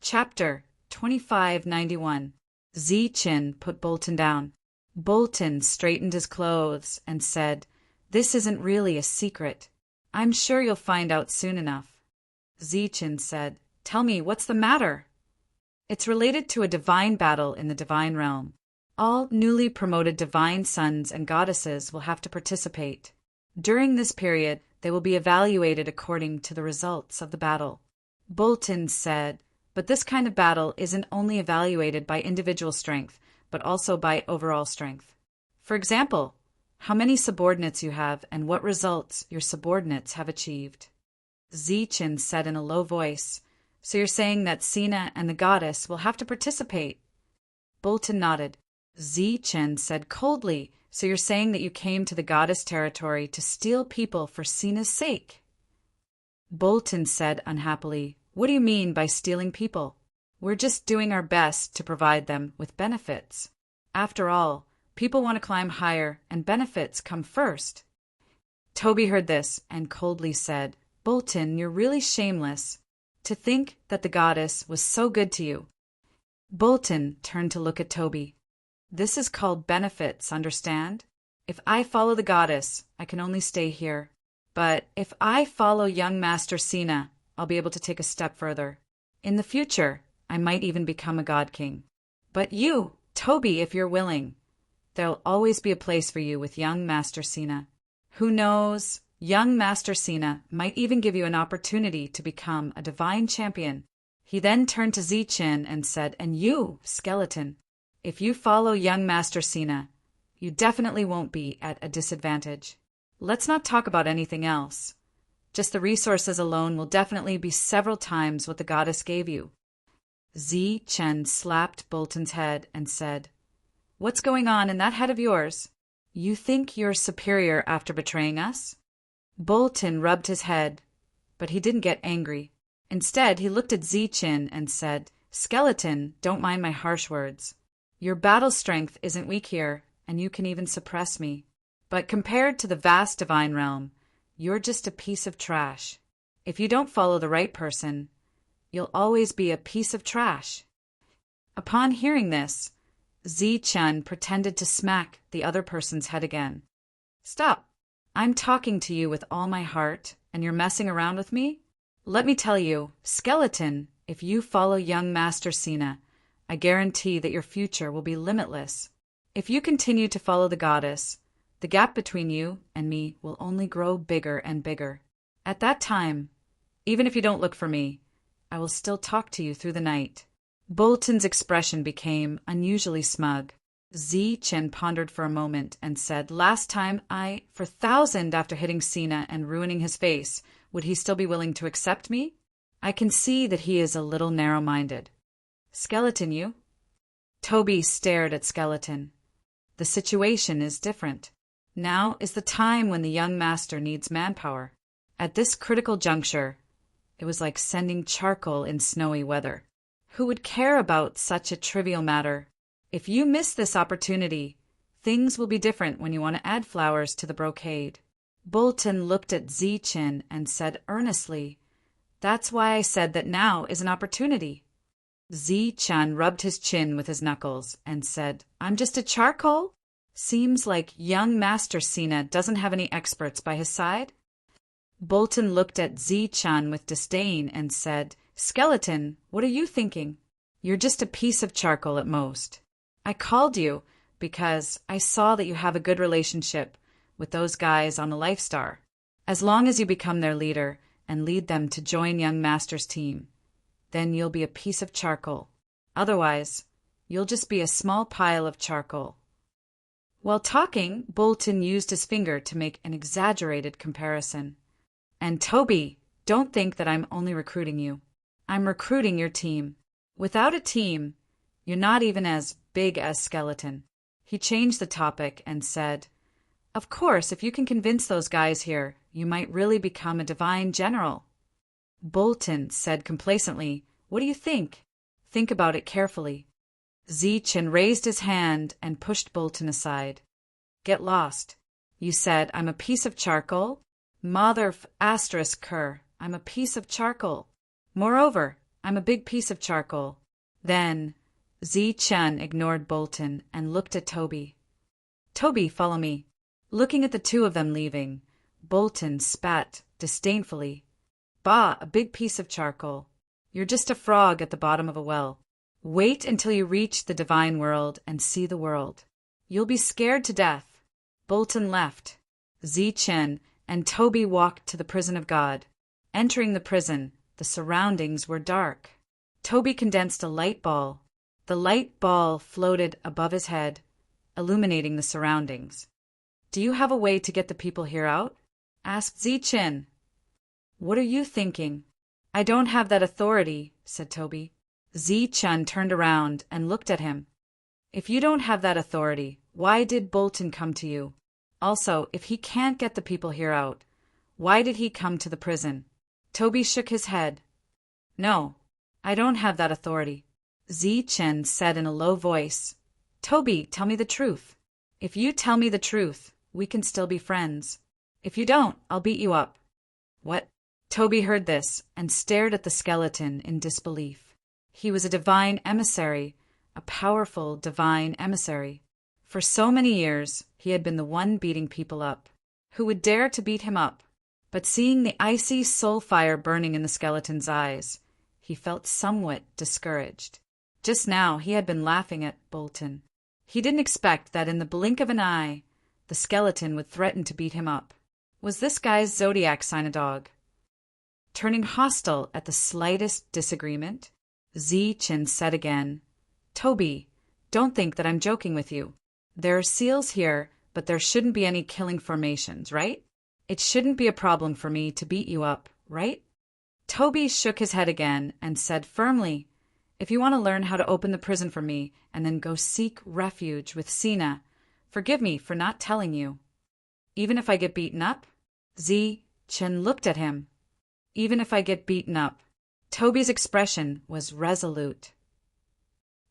Chapter 2591. Chin put Bolton down. Bolton straightened his clothes and said, "This isn't really a secret. I'm sure you'll find out soon enough." Chin said, "Tell me, what's the matter?" "It's related to a divine battle in the divine realm. All newly promoted divine sons and goddesses will have to participate. During this period, they will be evaluated according to the results of the battle." Bolton said, "But this kind of battle isn't only evaluated by individual strength, but also by overall strength. For example, how many subordinates you have and what results your subordinates have achieved." Chin said in a low voice, "So you're saying that Sina and the goddess will have to participate?" Bolton nodded. Chin said coldly, "So you're saying that you came to the goddess territory to steal people for Sina's sake?" Bolton said unhappily, "What do you mean by stealing people? We're just doing our best to provide them with benefits. After all, people want to climb higher and benefits come first." Toby heard this and coldly said, "Bolton, you're really shameless. To think that the goddess was so good to you." Bolton turned to look at Toby. "This is called benefits, understand? If I follow the goddess, I can only stay here. But if I follow young Master Sina, I'll be able to take a step further. In the future, I might even become a god king. But you, Toby, if you're willing, there'll always be a place for you with young Master Sina. Who knows, young Master Sina might even give you an opportunity to become a divine champion." He then turned to Chin and said, "And you, Skeleton, if you follow young Master Sina, you definitely won't be at a disadvantage. Let's not talk about anything else. Just the resources alone will definitely be several times what the goddess gave you." Chen slapped Bolton's head and said, "What's going on in that head of yours? You think you're superior after betraying us?" Bolton rubbed his head, but he didn't get angry. Instead, he looked at Chin and said, "Skeleton, don't mind my harsh words. Your battle strength isn't weak here, and you can even suppress me. But compared to the vast divine realm, you're just a piece of trash. If you don't follow the right person, you'll always be a piece of trash." Upon hearing this, Chen pretended to smack the other person's head again. "Stop. I'm talking to you with all my heart, and you're messing around with me? Let me tell you, Skeleton, if you follow young Master Sina, I guarantee that your future will be limitless. If you continue to follow the goddess, the gap between you and me will only grow bigger and bigger. At that time, even if you don't look for me, I will still talk to you through the night." Bolton's expression became unusually smug. Chen pondered for a moment and said, "Last time for 1,000 after hitting Sina and ruining his face, would he still be willing to accept me? I can see that he is a little narrow-minded. Skeleton, you?" Toby stared at Skeleton. "The situation is different. Now is the time when the young master needs manpower." At this critical juncture, it was like sending charcoal in snowy weather. Who would care about such a trivial matter? If you miss this opportunity, things will be different when you want to add flowers to the brocade. Bolton looked at Chin and said earnestly, "That's why I said that now is an opportunity." Chan rubbed his chin with his knuckles and said, "I'm just a charcoal? Seems like young Master Sina doesn't have any experts by his side." Bolton looked at Chan with disdain and said, "Skeleton, what are you thinking? You're just a piece of charcoal at most. I called you because I saw that you have a good relationship with those guys on the Life Star. As long as you become their leader and lead them to join young Master's team, then you'll be a piece of charcoal. Otherwise, you'll just be a small pile of charcoal." While talking, Bolton used his finger to make an exaggerated comparison. "And Toby, don't think that I'm only recruiting you. I'm recruiting your team. Without a team, you're not even as big as Skeleton." He changed the topic and said, "Of course, if you can convince those guys here, you might really become a divine general." Bolton said complacently, "What do you think? Think about it carefully." Chen raised his hand and pushed Bolton aside. "Get lost. You said I'm a piece of charcoal? Mother ***, I'm a piece of charcoal. Moreover, I'm a big piece of charcoal. Then, Zi-Chen ignored Bolton and looked at Toby. Toby, follow me. Looking at the two of them leaving, Bolton spat disdainfully. Bah, a big piece of charcoal. You're just a frog at the bottom of a well. Wait until you reach the divine world and see the world. You'll be scared to death. Bolton left. Zi-Chen and Toby walked to the prison of God. Entering the prison, the surroundings were dark. Toby condensed a light ball. The light ball floated above his head, illuminating the surroundings. Do you have a way to get the people here out? Asked Zi-Chen. What are you thinking? I don't have that authority, said Toby. Zi-Chen turned around and looked at him. If you don't have that authority, why did Bolton come to you? Also, if he can't get the people here out, why did he come to the prison? Toby shook his head. No, I don't have that authority. Zi-Chen said in a low voice. Toby, tell me the truth. If you tell me the truth, we can still be friends. If you don't, I'll beat you up. What? Toby heard this and stared at the skeleton in disbelief. He was a divine emissary, a powerful divine emissary. For so many years, he had been the one beating people up. Who would dare to beat him up? But seeing the icy soul fire burning in the skeleton's eyes, he felt somewhat discouraged. Just now, he had been laughing at Bolton. He didn't expect that in the blink of an eye, the skeleton would threaten to beat him up. Was this guy's zodiac sign a dog? Turning hostile at the slightest disagreement, Zi-Chen said again, Toby, don't think that I'm joking with you. There are seals here, but there shouldn't be any killing formations, right? It shouldn't be a problem for me to beat you up, right? Toby shook his head again and said firmly, if you want to learn how to open the prison for me and then go seek refuge with Sina, forgive me for not telling you. Even if I get beaten up? Zi-Chen looked at him. Even if I get beaten up. Toby's expression was resolute.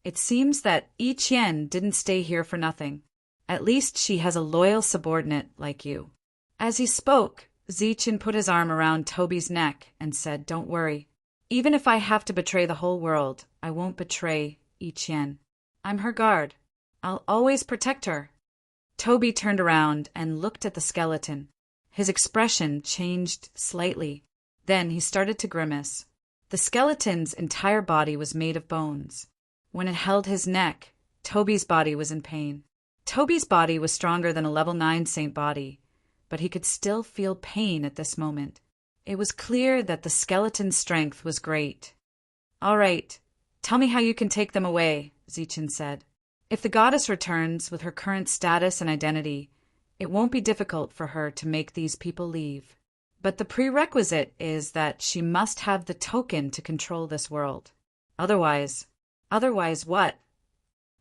It seems that Yi Qian didn't stay here for nothing. At least she has a loyal subordinate like you. As he spoke, Zi-Chen put his arm around Toby's neck and said, don't worry. Even if I have to betray the whole world, I won't betray Yi Qian. I'm her guard. I'll always protect her. Toby turned around and looked at the skeleton. His expression changed slightly. Then he started to grimace. The skeleton's entire body was made of bones. When it held his neck, Toby's body was in pain. Toby's body was stronger than a level 9 saint body, but he could still feel pain at this moment. It was clear that the skeleton's strength was great. All right, tell me how you can take them away, Zi-Chen said. If the goddess returns with her current status and identity, it won't be difficult for her to make these people leave. But the prerequisite is that she must have the token to control this world. Otherwise what?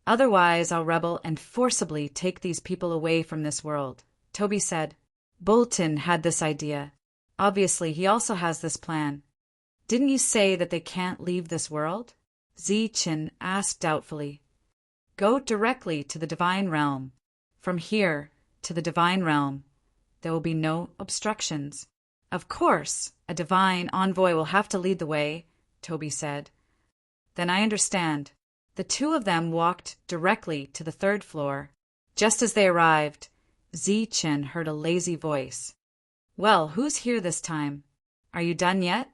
Otherwise I'll rebel and forcibly take these people away from this world, Toby said. Bolton had this idea. Obviously, he also has this plan. Didn't you say that they can't leave this world? Zi-Chen asked doubtfully. Go directly to the divine realm. From here to the divine realm, there will be no obstructions. Of course, a divine envoy will have to lead the way, Toby said. Then I understand. The two of them walked directly to the 3rd floor. Just as they arrived, Zi-Chen heard a lazy voice. Well, who's here this time? Are you done yet?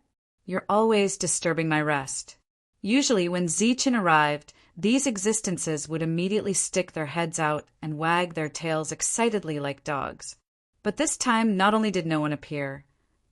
You're always disturbing my rest. Usually when Zi-Chen arrived, these existences would immediately stick their heads out and wag their tails excitedly like dogs. But this time not only did no one appear,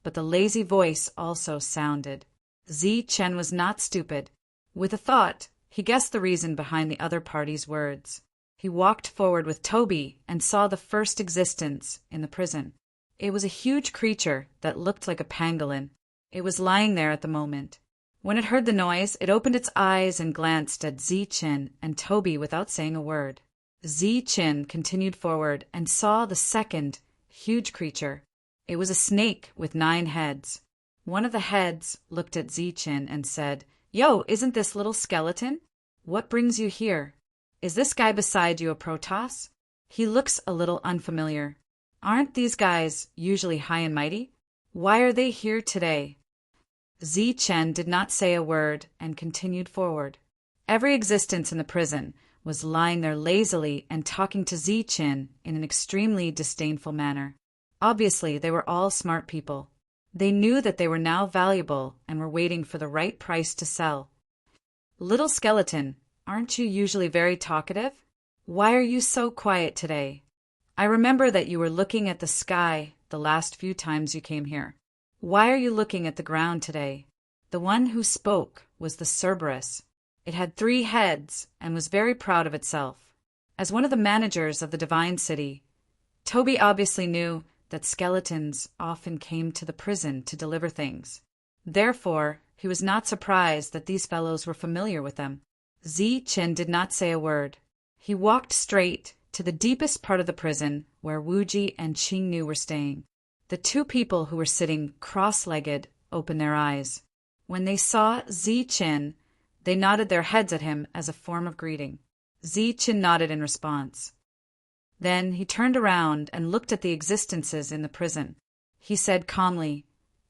but the lazy voice also sounded. Zi-Chen was not stupid. With a thought, he guessed the reason behind the other party's words. He walked forward with Toby and saw the first existence in the prison. It was a huge creature that looked like a pangolin. It was lying there at the moment. When it heard the noise, it opened its eyes and glanced at Zi-Chen and Toby without saying a word. Zi-Chen continued forward and saw the second huge creature. It was a snake with 9 heads. One of the heads looked at Zi-Chen and said, Yo, isn't this little skeleton? What brings you here? Is this guy beside you a Protoss? He looks a little unfamiliar. Aren't these guys usually high and mighty? Why are they here today? Zi Chen did not say a word and continued forward. Every existence in the prison was lying there lazily and talking to Zi Chen in an extremely disdainful manner. Obviously, they were all smart people. They knew that they were now valuable and were waiting for the right price to sell. Little skeleton, aren't you usually very talkative? Why are you so quiet today? I remember that you were looking at the sky the last few times you came here. Why are you looking at the ground today? The one who spoke was the Cerberus. It had 3 heads and was very proud of itself. As one of the managers of the Divine City, Toby obviously knew that skeletons often came to the prison to deliver things. Therefore, he was not surprised that these fellows were familiar with them. Zi Chen did not say a word. He walked straight to the deepest part of the prison where Wuji and Qingnu were staying. The 2 people who were sitting cross-legged opened their eyes. When they saw Zi Chen, they nodded their heads at him as a form of greeting. Zi Chen nodded in response. Then he turned around and looked at the existences in the prison. He said calmly,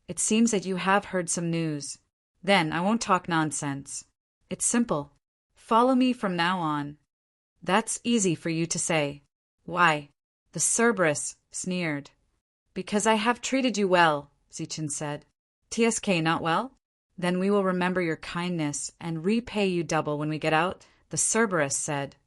"It seems that you have heard some news. Then I won't talk nonsense. It's simple. Follow me from now on." "That's easy for you to say." "Why?" The Cerberus sneered. "Because I have treated you well," Zichen said. "TSK not well? Then we will remember your kindness and repay you double when we get out," the Cerberus said.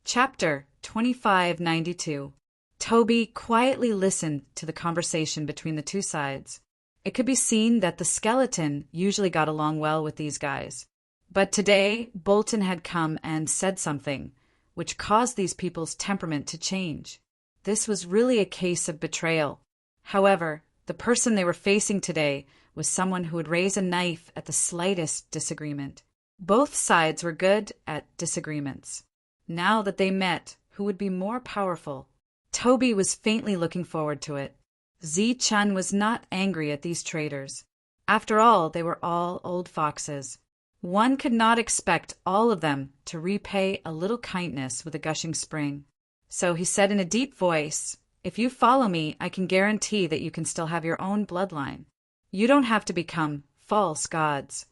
Chapter 2592. Toby quietly listened to the conversation between the 2 sides. It could be seen that the skeleton usually got along well with these guys. But today, Bolton had come and said something, which caused these people's temperament to change. This was really a case of betrayal. However, the person they were facing today was someone who would raise a knife at the slightest disagreement. Both sides were good at disagreements. Now that they met, who would be more powerful? Toby was faintly looking forward to it. Zi Chen was not angry at these traitors. After all, they were all old foxes. One could not expect all of them to repay a little kindness with a gushing spring. So he said in a deep voice, "If you follow me, I can guarantee that you can still have your own bloodline. You don't have to become false gods."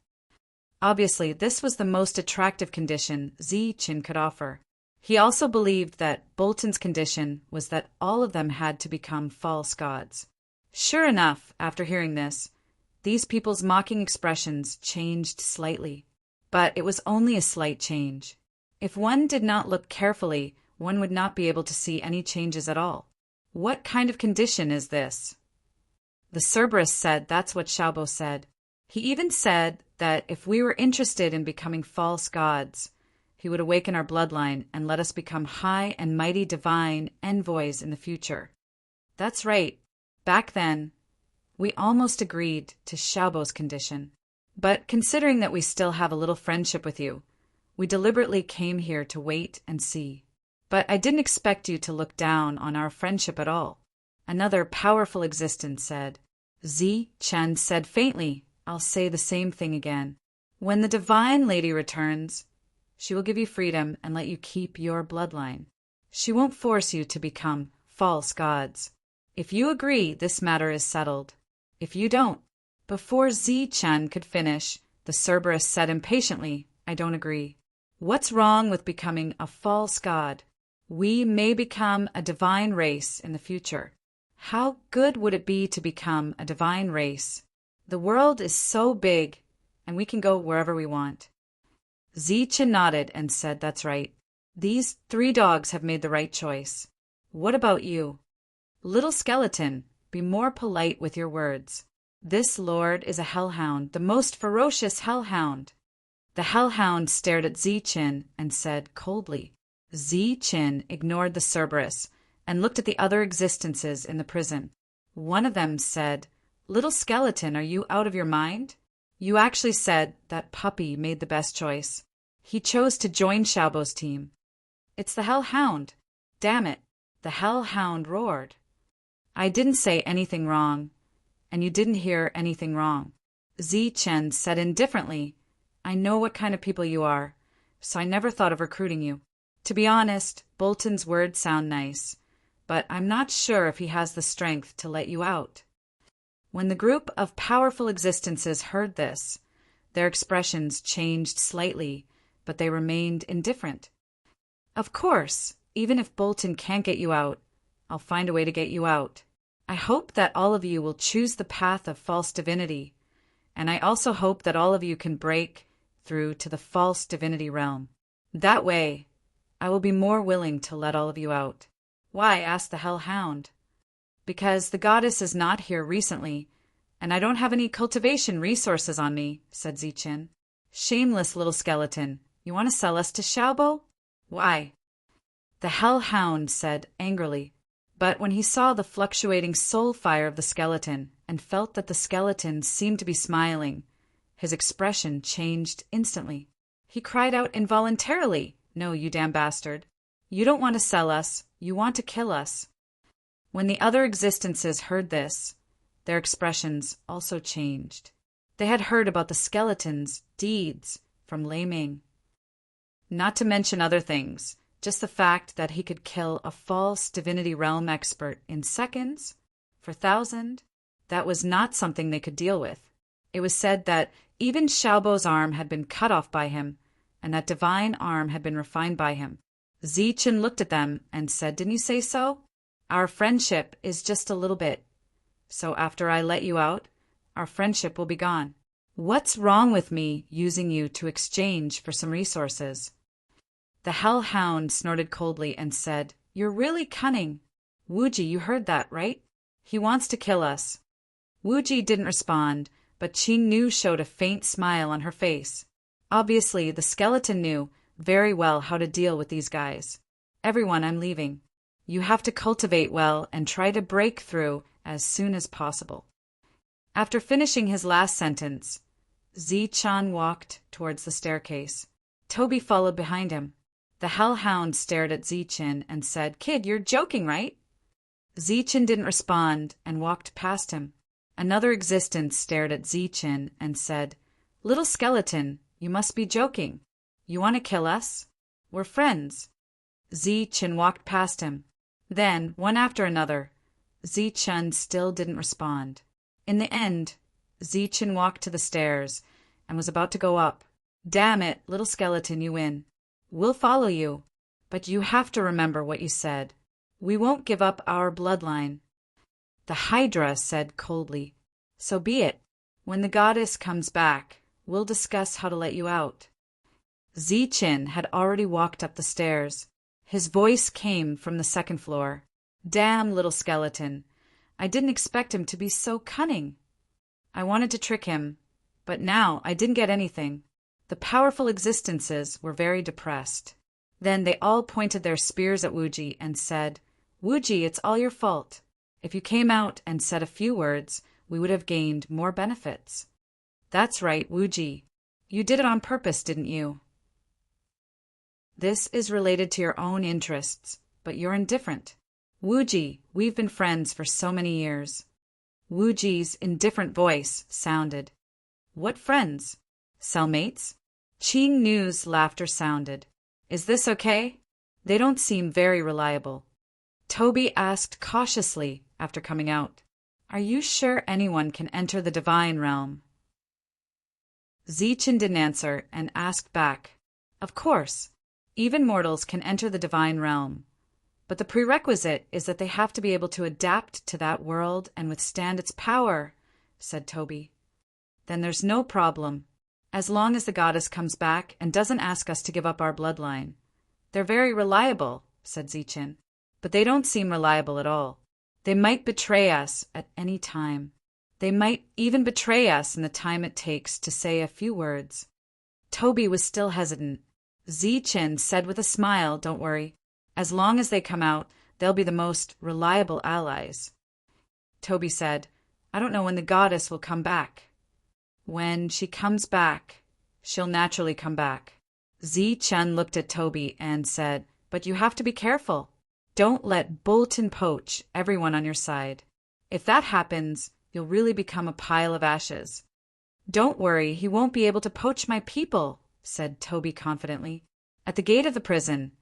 Obviously, this was the most attractive condition Zi Chen could offer. He also believed that Bolton's condition was that all of them had to become false gods. Sure enough, after hearing this, these people's mocking expressions changed slightly. But it was only a slight change. If one did not look carefully, one would not be able to see any changes at all. What kind of condition is this? The Cerberus said that's what Xiaobo said. He even said that if we were interested in becoming false gods, he would awaken our bloodline and let us become high and mighty divine envoys in the future. That's right. Back then, we almost agreed to Xiaobo's condition. But considering that we still have a little friendship with you, we deliberately came here to wait and see. But I didn't expect you to look down on our friendship at all. Another powerful existence said. Zi Chen said faintly, "I'll say the same thing again. When the Divine Lady returns, she will give you freedom and let you keep your bloodline. She won't force you to become false gods. If you agree, this matter is settled. If you don't..." Before Zi Chen could finish, the Cerberus said impatiently, "I don't agree. What's wrong with becoming a false god? We may become a divine race in the future. How good would it be to become a divine race? The world is so big, and we can go wherever we want." Zi Chen nodded and said, "That's right. These 3 dogs have made the right choice. What about you? Little skeleton, be more polite with your words. This lord is a hellhound, the most ferocious hellhound." The hellhound stared at Zi Chen and said coldly. Zi Chen ignored the Cerberus and looked at the other existences in the prison. One of them said, "Little skeleton, are you out of your mind? You actually said that puppy made the best choice. He chose to join Xiaobo's team." "It's the hellhound. Damn it." The hellhound roared. "I didn't say anything wrong, and you didn't hear anything wrong." Zi Chen said indifferently, "I know what kind of people you are, so I never thought of recruiting you. To be honest, Bolton's words sound nice, but I'm not sure if he has the strength to let you out." When the group of powerful existences heard this, their expressions changed slightly, but they remained indifferent. Of course, even if Bolton can't get you out, I'll find a way to get you out. I hope that all of you will choose the path of false divinity, and I also hope that all of you can break through to the false divinity realm. That way, I will be more willing to let all of you out. Why? Asked the Hellhound. Because the goddess is not here recently, and I don't have any cultivation resources on me, said Zichin. Shameless little skeleton. You want to sell us to Xiaobo? Why? The Hellhound said angrily. But when he saw the fluctuating soul fire of the skeleton and felt that the skeleton seemed to be smiling, his expression changed instantly. He cried out involuntarily, "No, you damn bastard. You don't want to sell us, you want to kill us." When the other existences heard this, their expressions also changed. They had heard about the skeleton's deeds from Lei Ming. Not to mention other things, just the fact that he could kill a false divinity realm expert in seconds, for 1,000, that was not something they could deal with. It was said that even Xiaobo's arm had been cut off by him, and that divine arm had been refined by him. Zichin looked at them and said, "Didn't you say so? Our friendship is just a little bit. So after I let you out, our friendship will be gone. What's wrong with me using you to exchange for some resources?" The Hellhound snorted coldly and said, "You're really cunning. Wuji, you heard that, right? He wants to kill us." Wuji didn't respond, but Qing Nu showed a faint smile on her face. Obviously, the skeleton knew very well how to deal with these guys. "Everyone, I'm leaving. You have to cultivate well and try to break through as soon as possible." After finishing his last sentence, Zichan walked towards the staircase. Toby followed behind him. The Hellhound stared at Zichin and said, "Kid, you're joking, right?" Zichin didn't respond and walked past him. Another existence stared at Zichin and said, "Little skeleton, you must be joking. You want to kill us? We're friends." Zichin walked past him. Then, one after another, Zichin still didn't respond. In the end, Zichin walked to the stairs and was about to go up. "Damn it, little skeleton, you win. We'll follow you, but you have to remember what you said. We won't give up our bloodline." The Hydra said coldly, "So be it. When the goddess comes back, we'll discuss how to let you out." Zichin had already walked up the stairs. His voice came from the second floor. "Damn little skeleton. I didn't expect him to be so cunning. I wanted to trick him, but now I didn't get anything." The powerful existences were very depressed. Then they all pointed their spears at Wuji and said, "Wuji, it's all your fault. If you came out and said a few words, we would have gained more benefits." "That's right, Wuji. You did it on purpose, didn't you? This is related to your own interests, but you're indifferent. Wuji, we've been friends for so many years." Wuji's indifferent voice sounded. "What friends? Cellmates?" Qing Nu's laughter sounded. "Is this okay? They don't seem very reliable." Toby asked cautiously after coming out, "Are you sure anyone can enter the divine realm?" Zichin didn't answer and asked back, "Of course, even mortals can enter the divine realm, but the prerequisite is that they have to be able to adapt to that world and withstand its power," said Toby. "Then there's no problem, as long as the goddess comes back and doesn't ask us to give up our bloodline." "They're very reliable," said Zichin, "but they don't seem reliable at all. They might betray us at any time. They might even betray us in the time it takes to say a few words." Toby was still hesitant. Zichin said with a smile, "Don't worry. As long as they come out, they'll be the most reliable allies." Toby said, "I don't know when the goddess will come back." "When she comes back, she'll naturally come back." Zichin looked at Toby and said, "But you have to be careful. Don't let Bolton poach everyone on your side. If that happens, you'll really become a pile of ashes." "Don't worry, he won't be able to poach my people," said Toby confidently. At the gate of the prison,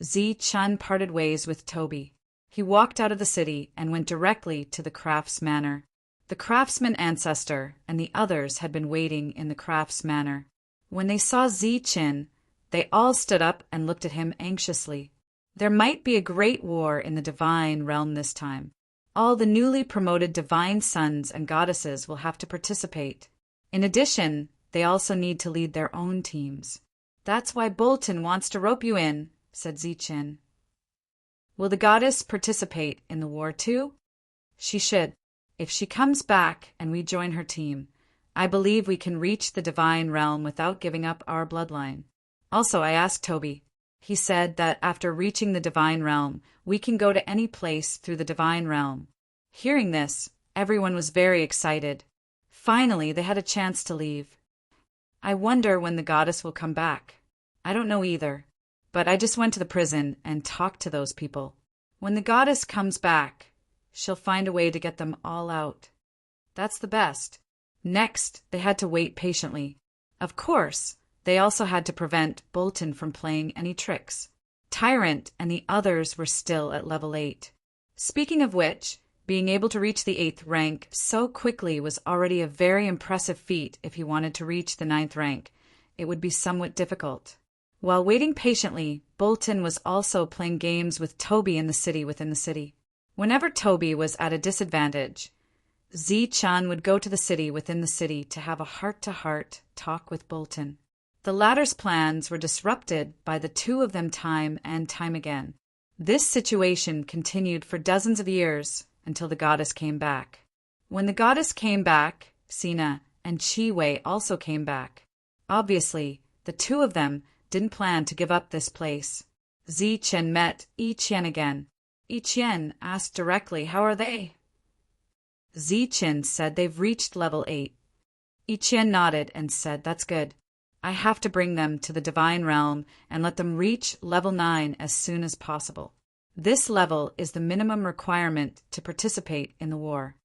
Zichin parted ways with Toby. He walked out of the city and went directly to the Crafts Manor. The craftsman ancestor and the others had been waiting in the crafts manor. When they saw Zi-Chin, they all stood up and looked at him anxiously. There might be a great war in the divine realm this time. All the newly promoted divine sons and goddesses will have to participate. In addition, they also need to lead their own teams. That's why Bolton wants to rope you in, said Zi-Chin. Will the goddess participate in the war too? She should. If she comes back and we join her team, I believe we can reach the divine realm without giving up our bloodline. Also, I asked Toby. He said that after reaching the divine realm, we can go to any place through the divine realm. Hearing this, everyone was very excited. Finally, they had a chance to leave. I wonder when the goddess will come back. I don't know either, but I just went to the prison and talked to those people. When the goddess comes back, she'll find a way to get them all out. That's the best. Next, they had to wait patiently. Of course, they also had to prevent Bolton from playing any tricks. Tyrant and the others were still at level 8. Speaking of which, being able to reach the 8th rank so quickly was already a very impressive feat. If he wanted to reach the 9th rank, it would be somewhat difficult. While waiting patiently, Bolton was also playing games with Toby in the city within the city. Whenever Toby was at a disadvantage, Zi-Chan would go to the city within the city to have a heart-to-heart talk with Bolton. The latter's plans were disrupted by the two of them time and time again. This situation continued for dozens of years until the goddess came back. When the goddess came back, Sina and Chi Wei also came back. Obviously, the two of them didn't plan to give up this place. Zi-Chen met Yi Qian again. Yi Qian asked directly, "How are they?" Zi-Chen said they've reached level 8. Yi Qian nodded and said, "That's good. I have to bring them to the divine realm and let them reach level 9 as soon as possible. This level is the minimum requirement to participate in the war."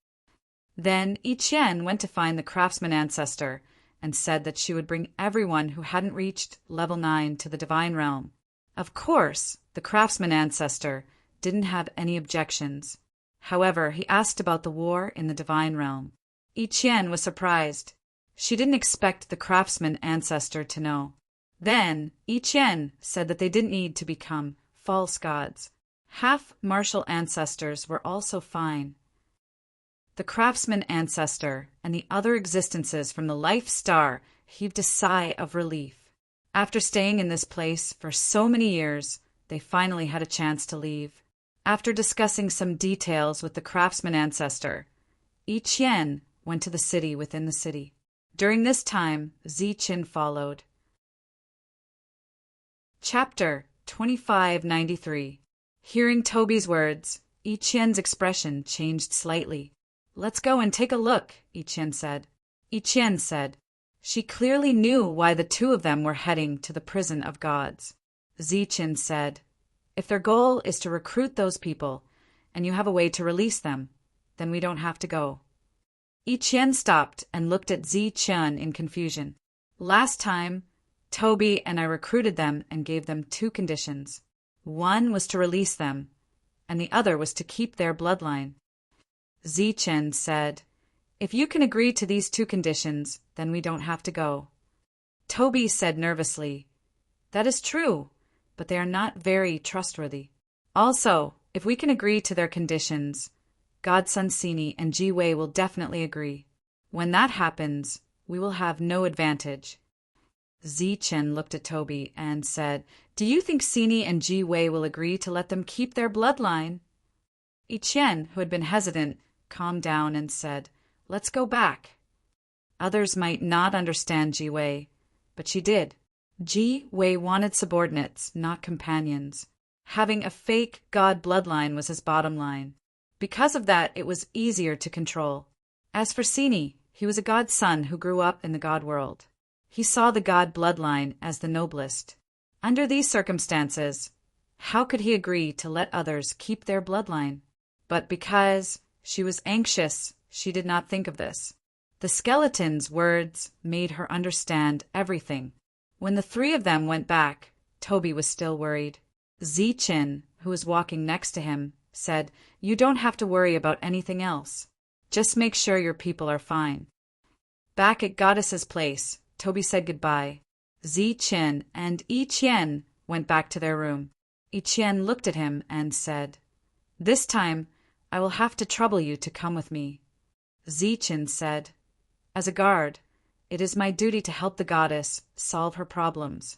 Then Yi Qian went to find the craftsman ancestor and said that she would bring everyone who hadn't reached level 9 to the divine realm. Of course, the craftsman ancestor didn't have any objections. However, he asked about the war in the divine realm. Yi Qian was surprised. She didn't expect the craftsman ancestor to know. Then, Yi Qian said that they didn't need to become false gods. Half-martial ancestors were also fine. The craftsman ancestor and the other existences from the life star heaved a sigh of relief. After staying in this place for so many years, they finally had a chance to leave. After discussing some details with the craftsman ancestor, Yi Qian went to the city within the city. During this time, Zi-Chin followed. Chapter 2593. Hearing Toby's words, Yi Qian's expression changed slightly. "Let's go and take a look," Yi Qian said. Yi Qian said. She clearly knew why the two of them were heading to the prison of gods. Zi-Chin said, "If their goal is to recruit those people, and you have a way to release them, then we don't have to go." Yi Qian stopped and looked at Zi-Chin in confusion. "Last time, Toby and I recruited them and gave them 2 conditions. One was to release them, and the other was to keep their bloodline." Zi-Chin said, "If you can agree to these 2 conditions, then we don't have to go." Toby said nervously, "That is true, but they are not very trustworthy. Also, if we can agree to their conditions, Godson Sini and Ji Wei will definitely agree. When that happens, we will have no advantage." Zi-Chin looked at Toby and said, "Do you think Sini and Ji Wei will agree to let them keep their bloodline?" Yi Qian, who had been hesitant, calmed down and said, "Let's go back." Others might not understand Ji Wei, but she did. Ji Wei wanted subordinates, not companions. Having a fake god bloodline was his bottom line. Because of that, it was easier to control. As for Sini, he was a god's son who grew up in the god world. He saw the god bloodline as the noblest. Under these circumstances, how could he agree to let others keep their bloodline? But because she was anxious, she did not think of this. The skeleton's words made her understand everything. When the 3 of them went back, Toby was still worried. Zi-Chin, who was walking next to him, said, "You don't have to worry about anything else." Just make sure your people are fine. Back at Goddess's place, Toby said goodbye. Zi-Chin and Yi-Qian went back to their room. Yi-Qian looked at him and said, "This time, I will have to trouble you to come with me." Zi-Chin said, "As a guard, it is my duty to help the goddess solve her problems."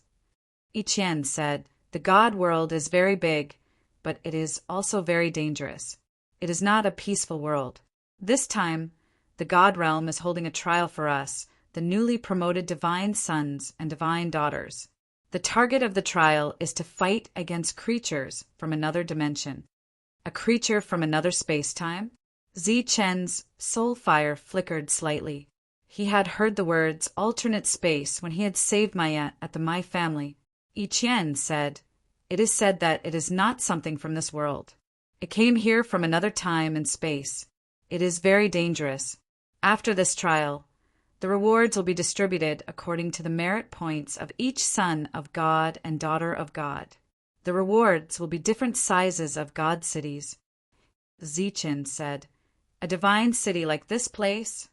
Yi-Qian said, "The god world is very big, but it is also very dangerous. It is not a peaceful world. This time, the god realm is holding a trial for us, the newly promoted divine sons and divine daughters. The target of the trial is to fight against creatures from another dimension." A creature from another space-time? Zi-Chen's soul fire flickered slightly. He had heard the words alternate space when he had saved Maya at the My family. Yi-Qian said, "It is said that it is not something from this world. It came here from another time and space. It is very dangerous. After this trial, the rewards will be distributed according to the merit points of each son of God and daughter of God. The rewards will be different sizes of god cities." Zi-Chin said, "A divine city like this place?"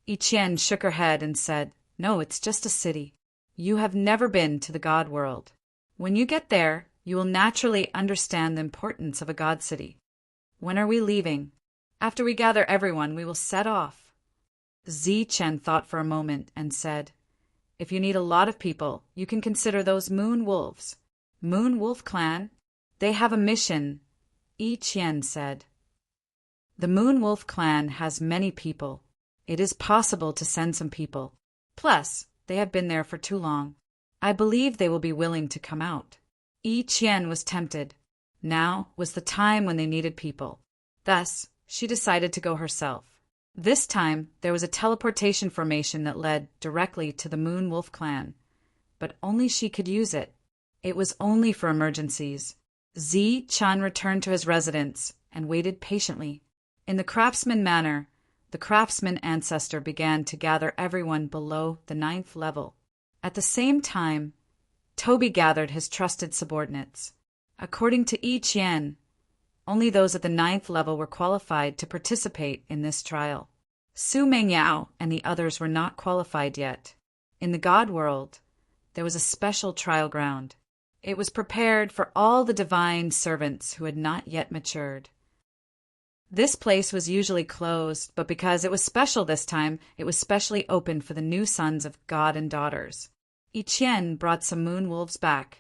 Yi-Qian shook her head and said, "No, it's just a city. You have never been to the god world. When you get there, you will naturally understand the importance of a god city. When are we leaving?" "After we gather everyone, we will set off." Zi-Chen thought for a moment and said, "If you need a lot of people, you can consider those Moon Wolves." "Moon Wolf Clan? They have a mission," Yi-Qian said. "The Moon Wolf Clan has many people. It is possible to send some people. Plus, they have been there for too long. I believe they will be willing to come out." Yi-Qian was tempted. Now was the time when they needed people. Thus, she decided to go herself. This time, there was a teleportation formation that led directly to the Moon Wolf Clan. But only she could use it. It was only for emergencies. Zi-Chan returned to his residence and waited patiently. In the craftsman manner, the craftsman ancestor began to gather everyone below the 9th level. At the same time, Toby gathered his trusted subordinates. According to Yi-Qian, only those at the 9th level were qualified to participate in this trial. Su Mengyao and the others were not qualified yet. In the god world, there was a special trial ground. It was prepared for all the divine servants who had not yet matured. This place was usually closed, but because it was special this time, it was specially open for the new sons of God and daughters. Yi-Qian brought some moon wolves back.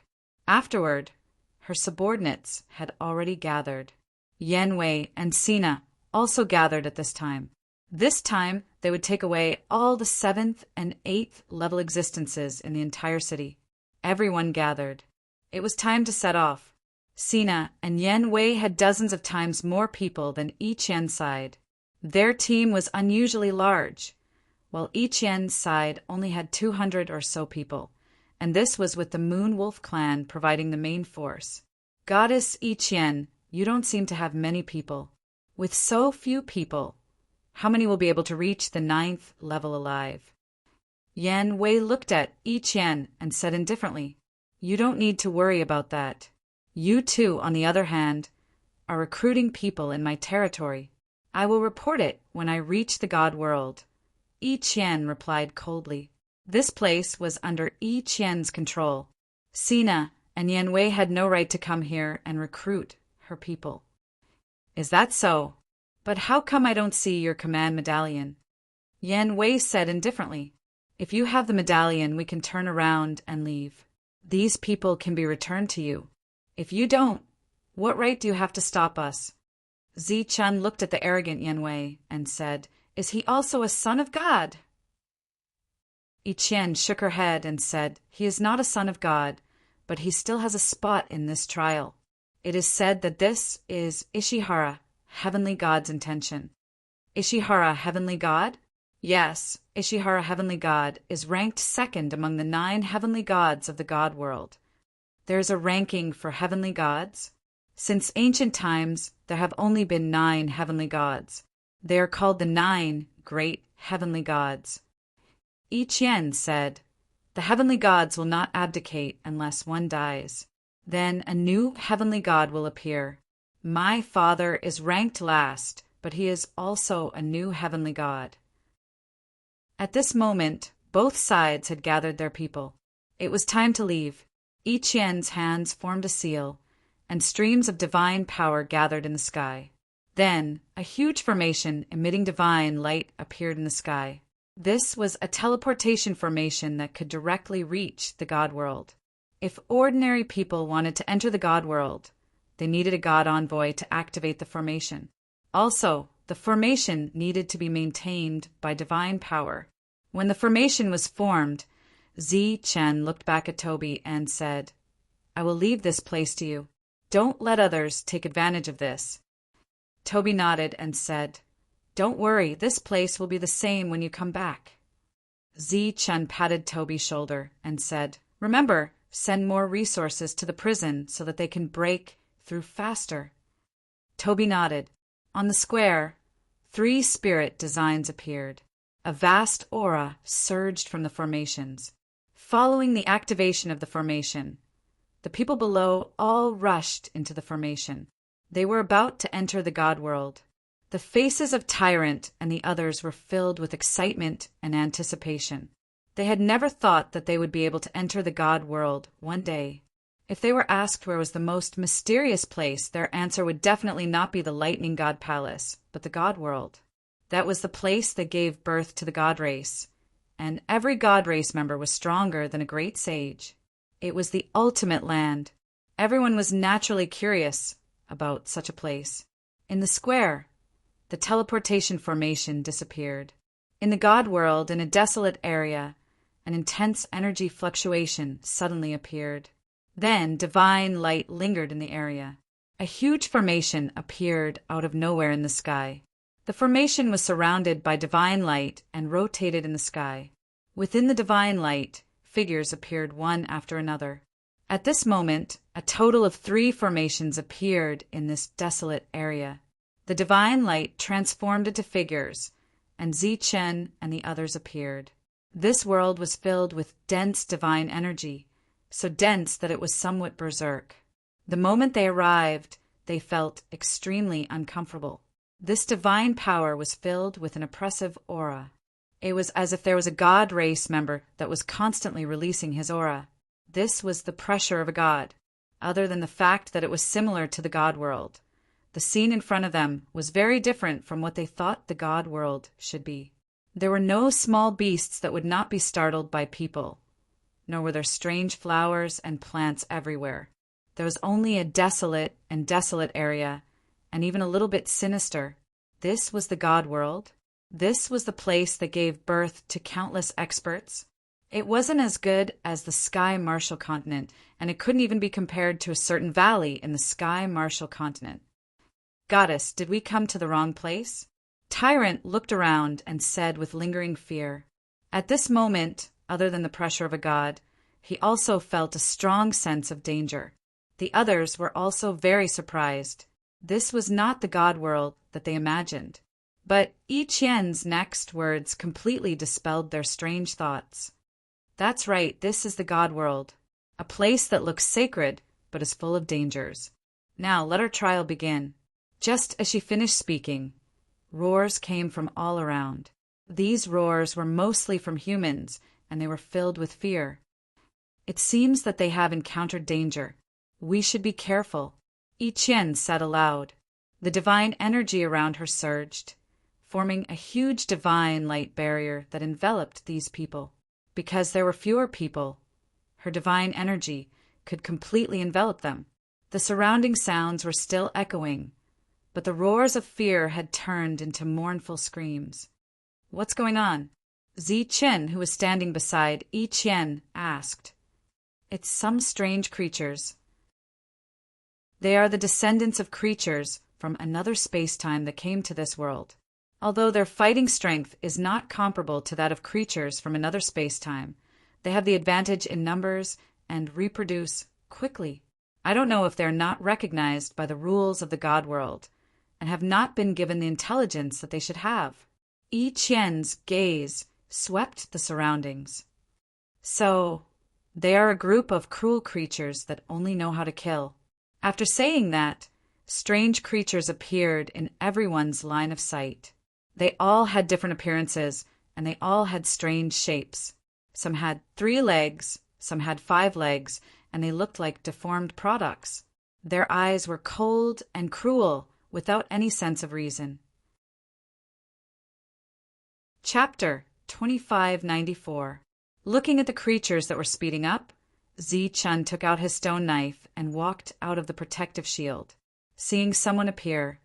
Afterward, her subordinates had already gathered. Yan Wei and Sina also gathered at this time. This time, they would take away all the 7th and 8th level existences in the entire city. Everyone gathered. It was time to set off. Sina and Yan Wei had dozens of times more people than Yi-Qian's side. Their team was unusually large, while Yi-Qian's side only had 200 or so people, and this was with the Moon Wolf Clan providing the main force. "Goddess Yi-Qian, you don't seem to have many people. With so few people, how many will be able to reach the 9th level alive?" Yan Wei looked at Yi-Qian and said indifferently, "You don't need to worry about that. You two, on the other hand, are recruiting people in my territory. I will report it when I reach the god world." Yi-Qian replied coldly. This place was under Yi-Qian's control. Sina and Yan Wei had no right to come here and recruit her people. "Is that so? But how come I don't see your command medallion?" Yan Wei said indifferently, "If you have the medallion, we can turn around and leave. These people can be returned to you. If you don't, what right do you have to stop us?" Zi-Chun looked at the arrogant Yan Wei and said, "Is he also a son of God?" Yi-Qian shook her head and said, "He is not a son of God, but he still has a spot in this trial. It is said that this is Ishihara, Heavenly God's intention." "Ishihara, Heavenly God?" "Yes, Ishihara, Heavenly God, is ranked second among the 9 heavenly gods of the god world. There is a ranking for heavenly gods. Since ancient times, there have only been 9 heavenly gods. They are called the 9 great heavenly gods." Yi-Qian said, "The heavenly gods will not abdicate unless one dies. Then a new heavenly god will appear. My father is ranked last, but he is also a new heavenly God. At this moment, both sides had gathered their people. It was time to leave. I Qian's hands formed a seal, and streams of divine power gathered in the sky. Then, a huge formation emitting divine light appeared in the sky. This was a teleportation formation that could directly reach the God world. If ordinary people wanted to enter the God world, they needed a God envoy to activate the formation. Also, the formation needed to be maintained by divine power. When the formation was formed, Zi Chen looked back at Toby and said, "I will leave this place to you. Don't let others take advantage of this." Toby nodded and said, "Don't worry, this place will be the same when you come back." Zi Chen patted Toby's shoulder and said, "Remember, send more resources to the prison so that they can break through faster." Toby nodded. On the square, 3 spirit designs appeared. A vast aura surged from the formations. Following the activation of the formation, the people below all rushed into the formation. They were about to enter the God world. The faces of Tyrant and the others were filled with excitement and anticipation. They had never thought that they would be able to enter the God world one day. If they were asked where was the most mysterious place, their answer would definitely not be the Lightning God Palace, but the God world. That was the place that gave birth to the God race, and every God race member was stronger than a great sage. It was the ultimate land. Everyone was naturally curious about such a place. In the square, the teleportation formation disappeared. In the God world, in a desolate area, an intense energy fluctuation suddenly appeared. Then divine light lingered in the area. A huge formation appeared out of nowhere in the sky. The formation was surrounded by divine light and rotated in the sky. Within the divine light, figures appeared one after another. At this moment, a total of 3 formations appeared in this desolate area. The divine light transformed into figures, and Zi Chen and the others appeared. This world was filled with dense divine energy, so dense that it was somewhat berserk. The moment they arrived, they felt extremely uncomfortable. This divine power was filled with an oppressive aura. It was as if there was a God race member that was constantly releasing his aura. This was the pressure of a god, other than the fact that it was similar to the God world. The scene in front of them was very different from what they thought the God world should be. There were no small beasts that would not be startled by people, nor were there strange flowers and plants everywhere. There was only a desolate area, and even a little bit sinister. This was the God world. This was the place that gave birth to countless experts. It wasn't as good as the Sky Martial Continent, and it couldn't even be compared to a certain valley in the Sky Martial Continent. "Goddess, did we come to the wrong place?" Tyrant looked around and said with lingering fear. At this moment, other than the pressure of a god, he also felt a strong sense of danger. The others were also very surprised. This was not the God world that they imagined. But I Qian's next words completely dispelled their strange thoughts. "That's right, this is the God world, a place that looks sacred but is full of dangers. Now let our trial begin." Just as she finished speaking, roars came from all around. These roars were mostly from humans, and they were filled with fear. "It seems that they have encountered danger. We should be careful," I Qian said aloud. The divine energy around her surged, forming a huge divine light barrier that enveloped these people. Because there were fewer people, her divine energy could completely envelop them. The surrounding sounds were still echoing, but the roars of fear had turned into mournful screams. "What's going on?" Zi Chen, who was standing beside I Qian, asked. "It's some strange creatures. They are the descendants of creatures from another space-time that came to this world. Although their fighting strength is not comparable to that of creatures from another space-time, they have the advantage in numbers and reproduce quickly. I don't know if they're not recognized by the rules of the God world and have not been given the intelligence that they should have." I Qian's gaze swept the surroundings. "So, they are a group of cruel creatures that only know how to kill." After saying that, strange creatures appeared in everyone's line of sight. They all had different appearances, and they all had strange shapes. Some had 3 legs, some had 5 legs, and they looked like deformed products. Their eyes were cold and cruel, without any sense of reason. Chapter 2594. Looking at the creatures that were speeding up, Zi-chun took out his stone knife and walked out of the protective shield. Seeing someone appear,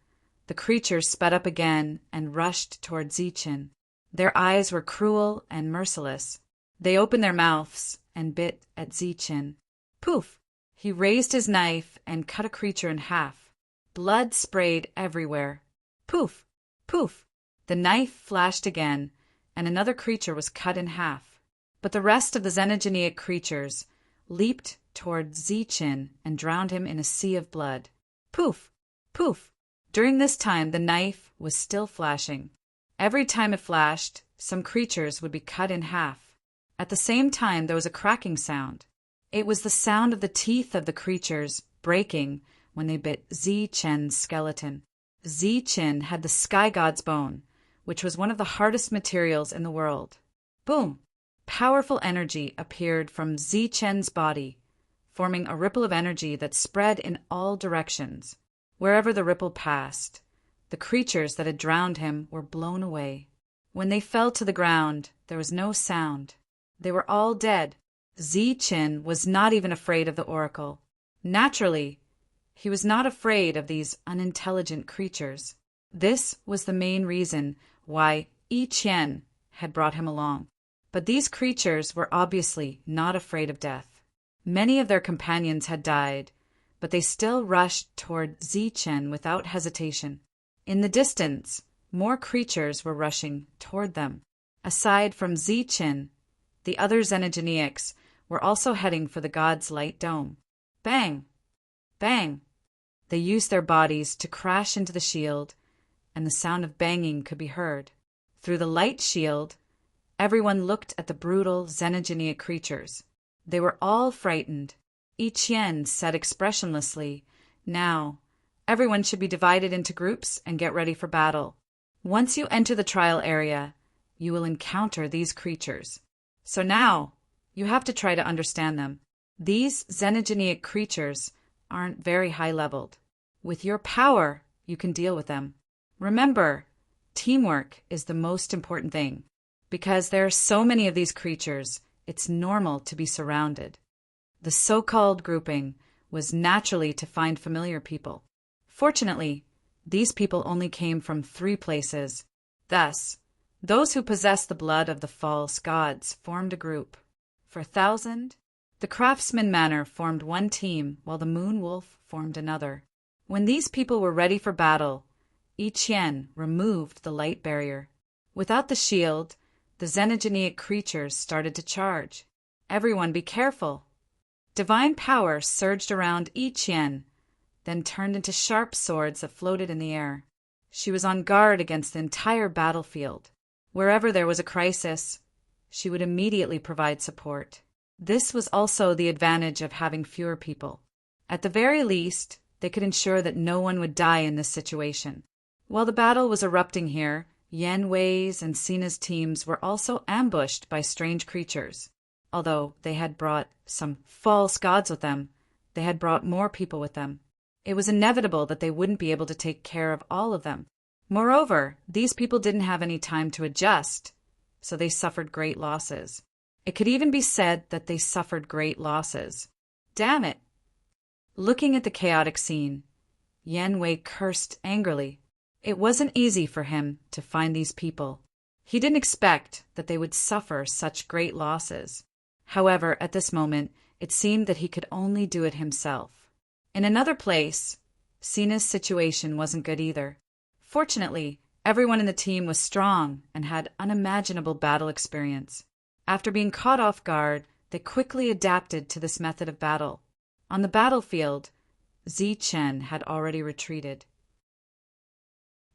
the creatures sped up again and rushed toward Zi-chun. Their eyes were cruel and merciless. They opened their mouths and bit at Zi-chun. Poof! He raised his knife and cut a creature in half. Blood sprayed everywhere. Poof! Poof! The knife flashed again, and another creature was cut in half. But the rest of the xenogeneic creatures leaped toward Zi-chun and drowned him in a sea of blood. Poof! Poof! During this time, the knife was still flashing. Every time it flashed, some creatures would be cut in half. At the same time, there was a cracking sound. It was the sound of the teeth of the creatures breaking when they bit Zi-chun's skeleton. Zi-chun had the sky god's bone, which was one of the hardest materials in the world. Boom! Powerful energy appeared from Zi-chun's body, forming a ripple of energy that spread in all directions. Wherever the ripple passed, the creatures that had drowned him were blown away. When they fell to the ground, there was no sound. They were all dead. Zi-chun was not even afraid of the oracle. Naturally, he was not afraid of these unintelligent creatures. This was the main reason why Yi-qian had brought him along. But these creatures were obviously not afraid of death. Many of their companions had died, but they still rushed toward Zi-chun without hesitation. In the distance, more creatures were rushing toward them. Aside from Zi-chun, the other xenogeneics were also heading for the god's light dome. Bang! Bang! They used their bodies to crash into the shield, and the sound of banging could be heard. Through the light shield, everyone looked at the brutal xenogeneic creatures. They were all frightened. Yi-qian said expressionlessly, "Now, everyone should be divided into groups and get ready for battle. Once you enter the trial area, you will encounter these creatures. So now, you have to try to understand them. These xenogeneic creatures aren't very high-leveled. With your power, you can deal with them. Remember, teamwork is the most important thing. Because there are so many of these creatures, it's normal to be surrounded." The so-called grouping was naturally to find familiar people. Fortunately, these people only came from 3 places. Thus, those who possessed the blood of the false gods formed a group. For 1,000, the Craftsman Manor formed one team, while the Moon Wolf formed another. When these people were ready for battle, Yi-qian removed the light barrier. Without the shield, the xenogeneic creatures started to charge. Everyone be careful! Divine power surged around Yi-qian, then turned into sharp swords that floated in the air. She was on guard against the entire battlefield. Wherever there was a crisis, she would immediately provide support. This was also the advantage of having fewer people. At the very least, they could ensure that no one would die in this situation. While the battle was erupting here, Yan Wei's and Sina's teams were also ambushed by strange creatures. Although they had brought some false gods with them, they had brought more people with them. It was inevitable that they wouldn't be able to take care of all of them. Moreover, these people didn't have any time to adjust, so they suffered great losses. It could even be said that they suffered great losses. Damn it! Looking at the chaotic scene, Yan Wei cursed angrily. It wasn't easy for him to find these people. He didn't expect that they would suffer such great losses. However, at this moment, it seemed that he could only do it himself. In another place, Sina's situation wasn't good either. Fortunately, everyone in the team was strong and had unimaginable battle experience. After being caught off guard, they quickly adapted to this method of battle. On the battlefield, Zi-chun had already retreated.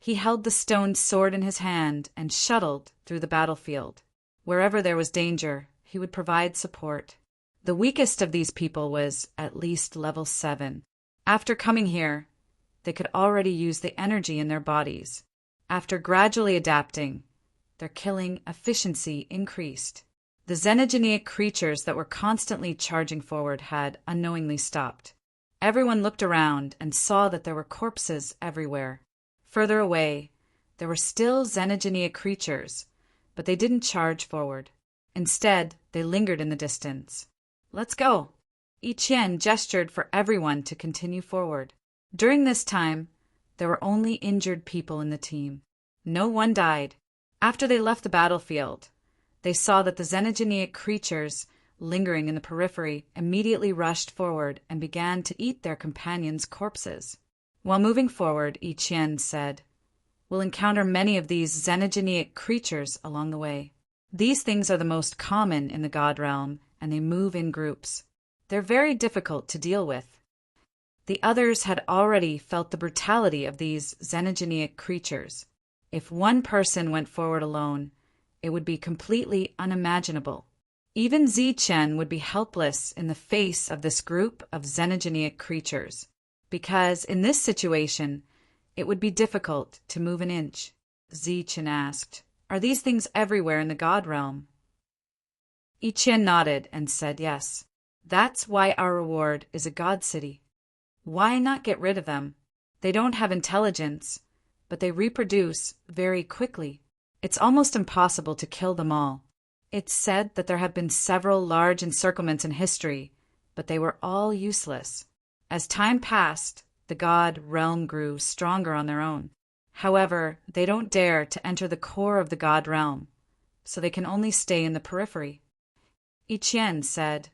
He held the stone sword in his hand and shuttled through the battlefield. Wherever there was danger, he would provide support. The weakest of these people was at least level 7. After coming here, they could already use the energy in their bodies. After gradually adapting, their killing efficiency increased. The xenogeneic creatures that were constantly charging forward had unknowingly stopped. Everyone looked around and saw that there were corpses everywhere. Further away, there were still xenogeneic creatures, but they didn't charge forward. Instead, they lingered in the distance. "Let's go!" Yi Qian gestured for everyone to continue forward. During this time, there were only injured people in the team. No one died. After they left the battlefield, they saw that the xenogeneic creatures lingering in the periphery immediately rushed forward and began to eat their companions' corpses. While moving forward, Yi Qian said, "We'll encounter many of these xenogeneic creatures along the way. These things are the most common in the God realm, and they move in groups. They're very difficult to deal with." The others had already felt the brutality of these xenogeneic creatures. If one person went forward alone, it would be completely unimaginable. Even Zichen would be helpless in the face of this group of xenogeneic creatures, because in this situation, it would be difficult to move an inch. Zichen asked, "Are these things everywhere in the God realm?" Yi Qian nodded and said yes. "That's why our reward is a God city. Why not get rid of them? They don't have intelligence, but they reproduce very quickly. It's almost impossible to kill them all. It's said that there have been several large encirclements in history, but they were all useless. As time passed, the God realm grew stronger on their own. However, they don't dare to enter the core of the God realm, so they can only stay in the periphery." Yi Qian said,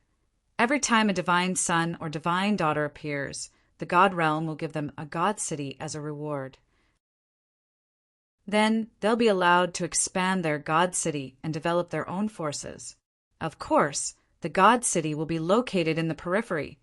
"Every time a divine son or divine daughter appears, the God realm will give them a God city as a reward. Then they'll be allowed to expand their God city and develop their own forces. Of course, the God city will be located in the periphery,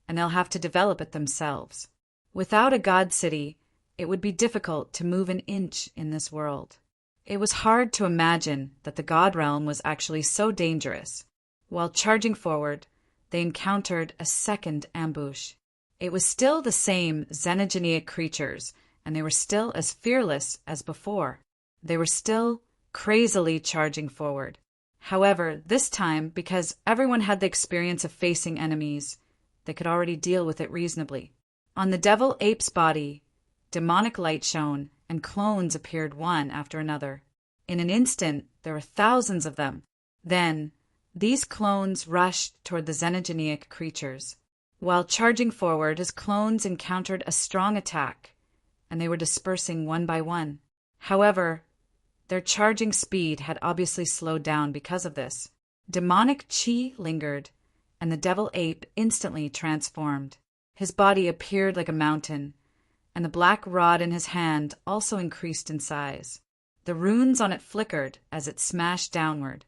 and they'll have to develop it themselves. Without a God city, it would be difficult to move an inch in this world." It was hard to imagine that the God realm was actually so dangerous. While charging forward, they encountered a second ambush. It was still the same xenogeneic creatures, and they were still as fearless as before. They were still crazily charging forward. However, this time, because everyone had the experience of facing enemies, they could already deal with it reasonably. On the devil ape's body, demonic light shone, and clones appeared one after another. In an instant, there were thousands of them. Then, these clones rushed toward the xenogeneic creatures. While charging forward, his clones encountered a strong attack, and they were dispersing one by one. However, their charging speed had obviously slowed down because of this. Demonic chi lingered, and the devil ape instantly transformed. His body appeared like a mountain, and the black rod in his hand also increased in size. The runes on it flickered as it smashed downward.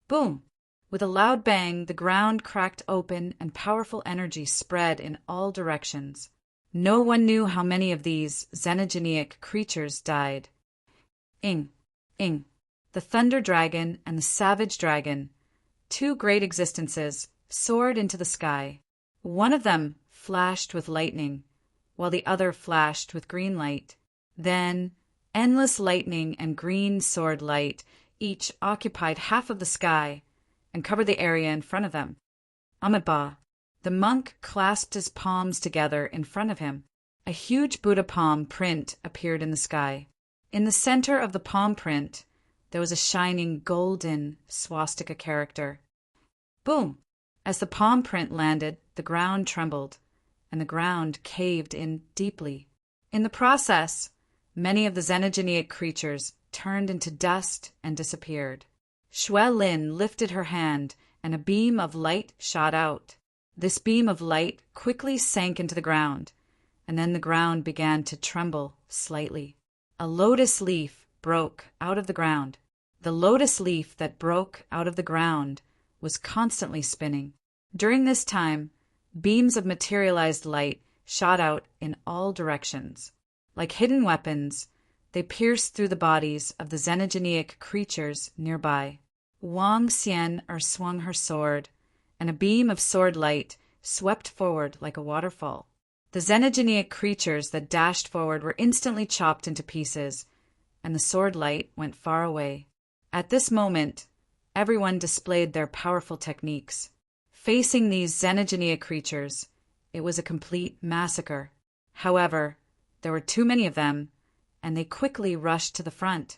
Boom! With a loud bang, the ground cracked open and powerful energy spread in all directions. No one knew how many of these xenogeneic creatures died. Ing, Ing, the Thunder Dragon and the Savage Dragon, two great existences, soared into the sky. One of them flashed with lightning, while the other flashed with green light. Then, endless lightning and green sword light each occupied half of the sky and covered the area in front of them. Amitabha, the monk clasped his palms together in front of him. A huge Buddha palm print appeared in the sky. In the center of the palm print, there was a shining golden swastika character. Boom! As the palm print landed, the ground trembled, and the ground caved in deeply. In the process, many of the xenogeneic creatures turned into dust and disappeared. Xue Lin lifted her hand, and a beam of light shot out. This beam of light quickly sank into the ground, and then the ground began to tremble slightly. A lotus leaf broke out of the ground. The lotus leaf that broke out of the ground was constantly spinning. During this time, beams of materialized light shot out in all directions. Like hidden weapons, they pierced through the bodies of the xenogeneic creatures nearby. Wang Xian swung her sword, and a beam of sword light swept forward like a waterfall. The xenogeneic creatures that dashed forward were instantly chopped into pieces, and the sword light went far away. At this moment, everyone displayed their powerful techniques. Facing these xenogeneic creatures, it was a complete massacre. However, there were too many of them, and they quickly rushed to the front.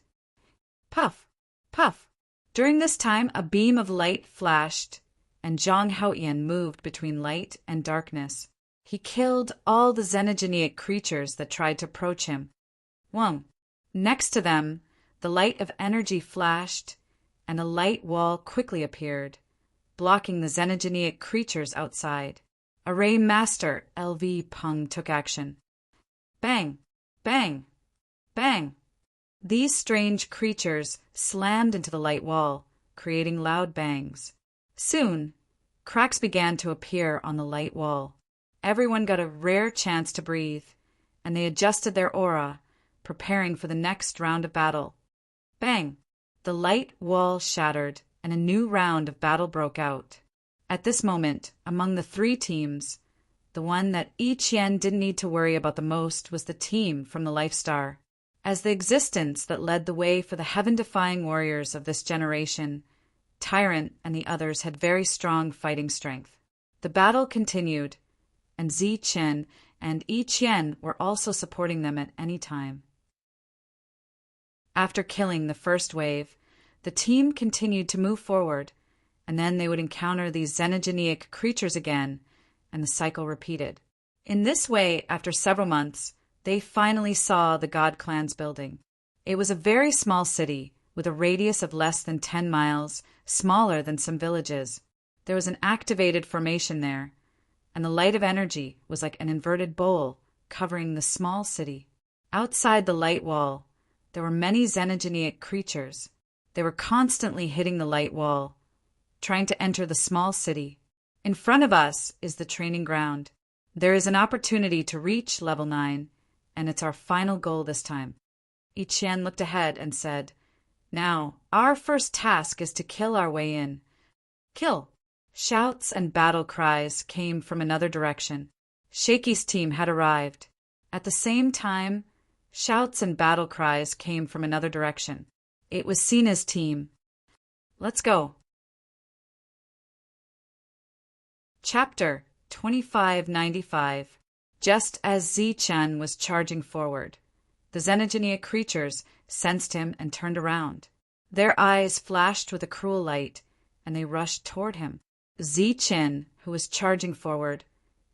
Puff! Puff! During this time, a beam of light flashed, and Zhang Haotian moved between light and darkness. He killed all the xenogeneic creatures that tried to approach him. Whoa! Next to them, the light of energy flashed, and a light wall quickly appeared, blocking the xenogeneic creatures outside. Array Master LV Peng took action. Bang! Bang! Bang! These strange creatures slammed into the light wall, creating loud bangs. Soon, cracks began to appear on the light wall. Everyone got a rare chance to breathe, and they adjusted their aura, preparing for the next round of battle. Bang! The light wall shattered, and a new round of battle broke out. At this moment, among the three teams, the one that Yi Qian didn't need to worry about the most was the team from the Life Star. As the existence that led the way for the heaven-defying warriors of this generation, Tyrant and the others had very strong fighting strength. The battle continued, and Zi Chen and Yi Qian were also supporting them at any time. After killing the first wave, the team continued to move forward, and then they would encounter these xenogeneic creatures again, and the cycle repeated. In this way, after several months, they finally saw the God Clan's building. It was a very small city, with a radius of less than 10 miles, smaller than some villages. There was an activated formation there, and the light of energy was like an inverted bowl covering the small city. Outside the light wall, there were many xenogeneic creatures. They were constantly hitting the light wall, trying to enter the small city. In front of us is the training ground. There is an opportunity to reach level 9, and it's our final goal this time. Yi Qian looked ahead and said, "Now, our first task is to kill our way in." Kill! Shouts and battle cries came from another direction. Shaky's team had arrived. At the same time, shouts and battle cries came from another direction. It was Sina's team. Let's go. Chapter 2595. Just as Zi Chen was charging forward, the xenogeneic creatures sensed him and turned around. Their eyes flashed with a cruel light, and they rushed toward him. Zi Chen, who was charging forward,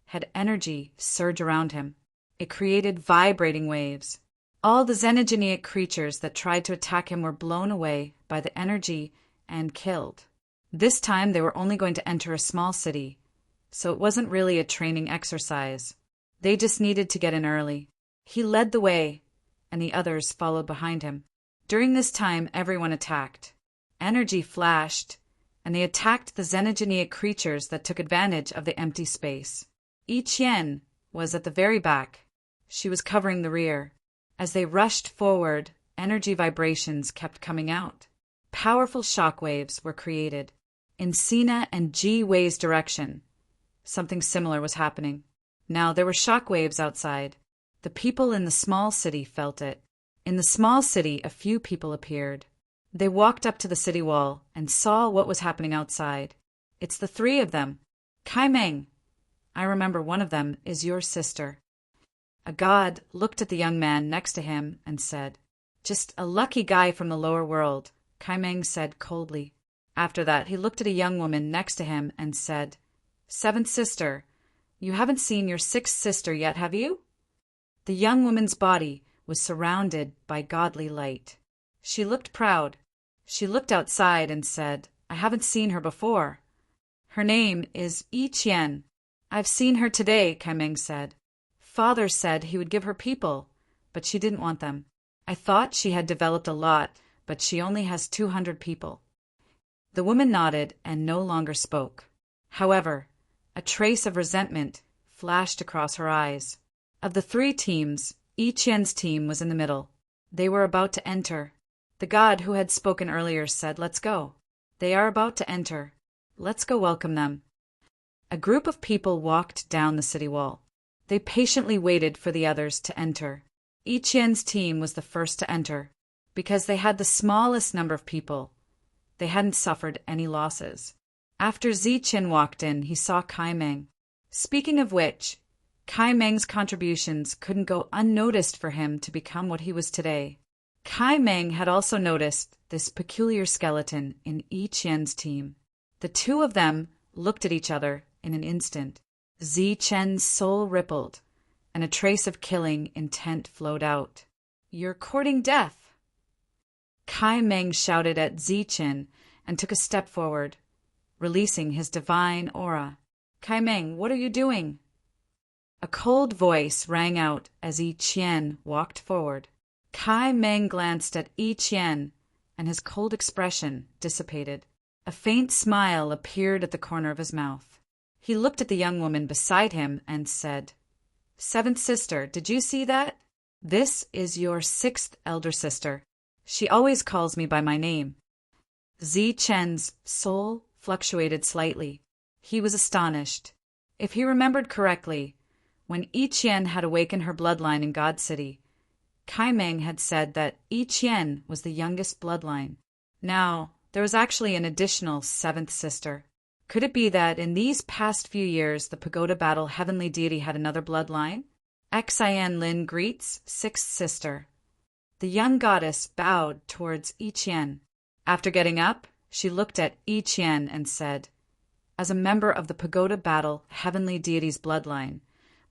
had energy surge around him. It created vibrating waves. All the xenogeneic creatures that tried to attack him were blown away by the energy and killed. This time they were only going to enter a small city, so it wasn't really a training exercise. They just needed to get in early. He led the way, and the others followed behind him. During this time, everyone attacked. Energy flashed, and they attacked the xenogeneic creatures that took advantage of the empty space. Yi Qian was at the very back. She was covering the rear. As they rushed forward, energy vibrations kept coming out. Powerful shockwaves were created. In Sina and Ji Wei's direction, something similar was happening. Now there were shockwaves outside. The people in the small city felt it. In the small city, a few people appeared. They walked up to the city wall and saw what was happening outside. It's the three of them. Kai Meng. I remember one of them is your sister. A god looked at the young man next to him and said, "Just a lucky guy from the lower world," Kai Meng said coldly. After that, he looked at a young woman next to him and said, "Seventh sister, you haven't seen your sixth sister yet, have you?" The young woman's body was surrounded by godly light. She looked proud. She looked outside and said, "I haven't seen her before. Her name is Yi Qian." "I've seen her today," Kai Meng said. "Father said he would give her people, but she didn't want them. I thought she had developed a lot, but she only has 200 people." The woman nodded and no longer spoke. However, a trace of resentment flashed across her eyes. Of the three teams, Yi Qian's team was in the middle. They were about to enter. The god who had spoken earlier said, "Let's go." They are about to enter. Let's go welcome them. A group of people walked down the city wall. They patiently waited for the others to enter. Yi Qian's team was the first to enter. Because they had the smallest number of people, they hadn't suffered any losses. After Ziqin walked in, he saw Kai Meng. Speaking of which, Kai Meng's contributions couldn't go unnoticed for him to become what he was today. Kai Meng had also noticed this peculiar skeleton in Yi Qian's team. The two of them looked at each other in an instant. Ziqin's soul rippled, and a trace of killing intent flowed out. "You're courting death!" Kai Meng shouted at Ziqin and took a step forward, releasing his divine aura. "Kai Meng, what are you doing?" A cold voice rang out as Yi Qian walked forward. Kai Meng glanced at Yi Qian, and his cold expression dissipated. A faint smile appeared at the corner of his mouth. He looked at the young woman beside him and said, "Seventh sister, did you see that? This is your sixth elder sister. She always calls me by my name." Ziqin's soul fluctuated slightly. He was astonished. If he remembered correctly, when Yi Qian had awakened her bloodline in God City, Kai Meng had said that Yi Qian was the youngest bloodline. Now, there was actually an additional seventh sister. Could it be that in these past few years the pagoda battle heavenly deity had another bloodline? Xian Lin greets sixth sister. The young goddess bowed towards Yi Qian. After getting up, she looked at Yi Qian and said, "As a member of the pagoda battle heavenly deity's bloodline,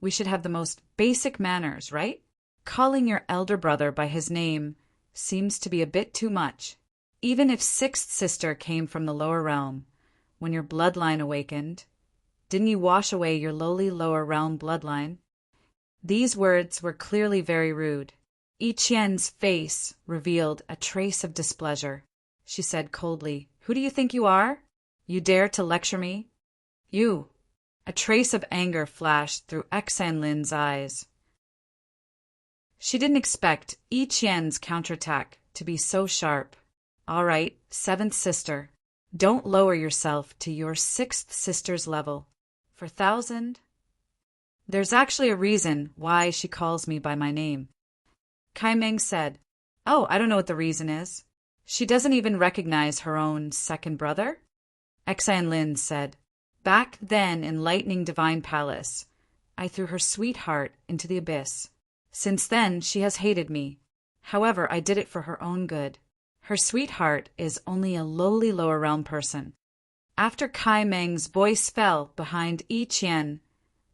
we should have the most basic manners, right? Calling your elder brother by his name seems to be a bit too much. Even if sixth sister came from the lower realm, when your bloodline awakened, didn't you wash away your lowly lower realm bloodline?" These words were clearly very rude. Yi Qian's face revealed a trace of displeasure. She said coldly, "Who do you think you are? You dare to lecture me? You." A trace of anger flashed through Xian Lin's eyes. She didn't expect Yi Qian's counterattack to be so sharp. "All right, seventh sister. Don't lower yourself to your sixth sister's level. For 1,000? There's actually a reason why she calls me by my name." Kai Meng said, "Oh, I don't know what the reason is. She doesn't even recognize her own second brother?" Xian Lin said, "Back then in Lightning Divine Palace, I threw her sweetheart into the abyss. Since then, she has hated me. However, I did it for her own good. Her sweetheart is only a lowly lower realm person." After Kai Meng's voice fell behind Yi Qian,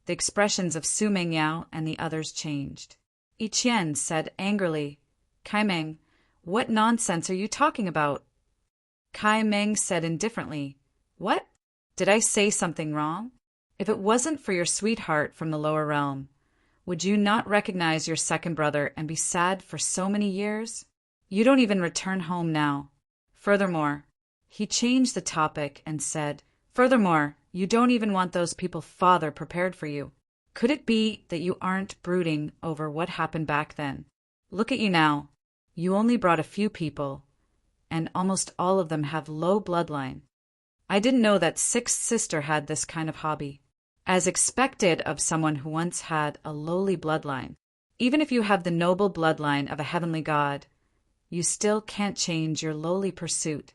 the expressions of Su Mengyao and the others changed. Yi Qian said angrily, "Kai Meng, what nonsense are you talking about?" Kai Meng said indifferently, "What? Did I say something wrong? If it wasn't for your sweetheart from the lower realm, would you not recognize your second brother and be sad for so many years? You don't even return home now. Furthermore," he changed the topic and said, "Furthermore, you don't even want those people's father prepared for you. Could it be that you aren't brooding over what happened back then? Look at you now. You only brought a few people, and almost all of them have low bloodline. I didn't know that sixth sister had this kind of hobby. As expected of someone who once had a lowly bloodline. Even if you have the noble bloodline of a heavenly god, you still can't change your lowly pursuit."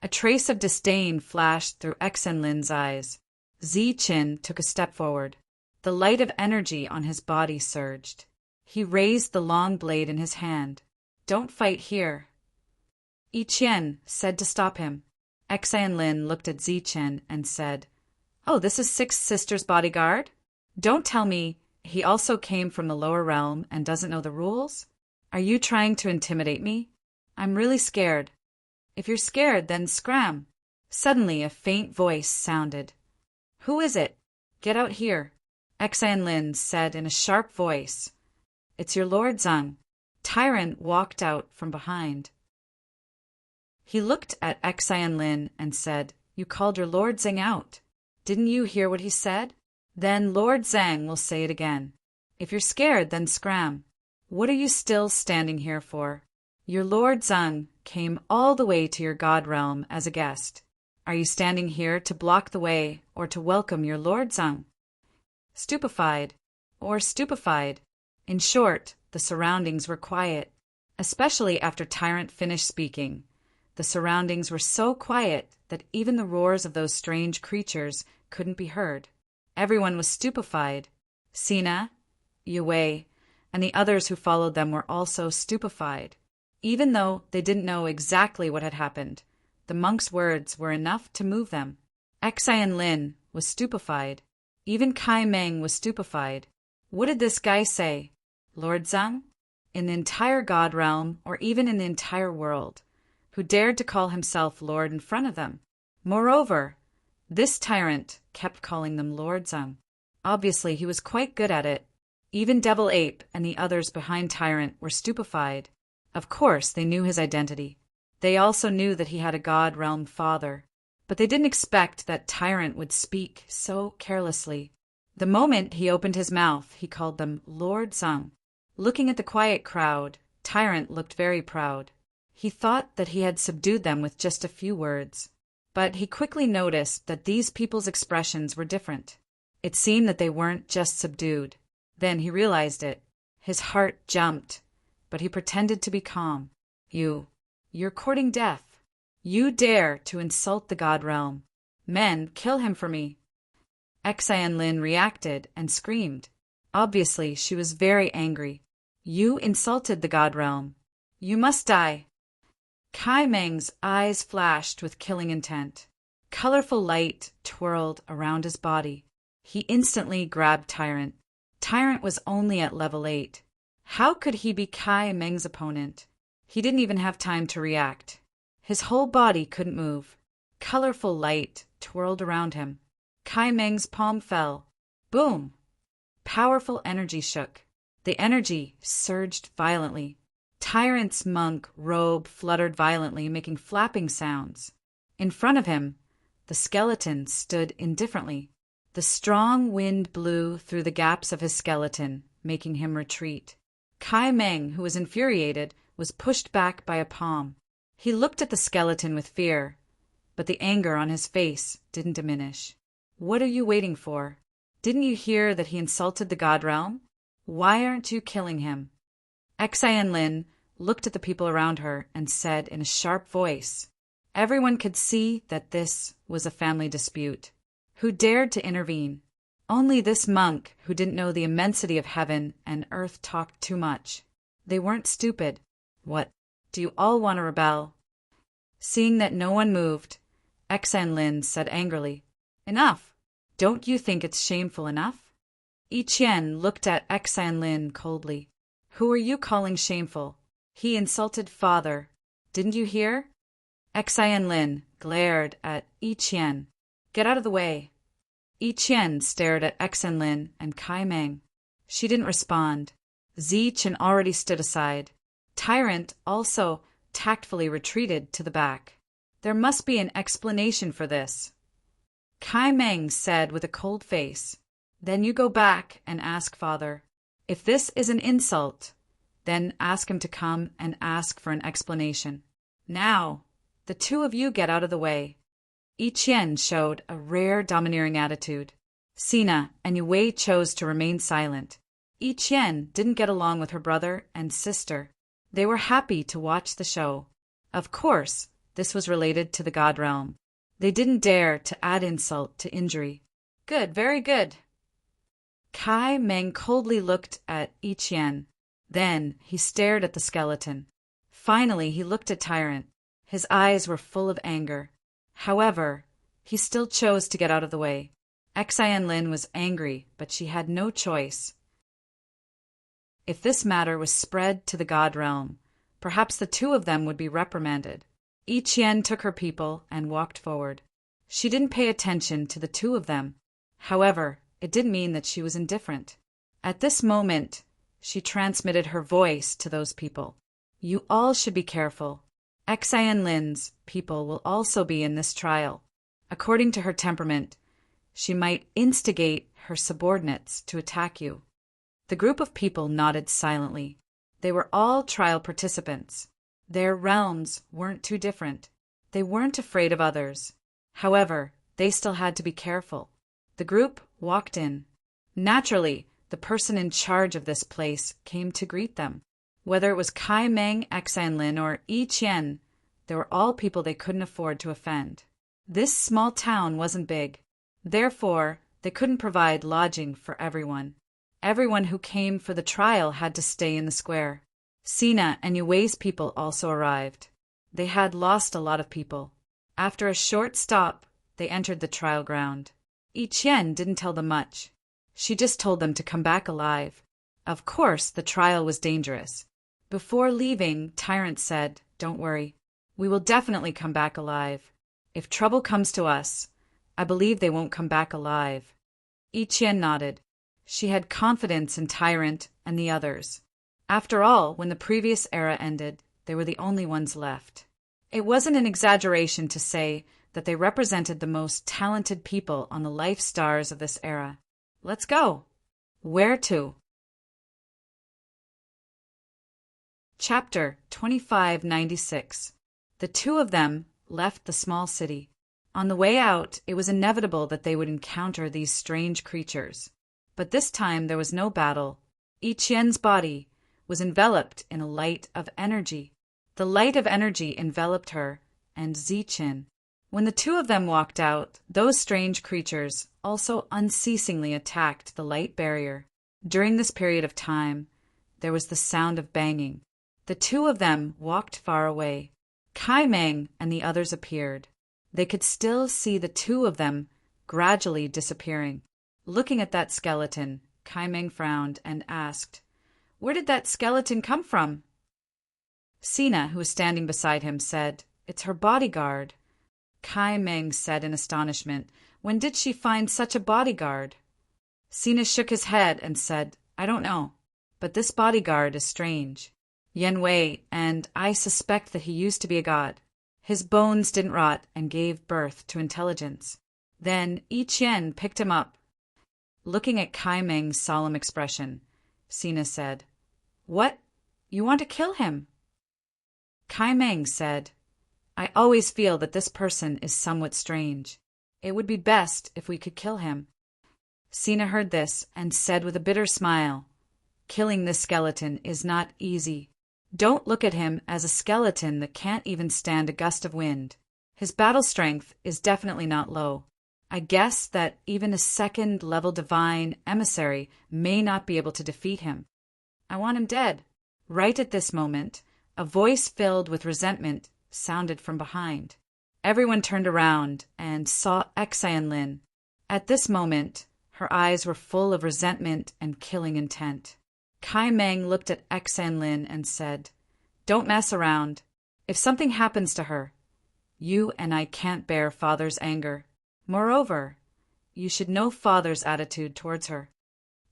A trace of disdain flashed through Xian Lin's eyes. Ziqin took a step forward. The light of energy on his body surged. He raised the long blade in his hand. "Don't fight here." Yi Qian said to stop him. Xian Lin looked at Ziqin and said, "Oh, this is sixth sister's bodyguard? Don't tell me he also came from the lower realm and doesn't know the rules? Are you trying to intimidate me? I'm really scared." "If you're scared, then scram." Suddenly a faint voice sounded. "Who is it? Get out here." Xian Lin said in a sharp voice, "It's your Lord Zhang." Tyrant walked out from behind. He looked at Xian Lin and said, "You called your Lord Zhang out. Didn't you hear what he said? Then Lord Zhang will say it again. If you're scared, then scram. What are you still standing here for? Your Lord Zhang came all the way to your god realm as a guest. Are you standing here to block the way or to welcome your Lord Zhang?" Stupefied, or stupefied. In short, the surroundings were quiet, especially after Tyrant finished speaking. The surroundings were so quiet that even the roars of those strange creatures couldn't be heard. Everyone was stupefied. Sina, Yue, and the others who followed them were also stupefied. Even though they didn't know exactly what had happened, the monk's words were enough to move them. Xian Lin was stupefied. Even Kai Meng was stupefied. What did this guy say? Lord Zhang? In the entire God realm, or even in the entire world, who dared to call himself Lord in front of them? Moreover, this tyrant kept calling them Lord Zhang. Obviously, he was quite good at it. Even Devil Ape and the others behind Tyrant were stupefied. Of course, they knew his identity. They also knew that he had a God realm father. But they didn't expect that Tyrant would speak so carelessly. The moment he opened his mouth, he called them Lord Zhang. Looking at the quiet crowd, Tyrant looked very proud. He thought that he had subdued them with just a few words. But he quickly noticed that these people's expressions were different. It seemed that they weren't just subdued. Then he realized it. His heart jumped, but he pretended to be calm. You're courting death. You dare to insult the God realm. Men, kill him for me. Xian Lin reacted and screamed. Obviously, she was very angry. You insulted the God realm. You must die. Kai Meng's eyes flashed with killing intent. Colorful light twirled around his body. He instantly grabbed Tyrant. Tyrant was only at level 8. How could he be Kai Meng's opponent? He didn't even have time to react. His whole body couldn't move. Colorful light twirled around him. Kai Meng's palm fell. Boom! Powerful energy shook. The energy surged violently. Tyrant's monk robe fluttered violently, making flapping sounds. In front of him, the skeleton stood indifferently. The strong wind blew through the gaps of his skeleton, making him retreat. Kai Meng, who was infuriated, was pushed back by a palm. He looked at the skeleton with fear, but the anger on his face didn't diminish. What are you waiting for? Didn't you hear that he insulted the God realm? Why aren't you killing him? Xian Lin looked at the people around her and said in a sharp voice. Everyone could see that this was a family dispute. Who dared to intervene? Only this monk who didn't know the immensity of heaven and earth talked too much. They weren't stupid. What? Do you all want to rebel? Seeing that no one moved, Xian Lin said angrily, Enough! Don't you think it's shameful enough? Yi Qian looked at Xian Lin coldly. Who are you calling shameful? He insulted father. Didn't you hear? Xian Lin glared at Yi Qian. Get out of the way. Yi Qian stared at Xian Lin and Kai Meng. She didn't respond. Zichen already stood aside. Tyrant also tactfully retreated to the back. There must be an explanation for this. Kai Meng said with a cold face. Then you go back and ask father. If this is an insult, then ask him to come and ask for an explanation. Now, the two of you get out of the way. Yi Qian showed a rare domineering attitude. Sina and Yue chose to remain silent. Yi Qian didn't get along with her brother and sister. They were happy to watch the show. Of course, this was related to the God realm. They didn't dare to add insult to injury. Good, very good. Kai Meng coldly looked at Yi Qian. Then he stared at the skeleton. Finally, he looked at Tyrant. His eyes were full of anger. However, he still chose to get out of the way. Xian Lin was angry, but she had no choice. If this matter was spread to the God realm, perhaps the two of them would be reprimanded. Yi Qian took her people and walked forward. She didn't pay attention to the two of them. However, it didn't mean that she was indifferent. At this moment, she transmitted her voice to those people. You all should be careful. Xian Lin's people will also be in this trial. According to her temperament, she might instigate her subordinates to attack you. The group of people nodded silently. They were all trial participants. Their realms weren't too different. They weren't afraid of others. However, they still had to be careful. The group walked in. Naturally, the person in charge of this place, came to greet them. Whether it was Kai Meng, Xanlin, or Yi Qian, they were all people they couldn't afford to offend. This small town wasn't big. Therefore, they couldn't provide lodging for everyone. Everyone who came for the trial had to stay in the square. Sina and Yue's people also arrived. They had lost a lot of people. After a short stop, they entered the trial ground. Yi Qian didn't tell them much. She just told them to come back alive. Of course, the trial was dangerous. Before leaving, Tyrant said, "Don't worry. We will definitely come back alive. If trouble comes to us, I believe they won't come back alive." Yi Qian nodded. She had confidence in Tyrant and the others. After all, when the previous era ended, they were the only ones left. It wasn't an exaggeration to say that they represented the most talented people on the life stars of this era. Let's go. Where to? Chapter 2596. The two of them left the small city. On the way out, it was inevitable that they would encounter these strange creatures. But this time there was no battle. Yi Qian's body was enveloped in a light of energy. The light of energy enveloped her and Ziqin. When the two of them walked out, those strange creatures also unceasingly attacked the light barrier. During this period of time, there was the sound of banging. The two of them walked far away. Kai Meng and the others appeared. They could still see the two of them gradually disappearing. Looking at that skeleton, Kai Meng frowned and asked, "Where did that skeleton come from?" Sina, who was standing beside him, said, "It's her bodyguard." Kai Meng said in astonishment, "When did she find such a bodyguard?" Sina shook his head and said, "I don't know, but this bodyguard is strange. Yan Wei, and I suspect that he used to be a god. His bones didn't rot and gave birth to intelligence." Then Yi Qian picked him up. Looking at Kai Meng's solemn expression, Sina said, "What? You want to kill him?" Kai Meng said, "I always feel that this person is somewhat strange. It would be best if we could kill him." Sina heard this and said with a bitter smile, "Killing this skeleton is not easy. Don't look at him as a skeleton that can't even stand a gust of wind. His battle strength is definitely not low. I guess that even a second-level divine emissary may not be able to defeat him. I want him dead." Right at this moment, a voice filled with resentment sounded from behind. Everyone turned around and saw Xanlin. At this moment, her eyes were full of resentment and killing intent. Kai Meng looked at Xanlin and said, "Don't mess around. If something happens to her, you and I can't bear Father's anger. Moreover, you should know Father's attitude towards her."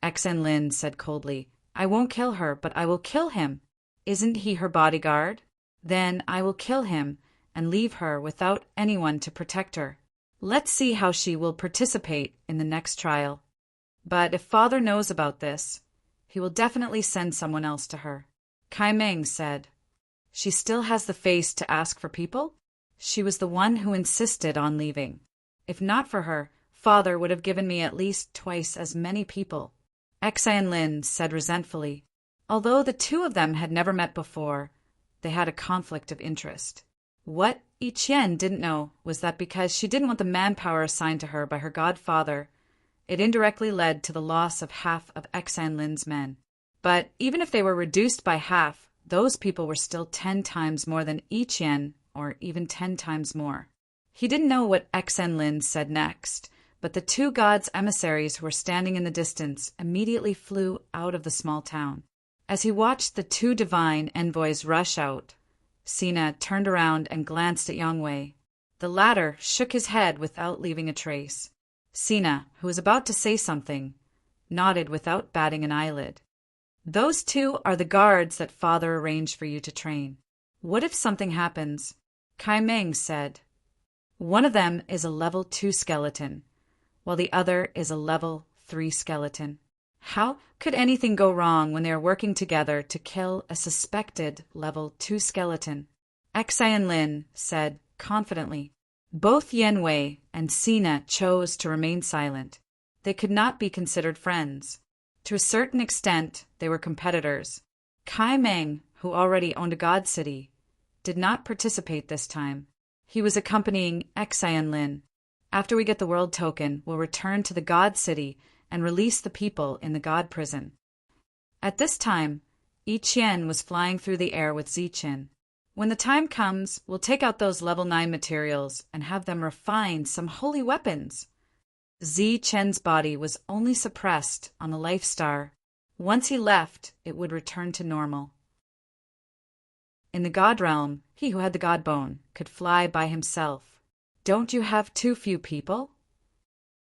Xanlin said coldly, "I won't kill her, but I will kill him. Isn't he her bodyguard? Then I will kill him and leave her without anyone to protect her. Let's see how she will participate in the next trial. But if Father knows about this, he will definitely send someone else to her." Kai Meng said, "She still has the face to ask for people? She was the one who insisted on leaving. If not for her, Father would have given me at least twice as many people." Xanlin said resentfully. Although the two of them had never met before, they had a conflict of interest. What Yi Qian didn't know was that because she didn't want the manpower assigned to her by her godfather, it indirectly led to the loss of half of Xanlin's men. But even if they were reduced by half, those people were still 10 times more than Yi Qian, or even 10 times more. He didn't know what Xanlin said next, but the two gods' emissaries who were standing in the distance immediately flew out of the small town. As he watched the two divine envoys rush out, Sina turned around and glanced at Yang Wei. The latter shook his head without leaving a trace. Sina, who was about to say something, nodded without batting an eyelid. "Those two are the guards that Father arranged for you to train. What if something happens?" Kai Meng said, "One of them is a level 2 skeleton, while the other is a level 3 skeleton. How could anything go wrong when they are working together to kill a suspected level 2 skeleton?" Xanlin said confidently. Both Yan Wei and Sina chose to remain silent. They could not be considered friends. To a certain extent, they were competitors. Kai Meng, who already owned a god city, did not participate this time. He was accompanying Xian Lin. After we get the world token, we'll return to the god city and release the people in the god prison. At this time, Yi Qian was flying through the air with Ziqin. When the time comes, we'll take out those level 9 materials and have them refine some holy weapons. Ziqin's body was only suppressed on a life star. Once he left, it would return to normal. In the god realm, he who had the god bone could fly by himself. Don't you have too few people?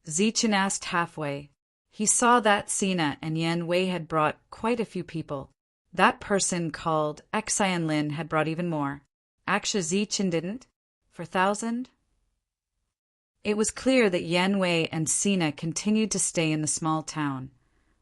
Ziqin asked halfway. He saw that Sina and Yan Wei had brought quite a few people. That person called Xian Lin had brought even more. Actually, Ziqin didn't? For 1,000? It was clear that Yan Wei and Sina continued to stay in the small town,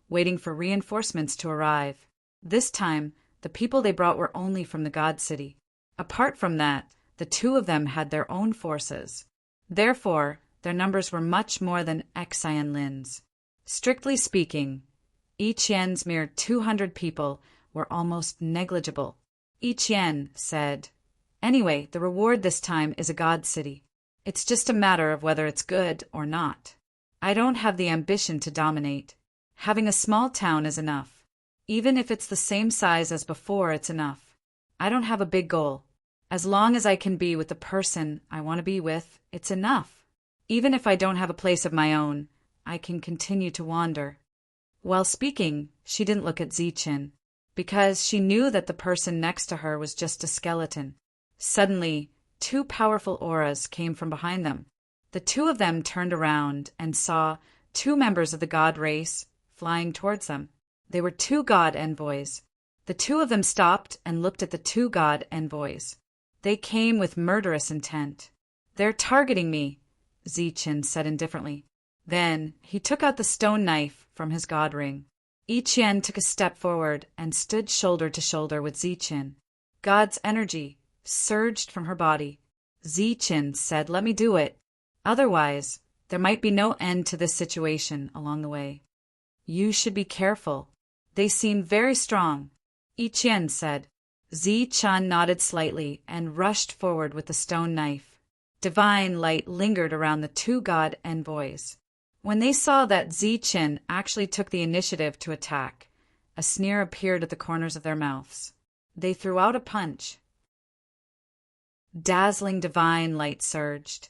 waiting for reinforcements to arrive. This time, the people they brought were only from the god city. Apart from that, the two of them had their own forces. Therefore, their numbers were much more than Xian Lin's. Strictly speaking, Yi Qian's mere 200 people were almost negligible. Yi Qian said, "Anyway, the reward this time is a god city. It's just a matter of whether it's good or not. I don't have the ambition to dominate. Having a small town is enough. Even if it's the same size as before, it's enough. I don't have a big goal. As long as I can be with the person I want to be with, it's enough. Even if I don't have a place of my own, I can continue to wander." While speaking, she didn't look at Ziqin, because she knew that the person next to her was just a skeleton. Suddenly, 2 powerful auras came from behind them. The two of them turned around and saw 2 members of the god race flying towards them. They were 2 god envoys. The 2 of them stopped and looked at the 2 god envoys. They came with murderous intent. "They're targeting me," Ziqin said indifferently. Then he took out the stone knife from his god ring. Yi Qian took a step forward and stood shoulder to shoulder with Ziqin. God's energy surged from her body. Ziqin said, "Let me do it. Otherwise, there might be no end to this situation along the way. You should be careful. They seem very strong," Yi Qian said. Ziqin nodded slightly and rushed forward with the stone knife. Divine light lingered around the 2 god envoys. When they saw that Ziqin actually took the initiative to attack, a sneer appeared at the corners of their mouths. They threw out a punch. Dazzling divine light surged,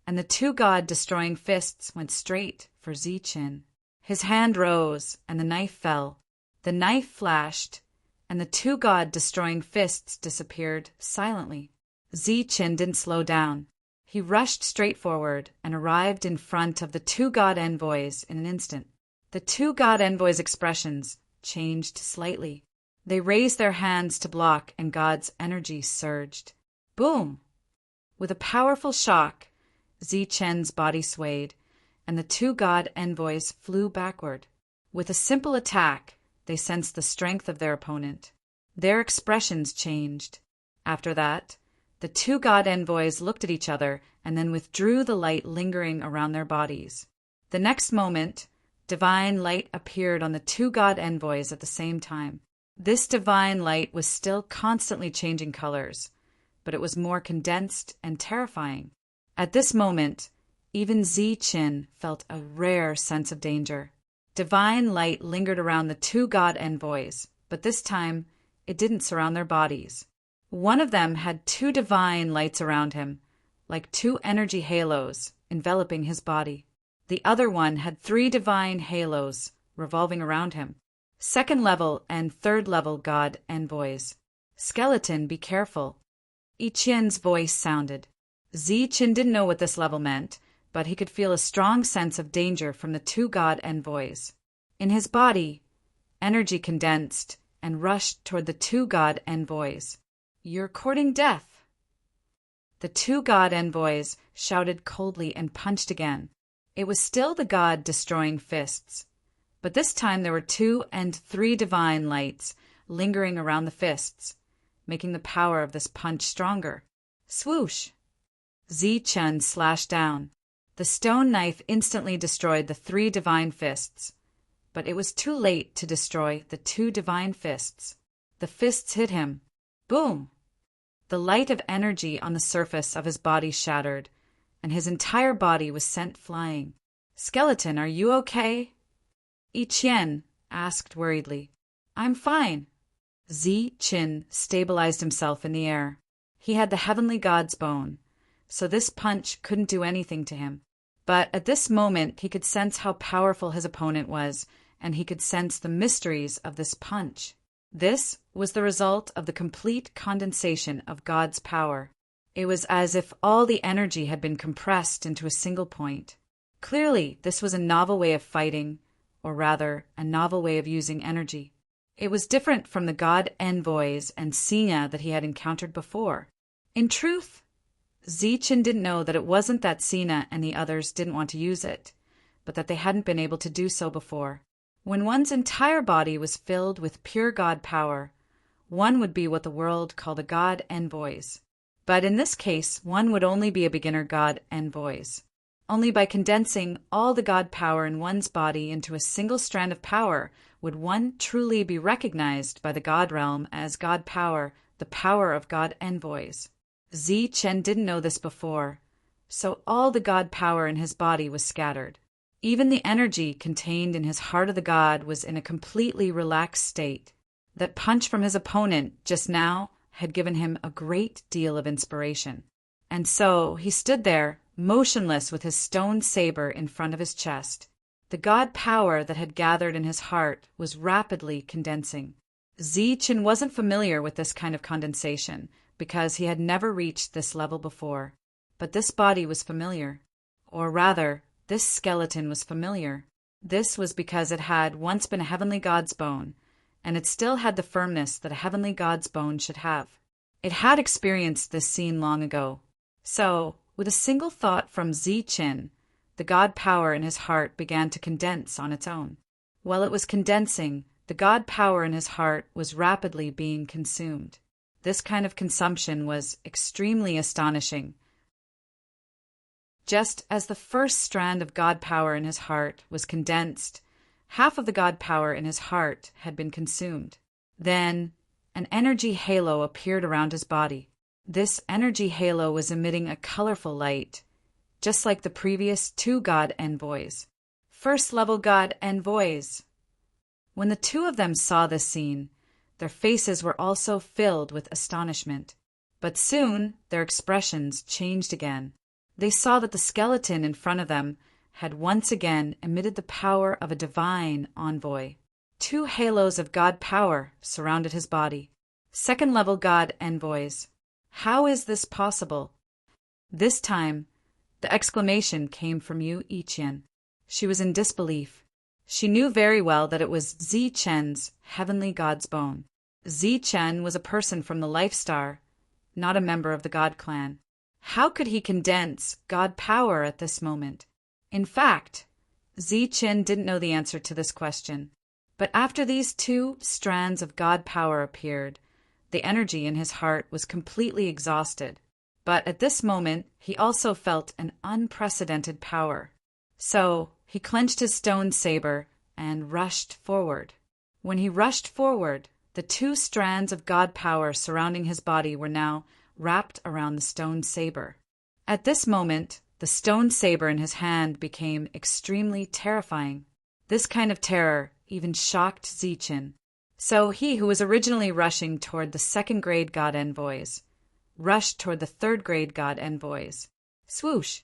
and the 2 god-destroying fists went straight for Ziqin. His hand rose, and the knife fell. The knife flashed, and the 2 god-destroying fists disappeared silently. Ziqin didn't slow down. He rushed straight forward and arrived in front of the 2 god envoys in an instant. The 2 god envoys' expressions changed slightly. They raised their hands to block, and God's energy surged. Boom! With a powerful shock, Ziqin's body swayed, and the 2 god envoys flew backward. With a simple attack, they sensed the strength of their opponent. Their expressions changed. After that, the 2 god envoys looked at each other and then withdrew the light lingering around their bodies. The next moment, divine light appeared on the 2 god envoys at the same time. This divine light was still constantly changing colors, but it was more condensed and terrifying. At this moment, even Ziqin felt a rare sense of danger. Divine light lingered around the 2 god envoys, but this time it didn't surround their bodies. One of them had 2 divine lights around him, like 2 energy halos enveloping his body. The other one had 3 divine halos revolving around him. 2nd level and 3rd level god envoys. "Skeleton, be careful," Yi Qian's voice sounded. Ziqin didn't know what this level meant, but he could feel a strong sense of danger from the 2 god envoys. In his body, energy condensed and rushed toward the 2 god envoys. "You're courting death." The 2 god envoys shouted coldly and punched again. It was still the god-destroying fists, but this time there were 2 and 3 divine lights lingering around the fists, making the power of this punch stronger. Swoosh! Ziqin slashed down. The stone knife instantly destroyed the 3 divine fists, but it was too late to destroy the two divine fists. The fists hit him. Boom! The light of energy on the surface of his body shattered, and his entire body was sent flying. "Skeleton, are you okay?" I Chien asked worriedly. "I'm fine." Zi Qin stabilized himself in the air. He had the heavenly god's bone, so this punch couldn't do anything to him. But at this moment he could sense how powerful his opponent was, and he could sense the mysteries of this punch. This was the result of the complete condensation of God's power. It was as if all the energy had been compressed into a single point. Clearly, this was a novel way of fighting, or rather, a novel way of using energy. It was different from the god envoys and Sina that he had encountered before. In truth, Zichen didn't know that it wasn't that Sina and the others didn't want to use it, but that they hadn't been able to do so before. When one's entire body was filled with pure god power, one would be what the world called a god envoys. But in this case, one would only be a beginner god envoys. Only by condensing all the god power in one's body into a single strand of power would one truly be recognized by the god realm as god power, the power of god envoys. Zi Chen didn't know this before, so all the god power in his body was scattered. Even the energy contained in his heart of the god was in a completely relaxed state. That punch from his opponent just now had given him a great deal of inspiration. And so he stood there, motionless with his stone saber in front of his chest. The god power that had gathered in his heart was rapidly condensing. Zi Qin wasn't familiar with this kind of condensation because he had never reached this level before. But this body was familiar. Or rather, this skeleton was familiar. This was because it had once been a heavenly god's bone, and it still had the firmness that a heavenly god's bone should have. It had experienced this scene long ago. So, with a single thought from Zi Qin, the god power in his heart began to condense on its own. While it was condensing, the god power in his heart was rapidly being consumed. This kind of consumption was extremely astonishing. Just as the first strand of god power in his heart was condensed, half of the god power in his heart had been consumed. Then, an energy halo appeared around his body. This energy halo was emitting a colorful light, just like the previous two god envoys. First-level god envoys. When the two of them saw this scene, their faces were also filled with astonishment. But soon, their expressions changed again. They saw that the skeleton in front of them had once again emitted the power of a divine envoy. Two halos of god power surrounded his body. Second-level god envoys. How is this possible? This time, the exclamation came from Yu Iqian. She was in disbelief. She knew very well that it was Zi Chen's heavenly god's bone. Zi Chen was a person from the Life Star, not a member of the God clan. How could he condense god power at this moment? In fact, Zi Chen didn't know the answer to this question. But after these two strands of god power appeared, the energy in his heart was completely exhausted. But at this moment, he also felt an unprecedented power. So he clenched his stone saber and rushed forward. When he rushed forward, the two strands of god power surrounding his body were now wrapped around the stone saber. At this moment, the stone saber in his hand became extremely terrifying. This kind of terror even shocked Zichen. So he who was originally rushing toward the second-grade god envoys rushed toward the third-grade god envoys. Swoosh!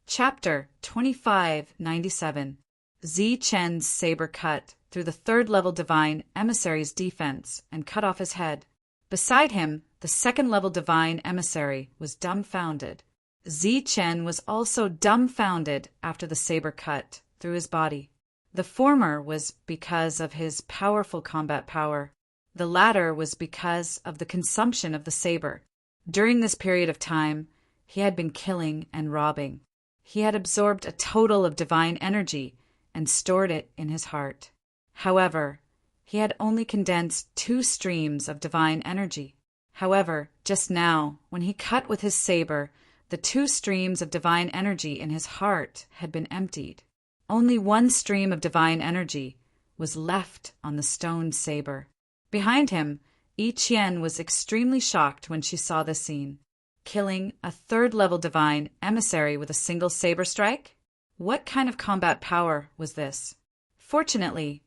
Chapter 2597. Zi Chen's saber cut through the third-level divine emissary's defense and cut off his head. Beside him, the second-level divine emissary was dumbfounded. Zi Chen was also dumbfounded after the saber cut through his body. The former was because of his powerful combat power. The latter was because of the consumption of the saber. During this period of time, he had been killing and robbing. He had absorbed a total of divine energy and stored it in his heart. However, he had only condensed 2 streams of divine energy. However, just now, when he cut with his saber, the 2 streams of divine energy in his heart had been emptied. Only one stream of divine energy was left on the stone saber. Behind him, Yi Qian was extremely shocked when she saw this scene. Killing a third-level divine emissary with a single saber strike? What kind of combat power was this? Fortunately,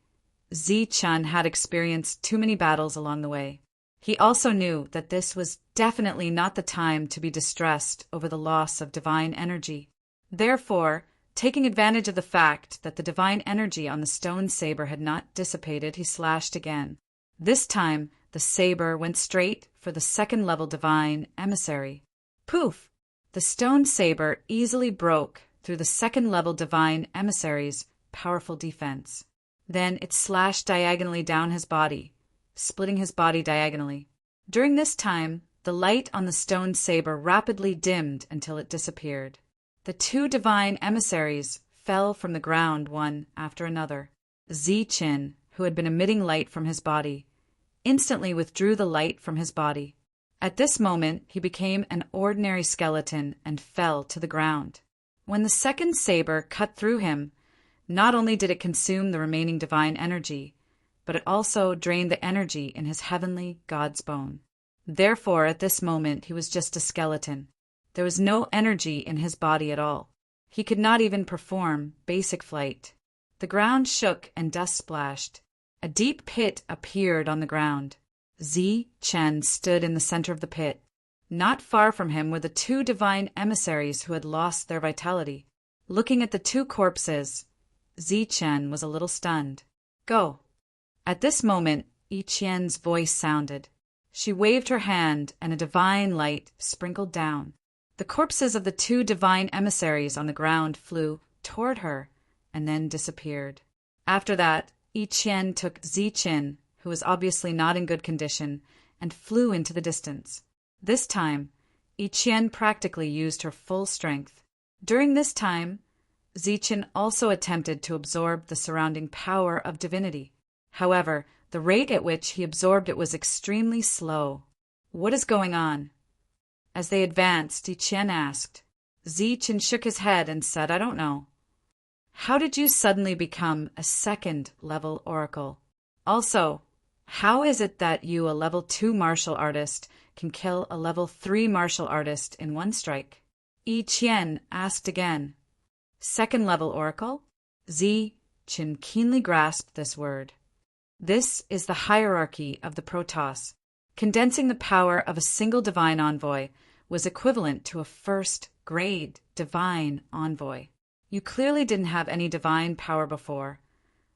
Zichen had experienced too many battles along the way. He also knew that this was definitely not the time to be distressed over the loss of divine energy. Therefore, taking advantage of the fact that the divine energy on the stone saber had not dissipated, he slashed again. This time, the saber went straight for the second-level divine emissary. Poof! The stone saber easily broke through the second-level divine emissary's powerful defense. Then it slashed diagonally down his body, splitting his body diagonally. During this time, the light on the stone saber rapidly dimmed until it disappeared. The two divine emissaries fell from the ground one after another. Zichen, who had been emitting light from his body, instantly withdrew the light from his body. At this moment, he became an ordinary skeleton and fell to the ground. When the second saber cut through him, not only did it consume the remaining divine energy, but it also drained the energy in his heavenly god's bone. Therefore, at this moment, he was just a skeleton. There was no energy in his body at all. He could not even perform basic flight. The ground shook and dust splashed. A deep pit appeared on the ground. Zichen stood in the center of the pit. Not far from him were the two divine emissaries who had lost their vitality. Looking at the two corpses, Zichen was a little stunned. Go. At this moment, Yi Qian's voice sounded. She waved her hand, and a divine light sprinkled down. The corpses of the two divine emissaries on the ground flew toward her and then disappeared. After that, Yi Qian took Zichen, who was obviously not in good condition, and flew into the distance. This time, Yi Qian practically used her full strength. During this time, Zichen also attempted to absorb the surrounding power of divinity. However, the rate at which he absorbed it was extremely slow. What is going on? As they advanced, Yi Qian asked. Zichen shook his head and said, I don't know. How did you suddenly become a second-level oracle? Also, how is it that you, a level 2 martial artist, can kill a level 3 martial artist in one strike? Yi Qian asked again. Second-level oracle? Zichen keenly grasped this word. This is the hierarchy of the Protoss. Condensing the power of a single divine envoy was equivalent to a first-grade divine envoy. You clearly didn't have any divine power before.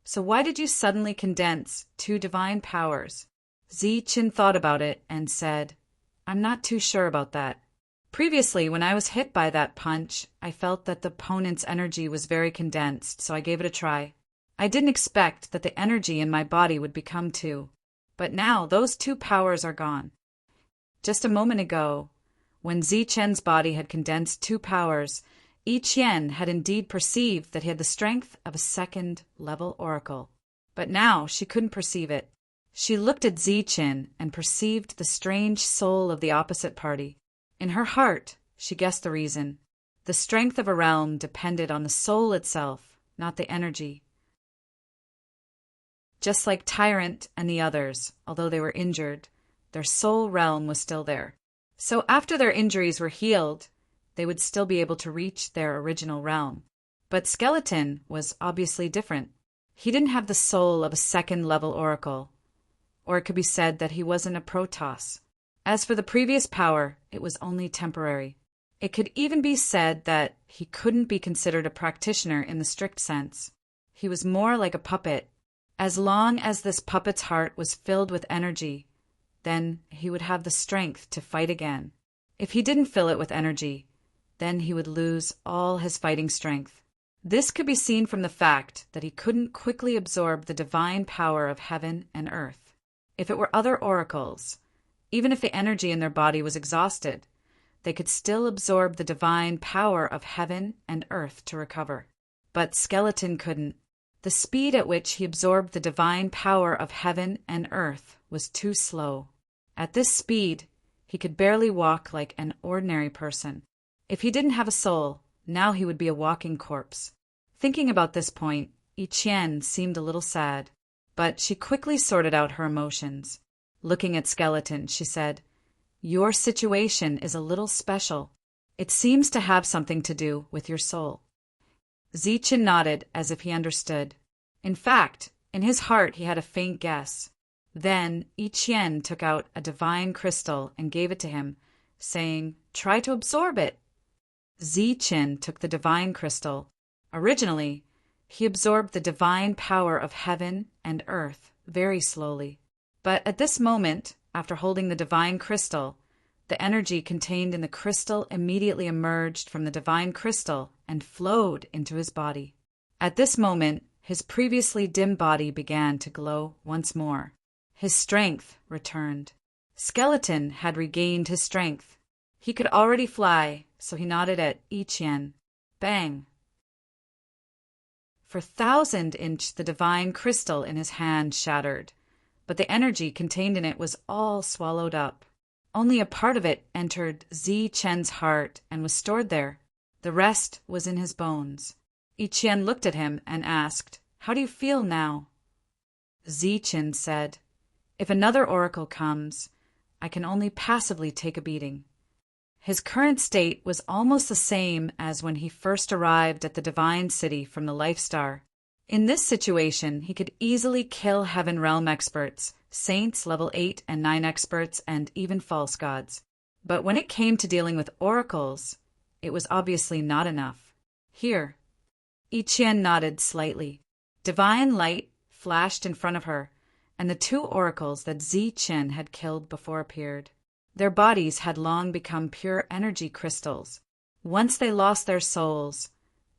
So why did you suddenly condense 2 divine powers? Zichen thought about it and said, I'm not too sure about that. Previously, when I was hit by that punch, I felt that the opponent's energy was very condensed, so I gave it a try. I didn't expect that the energy in my body would become 2. But now those 2 powers are gone. Just a moment ago, when Zichen's body had condensed 2 powers, Yi Qian had indeed perceived that he had the strength of a second-level oracle. But now she couldn't perceive it. She looked at Zichen and perceived the strange soul of the opposite party. In her heart, she guessed the reason. The strength of a realm depended on the soul itself, not the energy. Just like Tyrant and the others, although they were injured, their soul realm was still there. So after their injuries were healed, they would still be able to reach their original realm. But Skeleton was obviously different. He didn't have the soul of a second-level oracle, or it could be said that he wasn't a Protoss. As for the previous power, it was only temporary. It could even be said that he couldn't be considered a practitioner in the strict sense. He was more like a puppet. As long as this puppet's heart was filled with energy, then he would have the strength to fight again. If he didn't fill it with energy, then he would lose all his fighting strength. This could be seen from the fact that he couldn't quickly absorb the divine power of heaven and earth. If it were other oracles, even if the energy in their body was exhausted, they could still absorb the divine power of heaven and earth to recover. But Skeleton couldn't. The speed at which he absorbed the divine power of heaven and earth was too slow. At this speed, he could barely walk like an ordinary person. If he didn't have a soul, now he would be a walking corpse. Thinking about this point, Yi Qian seemed a little sad, but she quickly sorted out her emotions. Looking at Skeleton, she said, "Your situation is a little special. It seems to have something to do with your soul." Zichen nodded as if he understood. In fact, in his heart he had a faint guess. Then Yi Qian took out a divine crystal and gave it to him, saying, "Try to absorb it." Zichen took the divine crystal. Originally, he absorbed the divine power of heaven and earth very slowly. But at this moment, after holding the divine crystal, the energy contained in the crystal immediately emerged from the divine crystal and flowed into his body. At this moment, his previously dim body began to glow once more. His strength returned. Skeleton had regained his strength. He could already fly, so he nodded at Yi Qian. Bang! For 1,000-inch the divine crystal in his hand shattered, but the energy contained in it was all swallowed up. Only a part of it entered Zichen's heart and was stored there. The rest was in his bones. Yi Qian looked at him and asked, "How do you feel now?" Zichen said, "If another oracle comes, I can only passively take a beating." His current state was almost the same as when he first arrived at the Divine City from the Life Star. In this situation, he could easily kill Heaven Realm experts, saints, level 8 and 9 experts, and even false gods. But when it came to dealing with oracles, it was obviously not enough. Here, Yi Qian nodded slightly. Divine light flashed in front of her, and the two oracles that Zichen had killed before appeared. Their bodies had long become pure energy crystals. Once they lost their souls,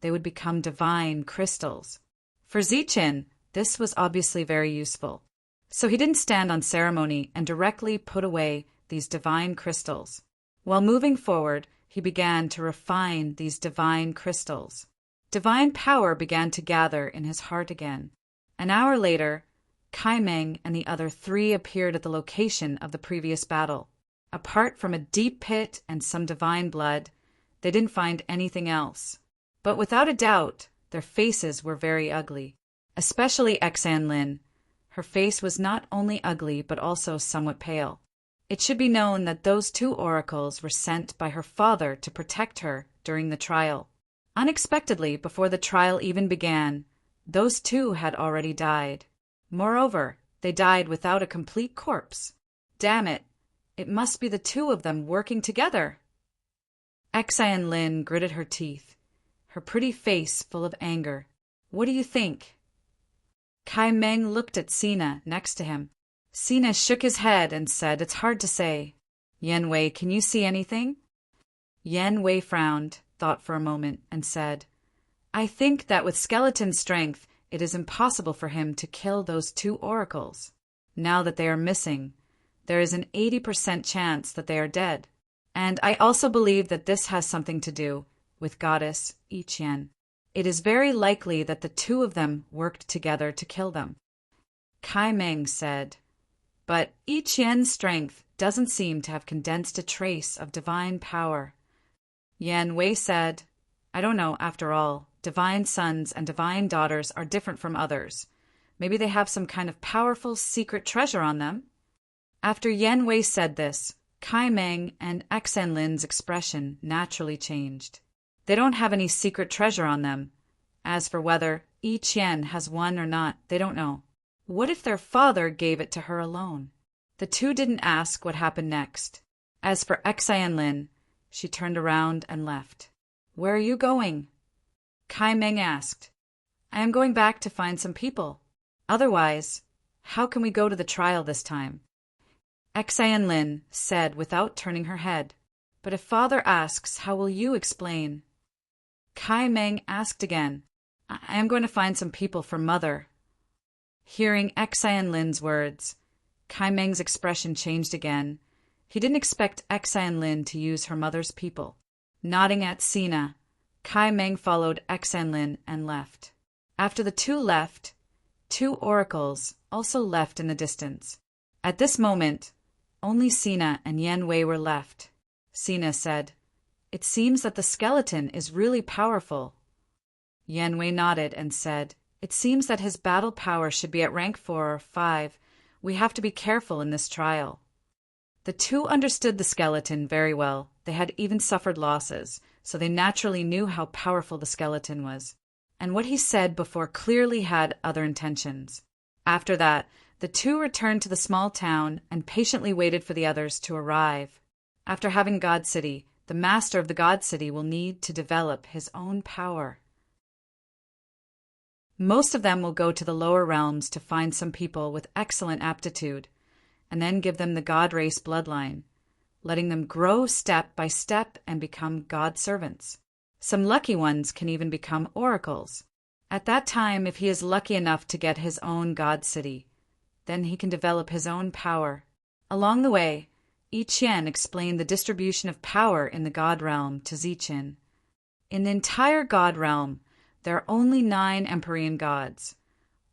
they would become divine crystals. For Zichen, this was obviously very useful. So he didn't stand on ceremony and directly put away these divine crystals. While moving forward, he began to refine these divine crystals. Divine power began to gather in his heart again. An hour later, Kai Meng and the other 3 appeared at the location of the previous battle. Apart from a deep pit and some divine blood, they didn't find anything else. But without a doubt, their faces were very ugly. Especially Xan Lin. Her face was not only ugly but also somewhat pale. It should be known that those 2 oracles were sent by her father to protect her during the trial. Unexpectedly, before the trial even began, those 2 had already died. Moreover, they died without a complete corpse. Damn it! It must be the 2 of them working together. Xan Lin gritted her teeth, her pretty face full of anger. "What do you think?" Kai Meng looked at Sina next to him. Sina shook his head and said, "It's hard to say." "Yan Wei, can you see anything?" Yan Wei frowned, thought for a moment, and said, "I think that with skeleton strength, it is impossible for him to kill those 2 oracles. Now that they are missing, there is an 80% chance that they are dead. And I also believe that this has something to do with Goddess Yi Qian. It is very likely that the 2 of them worked together to kill them." Kai Meng said, "But Yi Qian's strength doesn't seem to have condensed a trace of divine power." Yan Wei said, "I don't know, after all, divine sons and divine daughters are different from others. Maybe they have some kind of powerful secret treasure on them." After Yan Wei said this, Kai Meng and Xan Lin's expression naturally changed. They don't have any secret treasure on them. As for whether Yi Qian has one or not, they don't know. What if their father gave it to her alone? The 2 didn't ask what happened next. As for Xan Lin, she turned around and left. "Where are you going?" Kai Meng asked. "I am going back to find some people. Otherwise, how can we go to the trial this time?" Xan Lin said without turning her head, "But if father asks, how will you explain?" Kai Meng asked again. "I am going to find some people for mother." Hearing Xan Lin's words, Kai Meng's expression changed again. He didn't expect Xan Lin to use her mother's people. Nodding at Sina, Kai Meng followed Xan Lin and left. After the 2 left, 2 oracles also left in the distance. At this moment, only Sina and Yan Wei were left. Sina said, "It seems that the skeleton is really powerful." Yanwei nodded and said, "It seems that his battle power should be at rank 4 or 5. We have to be careful in this trial." The two understood the skeleton very well. They had even suffered losses, so they naturally knew how powerful the skeleton was. And what he said before clearly had other intentions. After that, the two returned to the small town and patiently waited for the others to arrive. After having God City, the master of the God City will need to develop his own power. Most of them will go to the lower realms to find some people with excellent aptitude, and then give them the God race bloodline, letting them grow step by step and become God servants. Some lucky ones can even become oracles. At that time, if he is lucky enough to get his own God City, then he can develop his own power. Along the way, Yi Qian explained the distribution of power in the God realm to Ziqin. In the entire God realm, there are only 9 Empyrean gods.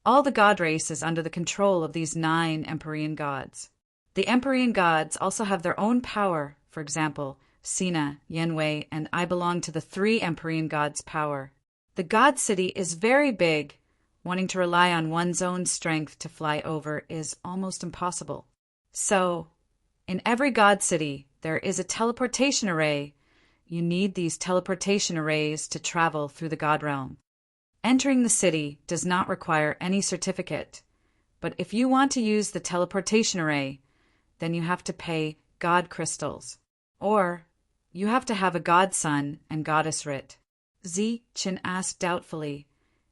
All the God race is under the control of these 9 Empyrean gods. The Empyrean gods also have their own power. For example, Sina, Yanwei, and I belong to the 3 Empyrean gods' power. The God City is very big. Wanting to rely on one's own strength to fly over is almost impossible. So, in every God City, there is a teleportation array. You need these teleportation arrays to travel through the God realm. Entering the city does not require any certificate, but if you want to use the teleportation array, then you have to pay God crystals, or you have to have a godson and goddess writ. Ziqin asked doubtfully,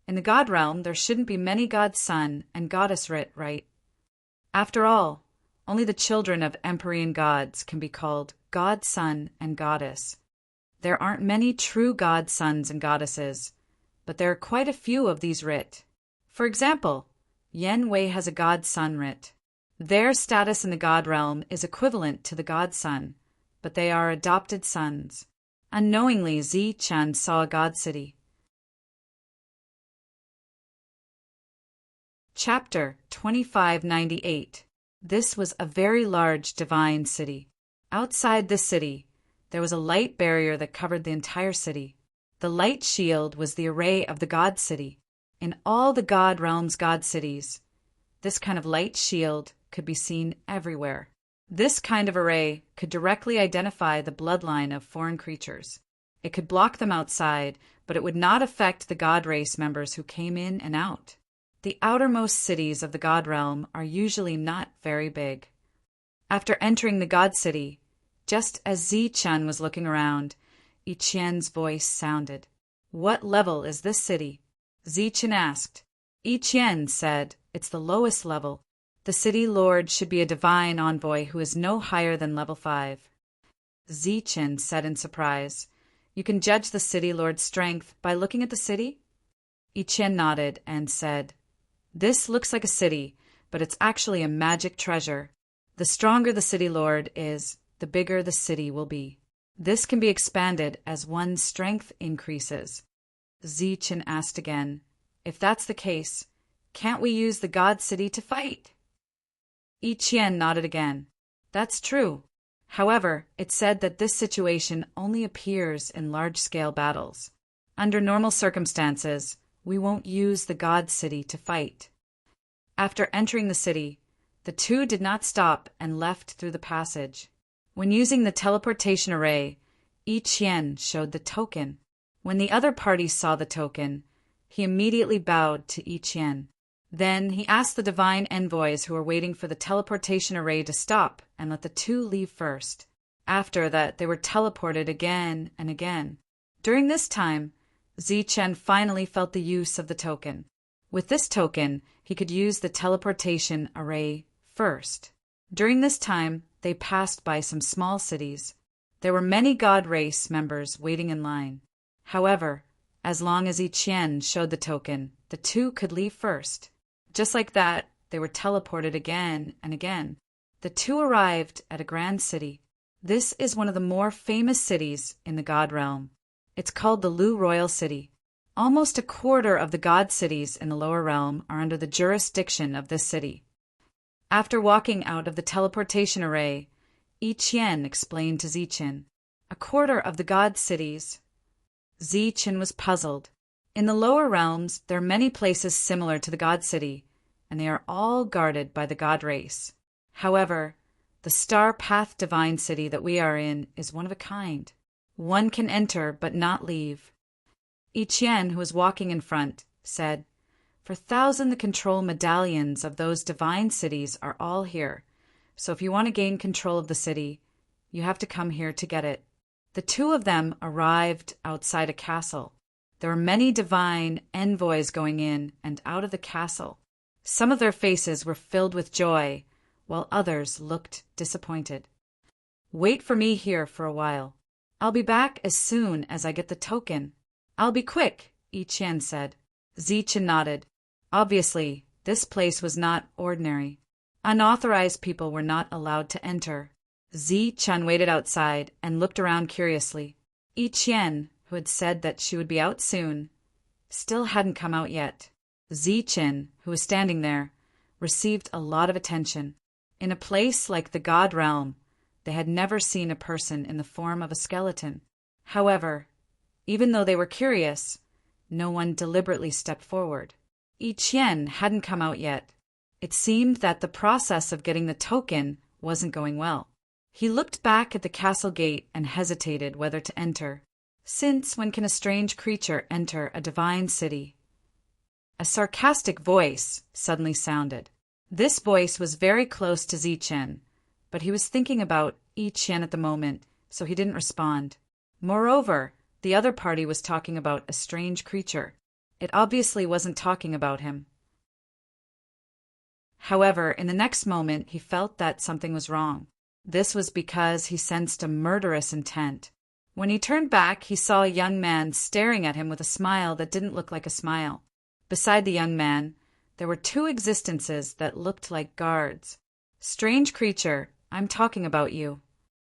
"In the God realm, there shouldn't be many godson and goddess writ, right? After all, only the children of Empyrean gods can be called godson and goddess. There aren't many true godsons and goddesses, but there are quite a few of these writ. For example, Yanwei has a godson writ. Their status in the God realm is equivalent to the godson, but they are adopted sons." Unknowingly, Ziqin saw a God City. Chapter 2598. This was a very large divine city. Outside this city, there was a light barrier that covered the entire city. The light shield was the array of the God City. In all the God realm's God cities, this kind of light shield could be seen everywhere. This kind of array could directly identify the bloodline of foreign creatures. It could block them outside, but it would not affect the God race members who came in and out. The outermost cities of the God realm are usually not very big. After entering the God City, just as Ziqin was looking around, Yi Qian's voice sounded. "What level is this city?" Ziqin asked. Yi Qian said, "It's the lowest level. The city lord should be a divine envoy who is no higher than level 5. Ziqin said in surprise, "You can judge the city lord's strength by looking at the city?" Yi Qian nodded and said, "This looks like a city, but it's actually a magic treasure. The stronger the city lord is, the bigger the city will be. This can be expanded as one's strength increases." Ziqin asked again, "If that's the case, can't we use the God City to fight?" Yi Qian nodded again. "That's true. However, it's said that this situation only appears in large-scale battles. Under normal circumstances, we won't use the God City to fight." After entering the city, the two did not stop and left through the passage. When using the teleportation array, Yi Qian showed the token. When the other party saw the token, he immediately bowed to Yi Qian. Then he asked the divine envoys who were waiting for the teleportation array to stop and let the two leave first. After that, they were teleported again and again. During this time, Ziqin finally felt the use of the token. With this token, he could use the teleportation array first. During this time, they passed by some small cities. There were many God race members waiting in line. However, as long as Yi Qian showed the token, the two could leave first. Just like that, they were teleported again and again. The two arrived at a grand city. This is one of the more famous cities in the God realm. It's called the Lu Royal City. Almost a quarter of the God cities in the lower realm are under the jurisdiction of this city. After walking out of the teleportation array, Yi Qian explained to Ziqin, "A quarter of the God cities." Ziqin was puzzled. In the lower realms, there are many places similar to the God City, and they are all guarded by the God race. However, the Star Path Divine City that we are in is one of a kind. One can enter but not leave. Ichien, who was walking in front, said, "For 1,000 the control medallions of those divine cities are all here, so if you want to gain control of the city, you have to come here to get it." The two of them arrived outside a castle. There were many divine envoys going in and out of the castle. Some of their faces were filled with joy, while others looked disappointed. "Wait for me here for a while. I'll be back as soon as I get the token." "I'll be quick," Ichien said. Zichen nodded. Obviously, this place was not ordinary. Unauthorized people were not allowed to enter. Zichen waited outside and looked around curiously. Ichien, who had said that she would be out soon, still hadn't come out yet. Zichen, who was standing there, received a lot of attention. In a place like the God Realm, they had never seen a person in the form of a skeleton. However, even though they were curious, no one deliberately stepped forward. Ichien hadn't come out yet. It seemed that the process of getting the token wasn't going well. He looked back at the castle gate and hesitated whether to enter. Since when can a strange creature enter a divine city? A sarcastic voice suddenly sounded. This voice was very close to Zichen, but he was thinking about Ichien at the moment, so he didn't respond. Moreover, the other party was talking about a strange creature. It obviously wasn't talking about him. However, in the next moment, he felt that something was wrong. This was because he sensed a murderous intent. When he turned back, he saw a young man staring at him with a smile that didn't look like a smile. Beside the young man, there were two existences that looked like guards. "Strange creature, I'm talking about you."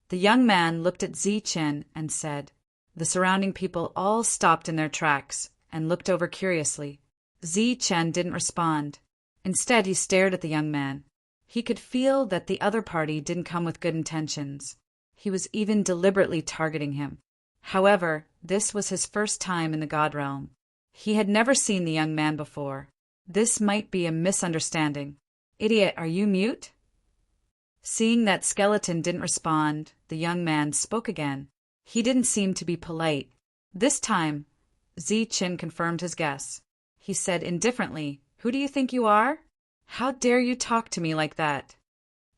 The young man looked at Zichen and said. The surrounding people all stopped in their tracks and looked over curiously. Zichen didn't respond. Instead, he stared at the young man. He could feel that the other party didn't come with good intentions. He was even deliberately targeting him. However, this was his first time in the God Realm. He had never seen the young man before. This might be a misunderstanding. "Idiot, are you mute?" Seeing that skeleton didn't respond, the young man spoke again. He didn't seem to be polite. This time, Zichen confirmed his guess. He said indifferently, "Who do you think you are? How dare you talk to me like that?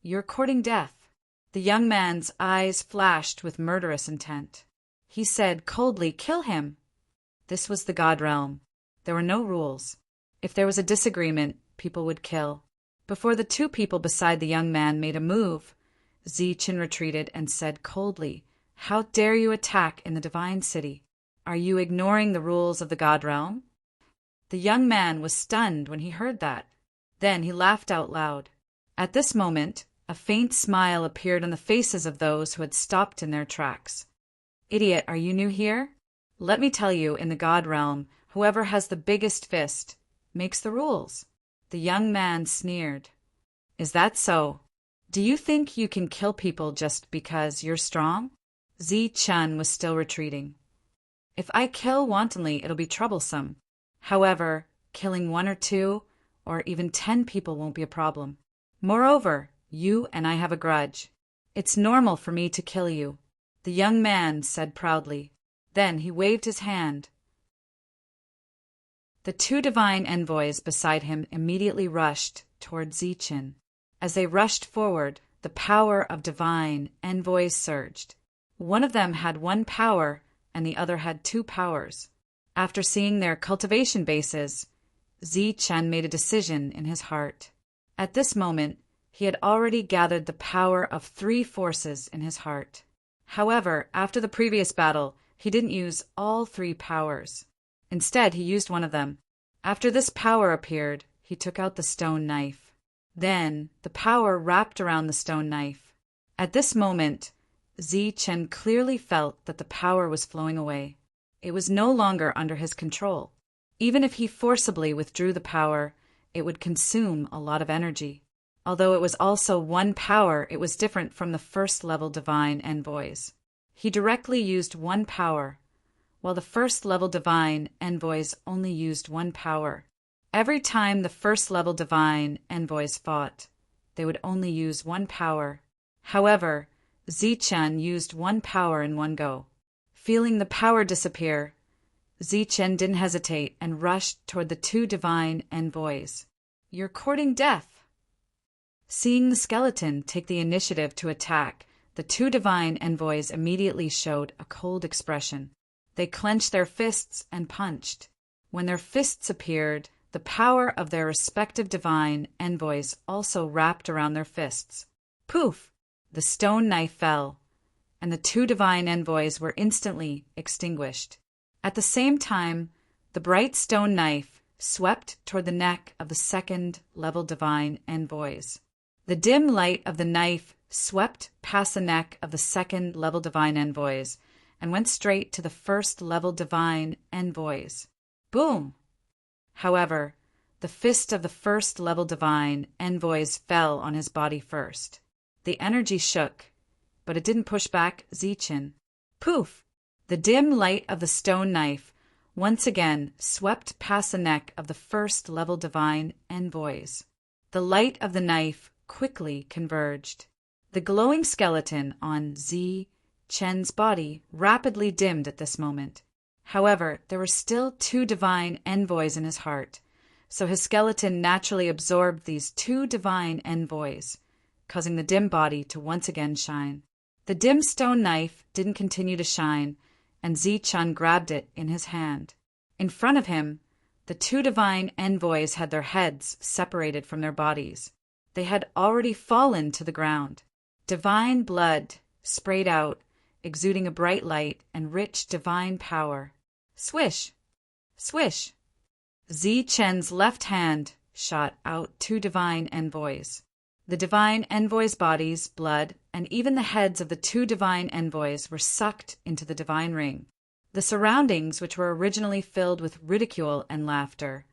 You're courting death." The young man's eyes flashed with murderous intent. He said coldly, "Kill him." This was the God Realm. There were no rules. If there was a disagreement, people would kill. Before the two people beside the young man made a move, Zichen retreated and said coldly, "How dare you attack in the divine city? Are you ignoring the rules of the God Realm?" The young man was stunned when he heard that. Then he laughed out loud. At this moment, a faint smile appeared on the faces of those who had stopped in their tracks. "Idiot, are you new here? Let me tell you, in the God Realm, whoever has the biggest fist makes the rules." The young man sneered. "Is that so? Do you think you can kill people just because you're strong?" Zichen was still retreating. "If I kill wantonly, it'll be troublesome. However, killing 1 or 2, or even 10 people won't be a problem. Moreover, you and I have a grudge. It's normal for me to kill you," the young man said proudly. Then he waved his hand. The two divine envoys beside him immediately rushed toward Zichen. As they rushed forward, the power of divine envoys surged. One of them had 1 power, and the other had 2 powers. After seeing their cultivation bases, Zichen made a decision in his heart. At this moment, he had already gathered the power of 3 forces in his heart. However, after the previous battle, he didn't use all 3 powers. Instead, he used one of them. After this power appeared, he took out the stone knife. Then, the power wrapped around the stone knife. At this moment, Zichen clearly felt that the power was flowing away. It was no longer under his control. Even if he forcibly withdrew the power, it would consume a lot of energy. Although it was also 1 power, it was different from the first-level divine envoys. He directly used 1 power, while the first-level divine envoys only used one power. Every time the first-level divine envoys fought, they would only use one power. However, Zichen used one power in one go. Feeling the power disappear, Zichen didn't hesitate and rushed toward the two divine envoys. "You're courting death." Seeing the skeleton take the initiative to attack, the two divine envoys immediately showed a cold expression. They clenched their fists and punched. When their fists appeared, the power of their respective divine envoys also wrapped around their fists. Poof! The stone knife fell, and the two divine envoys were instantly extinguished. At the same time, the bright stone knife swept toward the neck of the second-level divine envoys. The dim light of the knife swept past the neck of the second-level divine envoys and went straight to the first-level divine envoys. Boom! However, the fist of the first-level divine envoys fell on his body first. The energy shook, but it didn't push back Zichen. Poof! The dim light of the stone knife once again swept past the neck of the first-level divine envoys. The light of the knife quickly converged. The glowing skeleton on Zichen's body rapidly dimmed at this moment. However, there were still two divine envoys in his heart, so his skeleton naturally absorbed these two divine envoys, causing the dim body to once again shine. The dim stone knife didn't continue to shine, and Zichen grabbed it in his hand. In front of him, the two divine envoys had their heads separated from their bodies. They had already fallen to the ground. Divine blood sprayed out, exuding a bright light and rich divine power. Swish! Swish! Zichen's left hand shot out two divine envoys. The divine envoys' bodies, blood, and even the heads of the two divine envoys were sucked into the divine ring. The surroundings, which were originally filled with ridicule and laughter,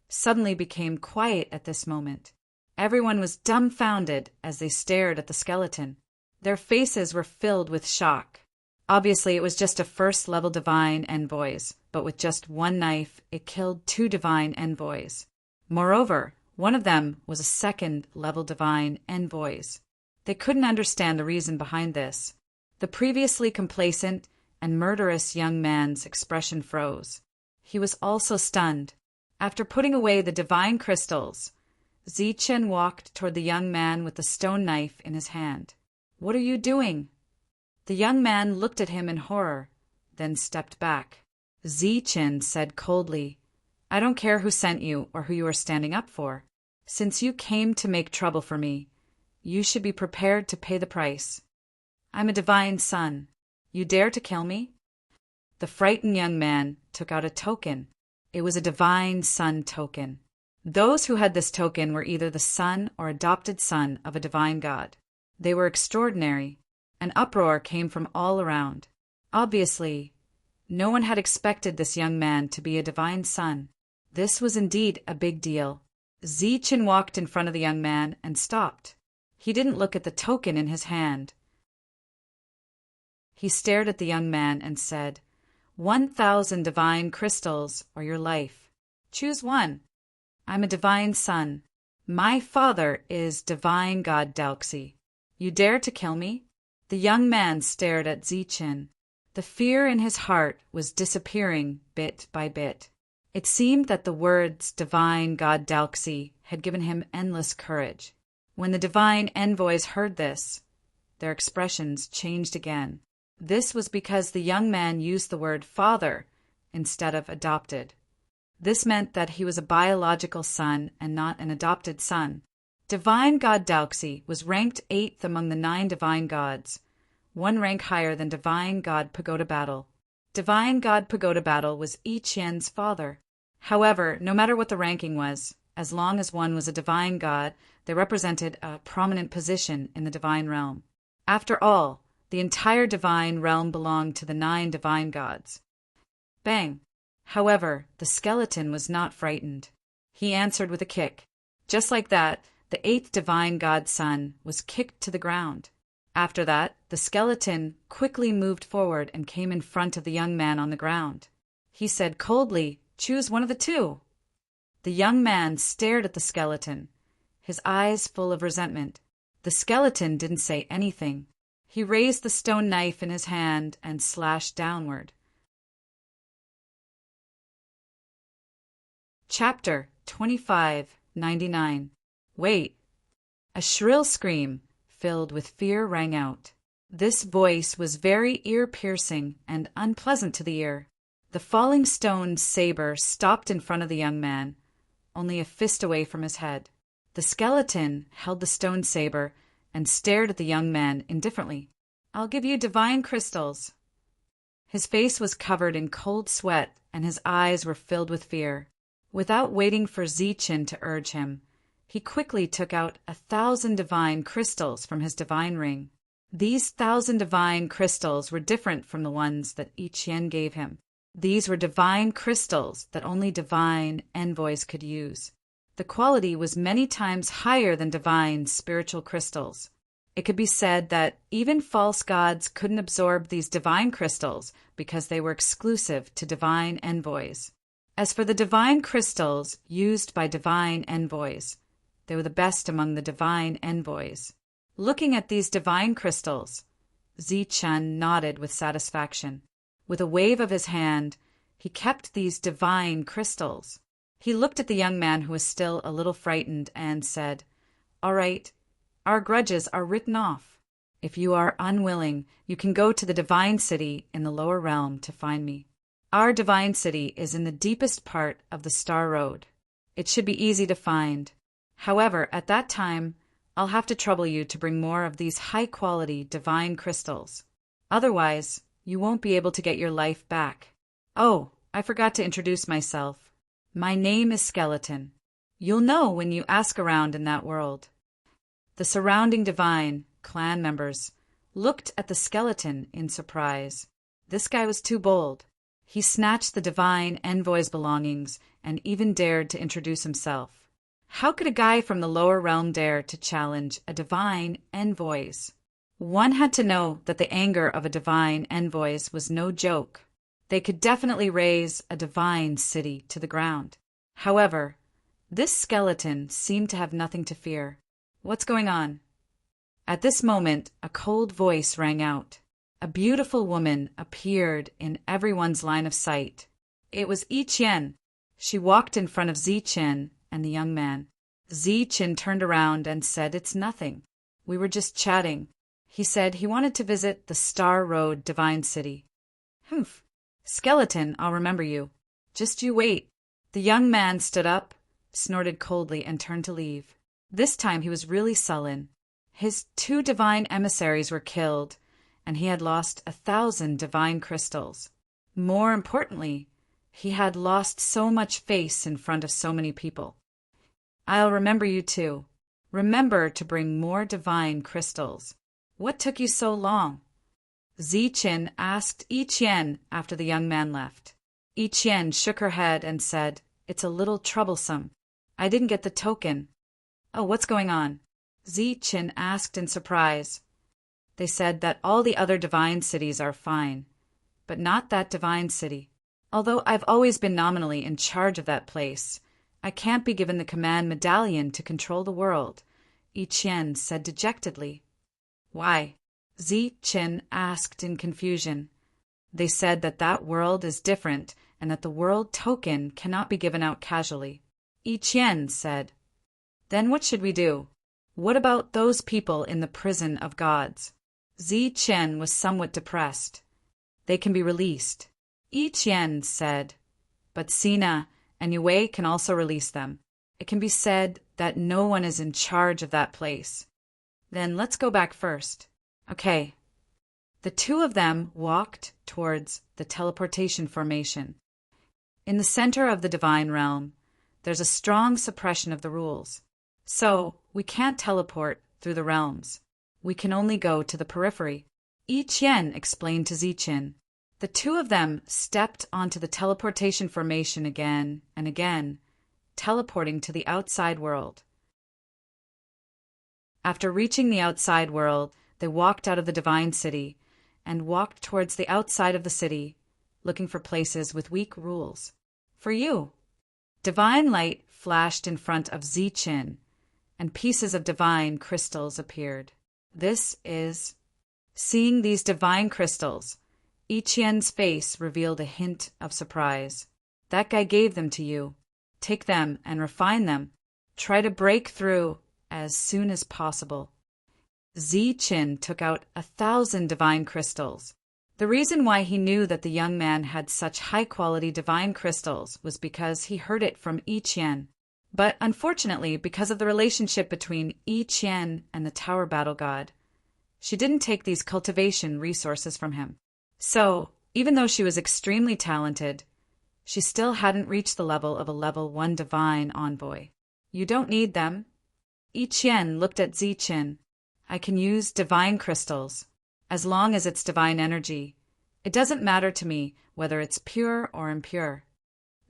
suddenly became quiet at this moment. Everyone was dumbfounded as they stared at the skeleton. Their faces were filled with shock. Obviously, it was just a first-level divine envoys, but with just one knife, it killed two divine envoys. Moreover, one of them was a second-level divine envoys. They couldn't understand the reason behind this. The previously complacent and murderous young man's expression froze. He was also stunned. After putting away the divine crystals, Zichen walked toward the young man with the stone knife in his hand. "What are you doing?" The young man looked at him in horror, then stepped back. Zichen said coldly, "I don't care who sent you or who you are standing up for. Since you came to make trouble for me, you should be prepared to pay the price. I'm a divine son. You dare to kill me?" The frightened young man took out a token. It was a divine son token. Those who had this token were either the son or adopted son of a divine god. They were extraordinary. An uproar came from all around. Obviously, no one had expected this young man to be a divine son. This was indeed a big deal. Zichen walked in front of the young man and stopped. He didn't look at the token in his hand. He stared at the young man and said, 1,000 divine crystals or your life. Choose one. I'm a divine son. My father is divine god Dalxi. You dare to kill me?" The young man stared at Zichen. The fear in his heart was disappearing bit by bit. It seemed that the words divine god Dalxi had given him endless courage. When the divine envoys heard this, their expressions changed again. This was because the young man used the word father instead of adopted. This meant that he was a biological son and not an adopted son. Divine god Dalxi was ranked 8th among the 9 divine gods, one rank higher than divine god Pagoda Battle. Divine god Pagoda Battle was Yi Qian's father. However, no matter what the ranking was, as long as one was a divine god, they represented a prominent position in the divine realm. After all, the entire divine realm belonged to the 9 divine gods. Bang! However, the skeleton was not frightened. He answered with a kick. Just like that, the 8th divine god's son was kicked to the ground. After that, The skeleton quickly moved forward and came in front of the young man on the ground. He said coldly, "Choose one of the two." The young man stared at the skeleton, his eyes full of resentment. The skeleton didn't say anything. He raised the stone knife in his hand and slashed downward. Chapter 25:99. Wait! A shrill scream, filled with fear, rang out. This voice was very ear-piercing and unpleasant to the ear. The falling stone saber stopped in front of the young man, only a fist away from his head. The skeleton held the stone saber and stared at the young man indifferently. "I'll give you divine crystals." His face was covered in cold sweat and his eyes were filled with fear. Without waiting for Zichin to urge him, he quickly took out 1,000 divine crystals from his divine ring. These 1,000 divine crystals were different from the ones that I Chien gave him. These were divine crystals that only divine envoys could use. The quality was many times higher than divine spiritual crystals. It could be said that even false gods couldn't absorb these divine crystals because they were exclusive to divine envoys. As for the divine crystals used by divine envoys, they were the best among the divine envoys. Looking at these divine crystals, Zichin nodded with satisfaction. With a wave of his hand, he kept these divine crystals. He looked at the young man who was still a little frightened and said, "All right, our grudges are written off. If you are unwilling, you can go to the divine city in the lower realm to find me. Our divine city is in the deepest part of the Star Road. It should be easy to find. However, at that time, I'll have to trouble you to bring more of these high-quality divine crystals. Otherwise, you won't be able to get your life back. Oh, I forgot to introduce myself. My name is Skeleton. You'll know when you ask around in that world." The surrounding divine clan members looked at the skeleton in surprise. This guy was too bold. He snatched the divine envoy's belongings and even dared to introduce himself. How could a guy from the lower realm dare to challenge a divine envoys? One had to know that the anger of a divine envoys was no joke. They could definitely raise a divine city to the ground. However, this skeleton seemed to have nothing to fear. "What's going on?" At this moment, a cold voice rang out. A beautiful woman appeared in everyone's line of sight. It was I Chien. She walked in front of Zichin and the young man. Zichin turned around and said, "It's nothing. We were just chatting." He said he wanted to visit the Star Road Divine City. "Humph. Skeleton, I'll remember you. Just you wait." The young man stood up, snorted coldly, and turned to leave. This time he was really sullen. His 2 divine emissaries were killed, and he had lost 1,000 divine crystals. More importantly, he had lost so much face in front of so many people. "I'll remember you too. Remember to bring more divine crystals. What took you so long?" Zichin asked I Chien after the young man left. I Chien shook her head and said, "It's a little troublesome. I didn't get the token." "Oh, what's going on?" Zichin asked in surprise. They said that all the other divine cities are fine, but not that divine city. Although I've always been nominally in charge of that place, I can't be given the command medallion to control the world, I Chien said dejectedly. "Why?" Zichin asked in confusion. They said that that world is different and that the world token cannot be given out casually. I Chien said, "Then what should we do? What about those people in the prison of gods?" Zichin was somewhat depressed. "They can be released." I Chien said, "But Sina and Yue can also release them. It can be said that no one is in charge of that place." "Then let's go back first." "Okay." The 2 of them walked towards the teleportation formation. In the center of the divine realm, there's a strong suppression of the rules. So we can't teleport through the realms. We can only go to the periphery. I Chien explained to Zichin. The 2 of them stepped onto the teleportation formation again and again, teleporting to the outside world. After reaching the outside world, They walked out of the divine city and walked towards the outside of the city, looking for places with weak rules. For you. Divine light flashed in front of Ziqin, and pieces of divine crystals appeared. This is... Seeing these divine crystals, Iqian's face revealed a hint of surprise. That guy gave them to you. Take them and refine them. Try to break through as soon as possible. Ziqin took out 1,000 divine crystals. The reason why he knew that the young man had such high-quality divine crystals was because he heard it from Iqian. But unfortunately, because of the relationship between Iqian and the Tower Battle God, she didn't take these cultivation resources from him. So, even though she was extremely talented, she still hadn't reached the level of a level 1 divine envoy. You don't need them. Iqian looked at Ziqin. I can use divine crystals, as long as it's divine energy. It doesn't matter to me whether it's pure or impure.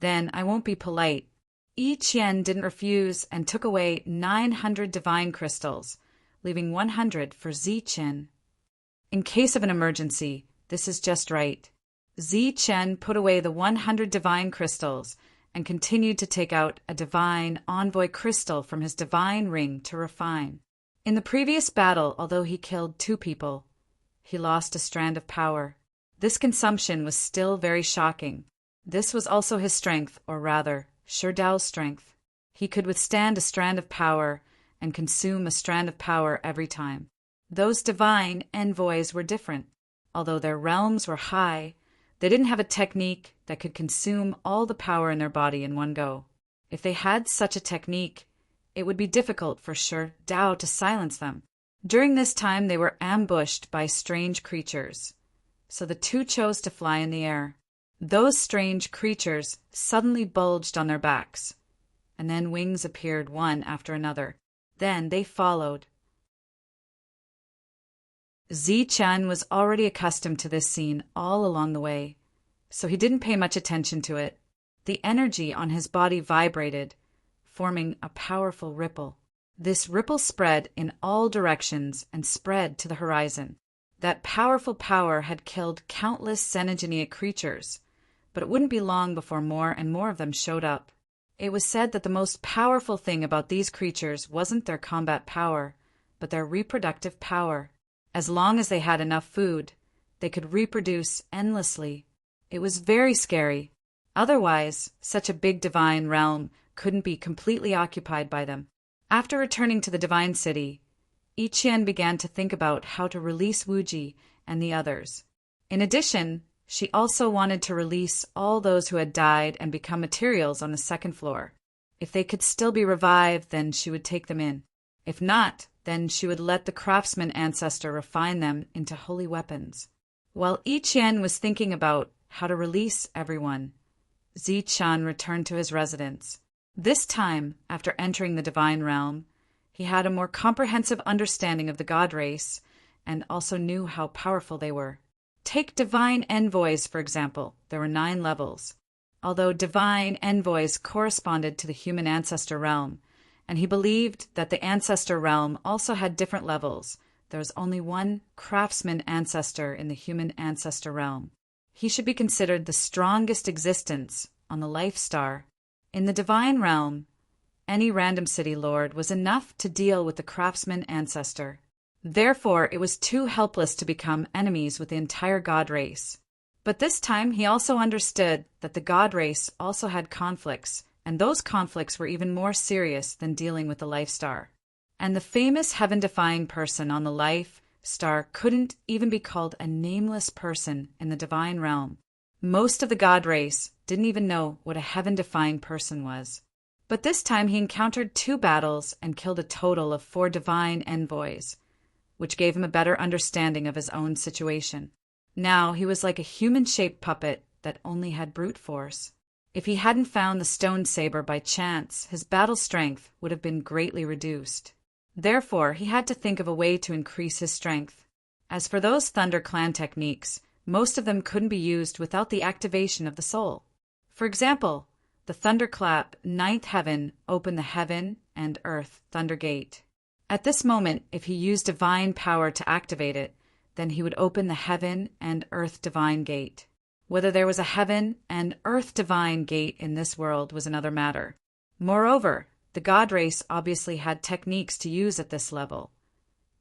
Then I won't be polite. Iqian didn't refuse and took away 900 divine crystals, leaving 100 for Ziqin. In case of an emergency, this is just right. Ziqin put away the 100 divine crystals and continued to take out a divine envoy crystal from his divine ring to refine. In the previous battle, although he killed 2 people, he lost a strand of power. This consumption was still very shocking. This was also his strength, or rather, Shurdao's strength. He could withstand a strand of power and consume a strand of power every time. Those divine envoys were different. Although their realms were high, they didn't have a technique that could consume all the power in their body in one go. If they had such a technique, it would be difficult for Shurdao to silence them. During this time, they were ambushed by strange creatures. So the 2 chose to fly in the air. Those strange creatures suddenly bulged on their backs, and then wings appeared one after another. Then they followed. Ziqin was already accustomed to this scene all along the way, so he didn't pay much attention to it. The energy on his body vibrated, forming a powerful ripple. This ripple spread in all directions and spread to the horizon. That powerful power had killed countless xenogenic creatures, but it wouldn't be long before more and more of them showed up. It was said that the most powerful thing about these creatures wasn't their combat power, but their reproductive power. As long as they had enough food, they could reproduce endlessly. It was very scary. Otherwise, such a big divine realm couldn't be completely occupied by them. After returning to the divine city, Iqian began to think about how to release Wuji and the others. In addition, she also wanted to release all those who had died and become materials on the 2nd floor. If they could still be revived, then she would take them in. If not, then she would let the craftsman ancestor refine them into holy weapons. While Iqian was thinking about how to release everyone, Ziqin returned to his residence. This time, after entering the divine realm, he had a more comprehensive understanding of the god race and also knew how powerful they were. Take divine envoys, for example. There were 9 levels. Although divine envoys corresponded to the human ancestor realm, and he believed that the ancestor realm also had different levels, there was only one craftsman ancestor in the human ancestor realm. He should be considered the strongest existence on the life star. In the divine realm, any random city lord was enough to deal with the craftsman ancestor. Therefore, it was too helpless to become enemies with the entire god race. But this time, he also understood that the god race also had conflicts, and those conflicts were even more serious than dealing with the life star. And the famous heaven-defying person on the life star couldn't even be called a nameless person in the divine realm. Most of the god race didn't even know what a heaven-defying person was. But this time he encountered 2 battles and killed a total of 4 divine envoys, which gave him a better understanding of his own situation. Now he was like a human-shaped puppet that only had brute force. If he hadn't found the stone saber by chance, his battle strength would have been greatly reduced. Therefore, he had to think of a way to increase his strength. As for those Thunder Clan techniques, most of them couldn't be used without the activation of the soul. For example, the Thunderclap 9th Heaven opened the Heaven and Earth Thunder Gate. At this moment, if he used divine power to activate it, then he would open the heaven and earth divine gate. Whether there was a heaven and earth divine gate in this world was another matter. Moreover, the god race obviously had techniques to use at this level.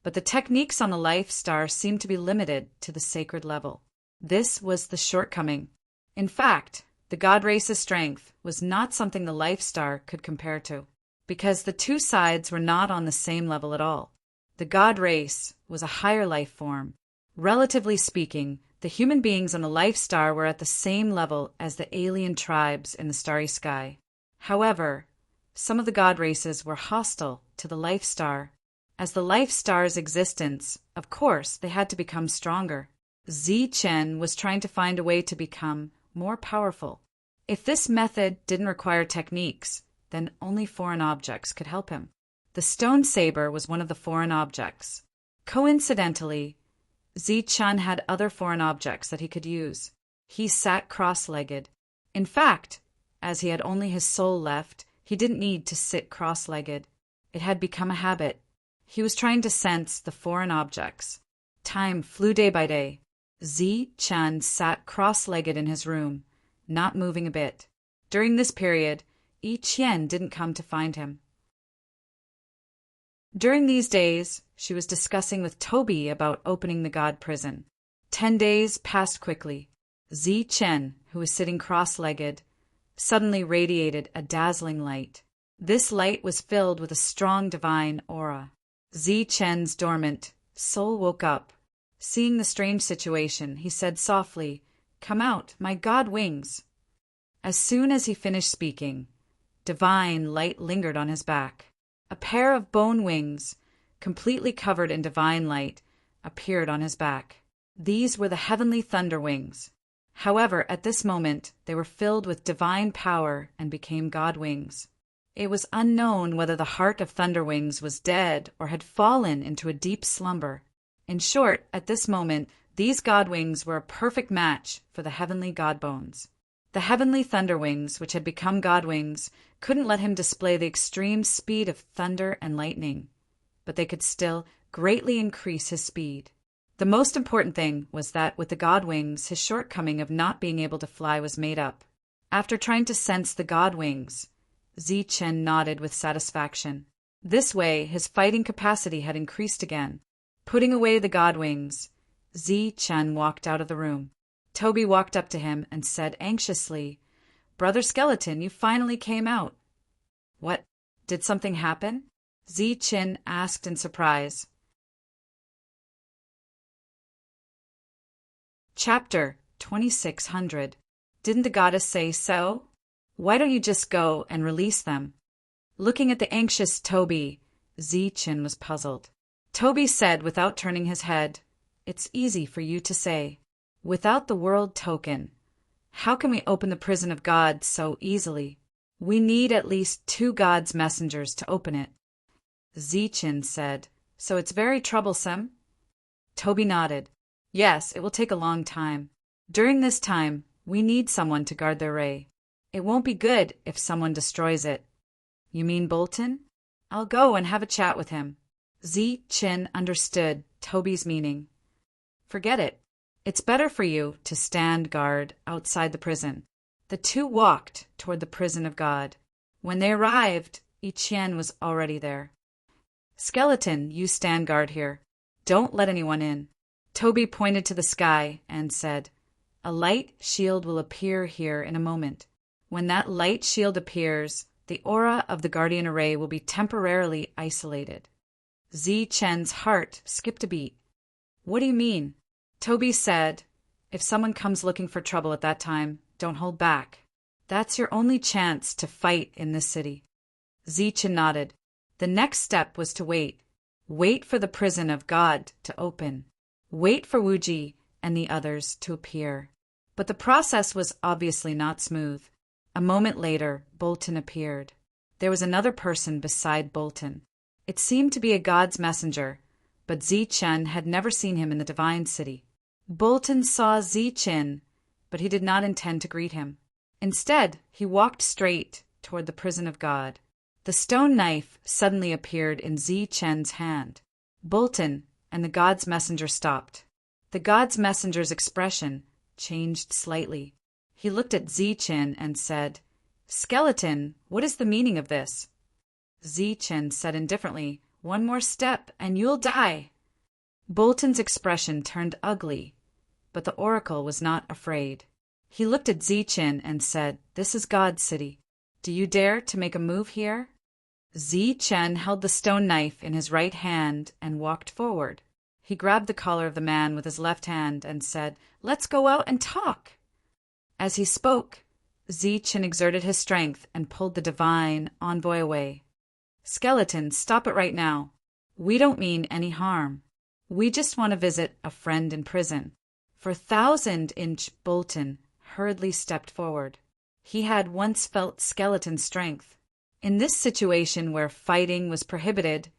But the techniques on the life star seemed to be limited to the sacred level. This was the shortcoming. In fact, the god race's strength was not something the life star could compare to, because the two sides were not on the same level at all. The god race was a higher life form. Relatively speaking, the human beings on the life star were at the same level as the alien tribes in the starry sky. However, some of the god races were hostile to the life star. As the life star's existence, of course, they had to become stronger. Zichen was trying to find a way to become more powerful. If this method didn't require techniques, then only foreign objects could help him. The stone saber was one of the foreign objects. Coincidentally, Zichen had other foreign objects that he could use. He sat cross-legged. In fact, as he had only his soul left, he didn't need to sit cross-legged. It had become a habit. He was trying to sense the foreign objects. Time flew day by day. Zichen sat cross-legged in his room, not moving a bit. During this period, Yi Qian didn't come to find him. During these days, she was discussing with Toby about opening the god prison. 10 days passed quickly. Zichen, who was sitting cross-legged, suddenly radiated a dazzling light. This light was filled with a strong divine aura. Zichen's dormant soul woke up. Seeing the strange situation, he said softly, "Come out, my god wings." As soon as he finished speaking, divine light lingered on his back. A pair of bone wings, completely covered in divine light, appeared on his back. These were the heavenly thunder wings. However, at this moment, they were filled with divine power and became god wings. It was unknown whether the heart of Thunder Wings was dead or had fallen into a deep slumber. In short, at this moment, these god wings were a perfect match for the heavenly god bones. The heavenly Thunder Wings, which had become god wings, couldn't let him display the extreme speed of thunder and lightning, but they could still greatly increase his speed. The most important thing was that with the god wings, his shortcoming of not being able to fly was made up. After trying to sense the god wings, Zichen nodded with satisfaction. This way, his fighting capacity had increased again. Putting away the god wings, Zichen walked out of the room. Toby walked up to him and said anxiously, "Brother Skeleton, you finally came out." "What? Did something happen?" Zichen asked in surprise. Chapter 2600. Didn't the goddess say so? Why don't you just go and release them? Looking at the anxious Toby, Zichen was puzzled. Toby said without turning his head, "It's easy for you to say. Without the world token, how can we open the prison of God so easily? We need at least 2 God's messengers to open it." Zichen said, "So it's very troublesome?" Toby nodded. "Yes, it will take a long time. During this time, we need someone to guard their ray. It won't be good if someone destroys it." "You mean Bolton?" "I'll go and have a chat with him." Zichen understood Toby's meaning. "Forget it. It's better for you to stand guard outside the prison." The two walked toward the prison of God. When they arrived, Yi Qian was already there. "Skeleton, you stand guard here. Don't let anyone in." Toby pointed to the sky and said, "A light shield will appear here in a moment. When that light shield appears, the aura of the guardian array will be temporarily isolated." Zichen's heart skipped a beat. "What do you mean?" Toby said, "If someone comes looking for trouble at that time, don't hold back. That's your only chance to fight in this city." Zichen nodded. The next step was to wait. Wait for the prison of God to open. Wait for Wuji and the others to appear. But the process was obviously not smooth. A moment later, Bolton appeared. There was another person beside Bolton. It seemed to be a God's messenger, but Zichen had never seen him in the Divine City. Bolton saw Zichen, but he did not intend to greet him. Instead, he walked straight toward the prison of God. The stone knife suddenly appeared in Zi Chen's hand. Bolton and the god's messenger stopped. The god's messenger's expression changed slightly. He looked at Zi Chen and said, "Skeleton, what is the meaning of this?" Zi Chen said indifferently, "One more step and you'll die." Bolton's expression turned ugly, but the oracle was not afraid. He looked at Zi Chen and said, "This is God's city. Do you dare to make a move here?" Zi Chen held the stone knife in his right hand and walked forward. He grabbed the collar of the man with his left hand and said, "Let's go out and talk." As he spoke, Zi Chen exerted his strength and pulled the divine envoy away. "Skeleton, stop it right now. We don't mean any harm. We just want to visit a friend in prison." For 1,000-inch Bolton hurriedly stepped forward. He had once felt skeleton strength. In this situation where fighting was prohibited,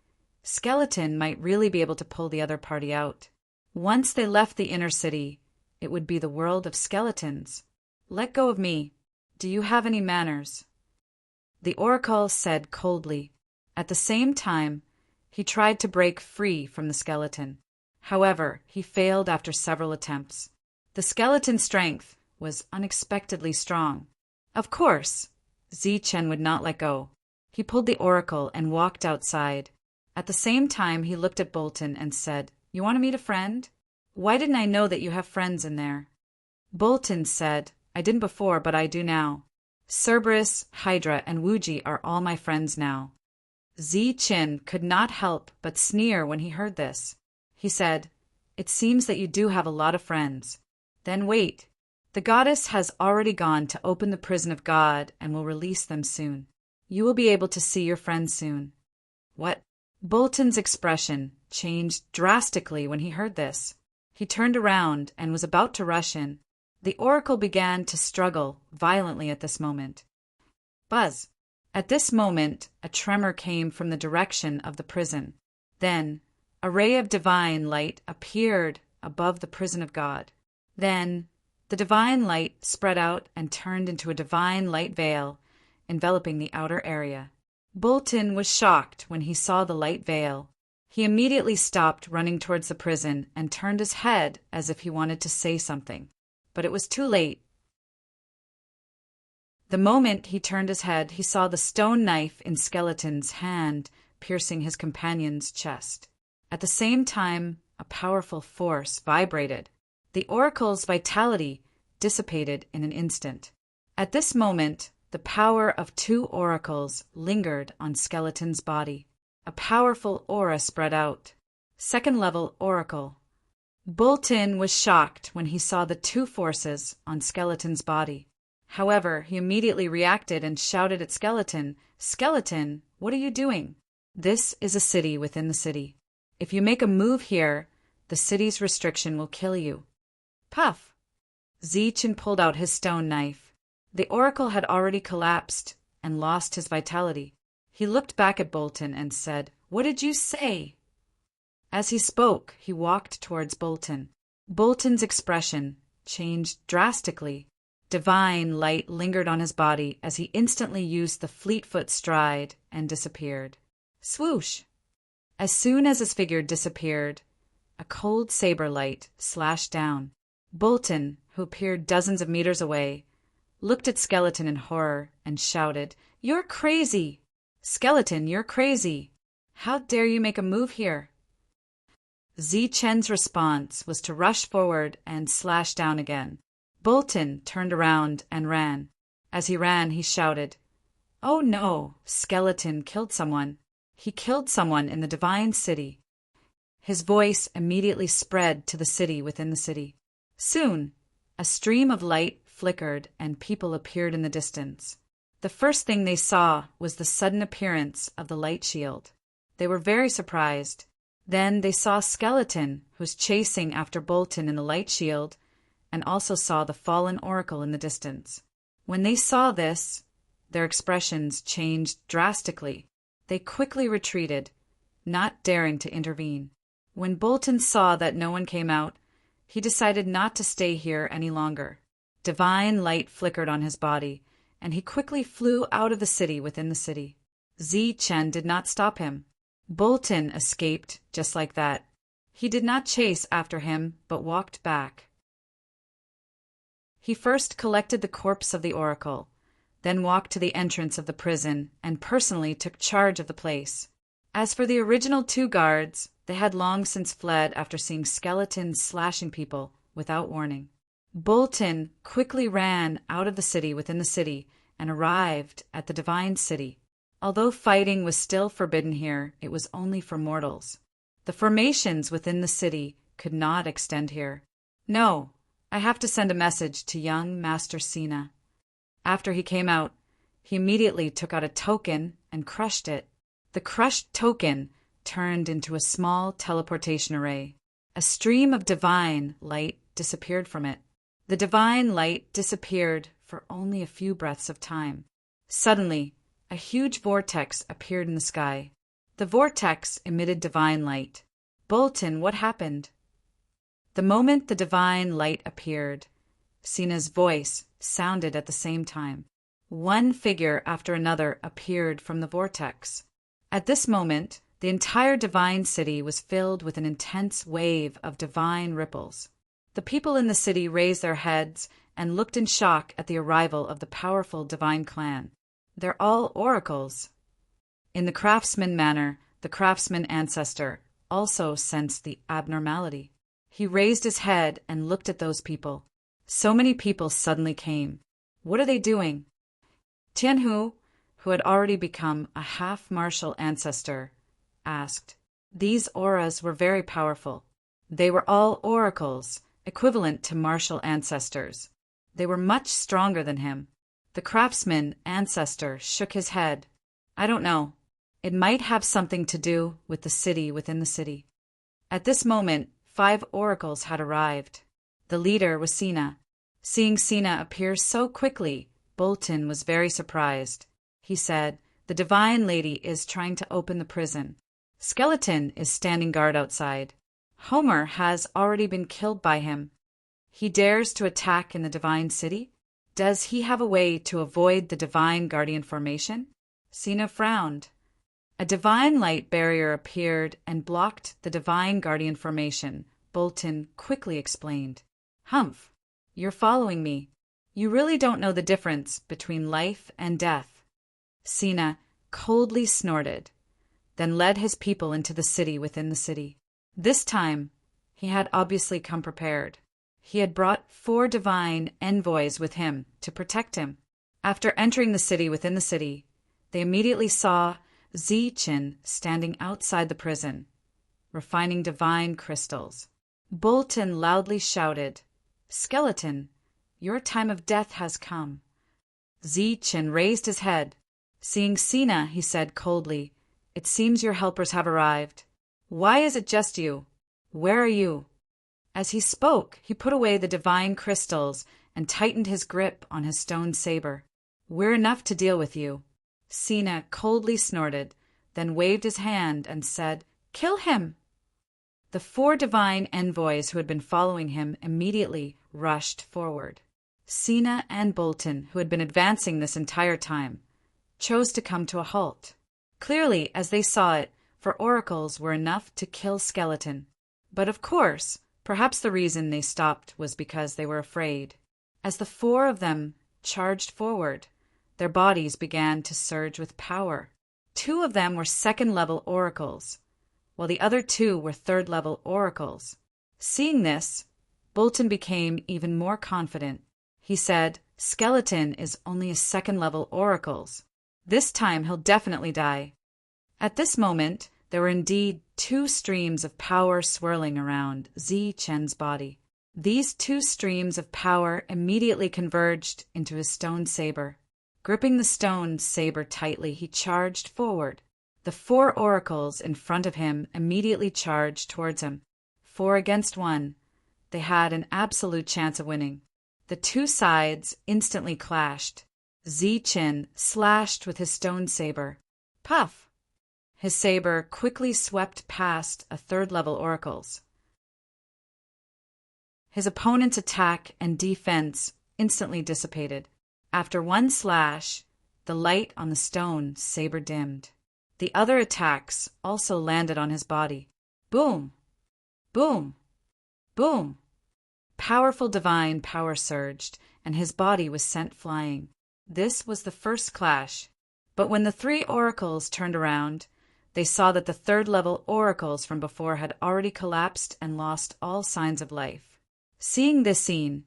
Skeleton might really be able to pull the other party out. Once they left the inner city, it would be the world of skeletons. "Let go of me. Do you have any manners?" The oracle said coldly. At the same time, he tried to break free from the skeleton. However, he failed after several attempts. The skeleton's strength was unexpectedly strong. Of course, Zi Chen would not let go. He pulled the oracle and walked outside. At the same time, he looked at Bolton and said, "You want to meet a friend? Why didn't I know that you have friends in there?" Bolton said, "I didn't before, but I do now. Cerberus, Hydra, and Wuji are all my friends now." Zi Chen could not help but sneer when he heard this. He said, "It seems that you do have a lot of friends. Then wait. The goddess has already gone to open the prison of God and will release them soon. You will be able to see your friends soon." What? Bolton's expression changed drastically when he heard this. He turned around and was about to rush in. The oracle began to struggle violently at this moment. Buzz! At this moment, a tremor came from the direction of the prison. Then, a ray of divine light appeared above the prison of God. Then, the divine light spread out and turned into a divine light veil, enveloping the outer area. Bolton was shocked when he saw the light veil. He immediately stopped running towards the prison and turned his head as if he wanted to say something. But it was too late. The moment he turned his head, he saw the stone knife in Skeleton's hand piercing his companion's chest. At the same time, a powerful force vibrated. The oracle's vitality dissipated in an instant. At this moment, the power of 2 oracles lingered on Skeleton's body. A powerful aura spread out. 2nd-level oracle. Bolton was shocked when he saw the 2 forces on Skeleton's body. However, he immediately reacted and shouted at Skeleton, "Skeleton, what are you doing? This is a city within the city. If you make a move here, the city's restriction will kill you." Puff! Zi Chen pulled out his stone knife. The oracle had already collapsed and lost his vitality. He looked back at Bolton and said, "What did you say?" As he spoke, he walked towards Bolton. Bolton's expression changed drastically. Divine light lingered on his body as he instantly used the fleet-foot stride and disappeared. Swoosh! As soon as his figure disappeared, a cold saber light slashed down. Bolton, who appeared dozens of meters away, looked at Skeleton in horror and shouted, "You're crazy! Skeleton, you're crazy! How dare you make a move here?" Zi Chen's response was to rush forward and slash down again. Bolton turned around and ran. As he ran, he shouted, "Oh no! Skeleton killed someone. He killed someone in the divine city." His voice immediately spread to the city within the city. Soon, a stream of light flickered and people appeared in the distance. The first thing they saw was the sudden appearance of the light shield. They were very surprised. Then they saw Skeleton, who was chasing after Bolton in the light shield, and also saw the fallen oracle in the distance. When they saw this, their expressions changed drastically. They quickly retreated, not daring to intervene. When Bolton saw that no one came out, he decided not to stay here any longer. Divine light flickered on his body, and he quickly flew out of the city within the city. Chen did not stop him. Bolton escaped just like that. He did not chase after him, but walked back. He first collected the corpse of the oracle, then walked to the entrance of the prison and personally took charge of the place. As for the original 2 guards, they had long since fled after seeing skeletons slashing people without warning. Bolton quickly ran out of the city within the city and arrived at the Divine City. Although fighting was still forbidden here, it was only for mortals. The formations within the city could not extend here. No, I have to send a message to young Master Sina. After he came out, he immediately took out a token and crushed it. The crushed token turned into a small teleportation array. A stream of divine light disappeared from it. The divine light disappeared for only a few breaths of time. Suddenly, a huge vortex appeared in the sky. The vortex emitted divine light. Bolton, what happened? The moment the divine light appeared, Sina's voice sounded at the same time. One figure after another appeared from the vortex. At this moment, the entire divine city was filled with an intense wave of divine ripples. The people in the city raised their heads and looked in shock at the arrival of the powerful divine clan. They're all oracles. In the craftsman manner, the craftsman ancestor also sensed the abnormality. He raised his head and looked at those people. So many people suddenly came. What are they doing? Tianhu, who had already become a half-martial ancestor, asked. These auras were very powerful. They were all oracles, equivalent to martial ancestors. They were much stronger than him. The craftsman ancestor shook his head. I don't know. It might have something to do with the city within the city. At this moment, 5 oracles had arrived. The leader was Sina. Seeing Sina appear so quickly, Bolton was very surprised. He said, "The Divine Lady is trying to open the prison. Skeleton is standing guard outside. Homer has already been killed by him. He dares to attack in the Divine City? Does he have a way to avoid the Divine Guardian formation?" Sina frowned. A divine light barrier appeared and blocked the Divine Guardian formation. Bolton quickly explained. "Humph, you're following me. You really don't know the difference between life and death." Sina coldly snorted, then led his people into the city within the city. This time, he had obviously come prepared. He had brought 4 divine envoys with him to protect him. After entering the city within the city, they immediately saw Chen standing outside the prison, refining divine crystals. Bolton loudly shouted, "Skeleton, your time of death has come." Chen raised his head. Seeing Sina, he said coldly, "It seems your helpers have arrived. Why is it just you? Where are you?" As he spoke, he put away the divine crystals and tightened his grip on his stone saber. "We're enough to deal with you." Sina coldly snorted, then waved his hand and said, "Kill him!" The 4 divine envoys who had been following him immediately rushed forward. Sina and Bolton, who had been advancing this entire time, chose to come to a halt. Clearly, as they saw it, for oracles were enough to kill Skeleton. But of course, perhaps the reason they stopped was because they were afraid. As the 4 of them charged forward, their bodies began to surge with power. 2 of them were 2nd-level oracles, while the other 2 were 3rd-level oracles. Seeing this, Bolton became even more confident. He said, "Skeleton is only a 2nd-level oracles. This time he'll definitely die." At this moment, there were indeed 2 streams of power swirling around Chen's body. These 2 streams of power immediately converged into his stone saber. Gripping the stone saber tightly, he charged forward. The 4 oracles in front of him immediately charged towards him. 4 against 1. They had an absolute chance of winning. The 2 sides instantly clashed. Chen slashed with his stone saber. Puff! His saber quickly swept past a 3rd-level oracles. His opponent's attack and defense instantly dissipated. After one slash, The light on the stone saber dimmed. The other attacks also landed on his body. Boom! Boom! Boom! Powerful divine power surged, and his body was sent flying. This was the first clash. But when the three oracles turned around, they saw that the third-level oracles from before had already collapsed and lost all signs of life. Seeing this scene,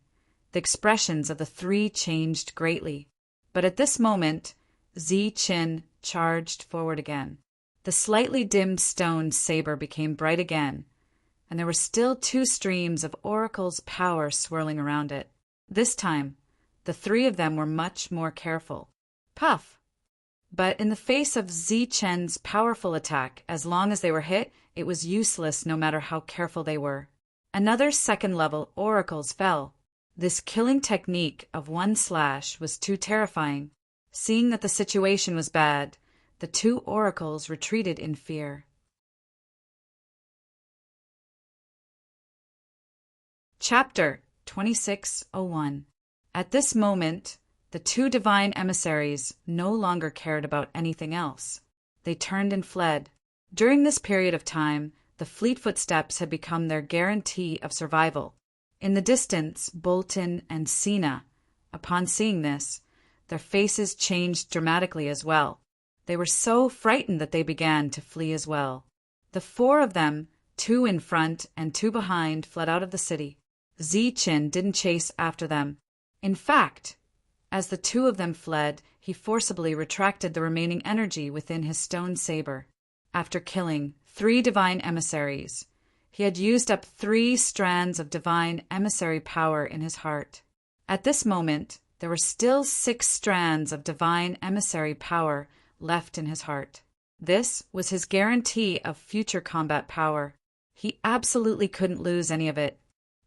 the expressions of the three changed greatly. But at this moment, Zi-Chin charged forward again. The slightly dimmed stone saber became bright again, and there were still two streams of oracle's power swirling around it. This time, the three of them were much more careful. Puff! But in the face of Zi-Chen's powerful attack, as long as they were hit, it was useless no matter how careful they were. Another second-level oracles fell. This killing technique of one slash was too terrifying. Seeing that the situation was bad, the two oracles retreated in fear. Chapter 2601. At this moment, the two divine emissaries no longer cared about anything else. They turned and fled. During this period of time, the Fleetfoot Steps had become their guarantee of survival. In the distance, Bolton and Sina, upon seeing this, their faces changed dramatically as well. They were so frightened that they began to flee as well. The four of them, two in front and two behind, fled out of the city. Zi-Chin didn't chase after them. In fact, as the two of them fled, he forcibly retracted the remaining energy within his stone saber. After killing 3 divine emissaries, he had used up 3 strands of divine emissary power in his heart. At this moment, there were still 6 strands of divine emissary power left in his heart. This was his guarantee of future combat power. He absolutely couldn't lose any of it.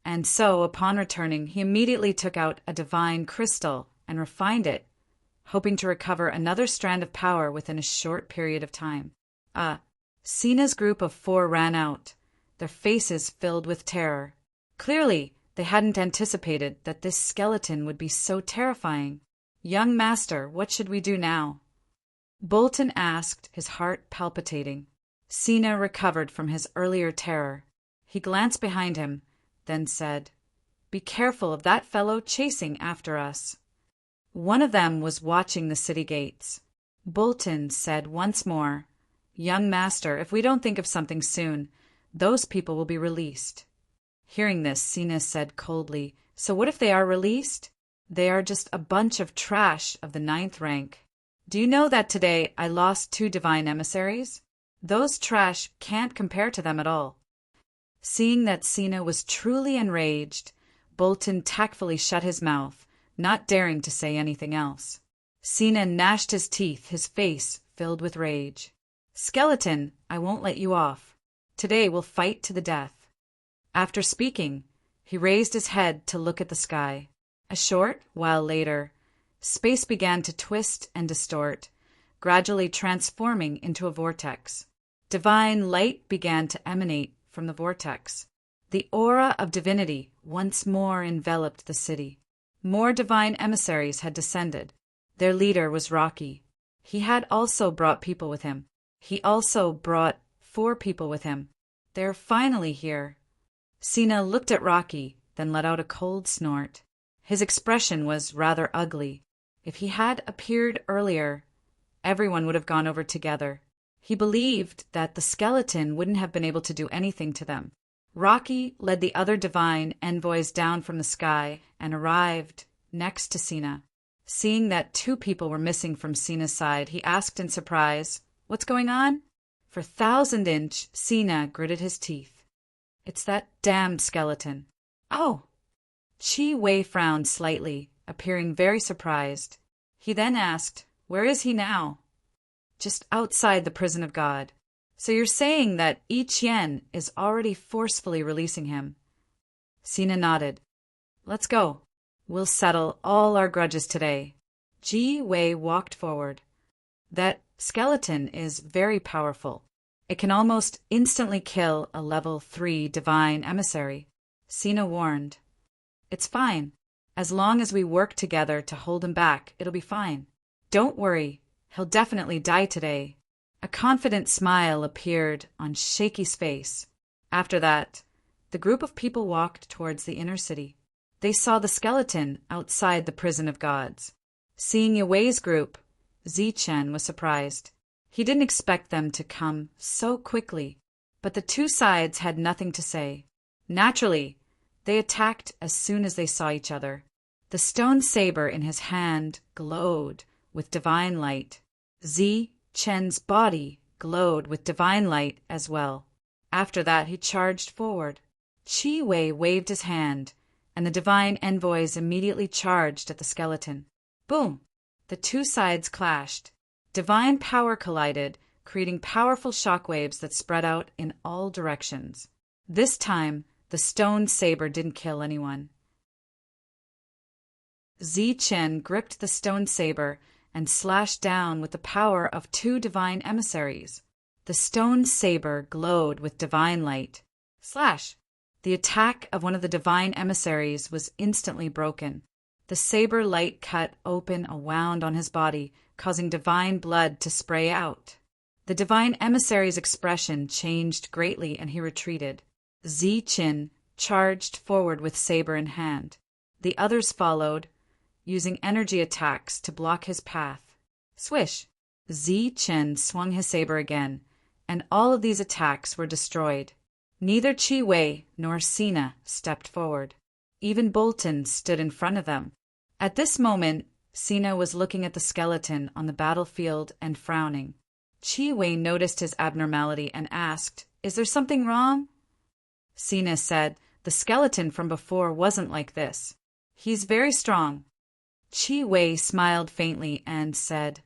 And so, upon returning, he immediately took out a divine crystal and refined it, hoping to recover another strand of power within a short period of time. Sina's group of 4 ran out, their faces filled with terror. Clearly, they hadn't anticipated that this skeleton would be so terrifying. "Young master, what should we do now?" Bolton asked, his heart palpitating. Sina recovered from his earlier terror. He glanced behind him, then said, "Be careful of that fellow chasing after us." One of them was watching the city gates. Bolton said once more, "Young master, if we don't think of something soon, those people will be released." Hearing this, Sina said coldly, "So what if they are released? They are just a bunch of trash of the 9th rank. Do you know that today I lost 2 divine emissaries? Those trash can't compare to them at all." Seeing that Sina was truly enraged, Bolton tactfully shut his mouth, not daring to say anything else. Sina gnashed his teeth, his face filled with rage. "Skeleton, I won't let you off. Today we'll fight to the death." After speaking, he raised his head to look at the sky. A short while later, space began to twist and distort, gradually transforming into a vortex. Divine light began to emanate from the vortex. The aura of divinity once more enveloped the city. More divine emissaries had descended. Their leader was Rocky. He had also brought people with him. He also brought 4 people with him. "They're finally here." Sina looked at Rocky, then let out a cold snort. His expression was rather ugly. If he had appeared earlier, everyone would have gone over together. He believed that the skeleton wouldn't have been able to do anything to them. Rocky led the other divine envoys down from the sky and arrived next to Sina. Seeing that 2 people were missing from Sina's side, he asked in surprise, "What's going on?" For 1000-inch, Sina gritted his teeth. "It's that damned skeleton." "Oh!" Chi Wei frowned slightly, appearing very surprised. He then asked, "Where is he now?" "Just outside the prison of God." "So you're saying that Yi Qian is already forcefully releasing him?" Sina nodded. "Let's go. We'll settle all our grudges today." Ji Wei walked forward. "That skeleton is very powerful. It can almost instantly kill a level 3 divine emissary." Sina warned, "It's fine. As long as we work together to hold him back, it'll be fine." Don't worry, he'll definitely die today. A confident smile appeared on Shaky's face. After that, the group of people walked towards the inner city. They saw the skeleton outside the prison of gods. Seeing Yewei's group, Zichen was surprised. He didn't expect them to come so quickly, but the two sides had nothing to say. Naturally, they attacked as soon as they saw each other. The saber in his hand glowed with divine light. Zichen's body glowed with divine light as well. After that, he charged forward. Wei waved his hand, and the divine envoys immediately charged at the skeleton. Boom! The two sides clashed. Divine power collided, creating powerful shockwaves that spread out in all directions. This time, the stone saber didn't kill anyone. Zichen gripped the stone saber and slashed down with the power of two divine emissaries. The stone saber glowed with divine light. Slash! The attack of one of the divine emissaries was instantly broken. The saber light cut open a wound on his body, causing divine blood to spray out. The divine emissary's expression changed greatly and he retreated. Zichen charged forward with saber in hand. The others followed, using energy attacks to block his path. Swish! Zichen swung his saber again, and all of these attacks were destroyed. Neither Wei nor Sina stepped forward. Even Bolton stood in front of them. At this moment, Sina was looking at the skeleton on the battlefield and frowning. Wei noticed his abnormality and asked, "Is there something wrong?" Sina said, "The skeleton from before wasn't like this. He's very strong." Wei smiled faintly and said,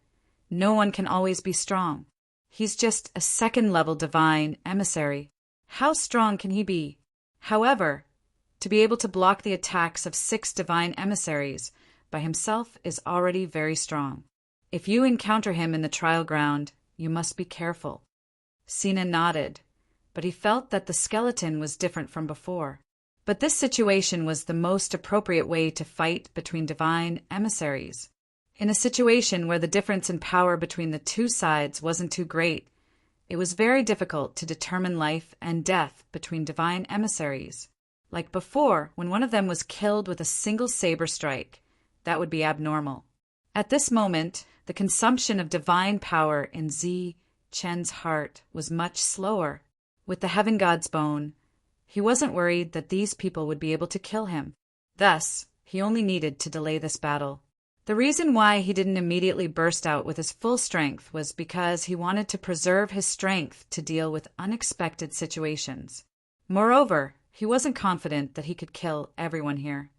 "No one can always be strong. He's just a second-level divine emissary. How strong can he be? However, to be able to block the attacks of 6 divine emissaries by himself is already very strong. If you encounter him in the trial ground, you must be careful." Sina nodded, but he felt that the skeleton was different from before. But this situation was the most appropriate way to fight between divine emissaries. In a situation where the difference in power between the two sides wasn't too great, it was very difficult to determine life and death between divine emissaries. Like before, when one of them was killed with a single saber strike, that would be abnormal. At this moment, the consumption of divine power in Zichen's heart was much slower. With the heaven god's bone, he wasn't worried that these people would be able to kill him. Thus, he only needed to delay this battle. The reason why he didn't immediately burst out with his full strength was because he wanted to preserve his strength to deal with unexpected situations. Moreover, he wasn't confident that he could kill everyone here.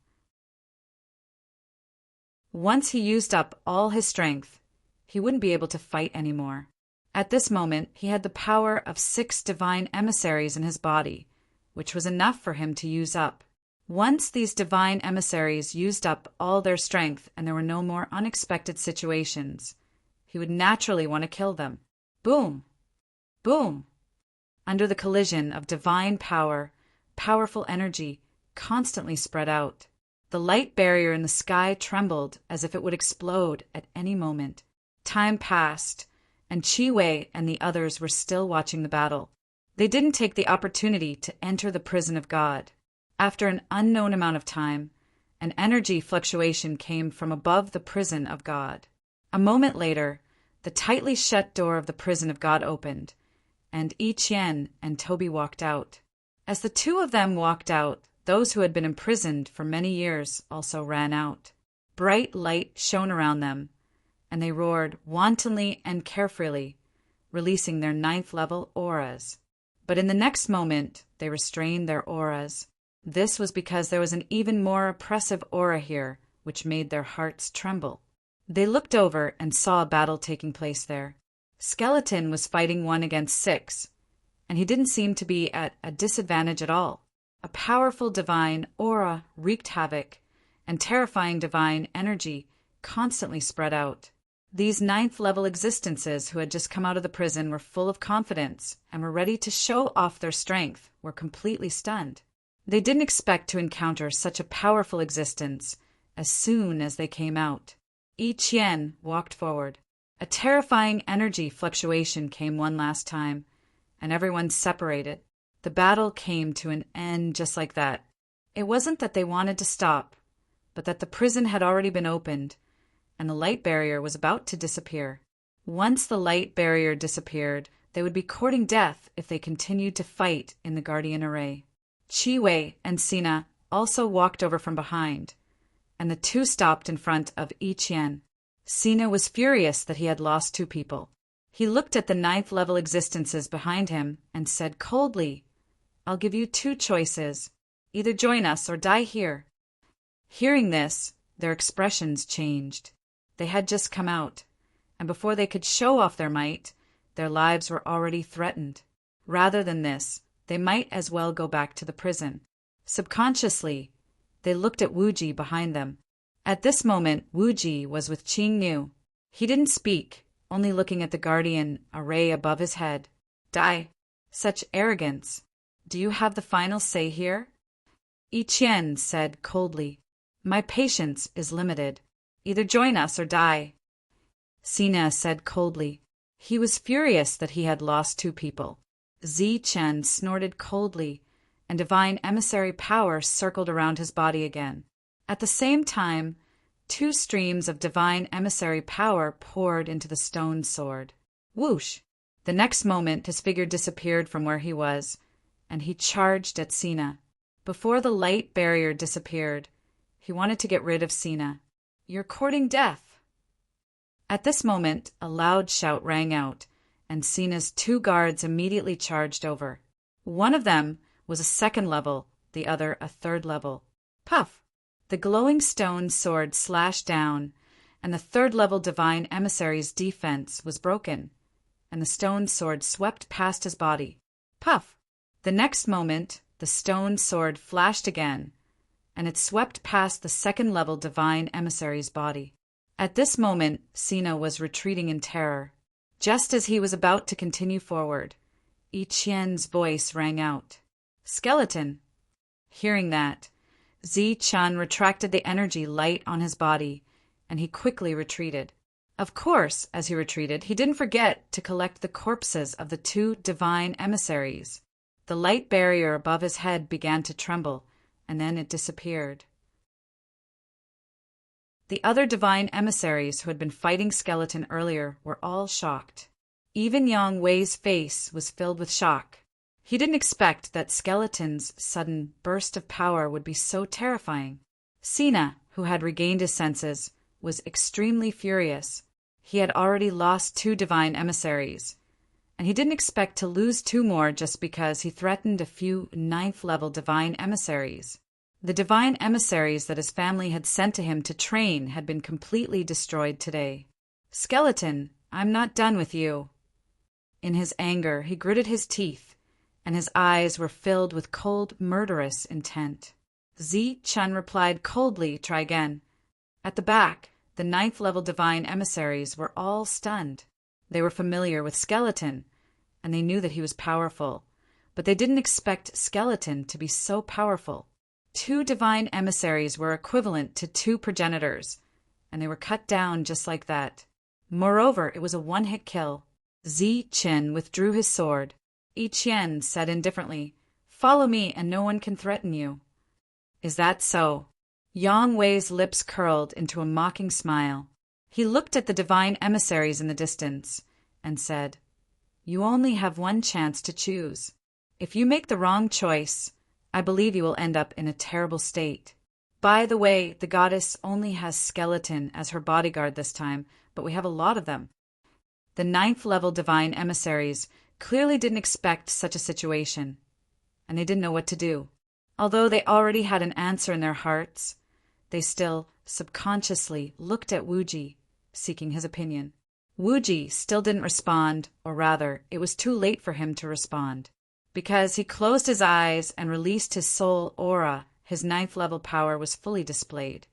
Once he used up all his strength, he wouldn't be able to fight anymore. At this moment, he had the power of 6 divine emissaries in his body, which was enough for him to use up. Once these divine emissaries used up all their strength and there were no more unexpected situations, he would naturally want to kill them. Boom! Boom! Under the collision of divine power, powerful energy constantly spread out. The light barrier in the sky trembled as if it would explode at any moment. Time passed, and Wei and the others were still watching the battle. They didn't take the opportunity to enter the prison of God. After an unknown amount of time, an energy fluctuation came from above the prison of God. A moment later, the tightly shut door of the prison of God opened, and Yiqian and Toby walked out. As the two of them walked out, those who had been imprisoned for many years also ran out. Bright light shone around them, and they roared wantonly and carefree, releasing their 9th-level auras. But in the next moment, they restrained their auras. This was because there was an even more oppressive aura here, which made their hearts tremble. They looked over and saw a battle taking place there. Skeleton was fighting 1 against 6, and he didn't seem to be at a disadvantage at all. A powerful divine aura wreaked havoc, and terrifying divine energy constantly spread out. These 9th-level existences who had just come out of the prison were full of confidence and were ready to show off their strength, were completely stunned. They didn't expect to encounter such a powerful existence as soon as they came out. Yi Qian walked forward. A terrifying energy fluctuation came one last time, and everyone separated. The battle came to an end just like that. It wasn't that they wanted to stop, but that the prison had already been opened, and the light barrier was about to disappear. Once the light barrier disappeared, they would be courting death if they continued to fight in the Guardian Array. Qi Wei and Sina also walked over from behind, and the two stopped in front of Yi Qian. Sina was furious that he had lost two people. He looked at the ninth-level existences behind him and said coldly, "I'll give you two choices. Either join us or die here." Hearing this, their expressions changed. They had just come out, and before they could show off their might, their lives were already threatened. Rather than this, they might as well go back to the prison. Subconsciously, they looked at Wu Ji behind them. At this moment, Wu Ji was with Qing Nu. He didn't speak, only looking at the Guardian Array above his head. "Die." Such arrogance. "Do you have the final say here?" Yi Qian said coldly, "My patience is limited. Either join us or die." Sina said coldly. He was furious that he had lost two people. Zi Chen snorted coldly, and divine emissary power circled around his body again. At the same time, two streams of divine emissary power poured into the stone sword. Whoosh! The next moment his figure disappeared from where he was, and he charged at Sina. Before the light barrier disappeared, he wanted to get rid of Sina. "You're courting death." At this moment, a loud shout rang out, and Sina's two guards immediately charged over. One of them was a second level, the other a third level. Puff! The glowing stone sword slashed down, and the third-level divine emissary's defense was broken, and the stone sword swept past his body. Puff! The next moment, the stone sword flashed again, and it swept past the second-level divine emissary's body. At this moment, Sina was retreating in terror. Just as he was about to continue forward, Yi Qian's voice rang out. "Skeleton!" Hearing that, Zi Chen retracted the energy light on his body, and he quickly retreated. Of course, as he retreated, he didn't forget to collect the corpses of the two divine emissaries. The light barrier above his head began to tremble, and then it disappeared. The other divine emissaries who had been fighting Skeleton earlier were all shocked. Even Yang Wei's face was filled with shock. He didn't expect that Skeleton's sudden burst of power would be so terrifying. Sina, who had regained his senses, was extremely furious. He had already lost two divine emissaries, and he didn't expect to lose two more just because he threatened a few ninth-level divine emissaries. The divine emissaries that his family had sent to him to train had been completely destroyed today. "Skeleton, I'm not done with you." In his anger, he gritted his teeth, and his eyes were filled with cold, murderous intent. Zi Chen replied coldly, "Try again." At the back, the ninth-level divine emissaries were all stunned. They were familiar with Skeleton, and they knew that he was powerful, but they didn't expect Skeleton to be so powerful. Two divine emissaries were equivalent to two progenitors, and they were cut down just like that. Moreover, it was a one-hit kill. Zi Chen withdrew his sword. Yi Qian said indifferently, "Follow me and no one can threaten you." "Is that so?" Yang Wei's lips curled into a mocking smile. He looked at the divine emissaries in the distance and said, "You only have one chance to choose. If you make the wrong choice, I believe you will end up in a terrible state. By the way, the goddess only has Skeleton as her bodyguard this time, but we have a lot of them." The ninth-level divine emissaries clearly didn't expect such a situation, and they didn't know what to do. Although they already had an answer in their hearts, they still subconsciously looked at Wu Ji, seeking his opinion. Wu Ji still didn't respond, or rather, it was too late for him to respond. Because he closed his eyes and released his soul aura, his ninth-level power was fully displayed.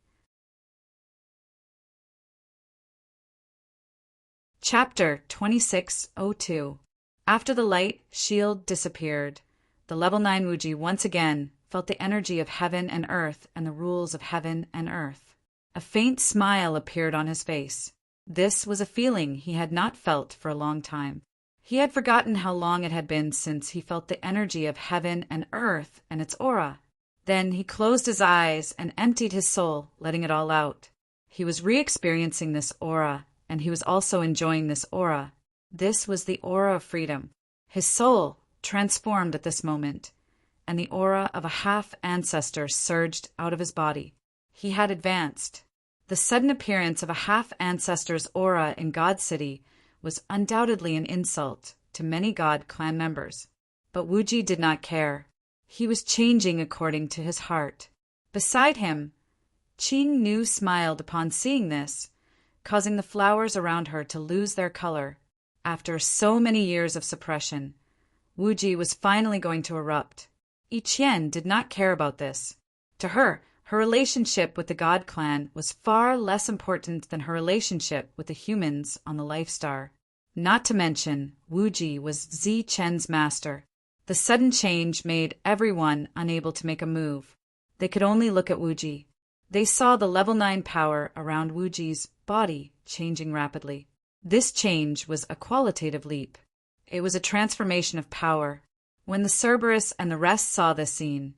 Chapter 2602. After the light shield disappeared, the level 9 Wuji once again felt the energy of heaven and earth and the rules of heaven and earth. A faint smile appeared on his face. This was a feeling he had not felt for a long time. He had forgotten how long it had been since he felt the energy of heaven and earth and its aura. Then he closed his eyes and emptied his soul, letting it all out. He was re-experiencing this aura, and he was also enjoying this aura. This was the aura of freedom. His soul transformed at this moment, and the aura of a half-ancestor surged out of his body. He had advanced. The sudden appearance of a half-ancestor's aura in God City was undoubtedly an insult to many God clan members. But Wuji did not care. He was changing according to his heart. Beside him, Qing Nu smiled upon seeing this, causing the flowers around her to lose their color. After so many years of suppression, Wuji was finally going to erupt. Yiqian did not care about this. To her, her relationship with the God clan was far less important than her relationship with the humans on the Life Star. Not to mention, Wuji was Zi Chen's master. The sudden change made everyone unable to make a move. They could only look at Wuji. They saw the level 9 power around Wuji's body changing rapidly. This change was a qualitative leap. It was a transformation of power. When the Cerberus and the rest saw this scene,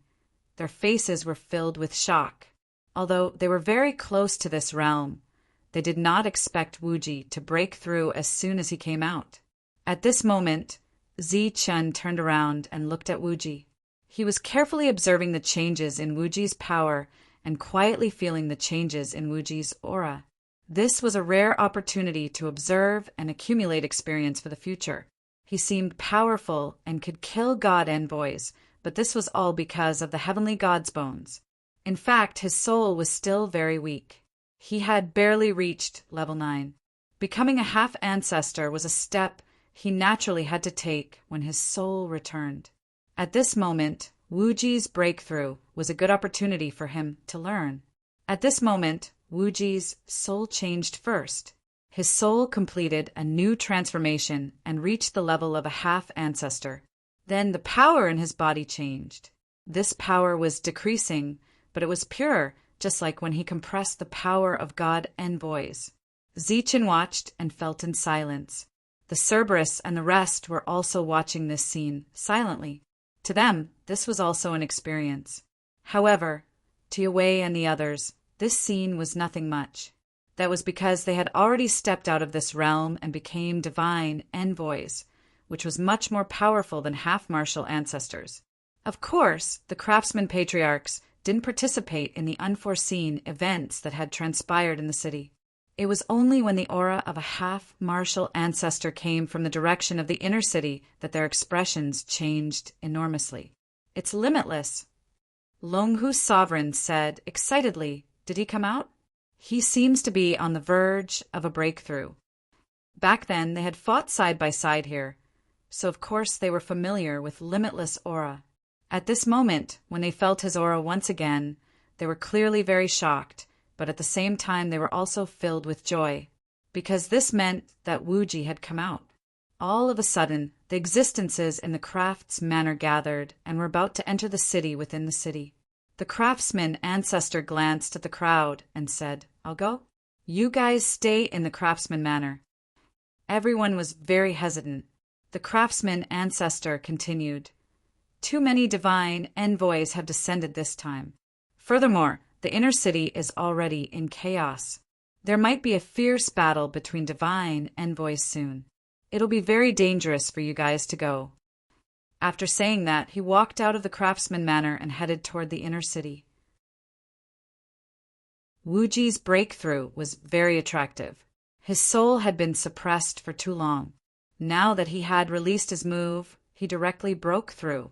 their faces were filled with shock. Although they were very close to this realm, they did not expect Wuji to break through as soon as he came out. At this moment, Zi Chen turned around and looked at Wuji. He was carefully observing the changes in Wuji's power and quietly feeling the changes in Wuji's aura. This was a rare opportunity to observe and accumulate experience for the future. He seemed powerful and could kill God envoys, but this was all because of the heavenly God's bones. In fact, his soul was still very weak. He had barely reached level 9. Becoming a half-ancestor was a step he naturally had to take when his soul returned. At this moment, Wuji's breakthrough was a good opportunity for him to learn. At this moment, Wuji's soul changed first. His soul completed a new transformation and reached the level of a half-ancestor. Then the power in his body changed. This power was decreasing, but it was pure, just like when he compressed the power of God envoys. Zichen watched and felt in silence. The Cerberus and the rest were also watching this scene, silently. To them, this was also an experience. However, to Yue and the others, this scene was nothing much. That was because they had already stepped out of this realm and became divine envoys, which was much more powerful than half-martial ancestors. Of course, the craftsman patriarchs didn't participate in the unforeseen events that had transpired in the city. It was only when the aura of a half-martial ancestor came from the direction of the inner city that their expressions changed enormously. It's limitless. Longhu's sovereign said excitedly, "Did he come out? He seems to be on the verge of a breakthrough." Back then, they had fought side by side here, so of course they were familiar with limitless aura. At this moment, when they felt his aura once again, they were clearly very shocked, but at the same time they were also filled with joy, because this meant that Wuji had come out. All of a sudden, the existences in the crafts manor gathered and were about to enter the city within the city. The craftsman ancestor glanced at the crowd and said, "I'll go. You guys stay in the craftsman manor." Everyone was very hesitant. The craftsman ancestor continued, "Too many divine envoys have descended this time. Furthermore, the inner city is already in chaos. There might be a fierce battle between divine envoys soon. It'll be very dangerous for you guys to go." After saying that, he walked out of the craftsman manor and headed toward the inner city. Wuji's breakthrough was very attractive. His soul had been suppressed for too long. Now that he had released his move, he directly broke through.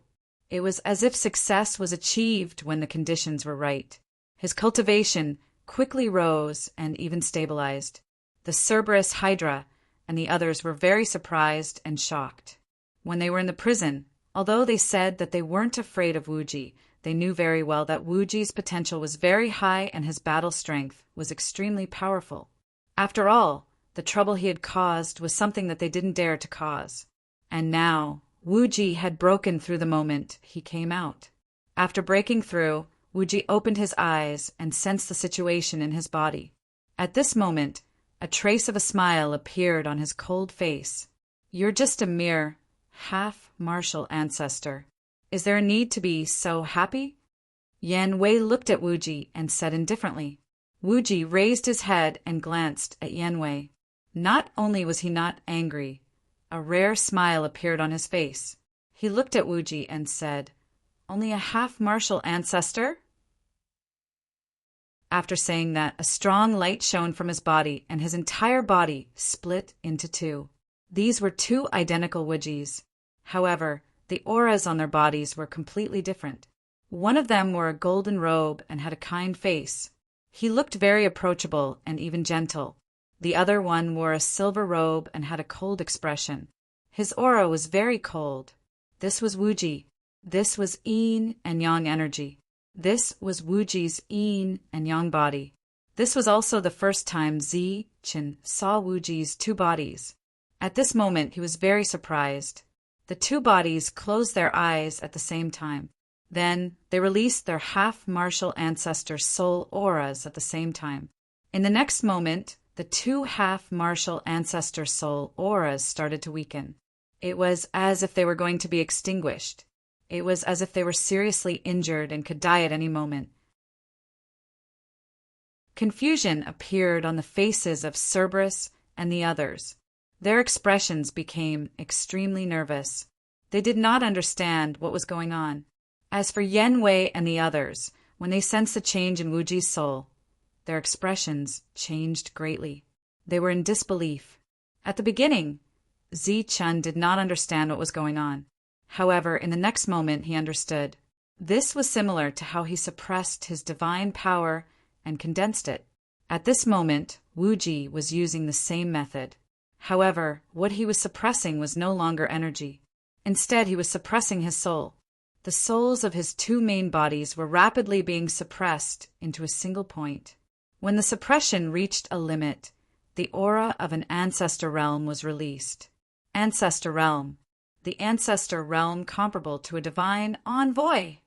It was as if success was achieved when the conditions were right. His cultivation quickly rose and even stabilized. The Cerberus Hydra and the others were very surprised and shocked. When they were in the prison, although they said that they weren't afraid of Wuji, they knew very well that Wuji's potential was very high and his battle strength was extremely powerful. After all, the trouble he had caused was something that they didn't dare to cause. And now, Wuji had broken through the moment he came out. After breaking through, Wuji opened his eyes and sensed the situation in his body. At this moment, a trace of a smile appeared on his cold face. "You're just a mere half-martial ancestor. Is there a need to be so happy?" Yan Wei looked at Wuji and said indifferently. Wuji raised his head and glanced at Yan Wei. Not only was he not angry, a rare smile appeared on his face. He looked at Wuji and said, "Only a half-martial ancestor?" After saying that, a strong light shone from his body, and his entire body split into two. These were two identical Wujis. However, the auras on their bodies were completely different. One of them wore a golden robe and had a kind face. He looked very approachable and even gentle. The other one wore a silver robe and had a cold expression. His aura was very cold. This was Wuji. This was yin and yang energy. This was Wuji's yin and yang body. This was also the first time Zi Qin saw Wuji's two bodies. At this moment, he was very surprised. The two bodies closed their eyes at the same time. Then they released their half-martial ancestor soul auras at the same time. In the next moment, the two half-martial ancestor soul auras started to weaken. It was as if they were going to be extinguished. It was as if they were seriously injured and could die at any moment. Confusion appeared on the faces of Cerberus and the others. Their expressions became extremely nervous. They did not understand what was going on. As for Yan Wei and the others, when they sensed the change in Wuji's soul, their expressions changed greatly. They were in disbelief. At the beginning, Zi Chun did not understand what was going on. However, in the next moment, he understood. This was similar to how he suppressed his divine power and condensed it. At this moment, Wuji was using the same method. However, what he was suppressing was no longer energy. Instead, he was suppressing his soul. The souls of his two main bodies were rapidly being suppressed into a single point. When the suppression reached a limit, the aura of an ancestor realm was released. Ancestor realm. The ancestor realm comparable to a divine envoy.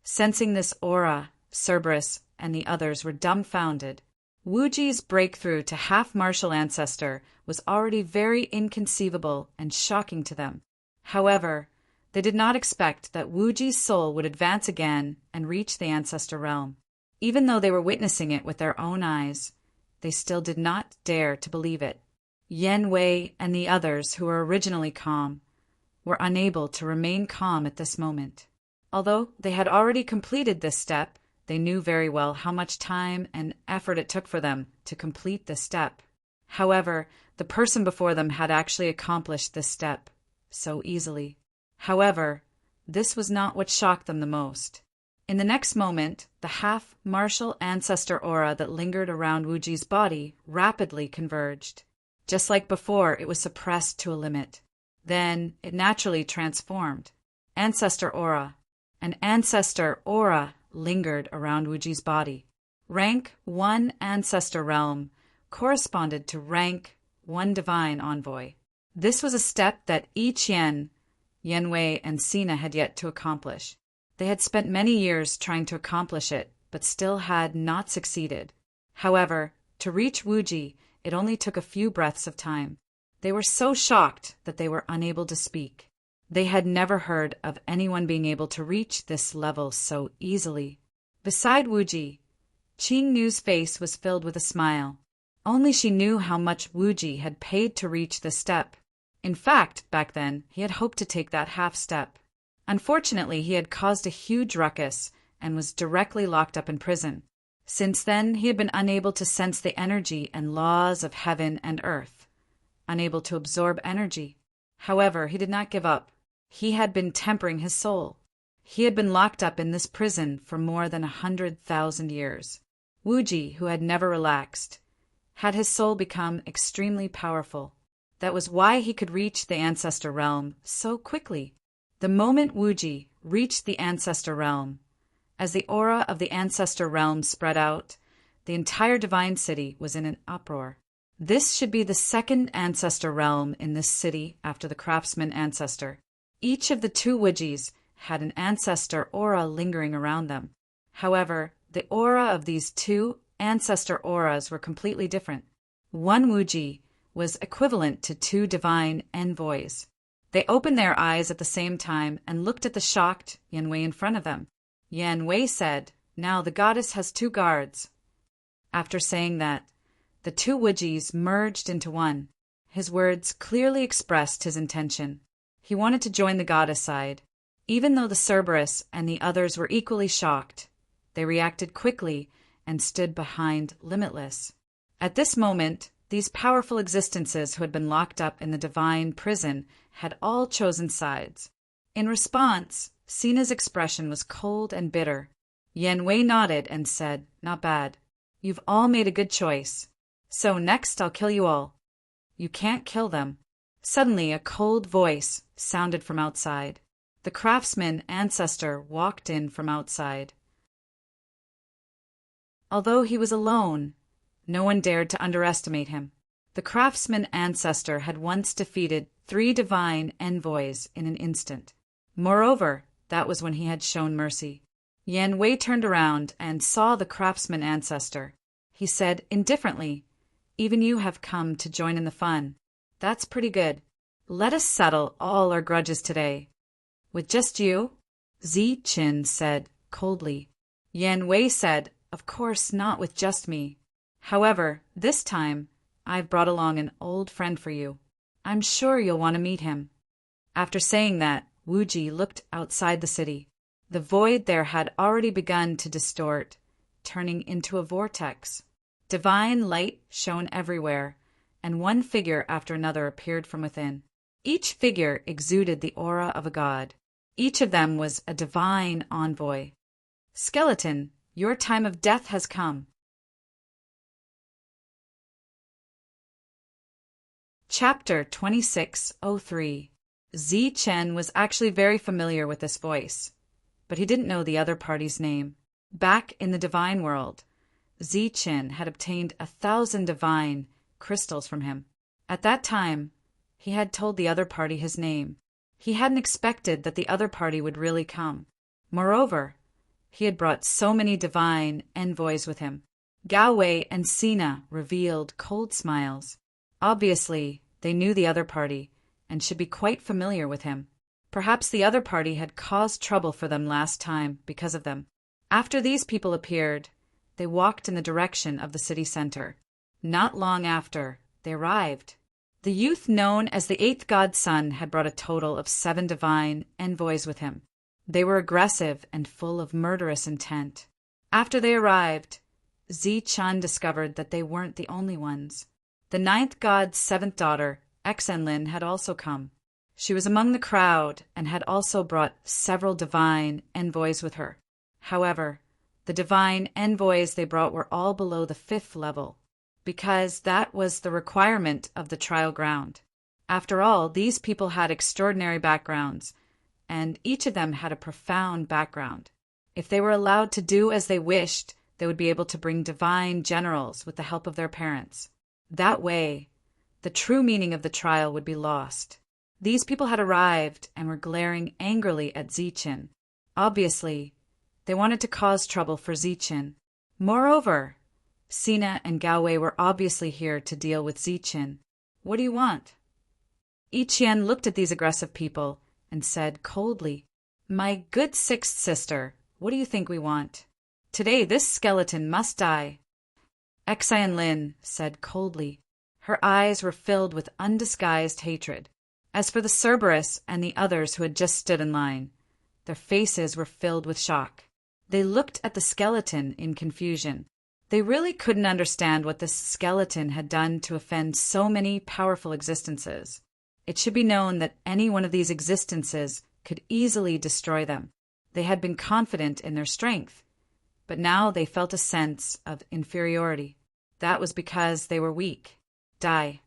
Sensing this aura, Cerberus and the others were dumbfounded. Wuji's breakthrough to half-martial ancestor was already very inconceivable and shocking to them. However, they did not expect that Wuji's soul would advance again and reach the ancestor realm. Even though they were witnessing it with their own eyes, they still did not dare to believe it. Yan Wei and the others, who were originally calm, were unable to remain calm at this moment. Although they had already completed this step, they knew very well how much time and effort it took for them to complete this step. However, the person before them had actually accomplished this step so easily. However, this was not what shocked them the most. In the next moment, the half-martial ancestor aura that lingered around Wuji's body rapidly converged. Just like before, it was suppressed to a limit. Then it naturally transformed. Ancestor aura. An ancestor aura lingered around Wuji's body. Rank 1 ancestor realm corresponded to rank 1 divine envoy. This was a step that Yi Qian, Yan Wei, and Sina had yet to accomplish. They had spent many years trying to accomplish it, but still had not succeeded. However, to reach Wuji, it only took a few breaths of time. They were so shocked that they were unable to speak. They had never heard of anyone being able to reach this level so easily. Beside Wuji, Qing Nu's face was filled with a smile. Only she knew how much Wuji had paid to reach this step. In fact, back then, he had hoped to take that half step. Unfortunately, he had caused a huge ruckus and was directly locked up in prison. Since then, he had been unable to sense the energy and laws of heaven and earth, unable to absorb energy. However, he did not give up. He had been tempering his soul. He had been locked up in this prison for more than 100,000 years. Wuji, who had never relaxed, had his soul become extremely powerful. That was why he could reach the ancestor realm so quickly. The moment Wuji reached the ancestor realm, as the aura of the ancestor realm spread out, the entire divine city was in an uproar. This should be the second ancestor realm in this city after the craftsman ancestor. Each of the two Wujis had an ancestor aura lingering around them. However, the aura of these two ancestor auras were completely different. One Wuji was equivalent to two divine envoys. They opened their eyes at the same time and looked at the shocked Yanwei in front of them. Yanwei said, "Now the goddess has two guards." After saying that, the two Wujis merged into one. His words clearly expressed his intention. He wanted to join the goddess side. Even though the Cerberus and the others were equally shocked, they reacted quickly and stood behind Limitless. At this moment, these powerful existences who had been locked up in the divine prison had all chosen sides. In response, Sina's expression was cold and bitter. Yanwei nodded and said, "Not bad. You've all made a good choice. So next I'll kill you all." "You can't kill them." Suddenly a cold voice sounded from outside. The craftsman ancestor walked in from outside. Although he was alone, no one dared to underestimate him. The craftsman ancestor had once defeated 3 divine envoys in an instant. Moreover, that was when he had shown mercy. Yanwei turned around and saw the craftsman ancestor. He said indifferently, "Even you have come to join in the fun. That's pretty good. Let us settle all our grudges today." "With just you?" Ziqin said coldly. Yanwei said, "Of course not with just me. However, this time, I've brought along an old friend for you. I'm sure you'll want to meet him." After saying that, Wuji looked outside the city. The void there had already begun to distort, turning into a vortex. Divine light shone everywhere, and one figure after another appeared from within. Each figure exuded the aura of a god. Each of them was a divine envoy. "Skeleton, your time of death has come." Chapter 2603. Zichen was actually very familiar with this voice, but he didn't know the other party's name. Back in the divine world, Zichen had obtained 1,000 divine crystals from him. At that time, he had told the other party his name. He hadn't expected that the other party would really come. Moreover, he had brought so many divine envoys with him. Galway and Sina revealed cold smiles. Obviously, they knew the other party and should be quite familiar with him. Perhaps the other party had caused trouble for them last time because of them. After these people appeared, they walked in the direction of the city center. Not long after, they arrived. The youth known as the 8th godson had brought a total of 7 divine envoys with him. They were aggressive and full of murderous intent. After they arrived, Zichen discovered that they weren't the only ones. The 9th god's 7th daughter, Exenlin, had also come. She was among the crowd and had also brought several divine envoys with her. However, the divine envoys they brought were all below the 5th level, because that was the requirement of the trial ground. After all, these people had extraordinary backgrounds, and each of them had a profound background. If they were allowed to do as they wished, they would be able to bring divine generals with the help of their parents. That way, the true meaning of the trial would be lost. These people had arrived and were glaring angrily at Zichen. Obviously, they wanted to cause trouble for Zichen. Moreover, Sina and Galway were obviously here to deal with Zichen. "What do you want?" Ichian looked at these aggressive people and said coldly, "My good 6th sister, what do you think we want? Today this skeleton must die." Exayan said coldly. Her eyes were filled with undisguised hatred. As for the Cerberus and the others who had just stood in line, their faces were filled with shock. They looked at the skeleton in confusion. They really couldn't understand what this skeleton had done to offend so many powerful existences. It should be known that any one of these existences could easily destroy them. They had been confident in their strength, but now they felt a sense of inferiority. That was because they were weak. Die.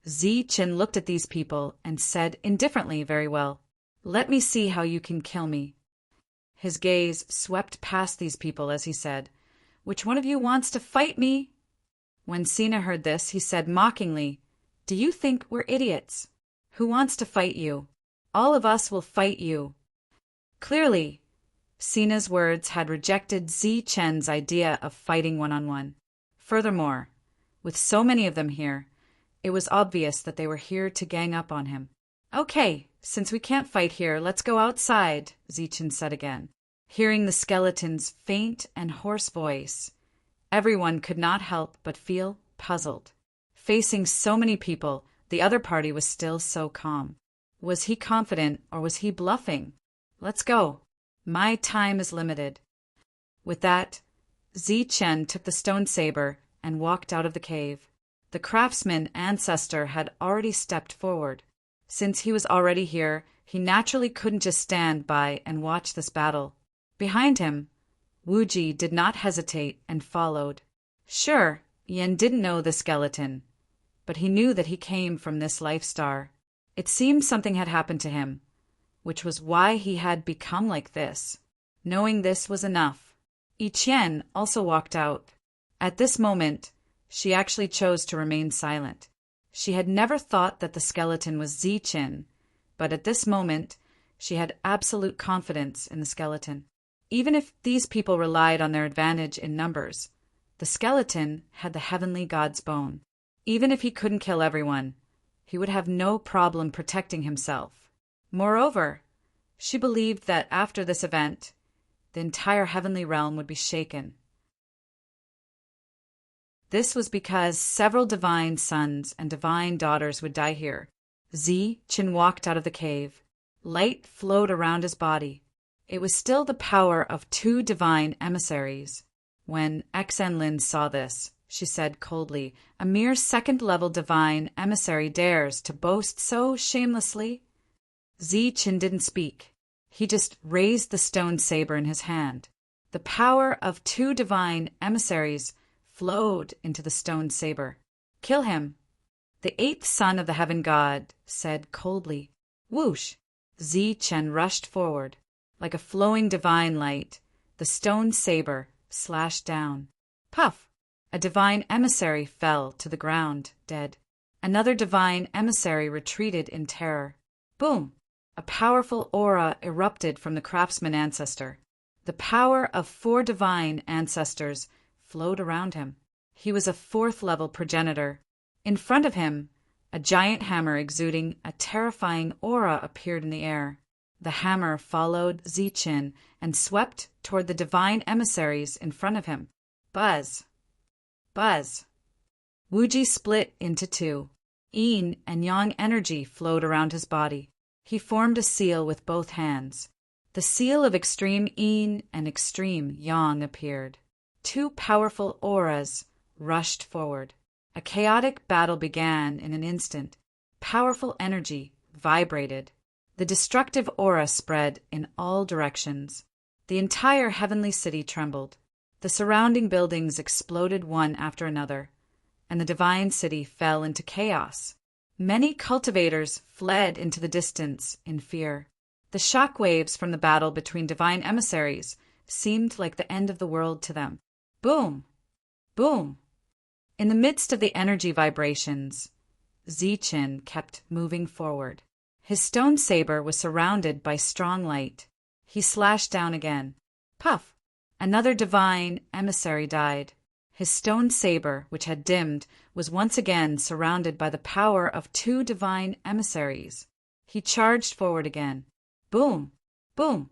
Zichen looked at these people and said indifferently, "Very well. Let me see how you can kill me." His gaze swept past these people as he said, "Which one of you wants to fight me?" When Sina heard this, he said mockingly, "Do you think we're idiots? Who wants to fight you? All of us will fight you." Clearly, Sina's words had rejected Zi Chen's idea of fighting one-on-one. Furthermore, with so many of them here, it was obvious that they were here to gang up on him. Okay, since we can't fight here, let's go outside, Zi Chen said again. Hearing the skeleton's faint and hoarse voice, everyone could not help but feel puzzled. Facing so many people, the other party was still so calm. Was he confident or was he bluffing? Let's go. My time is limited. With that, Zi Chen took the stone saber and walked out of the cave. The craftsman ancestor had already stepped forward. Since he was already here, he naturally couldn't just stand by and watch this battle. Behind him, Wu Ji did not hesitate and followed. Sure, Yen didn't know the skeleton, but he knew that he came from this life star. It seemed something had happened to him, which was why he had become like this. Knowing this was enough. Yi Qian also walked out. At this moment, she actually chose to remain silent. She had never thought that the skeleton was Zi Chen, but at this moment, she had absolute confidence in the skeleton. Even if these people relied on their advantage in numbers, the skeleton had the heavenly god's bone. Even if he couldn't kill everyone, he would have no problem protecting himself. Moreover, she believed that after this event, the entire heavenly realm would be shaken. This was because several divine sons and divine daughters would die here. Zi Chen walked out of the cave. Light flowed around his body. It was still the power of 2 divine emissaries. When Xanlin saw this, she said coldly, "A mere second-level divine emissary dares to boast so shamelessly?" Zi Chen didn't speak. He just raised the stone saber in his hand. The power of 2 divine emissaries flowed into the stone saber. "Kill him." The 8th son of the heaven god said coldly. Whoosh! Zi Chen rushed forward. Like a flowing divine light, the stone saber slashed down. Puff! A divine emissary fell to the ground, dead. Another divine emissary retreated in terror. Boom! A powerful aura erupted from the craftsman ancestor. The power of 4 divine ancestors flowed around him. He was a 4th-level progenitor. In front of him, a giant hammer exuding a terrifying aura appeared in the air. The hammer followed Zi Chen and swept toward the divine emissaries in front of him. Buzz! Buzz! Wu Ji split into 2. Yin and yang energy flowed around his body. He formed a seal with both hands. The seal of extreme yin and extreme yang appeared. 2 powerful auras rushed forward. A chaotic battle began in an instant. Powerful energy vibrated. The destructive aura spread in all directions. The entire heavenly city trembled. The surrounding buildings exploded one after another, and the divine city fell into chaos. Many cultivators fled into the distance in fear. The shock waves from the battle between divine emissaries seemed like the end of the world to them. Boom! Boom! In the midst of the energy vibrations, Zi Chen kept moving forward. His stone saber was surrounded by strong light. He slashed down again. Puff! Another divine emissary died. His stone saber, which had dimmed, was once again surrounded by the power of 2 divine emissaries. He charged forward again. Boom! Boom!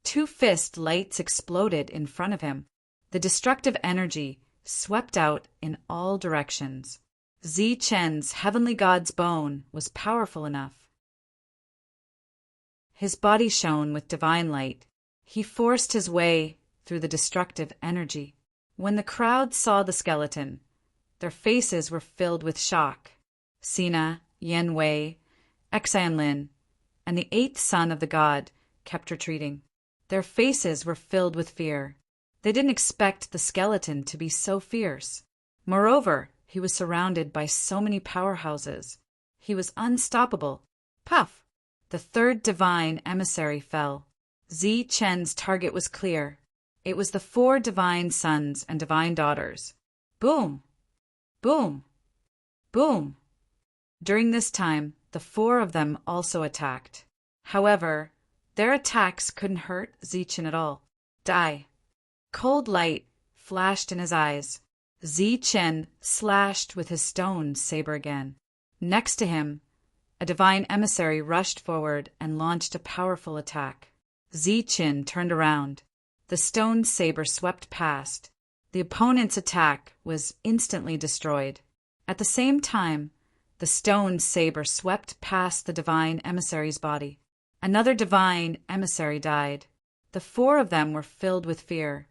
2 fist lights exploded in front of him. The destructive energy swept out in all directions. Zi Chen's heavenly god's bone was powerful enough. His body shone with divine light. He forced his way through the destructive energy. When the crowd saw the skeleton, their faces were filled with shock. Sina, Yen Wei, Xanlin, and the 8th son of the god kept retreating. Their faces were filled with fear. They didn't expect the skeleton to be so fierce. Moreover, he was surrounded by so many powerhouses. He was unstoppable. Puff! The 3rd divine emissary fell. Zi Chen's target was clear. It was the 4 divine sons and divine daughters. Boom! Boom! Boom! During this time, the 4 of them also attacked. However, Their attacks couldn't hurt Zichen at all. Die. Cold light flashed in his eyes. Zichen slashed with his stone saber again. Next to him, a divine emissary rushed forward and launched a powerful attack. Zichen turned around. The stone saber swept past. The opponent's attack was instantly destroyed. At the same time, the stone saber swept past the divine emissary's body. Another divine emissary died. The four of them were filled with fear.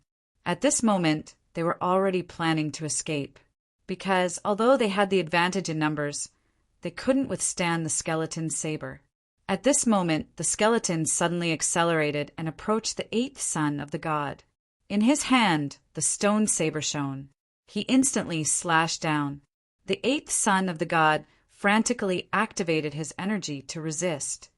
At this moment, they were already planning to escape, because although they had the advantage in numbers, they couldn't withstand the skeleton's saber. At this moment, the skeleton suddenly accelerated and approached the eighth son of the god. In his hand, the stone saber shone. He instantly slashed down. The eighth son of the god frantically activated his energy to resist.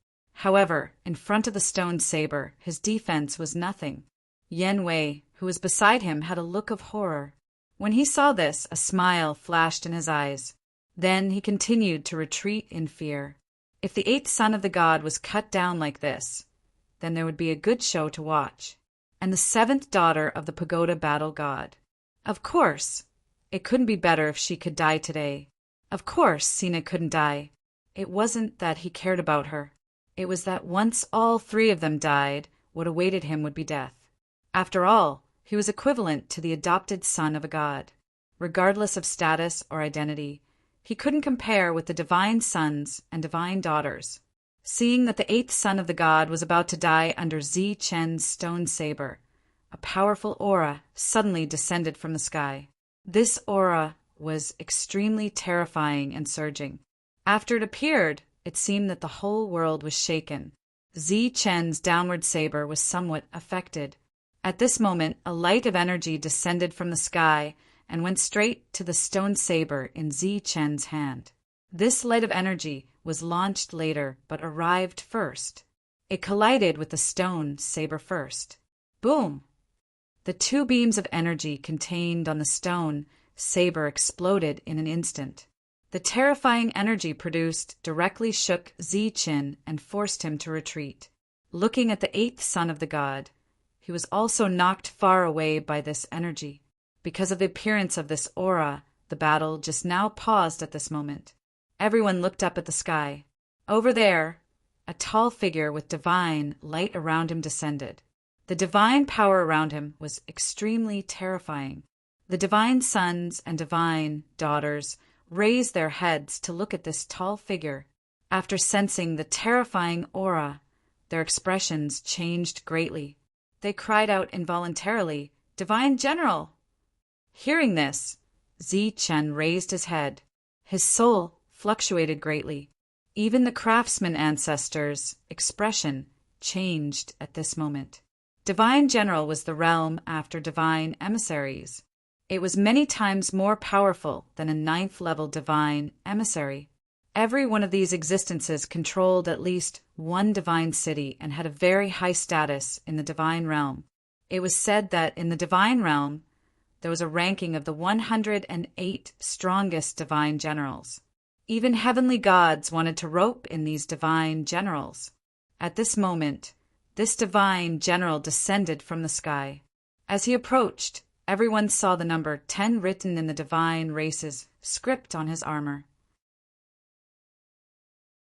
However, in front of the stone saber, his defense was nothing. Yen Wei, who was beside him, had a look of horror. When he saw this, a smile flashed in his eyes. Then he continued to retreat in fear. If the eighth son of the god was cut down like this, then there would be a good show to watch. And the seventh daughter of the pagoda battle god. Of course, it couldn't be better if she could die today. Of course, Sina couldn't die. It wasn't that he cared about her. It was that once all three of them died, what awaited him would be death. After all, he was equivalent to the adopted son of a god. Regardless of status or identity, he couldn't compare with the divine sons and divine daughters. Seeing that the eighth son of the god was about to die under Zichen's stone saber, a powerful aura suddenly descended from the sky. This aura was extremely terrifying and surging. After it appeared, it seemed that the whole world was shaken. Zichen's downward saber was somewhat affected. At this moment, a light of energy descended from the sky and went straight to the stone saber in Zichen's hand. This light of energy was launched later, but arrived first. It collided with the stone saber first. Boom! The two beams of energy contained on the stone saber exploded in an instant. The terrifying energy produced directly shook Zichen and forced him to retreat. Looking at the eighth son of the god, he was also knocked far away by this energy. Because of the appearance of this aura, the battle just now paused at this moment. Everyone looked up at the sky. Over there, a tall figure with divine light around him descended. The divine power around him was extremely terrifying. The divine sons and divine daughters raised their heads to look at this tall figure. After sensing the terrifying aura, their expressions changed greatly. They cried out involuntarily, "Divine General!" Hearing this, Zichen raised his head. His soul fluctuated greatly. Even the craftsman ancestors' expression changed at this moment. Divine General was the realm after divine emissaries. It was many times more powerful than a ninth-level divine emissary. Every one of these existences controlled at least one divine city and had a very high status in the divine realm. It was said that in the divine realm, there was a ranking of the 108 strongest divine generals. Even heavenly gods wanted to rope in these divine generals. At this moment, this divine general descended from the sky. As he approached, everyone saw the number 10 written in the divine race's script on his armor.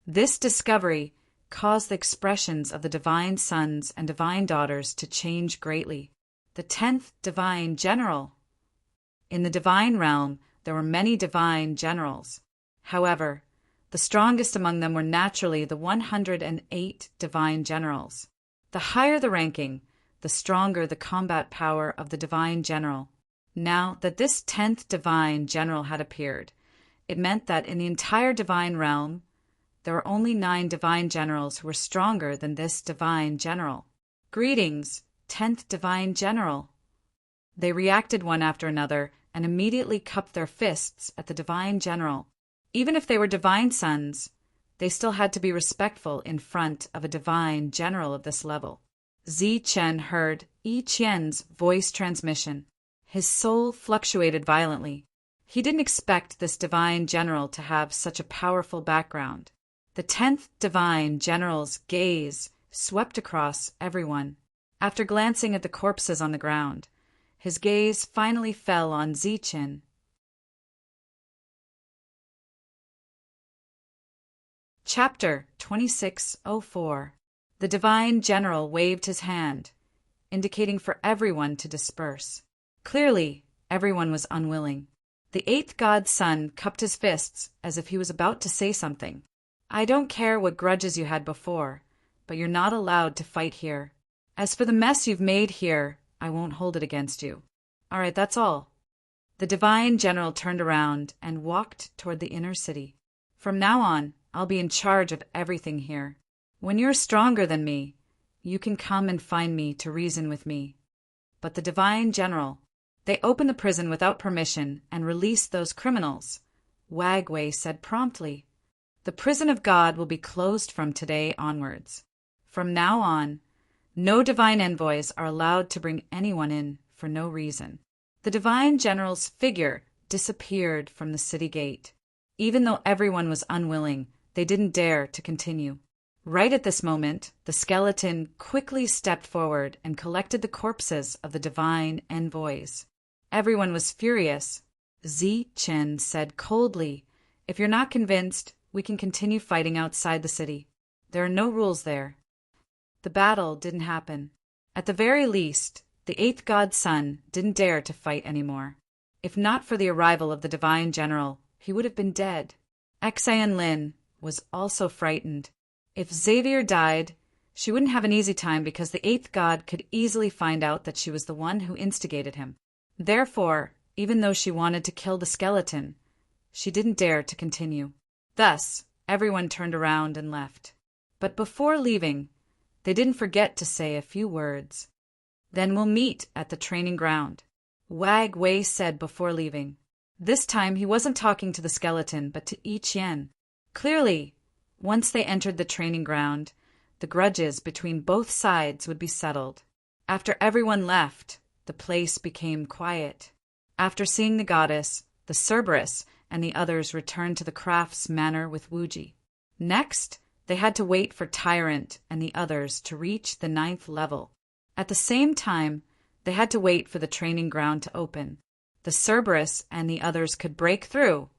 This discovery caused the expressions of the divine sons and divine daughters to change greatly. The 10th divine general. In the divine realm, there were many divine generals. However, the strongest among them were naturally the 108 divine generals. The higher the ranking, the stronger the combat power of the divine general. Now that this 10th divine general had appeared, it meant that in the entire divine realm, there were only 9 divine generals who were stronger than this divine general. Greetings, 10th divine general. They reacted one after another and immediately cupped their fists at the divine general. Even if they were divine sons, they still had to be respectful in front of a divine general of this level. Zichen heard Yi Qian's voice transmission. His soul fluctuated violently. He didn't expect this divine general to have such a powerful background. The 10th divine general's gaze swept across everyone. After glancing at the corpses on the ground, his gaze finally fell on Zichen. Chapter 2604. The Divine General waved his hand, indicating for everyone to disperse. Clearly, everyone was unwilling. The eighth god's son cupped his fists as if he was about to say something. I don't care what grudges you had before, but you're not allowed to fight here. As for the mess you've made here, I won't hold it against you. All right, that's all. The Divine General turned around and walked toward the inner city. From now on, I'll be in charge of everything here. When you're stronger than me, you can come and find me to reason with me. But the Divine General, they opened the prison without permission and released those criminals. Wagway said promptly, the prison of God will be closed from today onwards. From now on, no divine envoys are allowed to bring anyone in for no reason. The Divine General's figure disappeared from the city gate. Even though everyone was unwilling, they didn't dare to continue. Right at this moment, the skeleton quickly stepped forward and collected the corpses of the divine envoys. Everyone was furious. Zichen said coldly, if you're not convinced, we can continue fighting outside the city. There are no rules there. The battle didn't happen. At the very least, the eighth god's son didn't dare to fight anymore. If not for the arrival of the Divine General, he would have been dead. Xian Lin was also frightened. If Xavier died, she wouldn't have an easy time because the eighth god could easily find out that she was the one who instigated him. Therefore, even though she wanted to kill the skeleton, she didn't dare to continue. Thus, everyone turned around and left. But before leaving, they didn't forget to say a few words. Then we'll meet at the training ground, Wagway said before leaving. This time he wasn't talking to the skeleton, but to Yi Qian. Clearly, once they entered the training ground, the grudges between both sides would be settled. After everyone left, the place became quiet. After seeing the goddess, the Cerberus and the others returned to the crafts manor with Wuji. Next, they had to wait for Tyrant and the others to reach the 9th level. At the same time, they had to wait for the training ground to open. The Cerberus and the others could break through,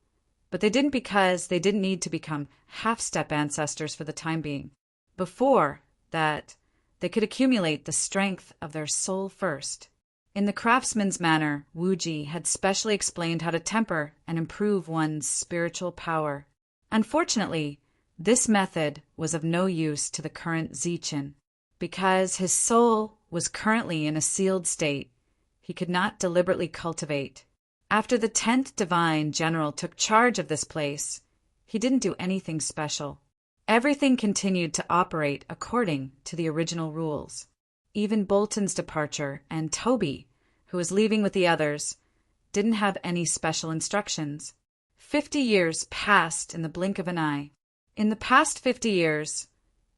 but they didn't because they didn't need to become half-step ancestors for the time being. Before that, they could accumulate the strength of their soul first. In the craftsman's manor, Wuji had specially explained how to temper and improve one's spiritual power. Unfortunately, this method was of no use to the current Zichen. Because his soul was currently in a sealed state, he could not deliberately cultivate. After the 10th Divine General took charge of this place, he didn't do anything special. Everything continued to operate according to the original rules. Even Bolton's departure and Toby, who was leaving with the others, didn't have any special instructions. 50 years passed in the blink of an eye. In the past 50 years,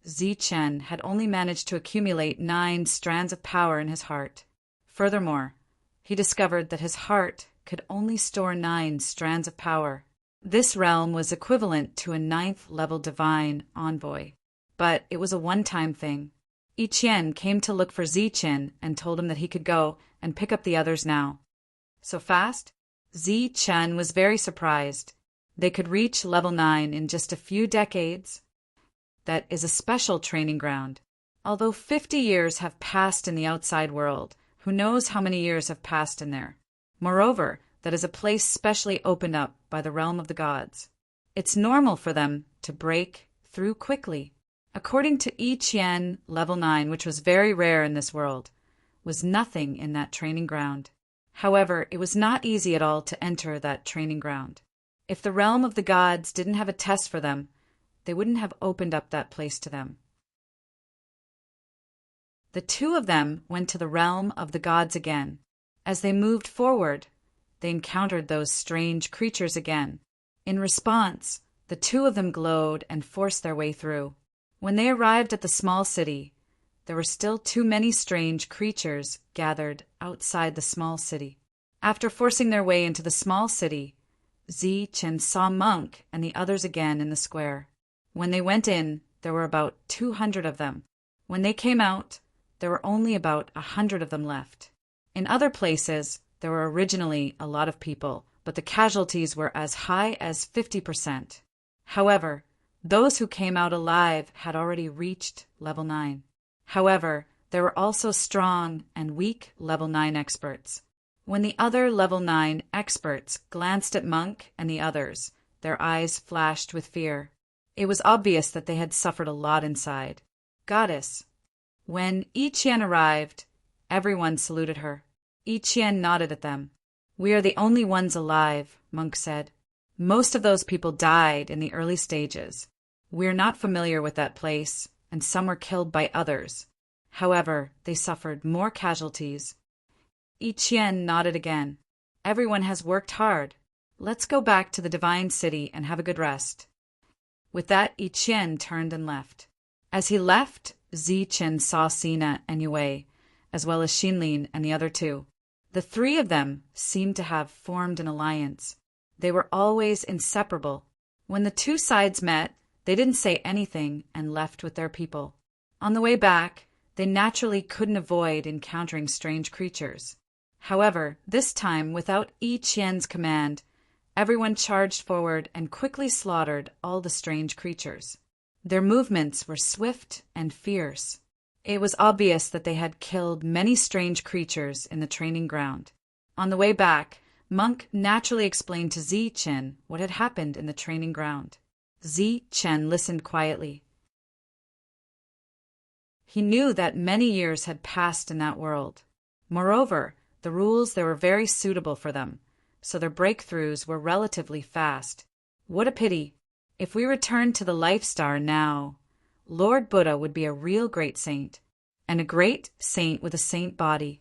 Zichen had only managed to accumulate 9 strands of power in his heart. Furthermore, he discovered that his heart could only store 9 strands of power. This realm was equivalent to a 9th level divine envoy, but it was a one-time thing. Yi Qian came to look for Zichen and told him that he could go and pick up the others now. So fast? Zichen was very surprised. They could reach level 9 in just a few decades. That is a special training ground. Although 50 years have passed in the outside world, who knows how many years have passed in there? Moreover, that is a place specially opened up by the realm of the gods. It's normal for them to break through quickly. According to Yi Qian, level 9, which was very rare in this world, was nothing in that training ground. However, it was not easy at all to enter that training ground. If the realm of the gods didn't have a test for them, they wouldn't have opened up that place to them. The two of them went to the realm of the gods again. As they moved forward, they encountered those strange creatures again. In response, the two of them glowed and forced their way through. When they arrived at the small city, there were still too many strange creatures gathered outside the small city. After forcing their way into the small city, Zichen saw Monk and the others again in the square. When they went in, there were about 200 of them. When they came out, there were only about 100 of them left. In other places, there were originally a lot of people, but the casualties were as high as 50%. However, those who came out alive had already reached level 9. However, there were also strong and weak level 9 experts. When the other level 9 experts glanced at Monk and the others, their eyes flashed with fear. It was obvious that they had suffered a lot inside. Goddess. When Yi Qian arrived, everyone saluted her. Yi Qian nodded at them. We are the only ones alive, Monk said. Most of those people died in the early stages. We're not familiar with that place, and some were killed by others. However, they suffered more casualties. Yi Qian nodded again. Everyone has worked hard. Let's go back to the Divine City and have a good rest. With that, Yi Qian turned and left. As he left, Zichen saw Sina and Yue, as well as Xinlin and the other two. The three of them seemed to have formed an alliance. They were always inseparable. When the two sides met, they didn't say anything and left with their people. On the way back, they naturally couldn't avoid encountering strange creatures. However, this time, without Yi Qian's command, everyone charged forward and quickly slaughtered all the strange creatures. Their movements were swift and fierce. It was obvious that they had killed many strange creatures in the training ground. On the way back, Monk naturally explained to Zichen what had happened in the training ground. Zichen listened quietly. He knew that many years had passed in that world. Moreover, the rules there were very suitable for them, so their breakthroughs were relatively fast. What a pity! If we returned to the Life Star now, Lord Buddha would be a real great saint, and a great saint with a saint body.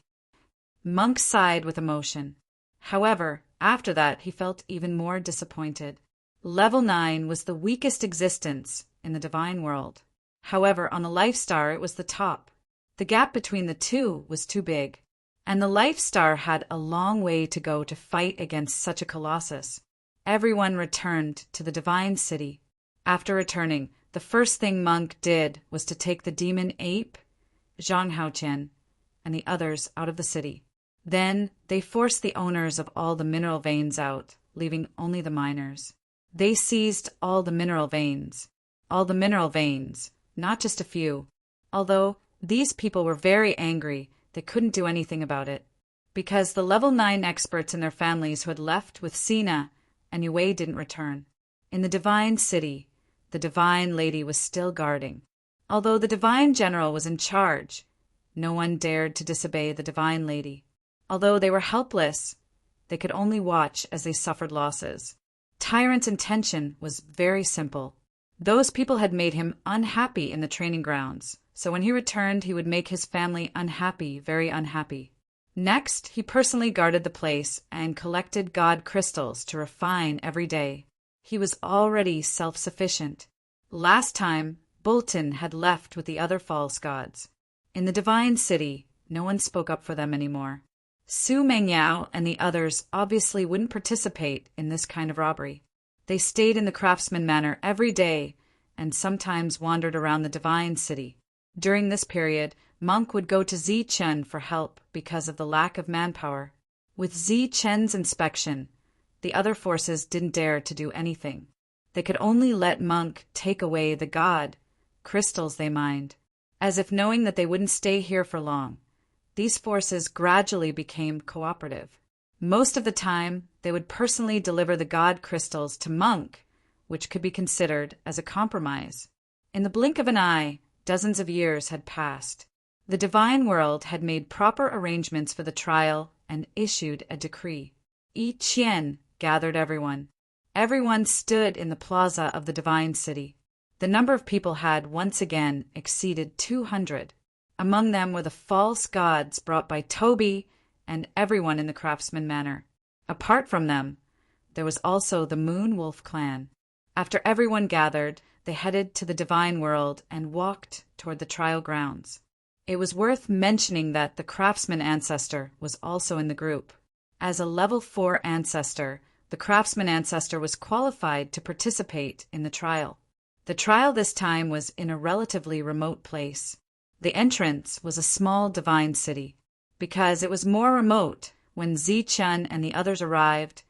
Monk sighed with emotion. However, after that he felt even more disappointed. Level 9 was the weakest existence in the divine world. However, on the Life Star it was the top. The gap between the two was too big, and the Life Star had a long way to go to fight against such a colossus. Everyone returned to the Divine City. After returning, the first thing Monk did was to take the demon ape, Zhang Haoqian, and the others out of the city. Then they forced the owners of all the mineral veins out, leaving only the miners. They seized all the mineral veins. All the mineral veins, not just a few. Although these people were very angry, they couldn't do anything about it. Because the level 9 experts and their families who had left with Sina and Yue didn't return. In the Divine City, the Divine Lady was still guarding. Although the Divine General was in charge, no one dared to disobey the Divine Lady. Although they were helpless, they could only watch as they suffered losses. Tyrant's intention was very simple. Those people had made him unhappy in the training grounds, so when he returned he would make his family unhappy, very unhappy. Next, he personally guarded the place and collected god crystals to refine every day. He was already self-sufficient. Last time, Bolton had left with the other false gods. In the Divine City, no one spoke up for them anymore. Su Mengyao and the others obviously wouldn't participate in this kind of robbery. They stayed in the Craftsman Manor every day and sometimes wandered around the Divine City. During this period, Monk would go to Zichen for help because of the lack of manpower. With Zichen's inspection, the other forces didn't dare to do anything. They could only let Monk take away the god crystals they mined, as if knowing that they wouldn't stay here for long. These forces gradually became cooperative. Most of the time, they would personally deliver the god crystals to Monk, which could be considered as a compromise. In the blink of an eye, dozens of years had passed. The divine world had made proper arrangements for the trial and issued a decree. Yi Qian gathered everyone. Everyone stood in the plaza of the Divine City. The number of people had once again exceeded 200. Among them were the false gods brought by Toby and everyone in the Craftsman Manor. Apart from them, there was also the Moon Wolf clan. After everyone gathered, they headed to the divine world and walked toward the trial grounds. It was worth mentioning that the Craftsman ancestor was also in the group. As a level 4 ancestor, the Craftsman ancestor was qualified to participate in the trial. The trial this time was in a relatively remote place. The entrance was a small divine city. Because it was more remote, when Zichen and the others arrived,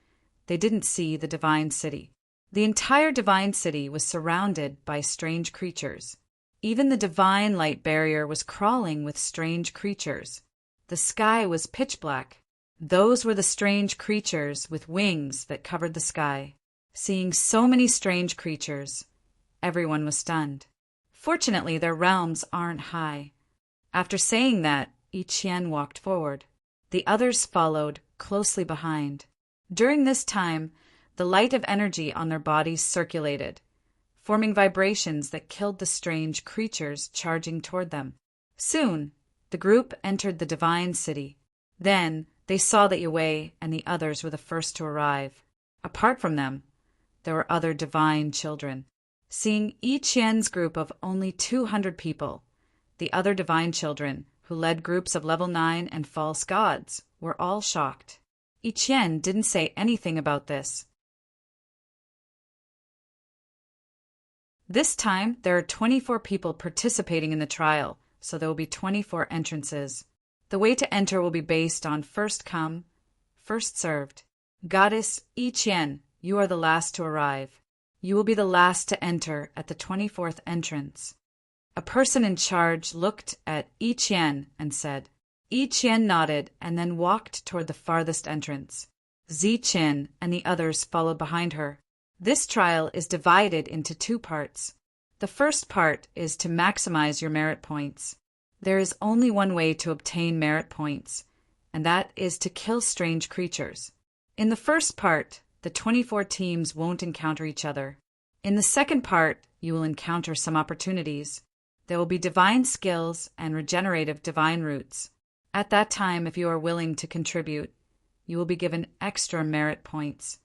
they didn't see the divine city. The entire divine city was surrounded by strange creatures. Even the divine light barrier was crawling with strange creatures. The sky was pitch black. Those were the strange creatures with wings that covered the sky. Seeing so many strange creatures, everyone was stunned. Fortunately, their realms aren't high. After saying that, Yi Qian walked forward. The others followed closely behind. During this time, the light of energy on their bodies circulated, forming vibrations that killed the strange creatures charging toward them. Soon, the group entered the divine city. Then, they saw that Yue and the others were the first to arrive. Apart from them, there were other divine children. Seeing Yi Qian's group of only 200 people, the other divine children, who led groups of level 9 and false gods, were all shocked. Yi Qian didn't say anything about this. This time, there are 24 people participating in the trial, so there will be 24 entrances. The way to enter will be based on first come, first served. Goddess Yi Qian, you are the last to arrive. You will be the last to enter at the 24th entrance. A person in charge looked at Yi Qian and said. Yi Qian nodded and then walked toward the farthest entrance. Zichen and the others followed behind her. This trial is divided into 2 parts. The first part is to maximize your merit points. There is only one way to obtain merit points, and that is to kill strange creatures. In the first part, the 24 teams won't encounter each other. In the second part, you will encounter some opportunities. There will be divine skills and regenerative divine roots. At that time, if you are willing to contribute, you will be given extra merit points.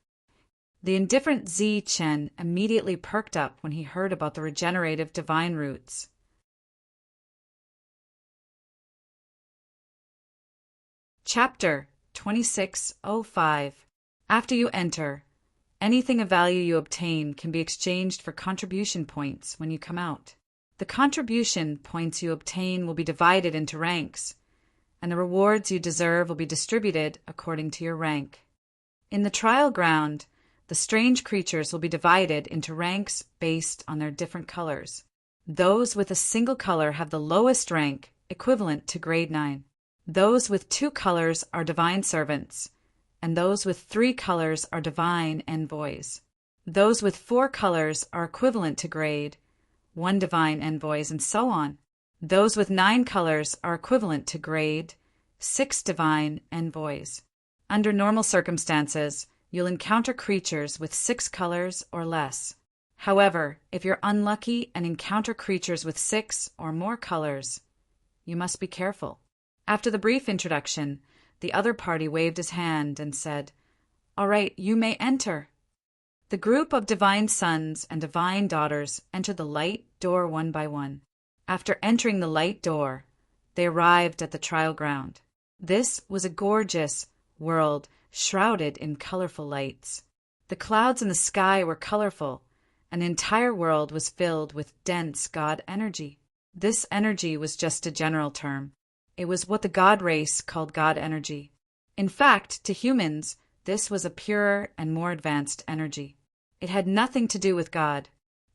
The indifferent Zichen immediately perked up when he heard about the regenerative divine roots. Chapter 2605. After you enter, anything of value you obtain can be exchanged for contribution points when you come out. The contribution points you obtain will be divided into ranks, and the rewards you deserve will be distributed according to your rank. In the trial ground, the strange creatures will be divided into ranks based on their different colors. Those with a single color have the lowest rank, equivalent to grade 9. Those with 2 colors are divine servants, and those with 3 colors are divine envoys. Those with 4 colors are equivalent to grade 1 divine envoys, and so on. Those with 9 colors are equivalent to grade 6 divine envoys. Under normal circumstances, you'll encounter creatures with 6 colors or less. However, if you're unlucky and encounter creatures with 6 or more colors, you must be careful. After the brief introduction, the other party waved his hand and said, "All right, you may enter." The group of divine sons and divine daughters entered the light door one by one. After entering the light door, they arrived at the trial ground. This was a gorgeous world shrouded in colorful lights. The clouds in the sky were colorful, and the entire world was filled with dense God energy. This energy was just a general term. It was what the God race called God energy. In fact, to humans, this was a purer and more advanced energy. It had nothing to do with God.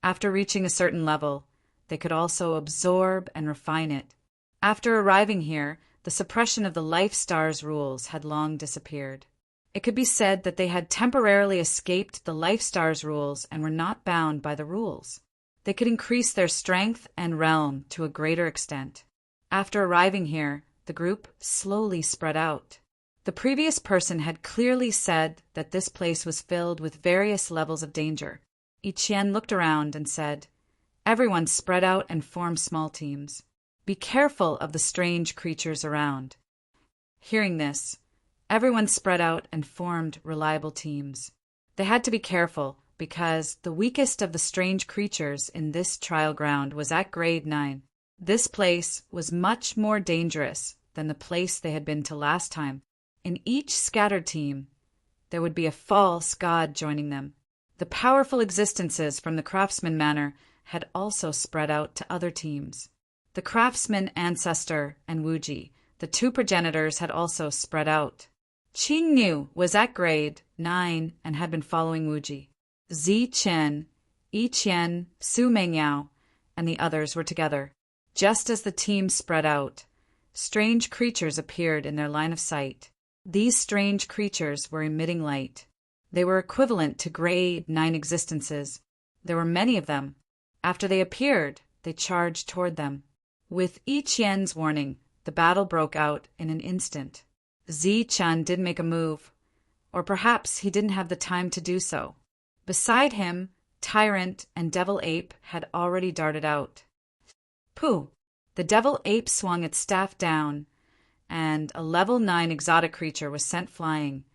After reaching a certain level, they could also absorb and refine it. After arriving here, the suppression of the life stars rules had long disappeared. It could be said that they had temporarily escaped the life stars rules and were not bound by the rules. They could increase their strength and realm to a greater extent. After arriving here, the group slowly spread out. The previous person had clearly said that this place was filled with various levels of danger. Yi Qian looked around and said, "Everyone spread out and form small teams. Be careful of the strange creatures around." Hearing this, everyone spread out and formed reliable teams. They had to be careful because the weakest of the strange creatures in this trial ground was at grade 9. This place was much more dangerous than the place they had been to last time. In each scattered team, there would be a false god joining them. The powerful existences from the Craftsman Manor had also spread out to other teams. The craftsman ancestor and Wuji, the two progenitors, had also spread out. Qingnu was at grade 9 and had been following Wuji. Zichen, Yiqian, Su Mengyao, and the others were together. Just as the team spread out, strange creatures appeared in their line of sight. These strange creatures were emitting light. They were equivalent to grade 9 existences. There were many of them. After they appeared, they charged toward them. With Yiqian's warning, the battle broke out in an instant. Zichen did make a move, or perhaps he didn't have the time to do so. Beside him, Tyrant and Devil Ape had already darted out. Pooh! The Devil Ape swung its staff down, and a level 9 exotic creature was sent flying,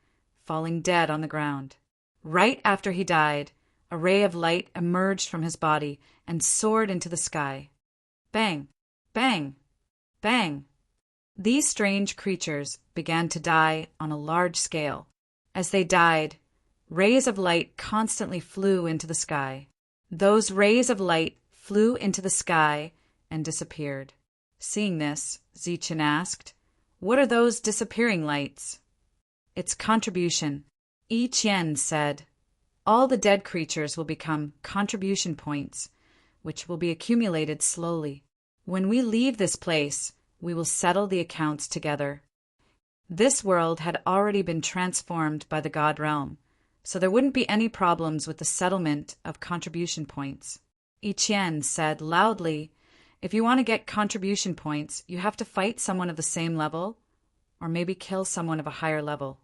falling dead on the ground. Right after he died, a ray of light emerged from his body and soared into the sky. Bang! Bang! Bang! These strange creatures began to die on a large scale. As they died, rays of light constantly flew into the sky. Those rays of light flew into the sky and disappeared. Seeing this, Zichen asked, "What are those disappearing lights?" "It's contribution." Yiqian said, "All the dead creatures will become contribution points, which will be accumulated slowly. When we leave this place, we will settle the accounts together." This world had already been transformed by the God Realm, so there wouldn't be any problems with the settlement of contribution points. Yiqian said loudly, "If you want to get contribution points, you have to fight someone of the same level, or maybe kill someone of a higher level.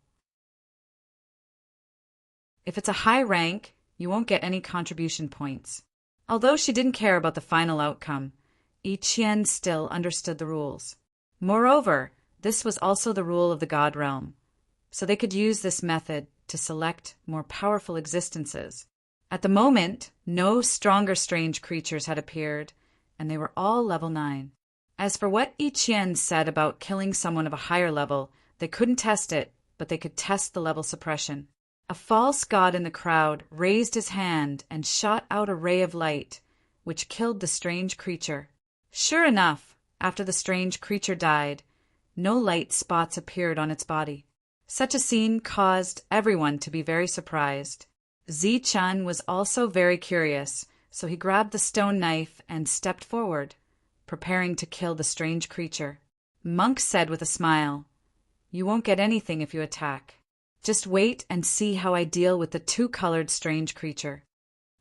If it's a high rank, you won't get any contribution points." Although she didn't care about the final outcome, Yiqian still understood the rules. Moreover, this was also the rule of the God Realm, so they could use this method to select more powerful existences. At the moment, no stronger strange creatures had appeared, and they were all level 9. As for what Yiqian said about killing someone of a higher level, they couldn't test it, but they could test the level suppression. A false god in the crowd raised his hand and shot out a ray of light, which killed the strange creature. Sure enough, after the strange creature died, no light spots appeared on its body. Such a scene caused everyone to be very surprised. Zichen was also very curious, so he grabbed the stone knife and stepped forward, preparing to kill the strange creature. Monk said with a smile, "You won't get anything if you attack. Just wait and see how I deal with the two-colored strange creature."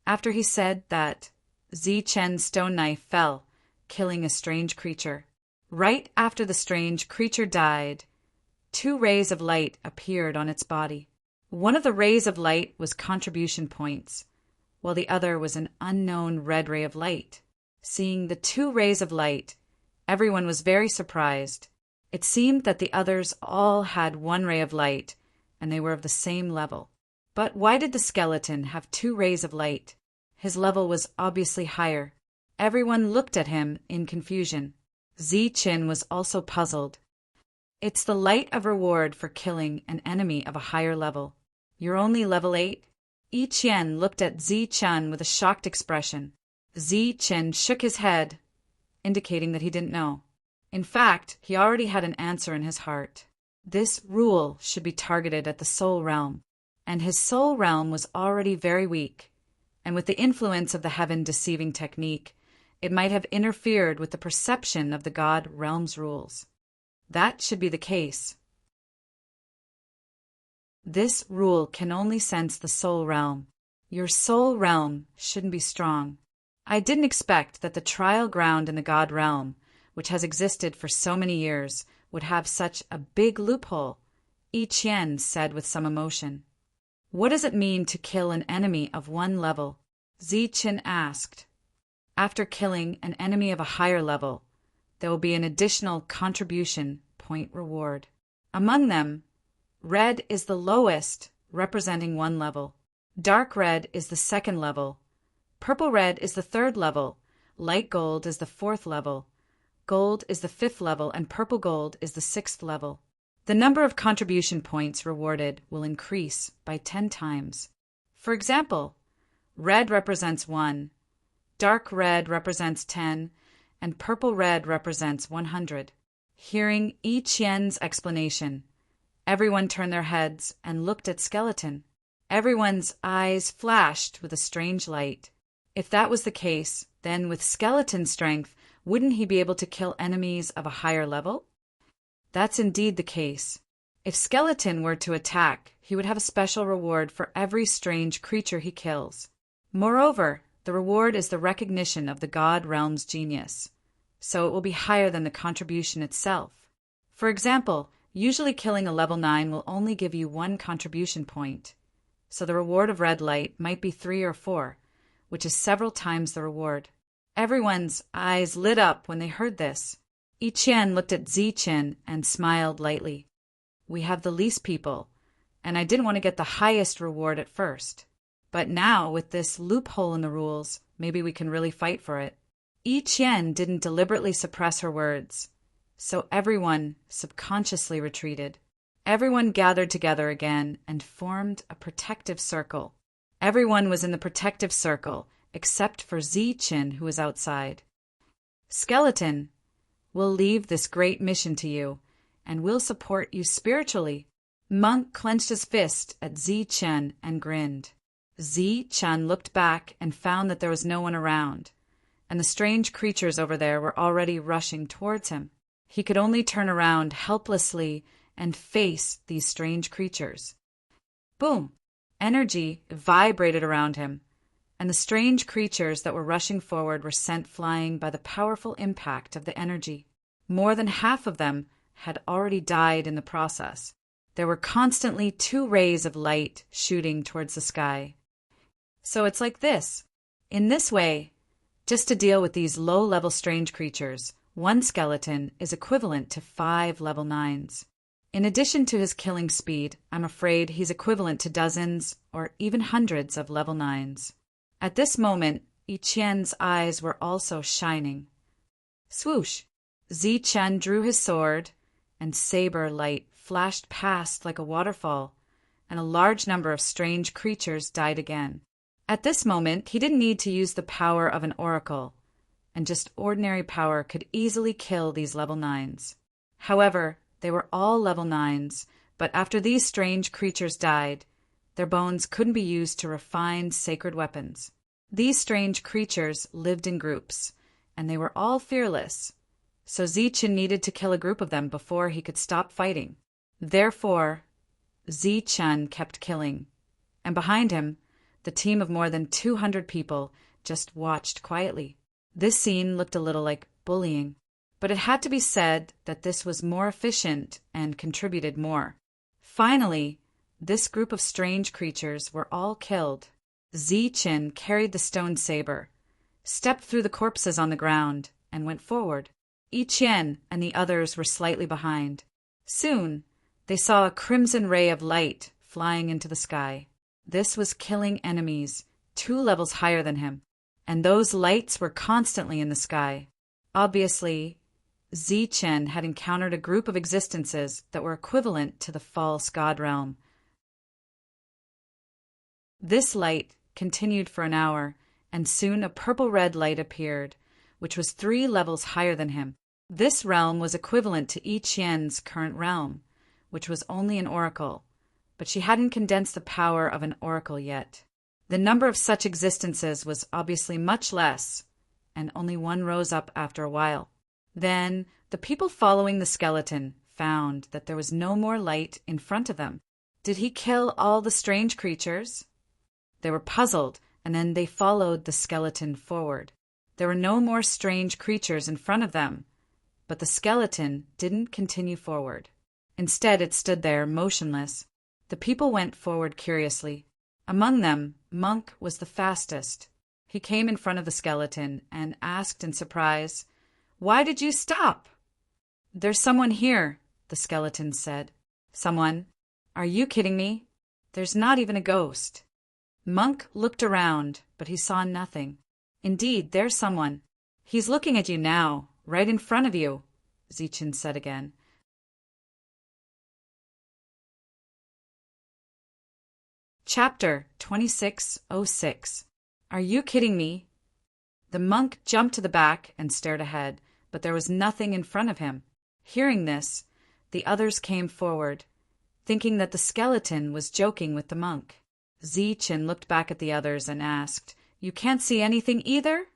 After he said that, Zichen's stone knife fell, killing a strange creature. Right after the strange creature died, 2 rays of light appeared on its body. One of the rays of light was contribution points, while the other was an unknown red ray of light. Seeing the 2 rays of light, everyone was very surprised. It seemed that the others all had 1 ray of light, and they were of the same level. But why did the skeleton have 2 rays of light? His level was obviously higher. Everyone looked at him in confusion. Zichen was also puzzled. "It's the light of reward for killing an enemy of a higher level. You're only level 8? Yiqian looked at Zichen with a shocked expression. Zichen shook his head, indicating that he didn't know. In fact, he already had an answer in his heart. This rule should be targeted at the soul realm, and his soul realm was already very weak, and with the influence of the heaven deceiving technique, it might have interfered with the perception of the God realm's rules. That should be the case. This rule can only sense the soul realm. Your soul realm shouldn't be strong. I didn't expect that the trial ground in the God realm, which has existed for so many years, would have such a big loophole, Yiqian said with some emotion. What does it mean to kill an enemy of 1 level? Zichen asked. After killing an enemy of a higher level, there will be an additional contribution point reward. Among them, red is the lowest, representing 1 level. Dark red is the 2nd level. Purple red is the 3rd level. Light gold is the 4th level. Gold is the 5th level, and purple gold is the 6th level. The number of contribution points rewarded will increase by 10 times. For example, red represents 1, dark red represents 10, and purple red represents 100. Hearing Yi Qian's explanation, everyone turned their heads and looked at Skeleton. Everyone's eyes flashed with a strange light. If that was the case, then with skeleton strength, wouldn't he be able to kill enemies of a higher level? That's indeed the case. If Skeleton were to attack, he would have a special reward for every strange creature he kills. Moreover, the reward is the recognition of the God Realm's genius, so it will be higher than the contribution itself. For example, usually killing a level 9 will only give you 1 contribution point, so the reward of red light might be 3 or 4, which is several times the reward. Everyone's eyes lit up when they heard this. Yi Qian looked at Ziqin and smiled lightly. We have the least people, and I didn't want to get the highest reward at first. But now, with this loophole in the rules, maybe we can really fight for it. Yi Qian didn't deliberately suppress her words, so everyone subconsciously retreated. Everyone gathered together again and formed a protective circle. Everyone was in the protective circle, except for Ziqin, who was outside. Skeleton, we'll leave this great mission to you, and we'll support you spiritually. Monk clenched his fist at Ziqin and grinned. Ziqin looked back and found that there was no one around, and the strange creatures over there were already rushing towards him. He could only turn around helplessly and face these strange creatures. Boom! Energy vibrated around him, and the strange creatures that were rushing forward were sent flying by the powerful impact of the energy. More than half of them had already died in the process. There were constantly 2 rays of light shooting towards the sky. So it's like this. In this way, just to deal with these low-level strange creatures, 1 skeleton is equivalent to 5 level 9s. In addition to his killing speed, I'm afraid he's equivalent to dozens or even hundreds of level 9s. At this moment, Yi Qian's eyes were also shining. Swoosh! Ziqin drew his sword, and saber light flashed past like a waterfall, and a large number of strange creatures died again. At this moment, he didn't need to use the power of an oracle, and just ordinary power could easily kill these level 9s. However, they were all level 9s, but after these strange creatures died, their bones couldn't be used to refine sacred weapons. These strange creatures lived in groups, and they were all fearless, so Ziqin needed to kill a group of them before he could stop fighting. Therefore, Ziqin kept killing, and behind him, the team of more than 200 people just watched quietly. This scene looked a little like bullying, but it had to be said that this was more efficient and contributed more. Finally, this group of strange creatures were all killed. Ziqin carried the stone saber, stepped through the corpses on the ground, and went forward. Yi Qian and the others were slightly behind. Soon, they saw a crimson ray of light flying into the sky. This was killing enemies 2 levels higher than him, and those lights were constantly in the sky. Obviously, Ziqin had encountered a group of existences that were equivalent to the false god realm. This light continued for an hour, and soon a purple-red light appeared, which was 3 levels higher than him. This realm was equivalent to Yi Qian's current realm, which was only an oracle, but she hadn't condensed the power of an oracle yet. The number of such existences was obviously much less, and only 1 rose up after a while. Then, the people following the skeleton found that there was no more light in front of them. Did he kill all the strange creatures? They were puzzled, and then they followed the skeleton forward. There were no more strange creatures in front of them, but the skeleton didn't continue forward. Instead, it stood there, motionless. The people went forward curiously. Among them, Monk was the fastest. He came in front of the skeleton and asked in surprise, "Why did you stop?" "There's someone here," the skeleton said. "Someone? Are you kidding me? There's not even a ghost." Monk looked around, but he saw nothing. "Indeed, there's someone. He's looking at you now, right in front of you," Ziqin said again. Chapter 2606. Are you kidding me? The monk jumped to the back and stared ahead, but there was nothing in front of him. Hearing this, the others came forward, thinking that the skeleton was joking with the monk. Zichen looked back at the others and asked, "You can't see anything either?"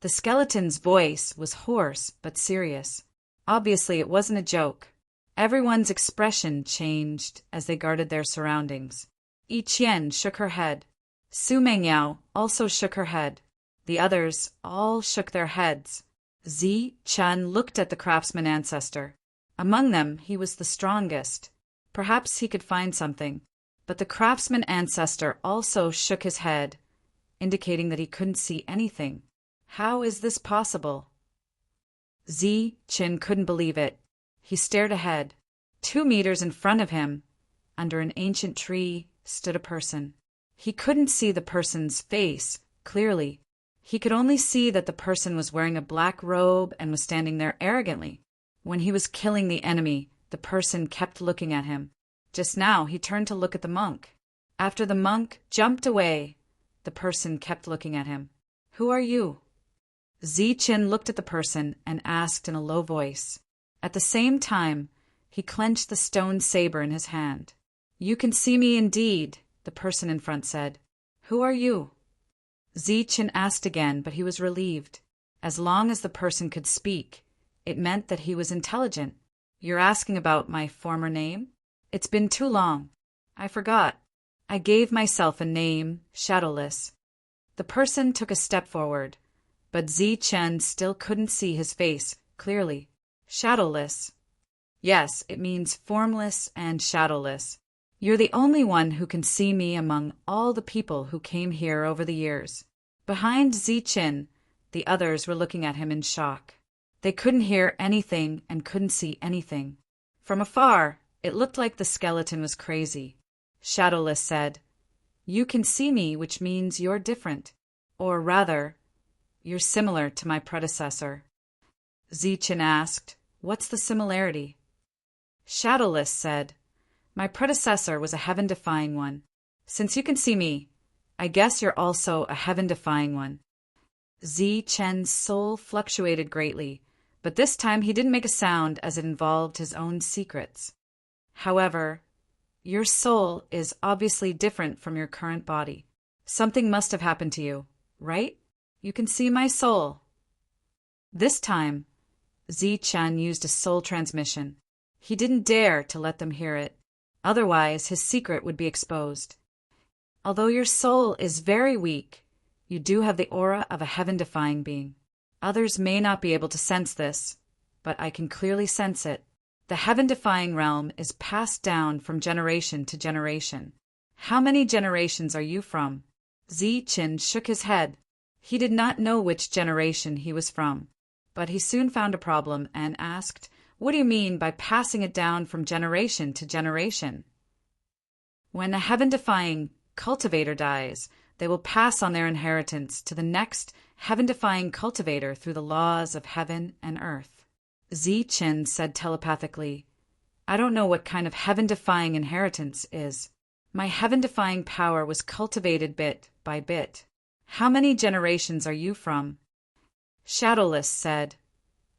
The skeleton's voice was hoarse but serious. Obviously, it wasn't a joke. Everyone's expression changed as they guarded their surroundings. Yi Qian shook her head. Su Mengyao also shook her head. The others all shook their heads. Zi Chen looked at the craftsman ancestor. Among them, he was the strongest. Perhaps he could find something. But the craftsman ancestor also shook his head, indicating that he couldn't see anything. How is this possible? Zi Chen couldn't believe it. He stared ahead. 2 meters in front of him, under an ancient tree, stood a person. He couldn't see the person's face clearly. He could only see that the person was wearing a black robe and was standing there arrogantly. When he was killing the enemy, the person kept looking at him. Just now, he turned to look at the monk. After the monk jumped away, the person kept looking at him. "Who are you?" Zichen looked at the person and asked in a low voice. At the same time, he clenched the stone saber in his hand. "You can see me indeed," the person in front said. "Who are you?" Zichen asked again, but he was relieved. As long as the person could speak, it meant that he was intelligent. "You're asking about my former name? It's been too long. I forgot. I gave myself a name, Shadowless." The person took a step forward, but Zichen still couldn't see his face clearly. "Shadowless?" "Yes, it means formless and shadowless. You're the only one who can see me among all the people who came here over the years." Behind Zichen, the others were looking at him in shock. They couldn't hear anything and couldn't see anything. From afar, it looked like the skeleton was crazy. Shadowless said, "You can see me, which means you're different. Or rather, you're similar to my predecessor." Zichen asked, "What's the similarity?" Shadowless said, "My predecessor was a heaven-defying one. Since you can see me, I guess you're also a heaven-defying one." Zichen's soul fluctuated greatly, but this time he didn't make a sound as it involved his own secrets. "However, your soul is obviously different from your current body. Something must have happened to you, right? You can see my soul." This time, Zichen used a soul transmission. He didn't dare to let them hear it. Otherwise, his secret would be exposed. "Although your soul is very weak, you do have the aura of a heaven-defying being. Others may not be able to sense this, but I can clearly sense it. The heaven-defying realm is passed down from generation to generation. How many generations are you from?" Zichen shook his head. He did not know which generation he was from, but he soon found a problem and asked, "What do you mean by passing it down from generation to generation?" "When a heaven-defying cultivator dies, they will pass on their inheritance to the next heaven-defying cultivator through the laws of heaven and earth." Zichen said telepathically, "I don't know what kind of heaven-defying inheritance is. My heaven-defying power was cultivated bit by bit. How many generations are you from?" Shadowless said,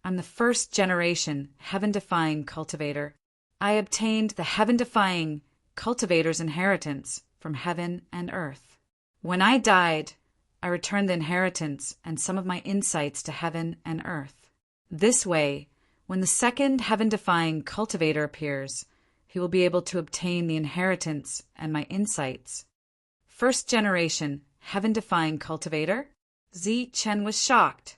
"I'm the first generation heaven-defying cultivator. I obtained the heaven-defying cultivator's inheritance from heaven and earth. When I died, I returned the inheritance and some of my insights to heaven and earth. This way, when the second heaven-defying cultivator appears, he will be able to obtain the inheritance and my insights." "First generation heaven-defying cultivator?" Zichen was shocked.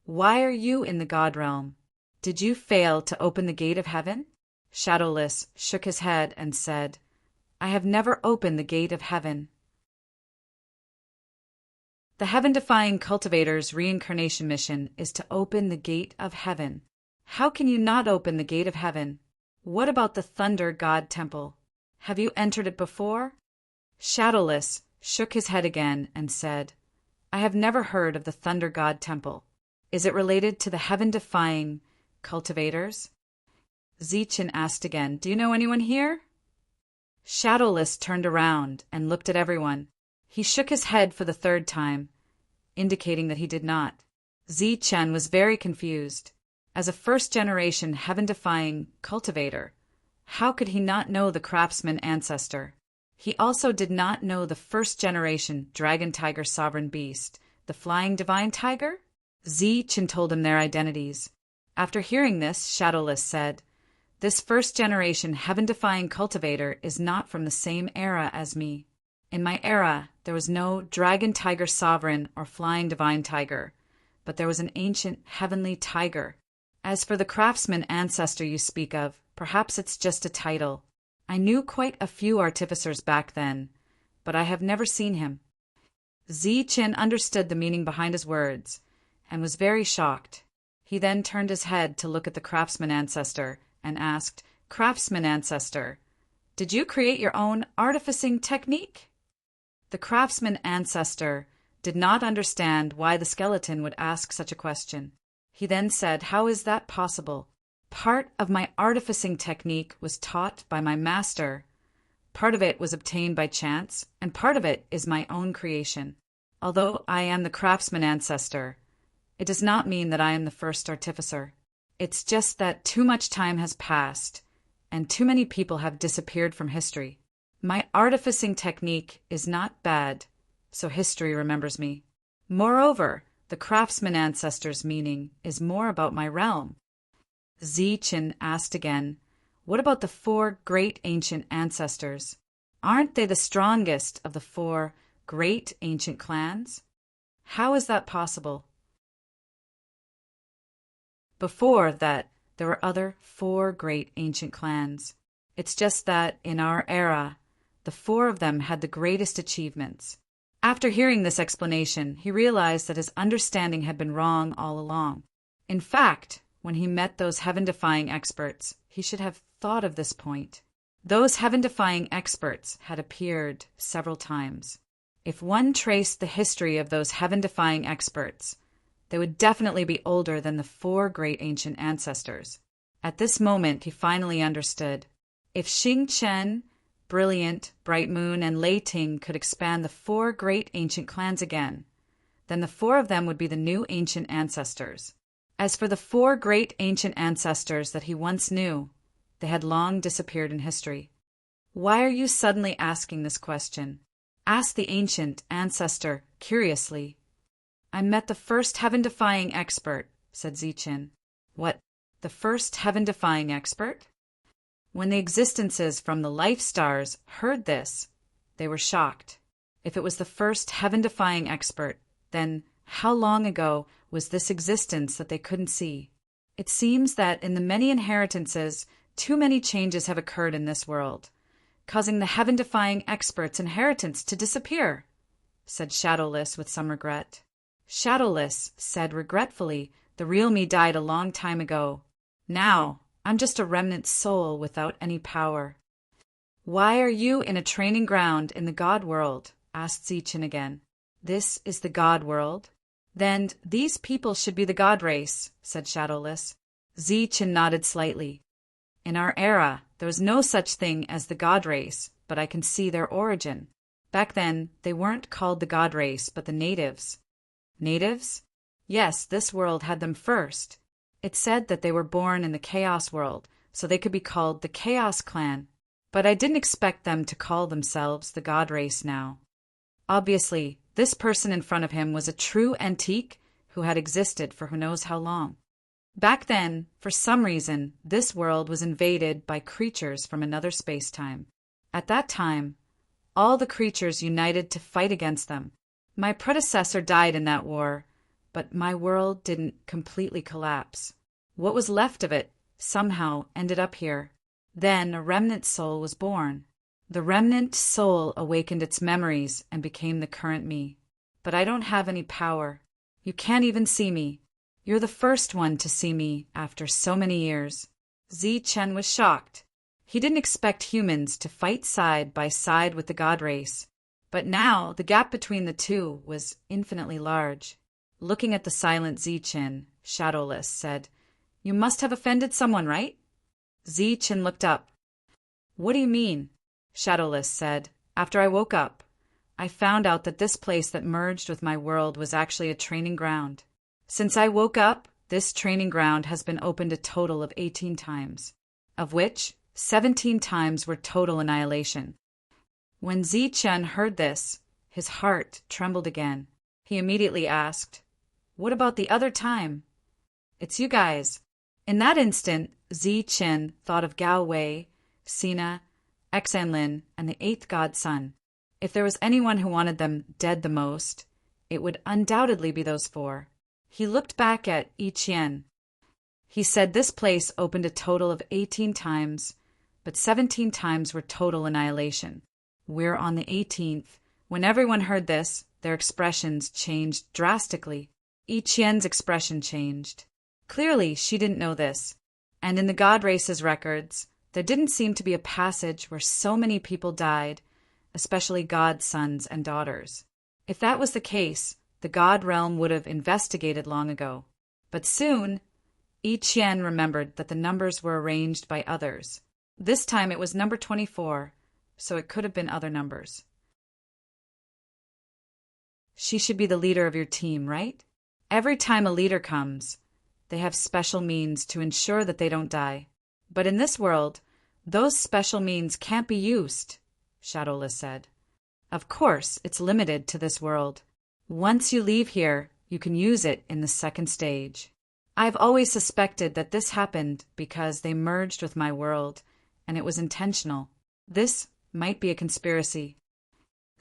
"Why are you in the God realm? Did you fail to open the gate of heaven?" Shadowless shook his head and said, "I have never opened the gate of heaven." The heaven-defying cultivator's reincarnation mission is to open the gate of heaven. How can you not open the gate of heaven? What about the Thunder God Temple? Have you entered it before? Shadowless shook his head again and said, "I have never heard of the Thunder God Temple. Is it related to the heaven-defying cultivators?" Zichen asked again, "Do you know anyone here?" Shadowless turned around and looked at everyone. He shook his head for the third time, indicating that he did not. Zichen was very confused. As a first-generation heaven-defying cultivator, how could he not know the craftsman ancestor? He also did not know the first-generation dragon tiger sovereign beast, the flying divine tiger? Zichen told him their identities. After hearing this, Shadowless said, "This first-generation heaven-defying cultivator is not from the same era as me. In my era, there was no dragon tiger sovereign or flying divine tiger, but there was an ancient heavenly tiger. As for the craftsman ancestor you speak of, perhaps it's just a title. I knew quite a few artificers back then, but I have never seen him." Zichen understood the meaning behind his words, and was very shocked. He then turned his head to look at the craftsman ancestor and asked, "Craftsman ancestor, did you create your own artificing technique?" The craftsman ancestor did not understand why the skeleton would ask such a question. He then said, "How is that possible? Part of my artificing technique was taught by my master. Part of it was obtained by chance, and part of it is my own creation. Although I am the craftsman ancestor, it does not mean that I am the first artificer. It's just that too much time has passed, and too many people have disappeared from history. My artificing technique is not bad, so history remembers me. Moreover, the craftsman ancestor's meaning is more about my realm." Zichen asked again, "What about the 4 great ancient ancestors? Aren't they the strongest of the 4 great ancient clans? How is that possible?" Before that, there were other 4 great ancient clans. It's just that, in our era, the 4 of them had the greatest achievements. After hearing this explanation, he realized that his understanding had been wrong all along. In fact, when he met those heaven-defying experts, he should have thought of this point. Those heaven-defying experts had appeared several times. If one traced the history of those heaven-defying experts, they would definitely be older than the 4 great ancient ancestors. At this moment, he finally understood. If Xing Chen, Brilliant, Bright Moon, and Lei Ting could expand the 4 great ancient clans again, then the 4 of them would be the new ancient ancestors. As for the 4 great ancient ancestors that he once knew, they had long disappeared in history. "Why are you suddenly asking this question?" asked the ancient ancestor curiously. "I met the first heaven-defying expert," said Zichen. "What, the first heaven-defying expert?" When the existences from the life stars heard this, they were shocked. If it was the first heaven-defying expert, then how long ago was this existence that they couldn't see? It seems that in the many inheritances, too many changes have occurred in this world, causing the heaven-defying expert's inheritance to disappear, said Shadowless with some regret. Shadowless said regretfully, "The real me died a long time ago. Now, I'm just a remnant soul without any power." "Why are you in a training ground in the God world?" asked Zichen again. "This is the God world? Then these people should be the God race," said Shadowless. Zichen nodded slightly. "In our era, there was no such thing as the God race, but I can see their origin. Back then, they weren't called the God race, but the natives." "Natives?" "Yes, this world had them first. It said that they were born in the Chaos world, so they could be called the Chaos Clan. But I didn't expect them to call themselves the God race now." Obviously, this person in front of him was a true antique who had existed for who knows how long. Back then, for some reason, this world was invaded by creatures from another space-time. At that time, all the creatures united to fight against them. My predecessor died in that war, but my world didn't completely collapse. What was left of it somehow ended up here. Then a remnant soul was born. The remnant soul awakened its memories and became the current me. But I don't have any power. You can't even see me. You're the first one to see me after so many years." Zichen was shocked. He didn't expect humans to fight side by side with the God race. But now the gap between the two was infinitely large. Looking at the silent Zichen, Shadowless said, "You must have offended someone, right?" Zichen looked up. "What do you mean?" Shadowless said, "After I woke up, I found out that this place that merged with my world was actually a training ground. Since I woke up, this training ground has been opened a total of 18 times, of which 17 times were total annihilation. When Zichen heard this, his heart trembled again. He immediately asked, "What about the other time?" "It's you guys." In that instant, Zichen thought of Gao Wei, Sina, Exanlin, and the eighth god Sun. If there was anyone who wanted them dead the most, it would undoubtedly be those four. He looked back at Yi Qian. He said this place opened a total of 18 times, but 17 times were total annihilation. We're on the 18th. When everyone heard this, their expressions changed drastically. Yi Qian's expression changed. Clearly, she didn't know this. And in the God Race's records, there didn't seem to be a passage where so many people died, especially God sons and daughters. If that was the case, the God realm would have investigated long ago. But soon, Yi Qian remembered that the numbers were arranged by others. This time it was number 24, so it could have been other numbers. She should be the leader of your team, right? Every time a leader comes, they have special means to ensure that they don't die. But in this world, those special means can't be used, Shadowless said. Of course, it's limited to this world. Once you leave here, you can use it in the second stage. I've always suspected that this happened because they merged with my world, and it was intentional. This might be a conspiracy.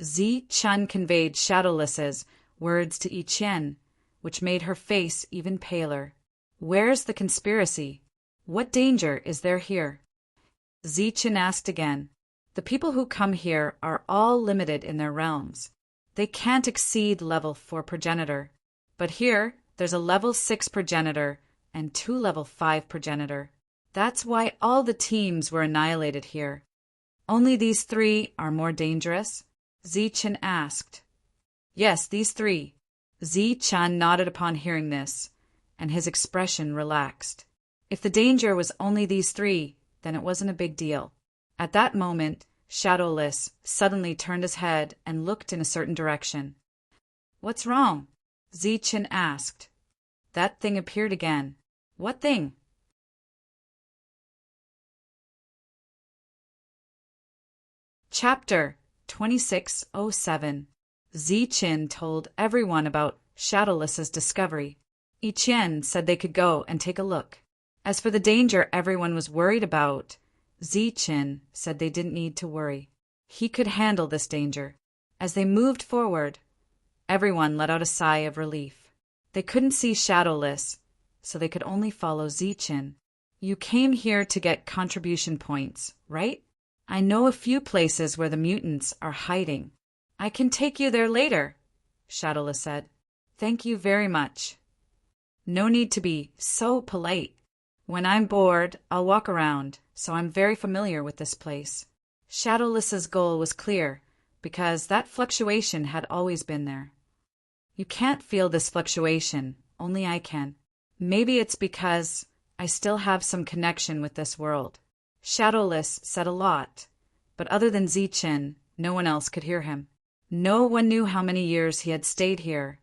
Zichen conveyed Shadowless's words to Yi Qian, which made her face even paler. Where's the conspiracy? What danger is there here? Zichen asked again. The people who come here are all limited in their realms. They can't exceed level 4 progenitor. But here, there's a level 6 progenitor and 2 level 5 progenitor. That's why all the teams were annihilated here. Only these 3 are more dangerous? Zichen asked. Yes, these 3. Zichen nodded upon hearing this, and his expression relaxed. If the danger was only these 3, then it wasn't a big deal. At that moment, Shadowless suddenly turned his head and looked in a certain direction. What's wrong? Zichen asked. That thing appeared again. What thing? Chapter 2607. Zichen told everyone about Shadowless's discovery. Yi Qian said they could go and take a look. As for the danger everyone was worried about, Zichen said they didn't need to worry. He could handle this danger. As they moved forward, everyone let out a sigh of relief. They couldn't see Shadowless, so they could only follow Zichen. You came here to get contribution points, right? I know a few places where the mutants are hiding. I can take you there later, Shadowless said. Thank you very much. No need to be so polite. When I'm bored, I'll walk around, so I'm very familiar with this place. Shadowless's goal was clear, because that fluctuation had always been there. You can't feel this fluctuation, only I can. Maybe it's because I still have some connection with this world. Shadowless said a lot, but other than Zichen, no one else could hear him. No one knew how many years he had stayed here,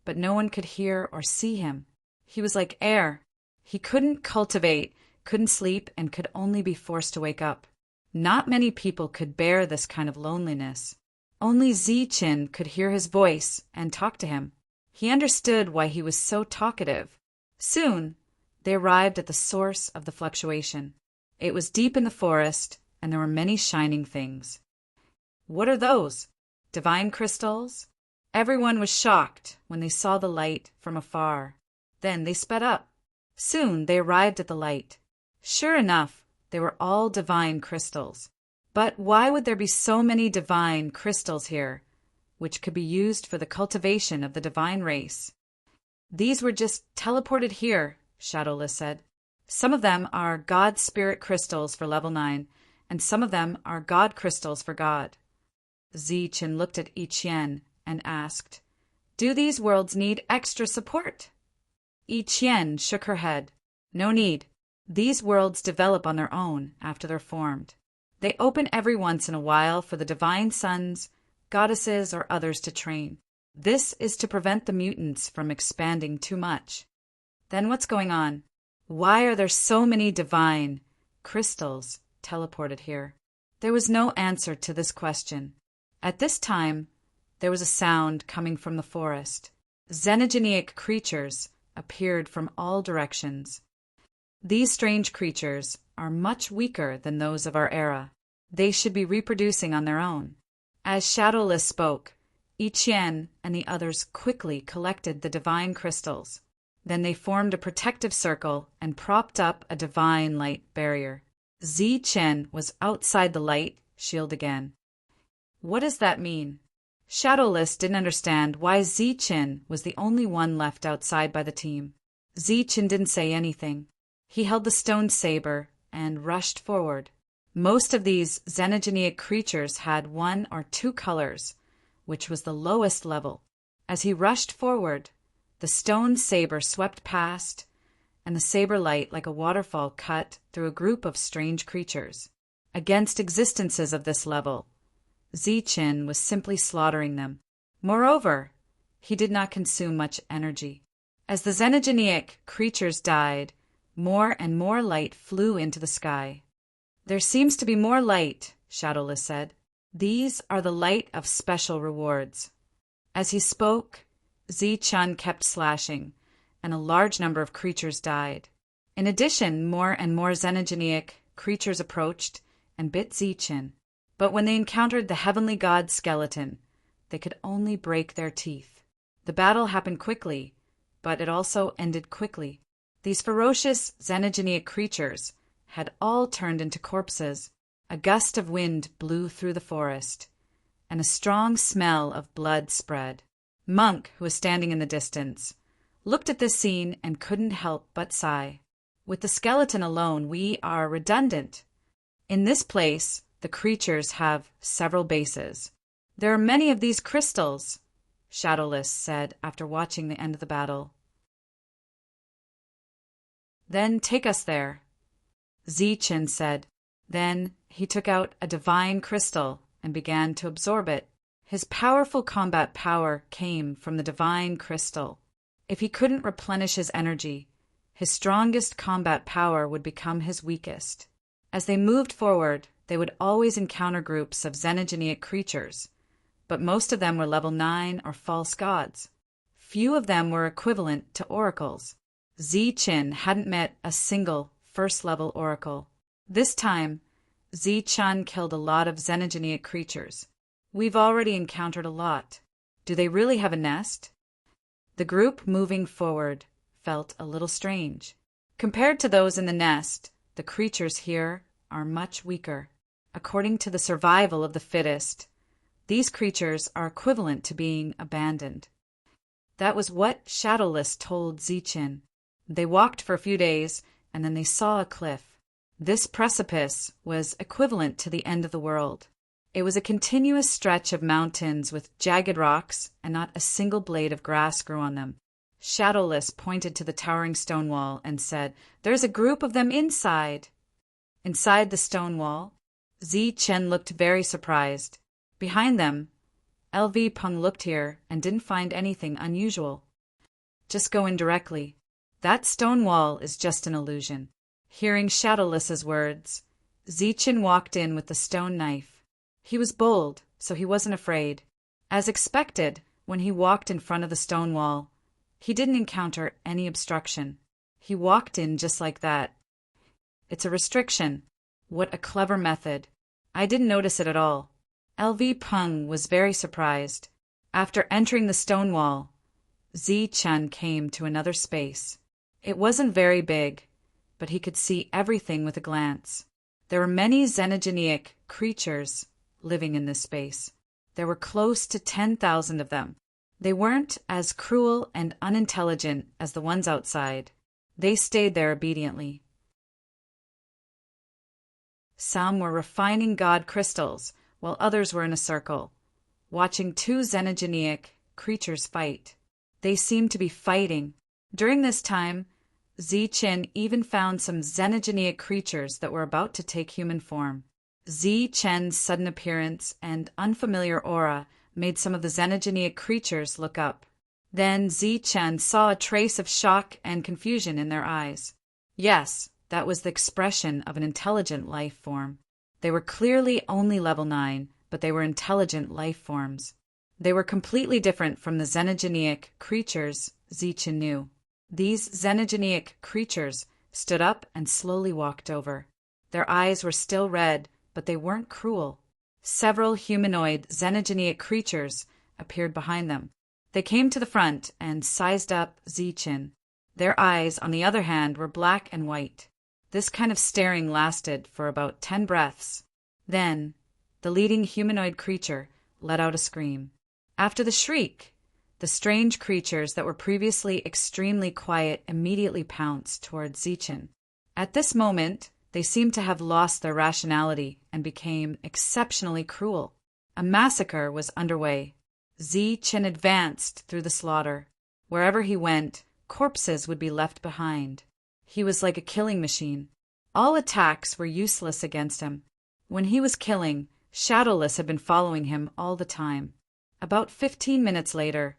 but no one could hear or see him. He was like air. He couldn't cultivate, couldn't sleep, and could only be forced to wake up. Not many people could bear this kind of loneliness. Only Zichen could hear his voice and talk to him. He understood why he was so talkative. Soon, they arrived at the source of the fluctuation. It was deep in the forest, and there were many shining things. What are those? Divine crystals? Everyone was shocked when they saw the light from afar. Then they sped up. Soon they arrived at the light. Sure enough, they were all divine crystals. But why would there be so many divine crystals here, which could be used for the cultivation of the divine race? These were just teleported here, Shadowless said. Some of them are God Spirit crystals for level 9, and some of them are God crystals for God. Zichen looked at Yi Qian and asked, Do these worlds need extra support? Yi Qian shook her head. No need. These worlds develop on their own after they're formed. They open every once in a while for the divine sons, goddesses, or others to train. This is to prevent the mutants from expanding too much. Then what's going on? Why are there so many divine crystals teleported here? There was no answer to this question. At this time, there was a sound coming from the forest. Xenogeneic creatures appeared from all directions. These strange creatures are much weaker than those of our era. They should be reproducing on their own. As Shadowless spoke, Ichien and the others quickly collected the divine crystals. Then they formed a protective circle and propped up a divine light barrier. Zichen was outside the light shield again. What does that mean? Shadowless didn't understand why Zichen was the only one left outside by the team. Zichen didn't say anything. He held the stone saber and rushed forward. Most of these xenogeneic creatures had 1 or 2 colors, which was the lowest level. As he rushed forward, the stone saber swept past, and the saber light like a waterfall cut through a group of strange creatures. Against existences of this level, Zichen was simply slaughtering them. Moreover, he did not consume much energy. As the xenogeneic creatures died, more and more light flew into the sky. There seems to be more light, Shadowless said. These are the light of special rewards. As he spoke, Zichen kept slashing, and a large number of creatures died. In addition, more and more xenogeneic creatures approached and bit Zichen. But when they encountered the heavenly god skeleton, they could only break their teeth. The battle happened quickly, but it also ended quickly. These ferocious xenogeneic creatures had all turned into corpses. A gust of wind blew through the forest, and a strong smell of blood spread. Monk, who was standing in the distance, looked at this scene and couldn't help but sigh. With the skeleton alone, we are redundant. In this place, the creatures have several bases. There are many of these crystals, Shadowless said after watching the end of the battle. Then take us there, Zichen said. Then he took out a divine crystal and began to absorb it. His powerful combat power came from the divine crystal. If he couldn't replenish his energy, his strongest combat power would become his weakest. As they moved forward, they would always encounter groups of xenogeneic creatures, but most of them were level 9 or false gods. Few of them were equivalent to oracles. Zichen hadn't met a single first-level oracle. This time, Zichen killed a lot of xenogeneic creatures. We've already encountered a lot. Do they really have a nest? The group moving forward felt a little strange. Compared to those in the nest, the creatures here are much weaker. According to the survival of the fittest, these creatures are equivalent to being abandoned. That was what Shadowless told Zichen. They walked for a few days, and then they saw a cliff. This precipice was equivalent to the end of the world. It was a continuous stretch of mountains with jagged rocks, and not a single blade of grass grew on them. Shadowless pointed to the towering stone wall and said, "There's a group of them inside." Inside the stone wall, Zichen looked very surprised. Behind them, LV Peng looked here and didn't find anything unusual. "Just go in directly. That stone wall is just an illusion." Hearing Shadowless's words, Zichen walked in with the stone knife. He was bold, so he wasn't afraid. As expected, when he walked in front of the stone wall, he didn't encounter any obstruction. He walked in just like that. It's a restriction. What a clever method. I didn't notice it at all. LV Peng was very surprised. After entering the stone wall, Zichen came to another space. It wasn't very big, but he could see everything with a glance. There were many xenogeneic creatures living in this space. There were close to 10,000 of them. They weren't as cruel and unintelligent as the ones outside. They stayed there obediently. Some were refining god crystals, while others were in a circle, watching 2 xenogeneic creatures fight. They seemed to be fighting. During this time, Zichen even found some xenogeneic creatures that were about to take human form. Zichen's sudden appearance and unfamiliar aura made some of the xenogeneic creatures look up. Then Zichen saw a trace of shock and confusion in their eyes. Yes, that was the expression of an intelligent life form. They were clearly only level 9, but they were intelligent life forms. They were completely different from the xenogeneic creatures Zichen knew. These xenogeneic creatures stood up and slowly walked over. Their eyes were still red, but they weren't cruel. Several humanoid xenogeneic creatures appeared behind them. They came to the front and sized up Zichen. Their eyes, on the other hand, were black and white. This kind of staring lasted for about 10 breaths. Then, the leading humanoid creature let out a scream. After the shriek, the strange creatures that were previously extremely quiet immediately pounced towards Zichen. At this moment, they seemed to have lost their rationality and became exceptionally cruel. A massacre was underway. Zichen advanced through the slaughter. Wherever he went, corpses would be left behind. He was like a killing machine. All attacks were useless against him. When he was killing, Shadowless had been following him all the time. About 15 minutes later,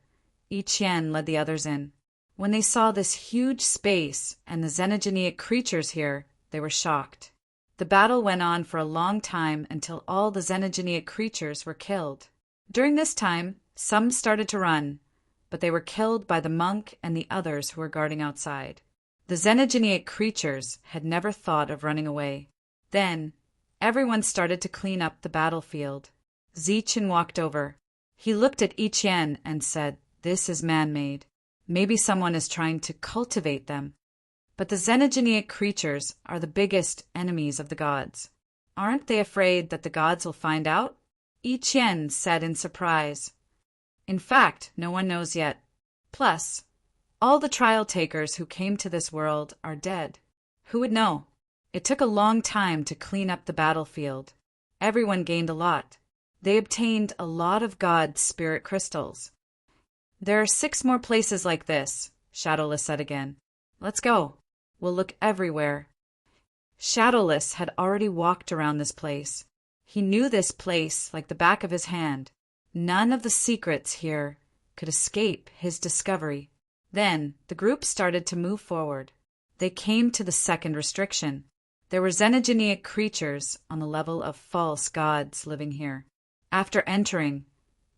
Yiqian led the others in. When they saw this huge space and the xenogeneic creatures here, they were shocked. The battle went on for a long time until all the xenogeneic creatures were killed. During this time, some started to run, but they were killed by the monk and the others who were guarding outside. The xenogeneic creatures had never thought of running away. Then, everyone started to clean up the battlefield. Zichen walked over. He looked at Yiqian and said, "This is man-made. Maybe someone is trying to cultivate them. But the xenogeneic creatures are the biggest enemies of the gods. Aren't they afraid that the gods will find out?" Yiqian said in surprise. "In fact, no one knows yet. Plus, all the trial takers who came to this world are dead. Who would know? It took a long time to clean up the battlefield. Everyone gained a lot. They obtained a lot of God's spirit crystals. There are 6 more places like this," Shadowless said again. "Let's go. We'll look everywhere." Shadowless had already walked around this place. He knew this place like the back of his hand. None of the secrets here could escape his discovery. Then the group started to move forward. They came to the second restriction. There were xenogeneic creatures on the level of false gods living here. After entering,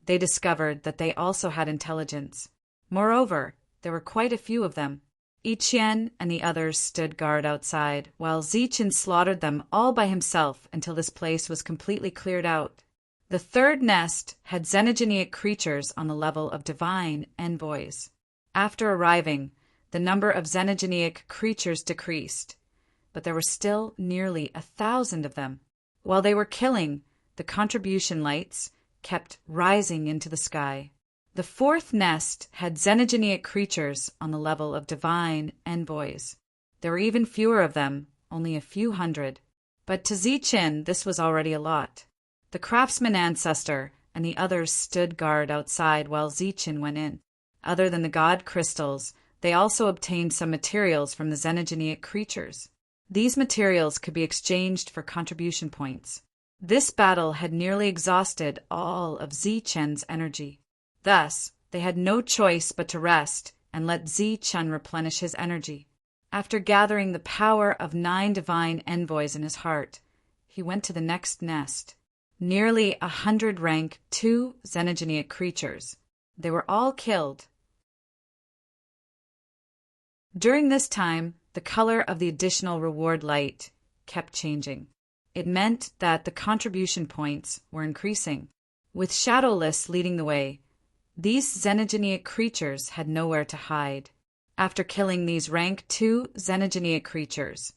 they discovered that they also had intelligence. Moreover, there were quite a few of them. Yiqian and the others stood guard outside, while Zichen slaughtered them all by himself until this place was completely cleared out. The third nest had xenogeneic creatures on the level of divine envoys. After arriving, the number of xenogeneic creatures decreased, but there were still nearly 1,000 of them. While they were killing, the contribution lights kept rising into the sky. The fourth nest had xenogeneic creatures on the level of divine envoys. There were even fewer of them, only a few hundred. But to Zichen, this was already a lot. The craftsman ancestor and the others stood guard outside while Zichen went in. Other than the god crystals, they also obtained some materials from the xenogeneic creatures. These materials could be exchanged for contribution points. This battle had nearly exhausted all of Zichen's energy. Thus, they had no choice but to rest and let Zichen replenish his energy. After gathering the power of 9 divine envoys in his heart, he went to the next nest. Nearly 100 rank 2 xenogeneic creatures. They were all killed. During this time, the color of the additional reward light kept changing. It meant that the contribution points were increasing. With Shadowless leading the way, these xenogeneic creatures had nowhere to hide. After killing these rank 2 xenogeneic creatures,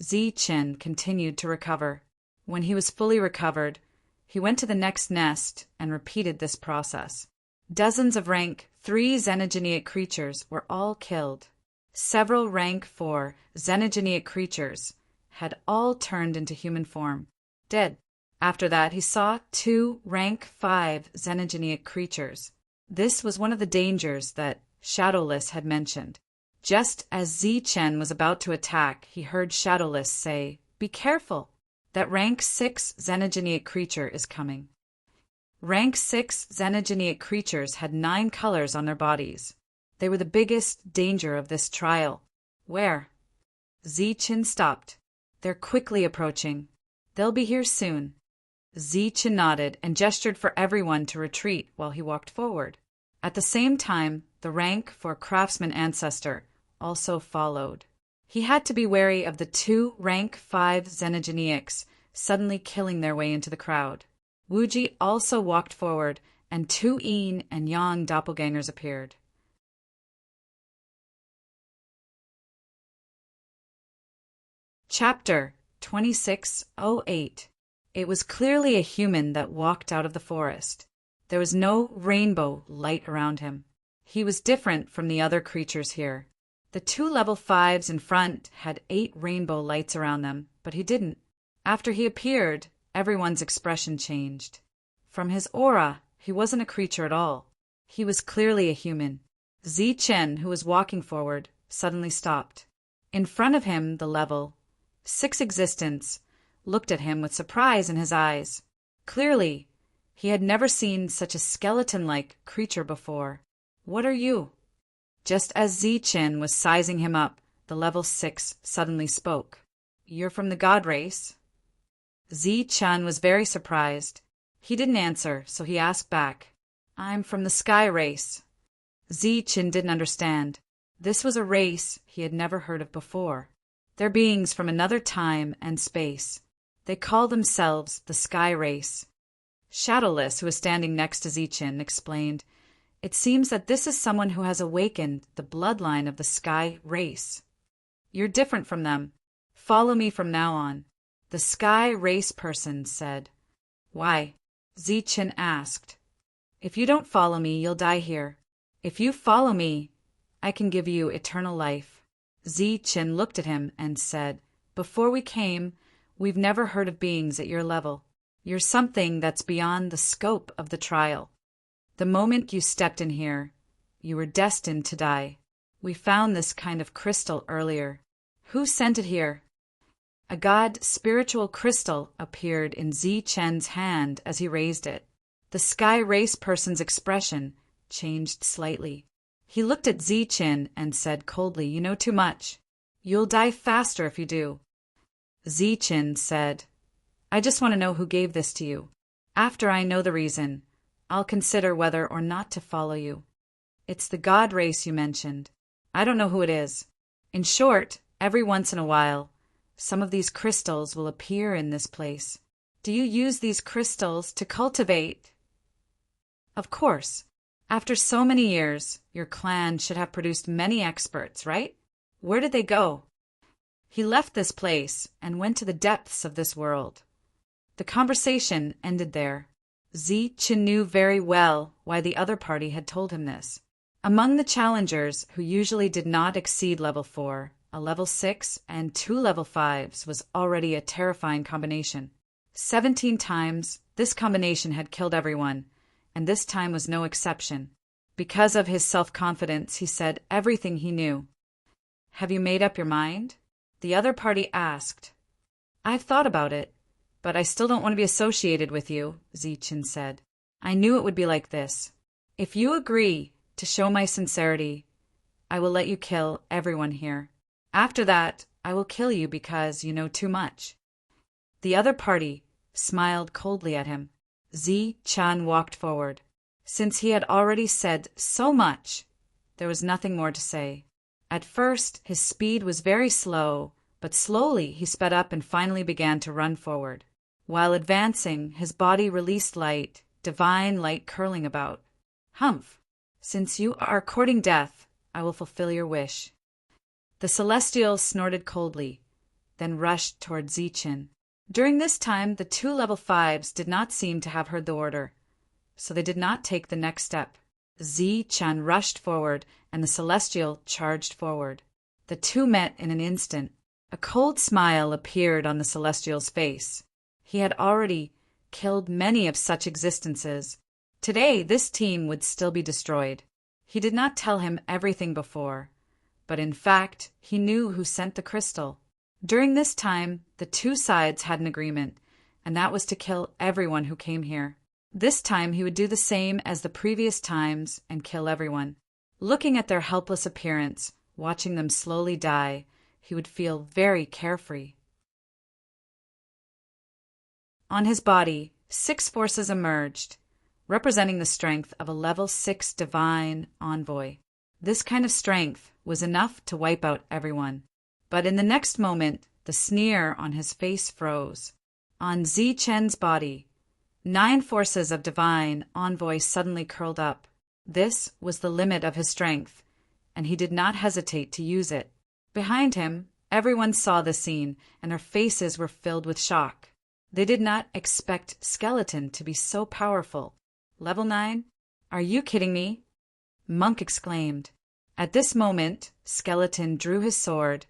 Zichen continued to recover. When he was fully recovered, he went to the next nest and repeated this process. Dozens of rank 3 xenogeneic creatures were all killed. Several rank 4 xenogeneic creatures had all turned into human form, dead. After that, he saw 2 rank 5 xenogeneic creatures. This was one of the dangers that Shadowless had mentioned. Just as Zichen was about to attack, he heard Shadowless say, "Be careful! That rank 6 xenogeneic creature is coming." Rank 6 xenogenic creatures had 9 colors on their bodies. They were the biggest danger of this trial. Where? Zichen stopped. They're quickly approaching. They'll be here soon. Zichen nodded and gestured for everyone to retreat while he walked forward. At the same time, the rank for craftsman ancestor also followed. He had to be wary of the 2 rank 5 xenogenics suddenly killing their way into the crowd. Wuji also walked forward, and 2 yin and yang doppelgangers appeared. Chapter 2608. It was clearly a human that walked out of the forest. There was no rainbow light around him. He was different from the other creatures here. The 2 level 5s in front had 8 rainbow lights around them, but he didn't. After he appeared, everyone's expression changed. From his aura, he wasn't a creature at all. He was clearly a human. Zichen, who was walking forward, suddenly stopped. In front of him, the level 6 existence looked at him with surprise in his eyes. Clearly, he had never seen such a skeleton-like creature before. What are you? Just as Zichen was sizing him up, the level 6 suddenly spoke. You're from the god race? Zichen was very surprised. He didn't answer, so he asked back. I'm from the sky race. Zichen didn't understand. This was a race he had never heard of before. They're beings from another time and space. They call themselves the sky race. Shadowless, who was standing next to Zichen, explained, It seems that this is someone who has awakened the bloodline of the sky race. You're different from them. Follow me from now on. The sky race person said. Why? Zichen asked. If you don't follow me, you'll die here. If you follow me, I can give you eternal life. Zichen looked at him and said, Before we came, we've never heard of beings at your level. You're something that's beyond the scope of the trial. The moment you stepped in here, you were destined to die. We found this kind of crystal earlier. Who sent it here? A god spiritual crystal appeared in Zichen's hand as he raised it. The sky race person's expression changed slightly. He looked at Zichen and said coldly, You know too much. You'll die faster if you do. Zichen said, I just want to know who gave this to you. After I know the reason, I'll consider whether or not to follow you. It's the god race you mentioned. I don't know who it is. In short, every once in a while, some of these crystals will appear in this place. Do you use these crystals to cultivate? Of course. After so many years, your clan should have produced many experts, right? Where did they go? He left this place and went to the depths of this world. The conversation ended there. Zichen knew very well why the other party had told him this. Among the challengers who usually did not exceed level 4, a level 6 and 2 level 5s was already a terrifying combination. 17 times, this combination had killed everyone, and this time was no exception. Because of his self-confidence, he said everything he knew. Have you made up your mind? The other party asked. I've thought about it, but I still don't want to be associated with you, Zichen said. I knew it would be like this. If you agree to show my sincerity, I will let you kill everyone here. After that, I will kill you because you know too much. The other party smiled coldly at him. Zichen walked forward. Since he had already said so much, there was nothing more to say. At first, his speed was very slow, but slowly he sped up and finally began to run forward. While advancing, his body released light, divine light curling about. Humph! Since you are courting death, I will fulfill your wish. The Celestial snorted coldly, then rushed toward Zichen. During this time, the 2 level 5s did not seem to have heard the order, so they did not take the next step. Zichen rushed forward, and the Celestial charged forward. The two met in an instant. A cold smile appeared on the Celestial's face. He had already killed many of such existences. Today, this team would still be destroyed. He did not tell him everything before, but in fact, he knew who sent the crystal. During this time, the two sides had an agreement, and that was to kill everyone who came here. This time he would do the same as the previous times and kill everyone. Looking at their helpless appearance, watching them slowly die, he would feel very carefree. On his body, 6 forces emerged, representing the strength of a level 6 divine envoy. This kind of strength was enough to wipe out everyone. But in the next moment, the sneer on his face froze. On Zi Chen's body, 9 forces of divine envoy suddenly curled up. This was the limit of his strength, and he did not hesitate to use it. Behind him, everyone saw the scene, and their faces were filled with shock. They did not expect Skeleton to be so powerful. Level 9? Are you kidding me? Monk exclaimed. At this moment, Skeleton drew his sword,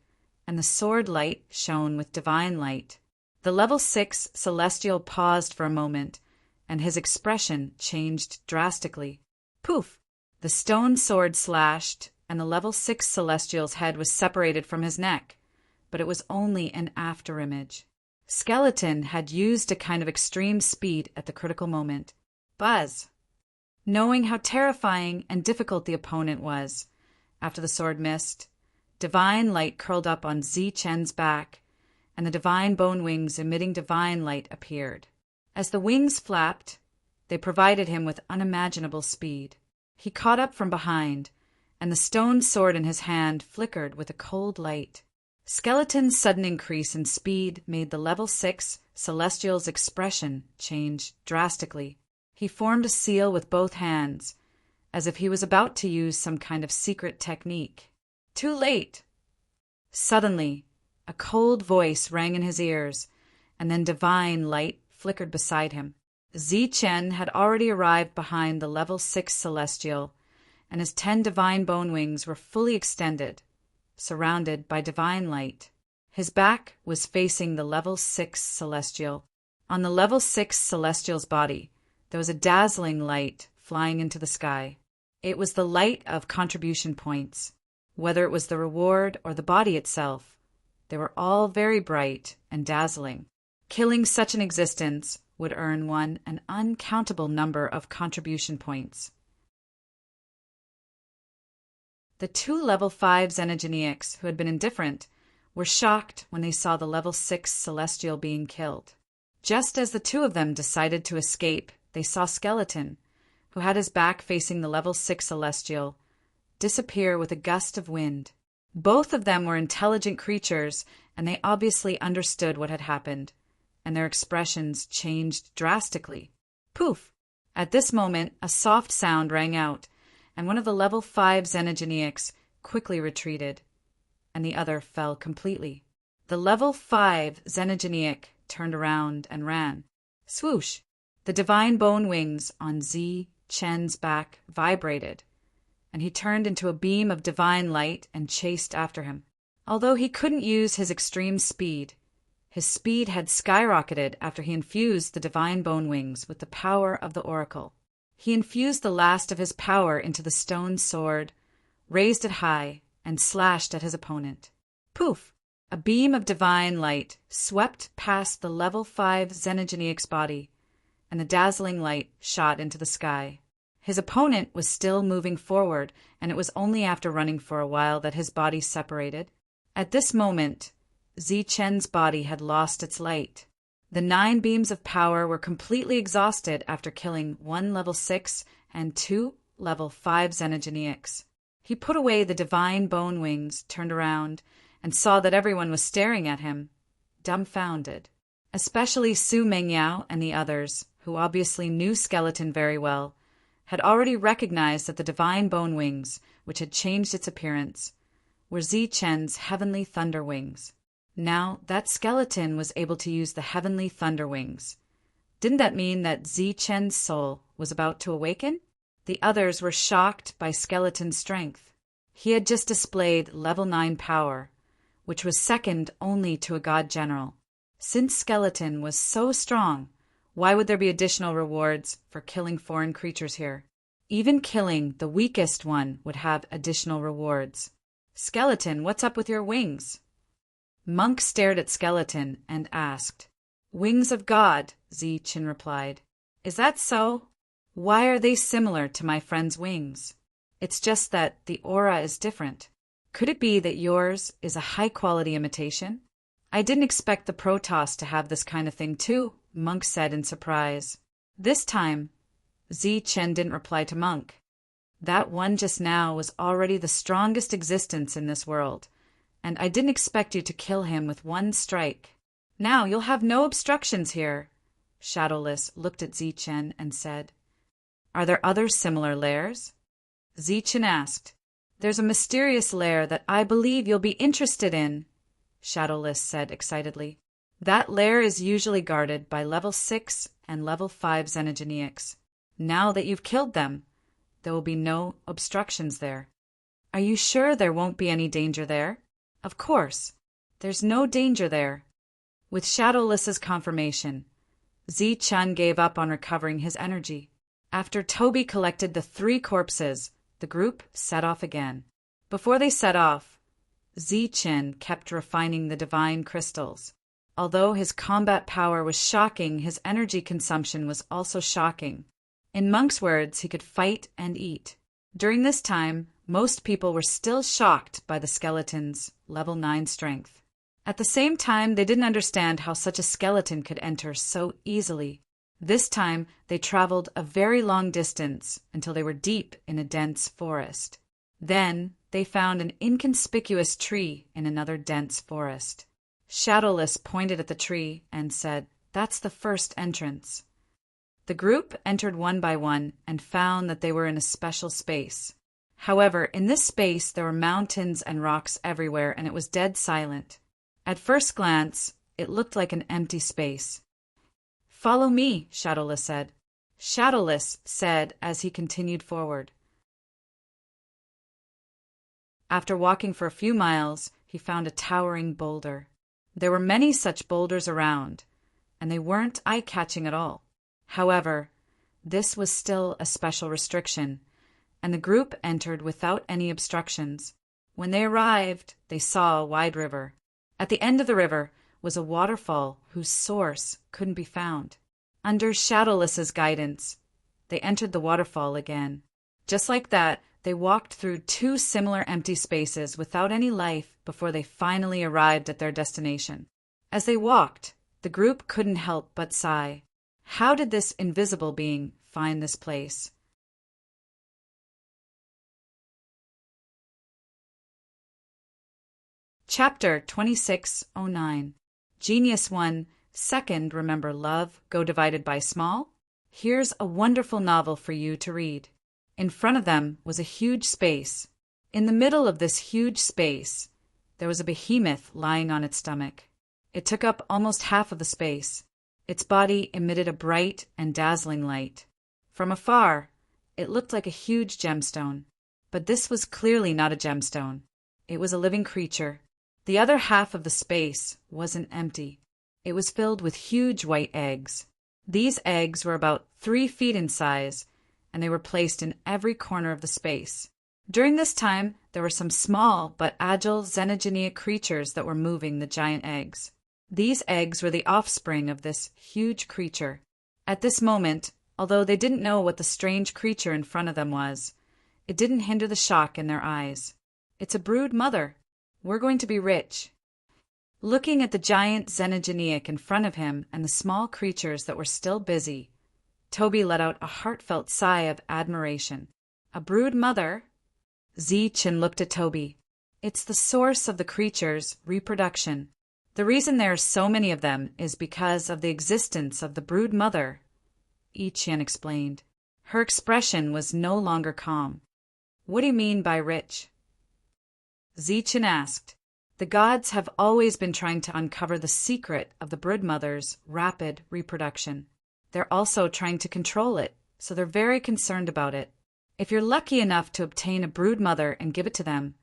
and the sword light shone with divine light. The level 6 celestial paused for a moment, and his expression changed drastically. Poof! The stone sword slashed, and the level 6 celestial's head was separated from his neck, but it was only an afterimage. Skeleton had used a kind of extreme speed at the critical moment. Buzz! Knowing how terrifying and difficult the opponent was, after the sword missed, divine light curled up on Zi Chen's back, and the divine bone wings emitting divine light appeared. As the wings flapped, they provided him with unimaginable speed. He caught up from behind, and the stone sword in his hand flickered with a cold light. Skeleton's sudden increase in speed made the level 6 celestial's expression change drastically. He formed a seal with both hands, as if he was about to use some kind of secret technique. Too late! Suddenly, a cold voice rang in his ears, and then divine light flickered beside him. Zi Chen had already arrived behind the level 6 celestial, and his 10 divine bone wings were fully extended, surrounded by divine light. His back was facing the level 6 celestial. On the level 6 celestial's body, there was a dazzling light flying into the sky. It was the light of contribution points. Whether it was the reward or the body itself, they were all very bright and dazzling. Killing such an existence would earn one an uncountable number of contribution points. The 2 level 5 Xenogeneics who had been indifferent were shocked when they saw the level 6 celestial being killed. Just as the 2 of them decided to escape, they saw Skeleton, who had his back facing the level 6 celestial, disappear with a gust of wind. Both of them were intelligent creatures, and they obviously understood what had happened, and their expressions changed drastically. Poof! At this moment, a soft sound rang out, and one of the level 5 Xenogeneics quickly retreated, and the other fell completely. The level 5 Xenogeneic turned around and ran. Swoosh! The divine bone wings on Zi Chen's back vibrated, and he turned into a beam of divine light and chased after him. Although he couldn't use his extreme speed, his speed had skyrocketed after he infused the divine bone wings with the power of the oracle. He infused the last of his power into the stone sword, raised it high, and slashed at his opponent. Poof! A beam of divine light swept past the level 5 Xenogeneic's body, and the dazzling light shot into the sky. His opponent was still moving forward, and it was only after running for a while that his body separated. At this moment, Zi Chen's body had lost its light. The 9 beams of power were completely exhausted after killing 1 level 6 and 2 level 5 Xenogeneics. He put away the divine bone wings, turned around, and saw that everyone was staring at him, dumbfounded. Especially Su Mengyao and the others, who obviously knew Skeleton very well, had already recognized that the divine bone wings, which had changed its appearance, were Zi Chen's heavenly thunder wings. Now that Skeleton was able to use the heavenly thunder wings, didn't that mean that Zi Chen's soul was about to awaken? The others were shocked by Skeleton's strength. He had just displayed level 9 power, which was second only to a god general. Since Skeleton was so strong, why would there be additional rewards for killing foreign creatures here? Even killing the weakest one would have additional rewards. Skeleton, what's up with your wings? Monk stared at Skeleton and asked. Wings of God, Zi Chen replied. Is that so? Why are they similar to my friend's wings? It's just that the aura is different. Could it be that yours is a high-quality imitation? I didn't expect the Protoss to have this kind of thing too, Monk said in surprise. This time, Chen didn't reply to Monk. That one just now was already the strongest existence in this world, and I didn't expect you to kill him with one strike. Now you'll have no obstructions here. Shadowless looked at Chen and said, Are there other similar lairs? Chen asked. There's a mysterious lair that I believe you'll be interested in, Shadowless said excitedly. That lair is usually guarded by level 6 and level 5 Xenogeneics. Now that you've killed them, there will be no obstructions there. Are you sure there won't be any danger there? Of course. There's no danger there. With Shadowless's confirmation, Chen gave up on recovering his energy. After Toby collected the 3 corpses, the group set off again. Before they set off, Chen kept refining the divine crystals. Although his combat power was shocking, his energy consumption was also shocking. In Monk's words, he could fight and eat. During this time, most people were still shocked by the skeleton's level 9 strength. At the same time, they didn't understand how such a skeleton could enter so easily. This time, they traveled a very long distance until they were deep in a dense forest. Then, they found an inconspicuous tree in another dense forest. Shadowless pointed at the tree and said, That's the first entrance. The group entered one by one and found that they were in a special space. However, in this space there were mountains and rocks everywhere, and it was dead silent. At first glance, it looked like an empty space. Follow me, Shadowless said. Shadowless said as he continued forward. After walking for a few miles, he found a towering boulder. There were many such boulders around, and they weren't eye-catching at all. However, this was still a special restriction, and the group entered without any obstructions. When they arrived, they saw a wide river. At the end of the river was a waterfall whose source couldn't be found. Under Shadowless's guidance, they entered the waterfall again. Just like that, they walked through 2 similar empty spaces without any life before they finally arrived at their destination. As they walked, the group couldn't help but sigh. How did this invisible being find this place? Chapter 2609. Genius 1. Second, remember love, go divided by small? Here's a wonderful novel for you to read. In front of them was a huge space. In the middle of this huge space, there was a behemoth lying on its stomach. It took up almost half of the space. Its body emitted a bright and dazzling light. From afar, it looked like a huge gemstone. But this was clearly not a gemstone. It was a living creature. The other half of the space wasn't empty. It was filled with huge white eggs. These eggs were about 3 feet in size, and they were placed in every corner of the space. During this time, there were some small but agile xenogeneic creatures that were moving the giant eggs. These eggs were the offspring of this huge creature. At this moment, although they didn't know what the strange creature in front of them was, it didn't hinder the shock in their eyes. It's a brood mother. We're going to be rich. Looking at the giant xenogeneic in front of him and the small creatures that were still busy, Toby let out a heartfelt sigh of admiration. A brood mother? Chen looked at Toby. It's the source of the creatures' reproduction. The reason there are so many of them is because of the existence of the brood mother, Chen explained. Her expression was no longer calm. What do you mean by rich? Chen asked. The gods have always been trying to uncover the secret of the brood mother's rapid reproduction. They're also trying to control it, so they're very concerned about it. If you're lucky enough to obtain a brood mother and give it to them,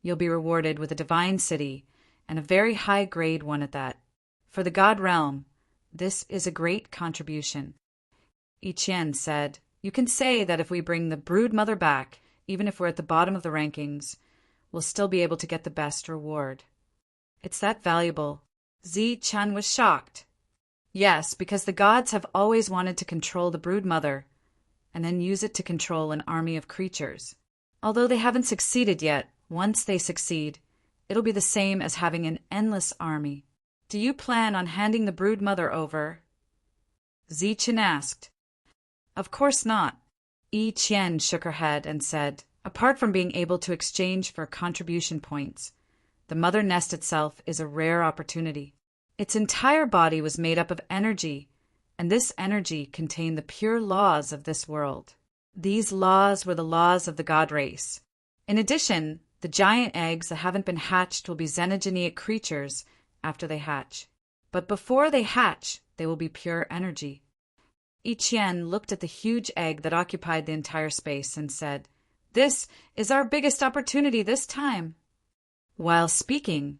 you'll be rewarded with a divine city, and a very high-grade one at that. For the god realm, this is a great contribution. Chen said, You can say that if we bring the brood mother back, even if we're at the bottom of the rankings, we'll still be able to get the best reward. It's that valuable. Chen was shocked. Yes, because the gods have always wanted to control the brood mother and then use it to control an army of creatures. Although they haven't succeeded yet, once they succeed, it'll be the same as having an endless army. Do you plan on handing the brood mother over? Zichen asked. Of course not. Yi Qian shook her head and said, apart from being able to exchange for contribution points, the mother nest itself is a rare opportunity. Its entire body was made up of energy, and this energy contained the pure laws of this world. These laws were the laws of the god race. In addition, the giant eggs that haven't been hatched will be xenogeneic creatures after they hatch. But before they hatch, they will be pure energy. Yi Qian looked at the huge egg that occupied the entire space and said, This is our biggest opportunity this time. While speaking,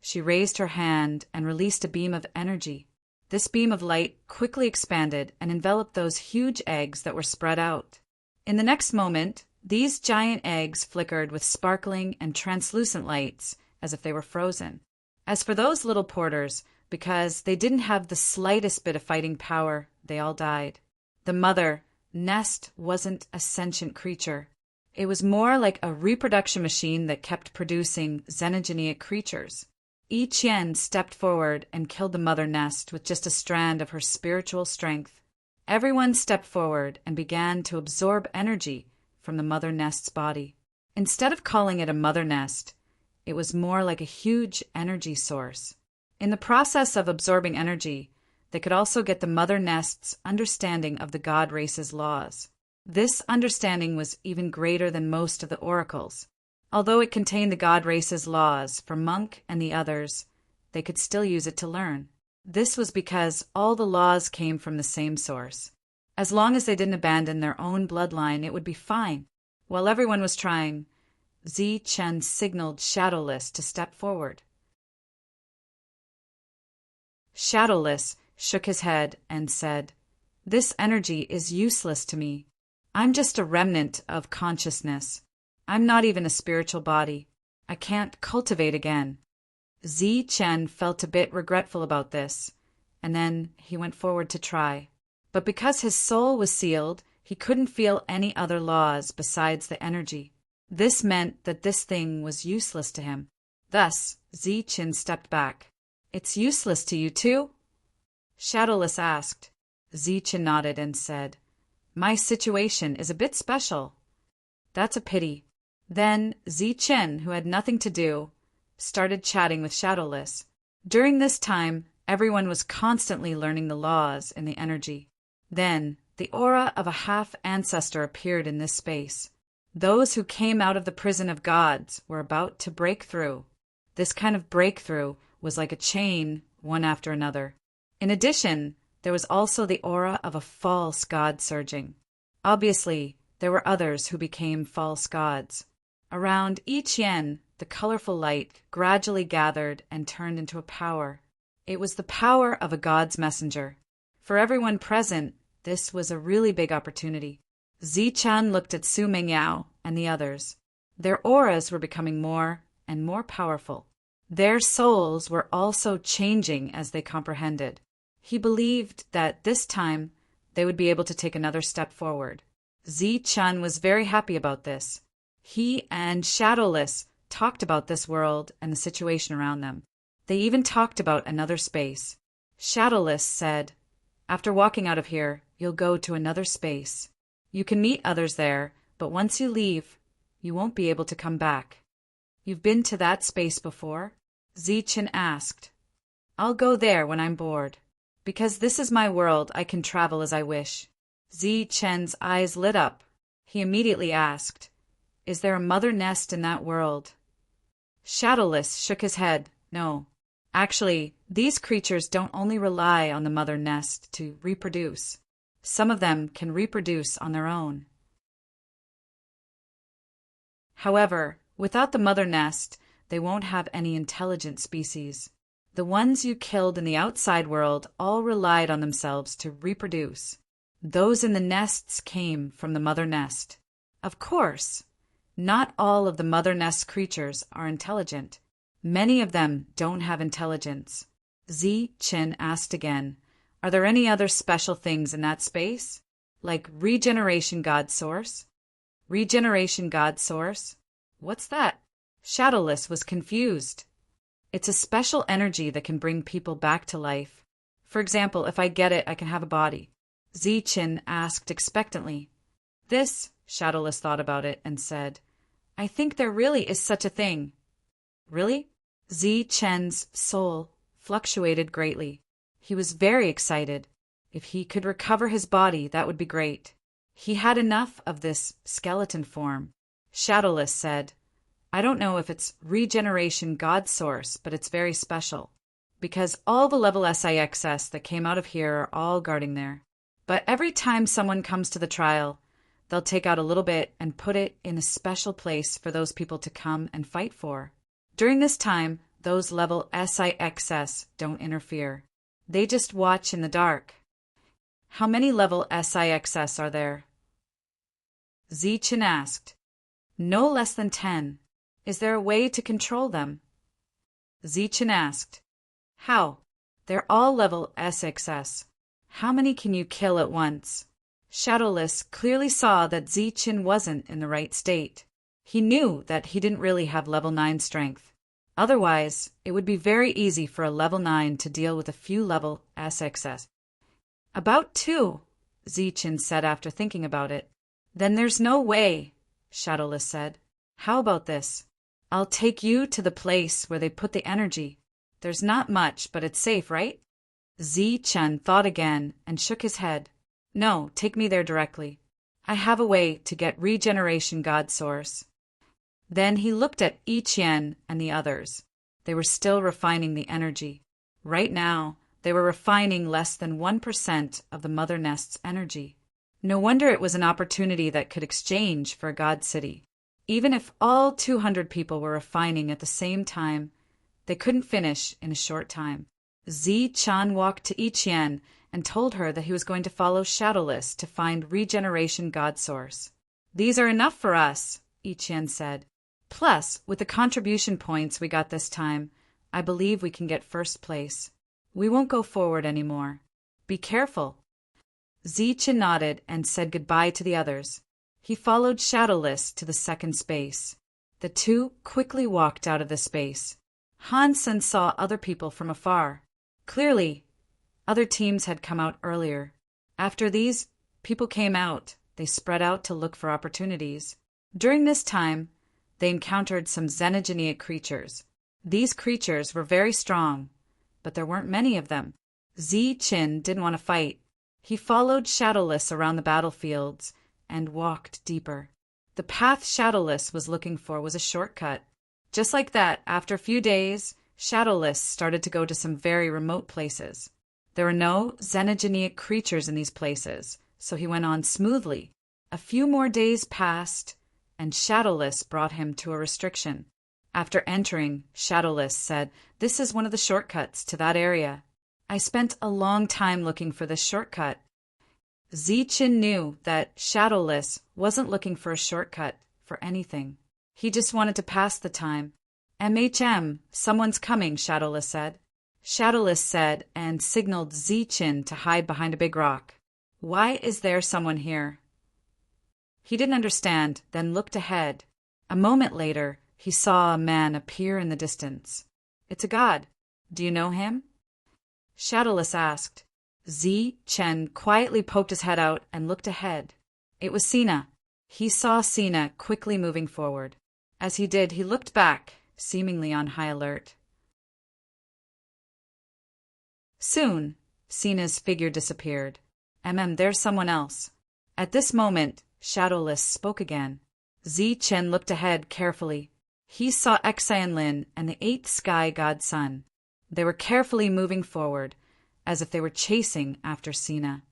she raised her hand and released a beam of energy. This beam of light quickly expanded and enveloped those huge eggs that were spread out. In the next moment, these giant eggs flickered with sparkling and translucent lights as if they were frozen. As for those little porters, because they didn't have the slightest bit of fighting power, they all died. The mother nest wasn't a sentient creature. It was more like a reproduction machine that kept producing xenogeneic creatures. Yi Qian stepped forward and killed the mother nest with just a strand of her spiritual strength. Everyone stepped forward and began to absorb energy from the mother nest's body. Instead of calling it a mother nest, it was more like a huge energy source. In the process of absorbing energy, they could also get the mother nest's understanding of the god race's laws. This understanding was even greater than most of the oracles. Although it contained the god race's laws for Monk and the others, they could still use it to learn. This was because all the laws came from the same source. As long as they didn't abandon their own bloodline, it would be fine. While everyone was trying, Zichen signaled Shadowless to step forward. Shadowless shook his head and said, This energy is useless to me. I'm just a remnant of consciousness. I'm not even a spiritual body. I can't cultivate again. Zichen felt a bit regretful about this, and then he went forward to try. But because his soul was sealed, he couldn't feel any other laws besides the energy. This meant that this thing was useless to him. Thus, Zichen stepped back. It's useless to you too? Shadowless asked. Zichen nodded and said, My situation is a bit special. That's a pity. Then Zichen, who had nothing to do, started chatting with Shadowless. During this time, everyone was constantly learning the laws and the energy. Then, the aura of a half-ancestor appeared in this space. Those who came out of the prison of gods were about to break through. This kind of breakthrough was like a chain, one after another. In addition, there was also the aura of a false god surging. Obviously, there were others who became false gods. Around Yi Qian, the colorful light gradually gathered and turned into a power. It was the power of a god's messenger. For everyone present, this was a really big opportunity. Zichen looked at Su Mengyao and the others. Their auras were becoming more and more powerful. Their souls were also changing as they comprehended. He believed that this time they would be able to take another step forward. Zichen was very happy about this. He and Shadowless talked about this world and the situation around them. They even talked about another space. Shadowless said, After walking out of here, you'll go to another space. You can meet others there, but once you leave, you won't be able to come back. You've been to that space before? Zichen asked. I'll go there when I'm bored. Because this is my world, I can travel as I wish. Zichen's eyes lit up. He immediately asked, Is there a mother nest in that world? Shadowless shook his head. No. Actually, these creatures don't only rely on the mother nest to reproduce. Some of them can reproduce on their own. However, without the mother nest, they won't have any intelligent species. The ones you killed in the outside world all relied on themselves to reproduce. Those in the nests came from the mother nest. Of course, not all of the mother nest creatures are intelligent. Many of them don't have intelligence. Zichen asked again, Are there any other special things in that space? Like regeneration God source? Regeneration God source? What's that? Shadowless was confused. It's a special energy that can bring people back to life. For example, if I get it, I can have a body. Ziqin asked expectantly. This, Shadowless thought about it and said, I think there really is such a thing. Really? Ziqin's soul fluctuated greatly. He was very excited. If he could recover his body, that would be great. He had enough of this skeleton form. Shadowless said, I don't know if it's regeneration God source, but it's very special. Because all the level SIXS that came out of here are all guarding there. But every time someone comes to the trial, they'll take out a little bit and put it in a special place for those people to come and fight for. During this time, those level SIXS don't interfere. They just watch in the dark. How many level SIXS are there? Ziqin asked. No less than 10. Is there a way to control them? Ziqin asked. How? They're all level SXS. How many can you kill at once? Shadowless clearly saw that Ziqin wasn't in the right state. He knew that he didn't really have level 9 strength. Otherwise, it would be very easy for a level 9 to deal with a few level SXS. About 2, Ziqin said after thinking about it. Then there's no way, Shadowless said. How about this? I'll take you to the place where they put the energy. There's not much, but it's safe, right? Ziqin thought again and shook his head. No, take me there directly. I have a way to get regeneration God source. Then he looked at Yiqian and the others. They were still refining the energy. Right now, they were refining less than 1% of the Mother Nest's energy. No wonder it was an opportunity that could exchange for a God city. Even if all 200 people were refining at the same time, they couldn't finish in a short time. Ziqin walked to Yiqian and told her that he was going to follow Shadowless to find regeneration God source. These are enough for us, Yiqian said. Plus, with the contribution points we got this time, I believe we can get first place. We won't go forward anymore. Be careful. Ziqin nodded and said goodbye to the others. He followed Shadowless to the second space. The two quickly walked out of the space. Hansen saw other people from afar. Clearly, other teams had come out earlier. After these people came out, they spread out to look for opportunities. During this time, they encountered some xenogeneic creatures. These creatures were very strong, but there weren't many of them. Ziqin didn't want to fight. He followed Shadowless around the battlefields and walked deeper. The path Shadowless was looking for was a shortcut. Just like that, after a few days, Shadowless started to go to some very remote places. There were no xenogeneic creatures in these places, so he went on smoothly. A few more days passed, and Shadowless brought him to a restriction. After entering, Shadowless said, "This is one of the shortcuts to that area. I spent a long time looking for this shortcut." Ziqin knew that Shadowless wasn't looking for a shortcut for anything. He just wanted to pass the time. Someone's coming, Shadowless said. Shadowless said and signaled Ziqin to hide behind a big rock. Why is there someone here? He didn't understand, then looked ahead. A moment later, he saw a man appear in the distance. It's a god. Do you know him? Shadowless asked. Ziqin quietly poked his head out and looked ahead. It was Sina. He saw Sina quickly moving forward. As he did, he looked back, seemingly on high alert. Soon, Sina's figure disappeared. There's someone else. At this moment, Shadowless spoke again. Ziqin looked ahead carefully. He saw Xianlin and the 8th sky god Sun. They were carefully moving forward, as if they were chasing after Sina.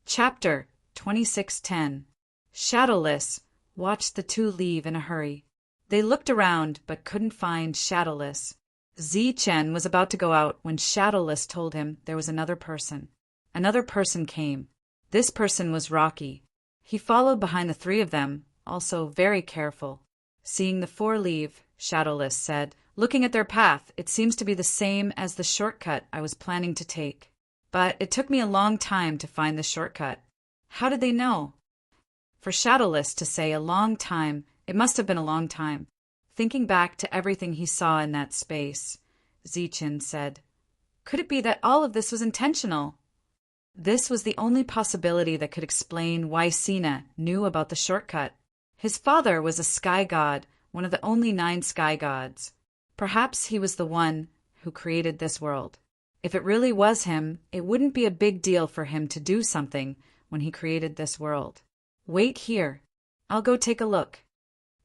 Chapter 2610. Shadowless watched the two leave in a hurry. They looked around but couldn't find Shadowless. Ziqin was about to go out when Shadowless told him there was another person. Another person came. This person was Rocky. He followed behind the 3 of them, also very careful. Seeing the 4 leave, Shadowless said, Looking at their path, it seems to be the same as the shortcut I was planning to take. But it took me a long time to find the shortcut. How did they know? For Shadowless to say a long time, it must have been a long time. Thinking back to everything he saw in that space, Zichin said, "Could it be that all of this was intentional?" This was the only possibility that could explain why Sina knew about the shortcut. His father was a sky god, one of the only 9 sky gods. Perhaps he was the one who created this world. If it really was him, it wouldn't be a big deal for him to do something when he created this world. Wait here. I'll go take a look.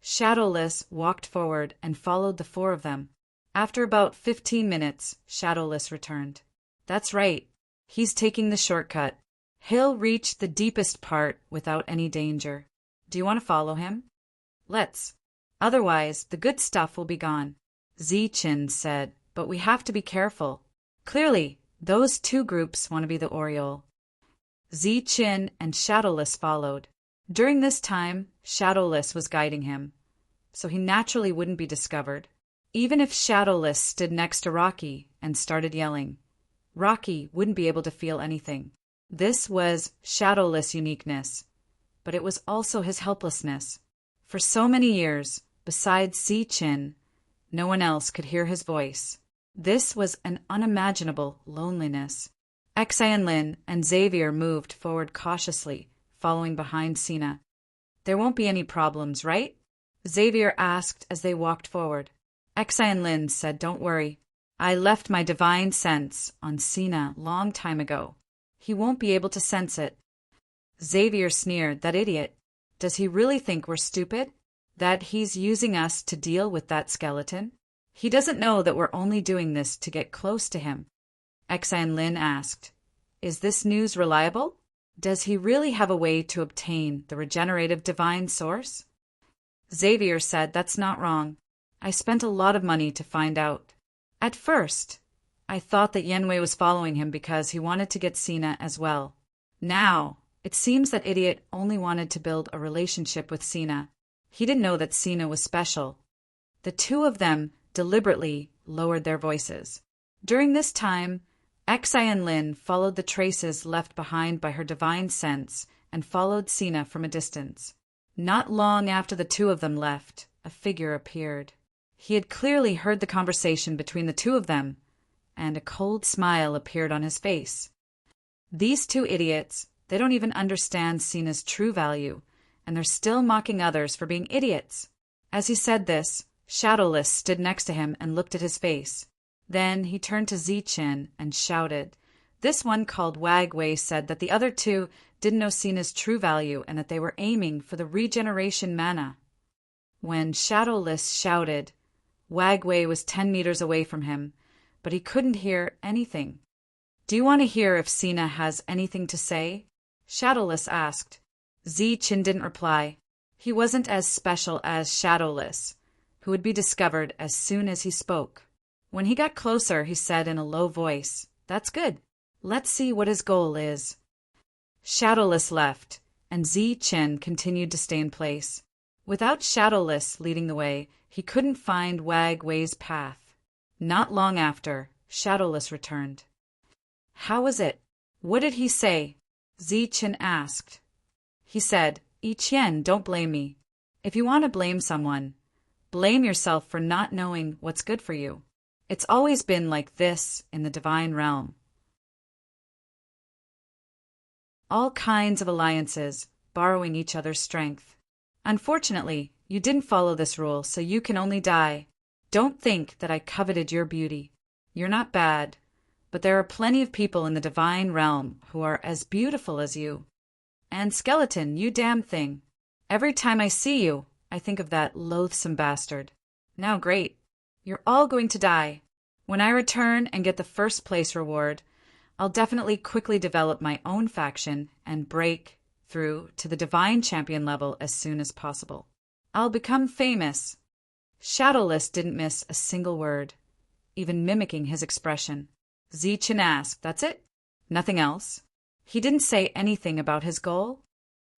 Shadowless walked forward and followed the 4 of them. After about 15 minutes, Shadowless returned. That's right. He's taking the shortcut. He'll reach the deepest part without any danger. Do you want to follow him? Let's. Otherwise, the good stuff will be gone. Zichin said, but we have to be careful. Clearly, those 2 groups want to be the Oriole. Zichin and Shadowless followed. During this time, Shadowless was guiding him, so he naturally wouldn't be discovered. Even if Shadowless stood next to Rocky and started yelling, Rocky wouldn't be able to feel anything. This was Shadowless' uniqueness, but it was also his helplessness. For so many years, besides Zichin, no one else could hear his voice. This was an unimaginable loneliness. Xianlin and Xavier moved forward cautiously, following behind Sina. There won't be any problems, right? Xavier asked as they walked forward. Xianlin said, don't worry. I left my divine sense on Sina long time ago. He won't be able to sense it. Xavier sneered, that idiot. Does he really think we're stupid? That he's using us to deal with that skeleton? He doesn't know that we're only doing this to get close to him. Xianlin asked, is this news reliable? Does he really have a way to obtain the regenerative divine source? Xavier said, that's not wrong. I spent a lot of money to find out. At first, I thought that Yenwei was following him because he wanted to get Sina as well. Now, it seems that idiot only wanted to build a relationship with Sina. He didn't know that Sina was special. The 2 of them deliberately lowered their voices. During this time, Xianlin followed the traces left behind by her divine sense and followed Sina from a distance. Not long after the 2 of them left, a figure appeared. He had clearly heard the conversation between the 2 of them, and a cold smile appeared on his face. These 2 idiots, they don't even understand Sina's true value, and they're still mocking others for being idiots. As he said this, Shadowless stood next to him and looked at his face. Then he turned to Zichin and shouted. This one called Wagway said that the other 2 didn't know Sina's true value and that they were aiming for the regeneration mana. When Shadowless shouted, Wagway was 10 meters away from him, but he couldn't hear anything. Do you want to hear if Sina has anything to say? Shadowless asked. Zichin didn't reply. He wasn't as special as Shadowless, who would be discovered as soon as he spoke. When he got closer, he said in a low voice, that's good. Let's see what his goal is. Shadowless left, and Zichin continued to stay in place. Without Shadowless leading the way, he couldn't find Wagway's path. Not long after, Shadowless returned. How was it? What did he say? Zichin asked. He said, Ichien, don't blame me. If you want to blame someone, blame yourself for not knowing what's good for you. It's always been like this in the divine realm. All kinds of alliances, borrowing each other's strength. Unfortunately, you didn't follow this rule, so you can only die. Don't think that I coveted your beauty. You're not bad, but there are plenty of people in the divine realm who are as beautiful as you. And Skeleton, you damn thing. Every time I see you, I think of that loathsome bastard. Now great. You're all going to die. When I return and get the first place reward, I'll definitely quickly develop my own faction and break through to the divine champion level as soon as possible. I'll become famous. Shadowless didn't miss a single word, even mimicking his expression. Zichin asked, that's it? Nothing else? He didn't say anything about his goal?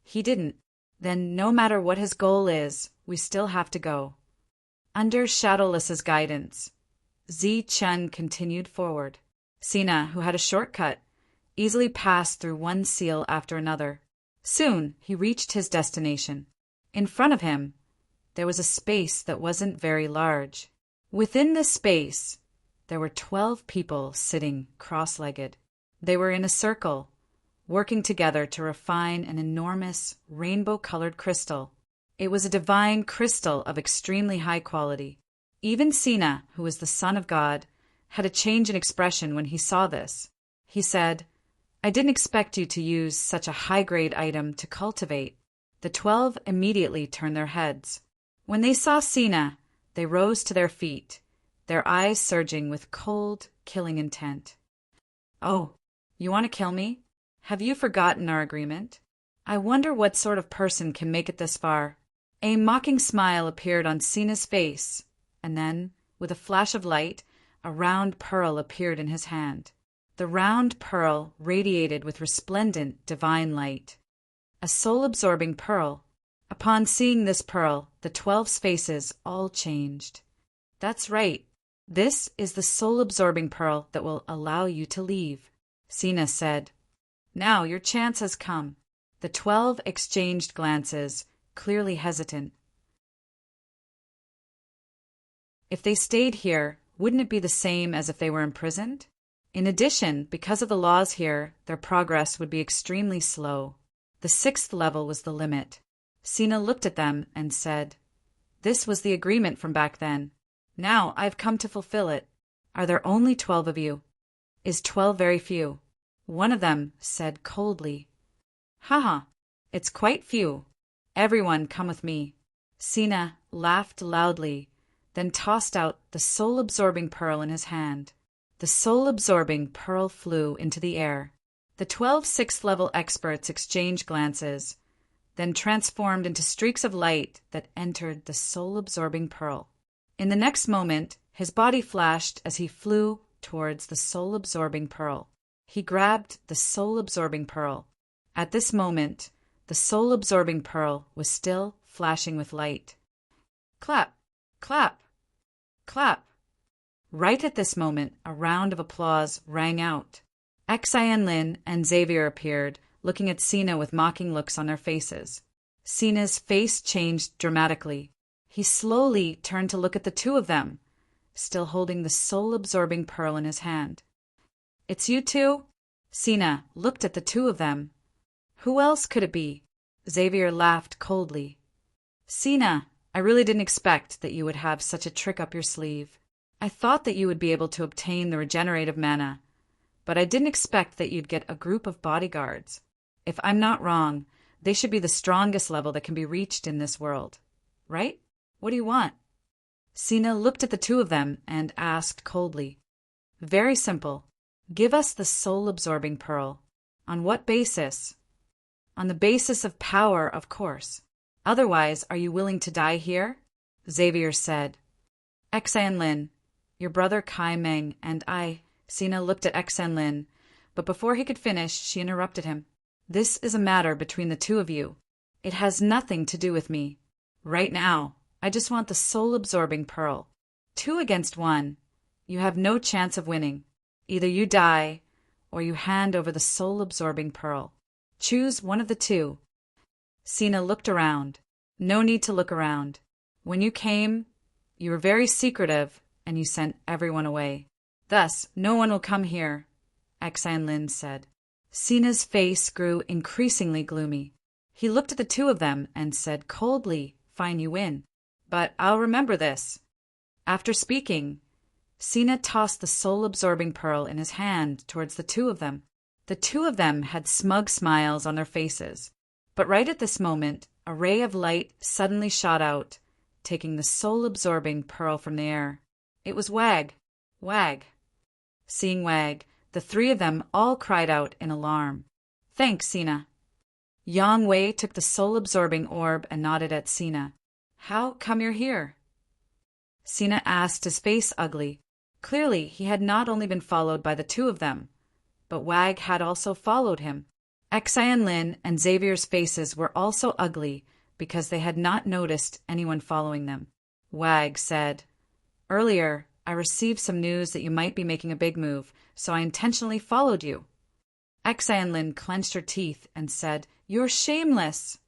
He didn't. Then no matter what his goal is, we still have to go. Under Shadowless's guidance, Zi-Chen continued forward. Sina, who had a shortcut, easily passed through one seal after another. Soon he reached his destination. In front of him, there was a space that wasn't very large. Within this space, there were 12 people sitting cross-legged. They were in a circle, working together to refine an enormous rainbow-colored crystal. It was a divine crystal of extremely high quality. Even Sina, who was the son of God, had a change in expression when he saw this. He said, "I didn't expect you to use such a high-grade item to cultivate." The 12 immediately turned their heads. When they saw Sina, they rose to their feet, their eyes surging with cold, killing intent. "Oh, you want to kill me? Have you forgotten our agreement? I wonder what sort of person can make it this far." A mocking smile appeared on Sina's face, and then, with a flash of light, a round pearl appeared in his hand. The round pearl radiated with resplendent divine light. A soul-absorbing pearl. Upon seeing this pearl, the 12's faces all changed. "That's right. This is the soul-absorbing pearl that will allow you to leave," Sina said. "Now your chance has come." The 12 exchanged glances, clearly hesitant. If they stayed here, wouldn't it be the same as if they were imprisoned? In addition, because of the laws here, their progress would be extremely slow. The 6th level was the limit. Sina looked at them and said, "This was the agreement from back then. Now I've come to fulfill it. Are there only 12 of you? Is 12 very few?" One of them said coldly, "Haha, it's quite few. Everyone come with me." Sina laughed loudly, then tossed out the soul-absorbing pearl in his hand. The soul-absorbing pearl flew into the air. The 12 6th-level experts exchanged glances, then transformed into streaks of light that entered the soul-absorbing pearl. In the next moment, his body flashed as he flew towards the soul-absorbing pearl. He grabbed the soul-absorbing pearl. At this moment, the soul-absorbing pearl was still flashing with light. Clap, clap, clap. Right at this moment, a round of applause rang out. Xianlin and Xavier appeared, looking at Sina with mocking looks on their faces. Sina's face changed dramatically. He slowly turned to look at the two of them, still holding the soul-absorbing pearl in his hand. "It's you two?" Sina looked at the two of them. "Who else could it be?" Xavier laughed coldly. "Sina, I really didn't expect that you would have such a trick up your sleeve. I thought that you would be able to obtain the regenerative mana, but I didn't expect that you'd get a group of bodyguards. If I'm not wrong, they should be the strongest level that can be reached in this world. Right? What do you want?" Sina looked at the two of them and asked coldly. "Very simple. Give us the soul-absorbing pearl. On what basis?" "On the basis of power, of course. Otherwise, are you willing to die here?" Xavier said. "Xianlin, your brother Kai Meng and I..." Sina looked at Xianlin, but before he could finish, she interrupted him. "This is a matter between the two of you. It has nothing to do with me. Right now, I just want the soul-absorbing pearl. 2 against 1. You have no chance of winning. Either you die, or you hand over the soul-absorbing pearl. Choose one of the two." Sina looked around. No need to look around. When you came, you were very secretive, and you sent everyone away. Thus, no one will come here, Xianlin said. Sina's face grew increasingly gloomy. He looked at the two of them and said coldly, "Fine, you win. But I'll remember this." After speaking, Sina tossed the soul-absorbing pearl in his hand towards the two of them. The two of them had smug smiles on their faces. But right at this moment, a ray of light suddenly shot out, taking the soul-absorbing pearl from the air. It was Wag. Wag. Seeing Wag, the 3 of them all cried out in alarm. "Thanks, Sina." Yang Wei took the soul-absorbing orb and nodded at Sina. "How come you're here?" Sina asked, his face ugly. Clearly, he had not only been followed by the 2 of them, but Wag had also followed him. Xianlin and Xavier's faces were also ugly because they had not noticed anyone following them. Wag said, "Earlier, I received some news that you might be making a big move, so I intentionally followed you." Exanlin clenched her teeth and said, "You're shameless!"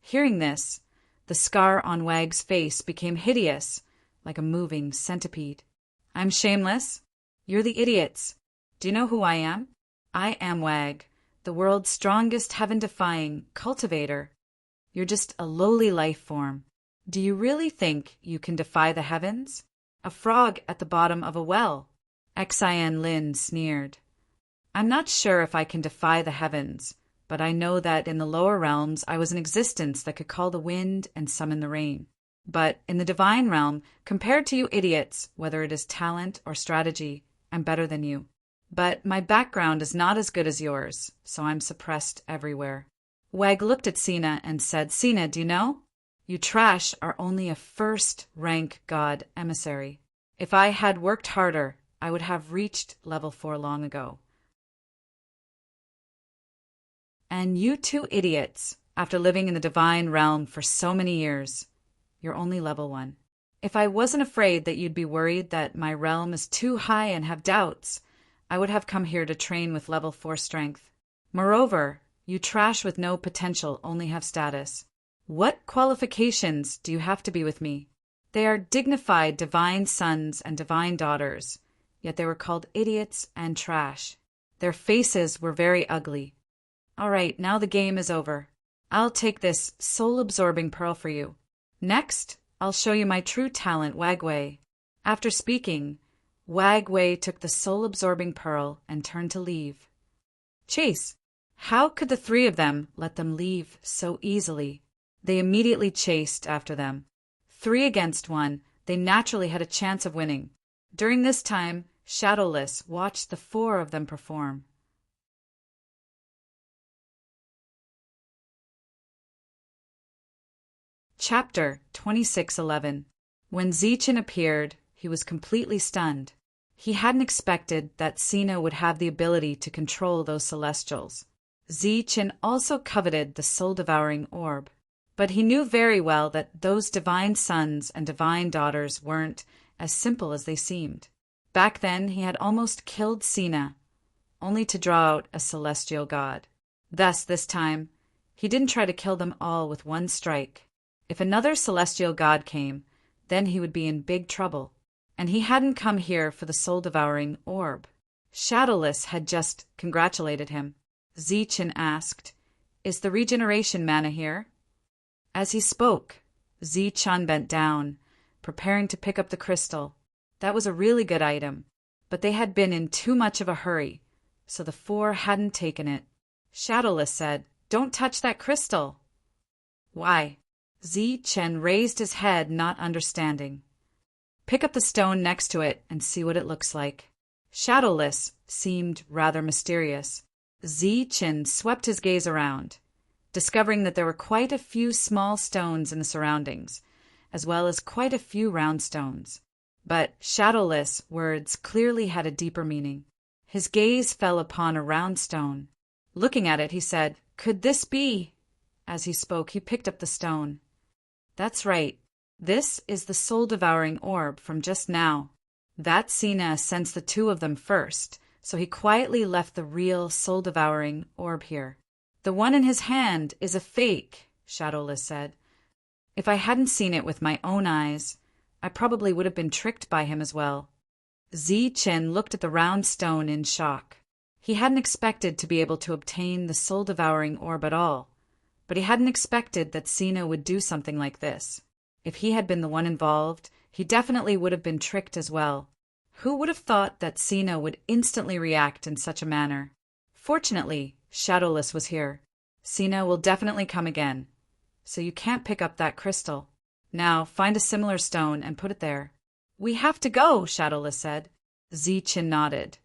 Hearing this, the scar on Wag's face became hideous, like a moving centipede. "I'm shameless? You're the idiots. Do you know who I am? I am Wag, the world's strongest heaven-defying cultivator. You're just a lowly life form. Do you really think you can defy the heavens? A frog at the bottom of a well." Xian Lin sneered. "I'm not sure if I can defy the heavens, but I know that in the lower realms I was an existence that could call the wind and summon the rain. But in the divine realm, compared to you idiots, whether it is talent or strategy, I'm better than you. But my background is not as good as yours, so I'm suppressed everywhere." Wag looked at Sina and said, "Sina, do you know? You trash are only a first-rank god emissary. If I had worked harder, I would have reached level 4 long ago. And you two idiots, after living in the divine realm for so many years, you're only level 1. If I wasn't afraid that you'd be worried that my realm is too high and have doubts, I would have come here to train with level 4 strength. Moreover, you trash with no potential only have status. What qualifications do you have to be with me? They are dignified divine sons and divine daughters, yet they were called idiots and trash. Their faces were very ugly. All right, now the game is over. I'll take this soul-absorbing pearl for you. Next, I'll show you my true talent, Wagway." After speaking, Wagway took the soul-absorbing pearl and turned to leave. Chase, how could the 3 of them let them leave so easily? They immediately chased after them. 3 against 1, they naturally had a chance of winning. During this time, Shadowless watched the 4 of them perform. Chapter 2611. When Zichen appeared, he was completely stunned. He hadn't expected that Sina would have the ability to control those celestials. Zichen also coveted the soul-devouring orb, but he knew very well that those divine sons and divine daughters weren't as simple as they seemed. Back then he had almost killed Sina, only to draw out a celestial god. Thus, this time, he didn't try to kill them all with one strike. If another celestial god came, then he would be in big trouble. And he hadn't come here for the soul-devouring orb. Shadowless had just congratulated him. Zichen asked, "Is the regeneration mana here?" As he spoke, Zichen bent down, preparing to pick up the crystal. That was a really good item, but they had been in too much of a hurry, so the 4 hadn't taken it. Shadowless said, "Don't touch that crystal." "Why?" Zichen raised his head, not understanding. "Pick up the stone next to it and see what it looks like." Shadowless seemed rather mysterious. Zichen swept his gaze around, discovering that there were quite a few small stones in the surroundings, as well as quite a few round stones. But Shadowless' words clearly had a deeper meaning. His gaze fell upon a round stone. Looking at it, he said, "Could this be?" As he spoke, he picked up the stone. "That's right. This is the soul-devouring orb from just now." That Sina sensed the 2 of them first, so he quietly left the real soul-devouring orb here. "The one in his hand is a fake," Shadowless said. "If I hadn't seen it with my own eyes, I probably would have been tricked by him as well." Zichen looked at the round stone in shock. He hadn't expected to be able to obtain the soul-devouring orb at all, but he hadn't expected that Sina would do something like this. If he had been the one involved, he definitely would have been tricked as well. Who would have thought that Sina would instantly react in such a manner? Fortunately, Shadowless was here. "Sina will definitely come again, so you can't pick up that crystal. Now find a similar stone and put it there." "We have to go," Shadowless said. Zichen nodded,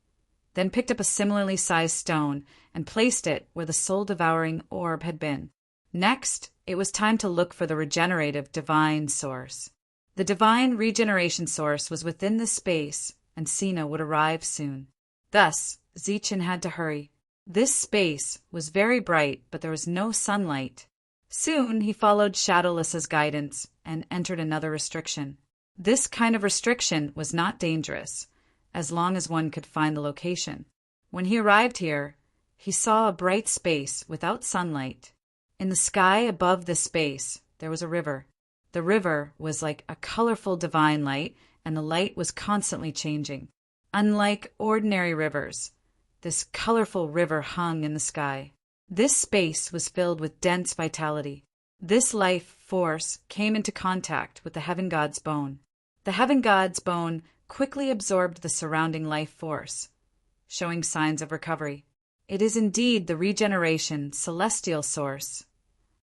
then picked up a similarly sized stone and placed it where the soul-devouring orb had been. Next, it was time to look for the regenerative divine source. The divine regeneration source was within the space, and Sina would arrive soon. Thus, Zichen had to hurry. This space was very bright, but there was no sunlight. Soon he followed Shadowless's guidance and entered another restriction. This kind of restriction was not dangerous, as long as one could find the location. When he arrived here, he saw a bright space without sunlight. In the sky above this space, there was a river. The river was like a colorful divine light, and the light was constantly changing. Unlike ordinary rivers, this colorful river hung in the sky. This space was filled with dense vitality. This life force came into contact with the Heaven God's bone. The Heaven God's bone quickly absorbed the surrounding life force, showing signs of recovery. It is indeed the regeneration celestial source.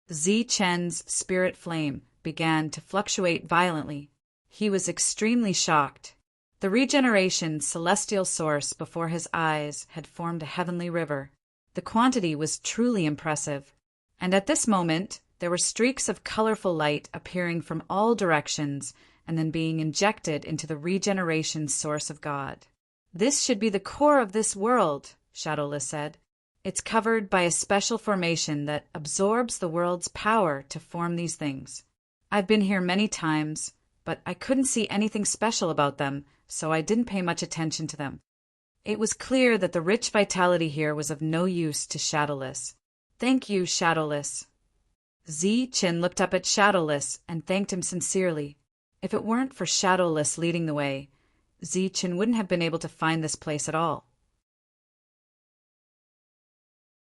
Zichen's spirit flame began to fluctuate violently. He was extremely shocked. The regeneration celestial source before his eyes had formed a heavenly river. The quantity was truly impressive. And at this moment, there were streaks of colorful light appearing from all directions and then being injected into the regeneration source of God. This should be the core of this world, Shadowless said. It's covered by a special formation that absorbs the world's power to form these things. I've been here many times, but I couldn't see anything special about them, so I didn't pay much attention to them. It was clear that the rich vitality here was of no use to Shadowless. Thank you, Shadowless. Zichin looked up at Shadowless and thanked him sincerely. If it weren't for Shadowless leading the way, Zichin wouldn't have been able to find this place at all.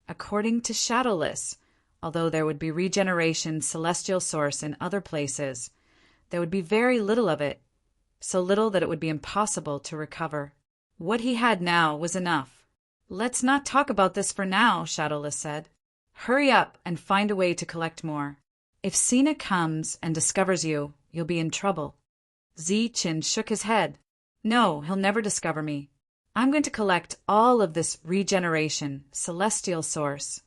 According to Shadowless, although there would be regeneration celestial source in other places, there would be very little of it, so little that it would be impossible to recover. What he had now was enough. Let's not talk about this for now, Shadowless said. Hurry up and find a way to collect more. If Sina comes and discovers you, you'll be in trouble. Zichin shook his head. No, he'll never discover me. I'm going to collect all of this regeneration, celestial source.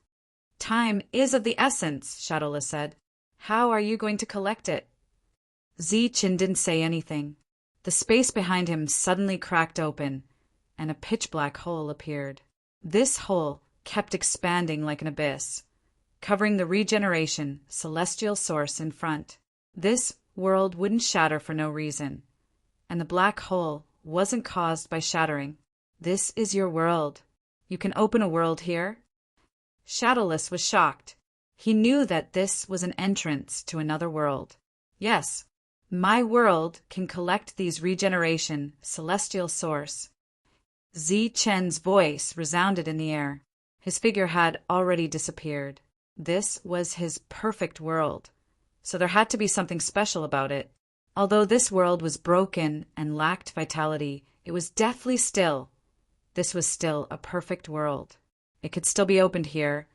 Time is of the essence, Shadowless said. How are you going to collect it? Zichin didn't say anything. The space behind him suddenly cracked open, and a pitch-black hole appeared. This hole kept expanding like an abyss, covering the regeneration, celestial source in front. This world wouldn't shatter for no reason, and the black hole wasn't caused by shattering. This is your world. You can open a world here? Shadowless was shocked. He knew that this was an entrance to another world. Yes, my world can collect these regeneration, celestial source. Zichen's voice resounded in the air. His figure had already disappeared. This was his perfect world, so there had to be something special about it. Although this world was broken and lacked vitality, it was deathly still. This was still a perfect world. It could still be opened here,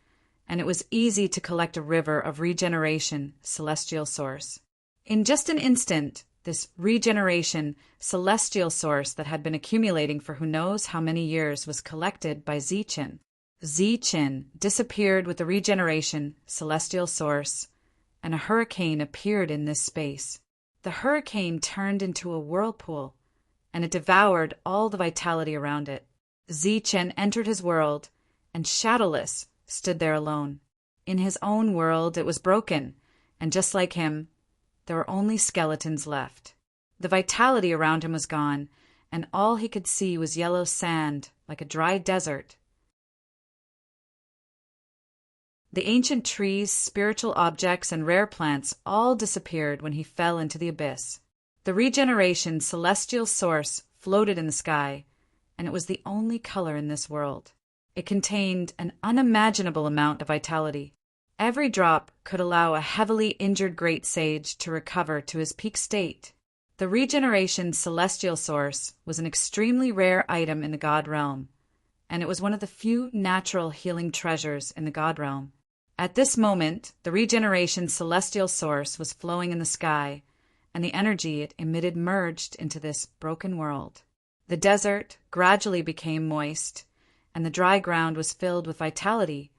and it was easy to collect a river of regeneration, celestial source. In just an instant, this regeneration, celestial source that had been accumulating for who knows how many years was collected by Zichin. Zichin disappeared with the regeneration, celestial source, and a hurricane appeared in this space. The hurricane turned into a whirlpool, and it devoured all the vitality around it. Zichin entered his world, and Shadowless stood there alone. In his own world it was broken, and just like him, there were only skeletons left. The vitality around him was gone, and all he could see was yellow sand, like a dry desert. The ancient trees, spiritual objects, and rare plants all disappeared when he fell into the abyss. The regeneration celestial source floated in the sky, and it was the only color in this world. It contained an unimaginable amount of vitality. Every drop could allow a heavily injured great sage to recover to his peak state. The regeneration celestial source was an extremely rare item in the God realm, and it was one of the few natural healing treasures in the God realm. At this moment, the regeneration celestial source was flowing in the sky, and the energy it emitted merged into this broken world. The desert gradually became moist, and the dry ground was filled with vitality,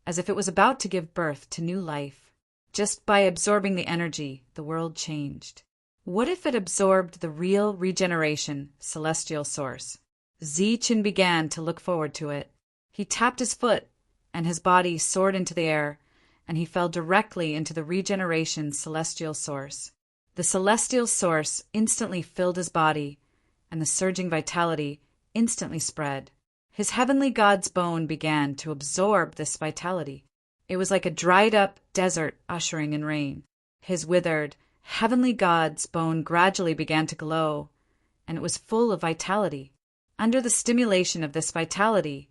as if it was about to give birth to new life. Just by absorbing the energy, the world changed. What if it absorbed the real regeneration, celestial source? Zichin began to look forward to it. He tapped his foot, and his body soared into the air, and he fell directly into the regeneration celestial source. The celestial source instantly filled his body, and the surging vitality instantly spread. His heavenly god's bone began to absorb this vitality. It was like a dried-up desert ushering in rain. His withered, heavenly god's bone gradually began to glow, and it was full of vitality. Under the stimulation of this vitality,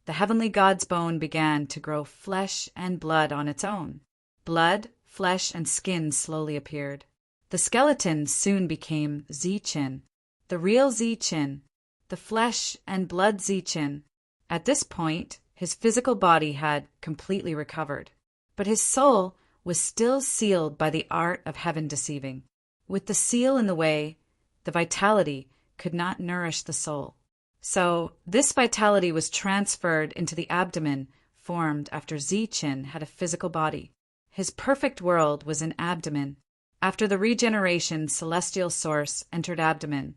the heavenly god's bone began to grow flesh and blood on its own. Blood, flesh, and skin slowly appeared. The skeleton soon became Zichin, the real Zichin, the flesh and blood Zichin. At this point, his physical body had completely recovered, but his soul was still sealed by the art of heaven deceiving. With the seal in the way, the vitality could not nourish the soul. So this vitality was transferred into the abdomen formed after Zichin had a physical body. His perfect world was in abdomen. After the regeneration celestial source entered abdomen,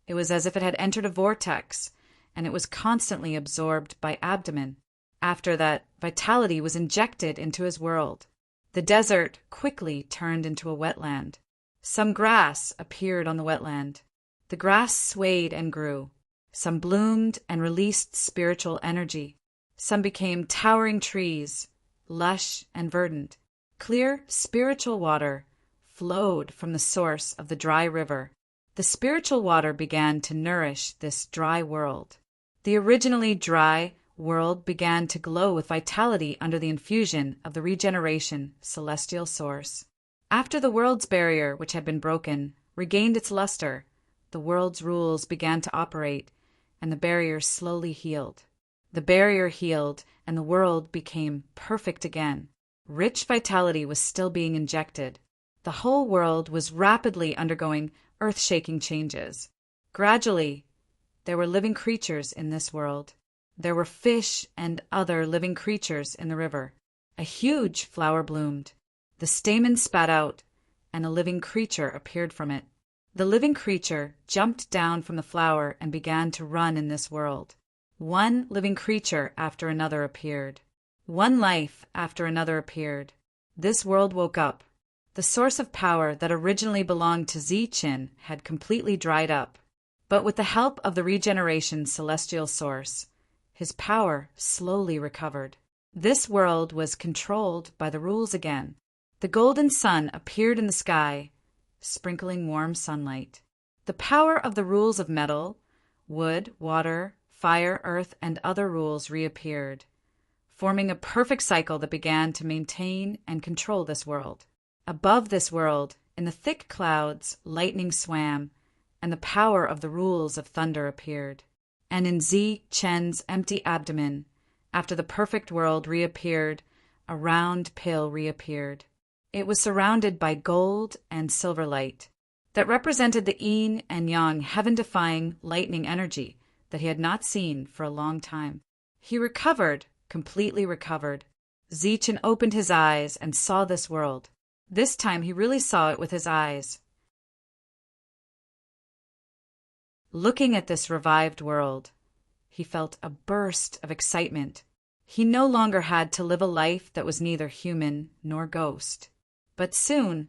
it was as if it had entered a vortex, and it was constantly absorbed by abdomen. After that, vitality was injected into his world. The desert quickly turned into a wetland. Some grass appeared on the wetland. The grass swayed and grew. Some bloomed and released spiritual energy. Some became towering trees, lush and verdant. Clear spiritual water flowed from the source of the dry river. The spiritual water began to nourish this dry world. The originally dry world began to glow with vitality under the infusion of the regeneration celestial source. After the world's barrier, which had been broken, regained its luster, the world's rules began to operate, and the barrier slowly healed. The barrier healed, and the world became perfect again. Rich vitality was still being injected. The whole world was rapidly undergoing earth-shaking changes. Gradually, there were living creatures in this world. There were fish and other living creatures in the river. A huge flower bloomed. The stamen spat out, and a living creature appeared from it. The living creature jumped down from the flower and began to run in this world. One living creature after another appeared. One life after another appeared. This world woke up. The source of power that originally belonged to Zichin had completely dried up. But with the help of the regeneration celestial source, his power slowly recovered. This world was controlled by the rules again. The golden sun appeared in the sky, sprinkling warm sunlight. The power of the rules of metal, wood, water, fire, earth, and other rules reappeared, forming a perfect cycle that began to maintain and control this world. Above this world, in the thick clouds, lightning swam, and the power of the rules of thunder appeared. And in Zichen's empty abdomen, after the perfect world reappeared, a round pill reappeared. It was surrounded by gold and silver light that represented the yin and yang heaven-defying lightning energy that he had not seen for a long time. He recovered, completely recovered. Zichin opened his eyes and saw this world. This time he really saw it with his eyes. Looking at this revived world, he felt a burst of excitement. He no longer had to live a life that was neither human nor ghost. But soon,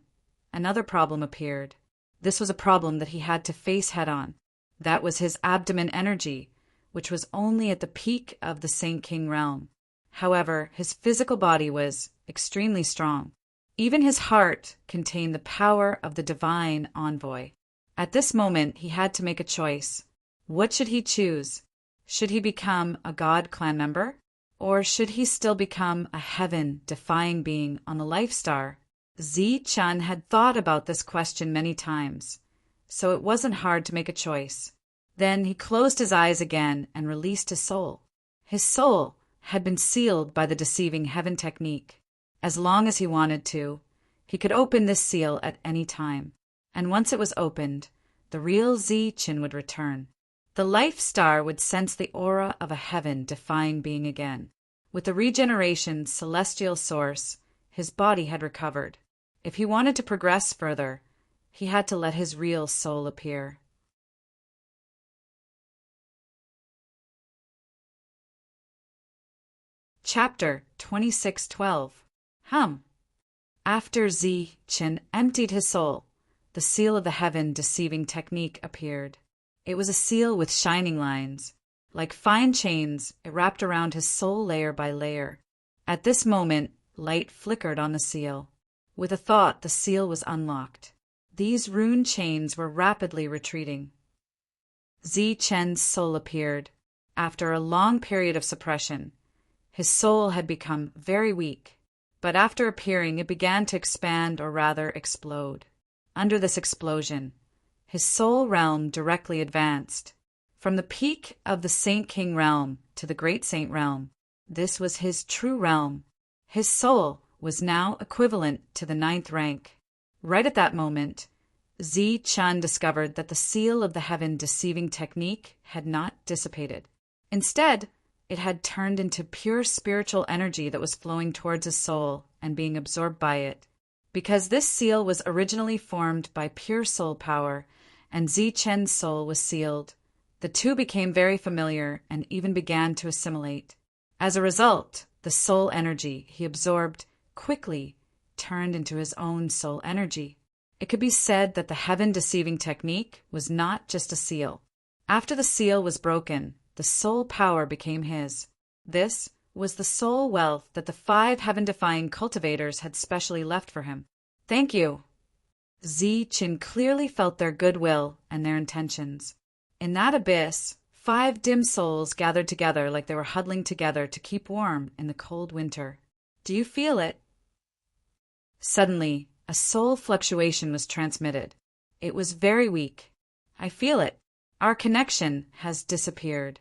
another problem appeared. This was a problem that he had to face head-on. That was his abdomen energy, which was only at the peak of the Saint King realm. However, his physical body was extremely strong. Even his heart contained the power of the divine envoy. At this moment, he had to make a choice. What should he choose? Should he become a God clan member? Or should he still become a heaven-defying being on the Life Star? Zichin had thought about this question many times, so it wasn't hard to make a choice. Then he closed his eyes again and released his soul. His soul had been sealed by the deceiving heaven technique. As long as he wanted to, he could open this seal at any time. And once it was opened, the real Zichin would return. The Life Star would sense the aura of a heaven-defying being again. With the regeneration celestial source, his body had recovered. If he wanted to progress further, he had to let his real soul appear. Chapter 2612. Hum. After Zi-Chin emptied his soul, the seal of the heaven deceiving technique appeared. It was a seal with shining lines. Like fine chains, it wrapped around his soul layer by layer. At this moment, light flickered on the seal. With a thought, the seal was unlocked. These rune chains were rapidly retreating. Zi-Chen's soul appeared. After a long period of suppression, his soul had become very weak. But after appearing, it began to expand, or rather explode. Under this explosion, his soul realm directly advanced. From the peak of the Saint King realm to the Great Saint realm, this was his true realm. His soul was now equivalent to the 9th rank. Right at that moment, Zi-Chan discovered that the seal of the heaven deceiving technique had not dissipated. Instead, it had turned into pure spiritual energy that was flowing towards his soul and being absorbed by it. Because this seal was originally formed by pure soul power, and Zi-Chen's soul was sealed, the two became very familiar and even began to assimilate. As a result, the soul energy he absorbed quickly turned into his own soul energy. It could be said that the heaven-deceiving technique was not just a seal. After the seal was broken, the soul power became his. This was the soul wealth that the 5 heaven-defying cultivators had specially left for him. Thank you. Zi-Chin clearly felt their goodwill and their intentions. In that abyss, 5 dim souls gathered together like they were huddling together to keep warm in the cold winter. Do you feel it? Suddenly, a soul fluctuation was transmitted. It was very weak. I feel it. Our connection has disappeared.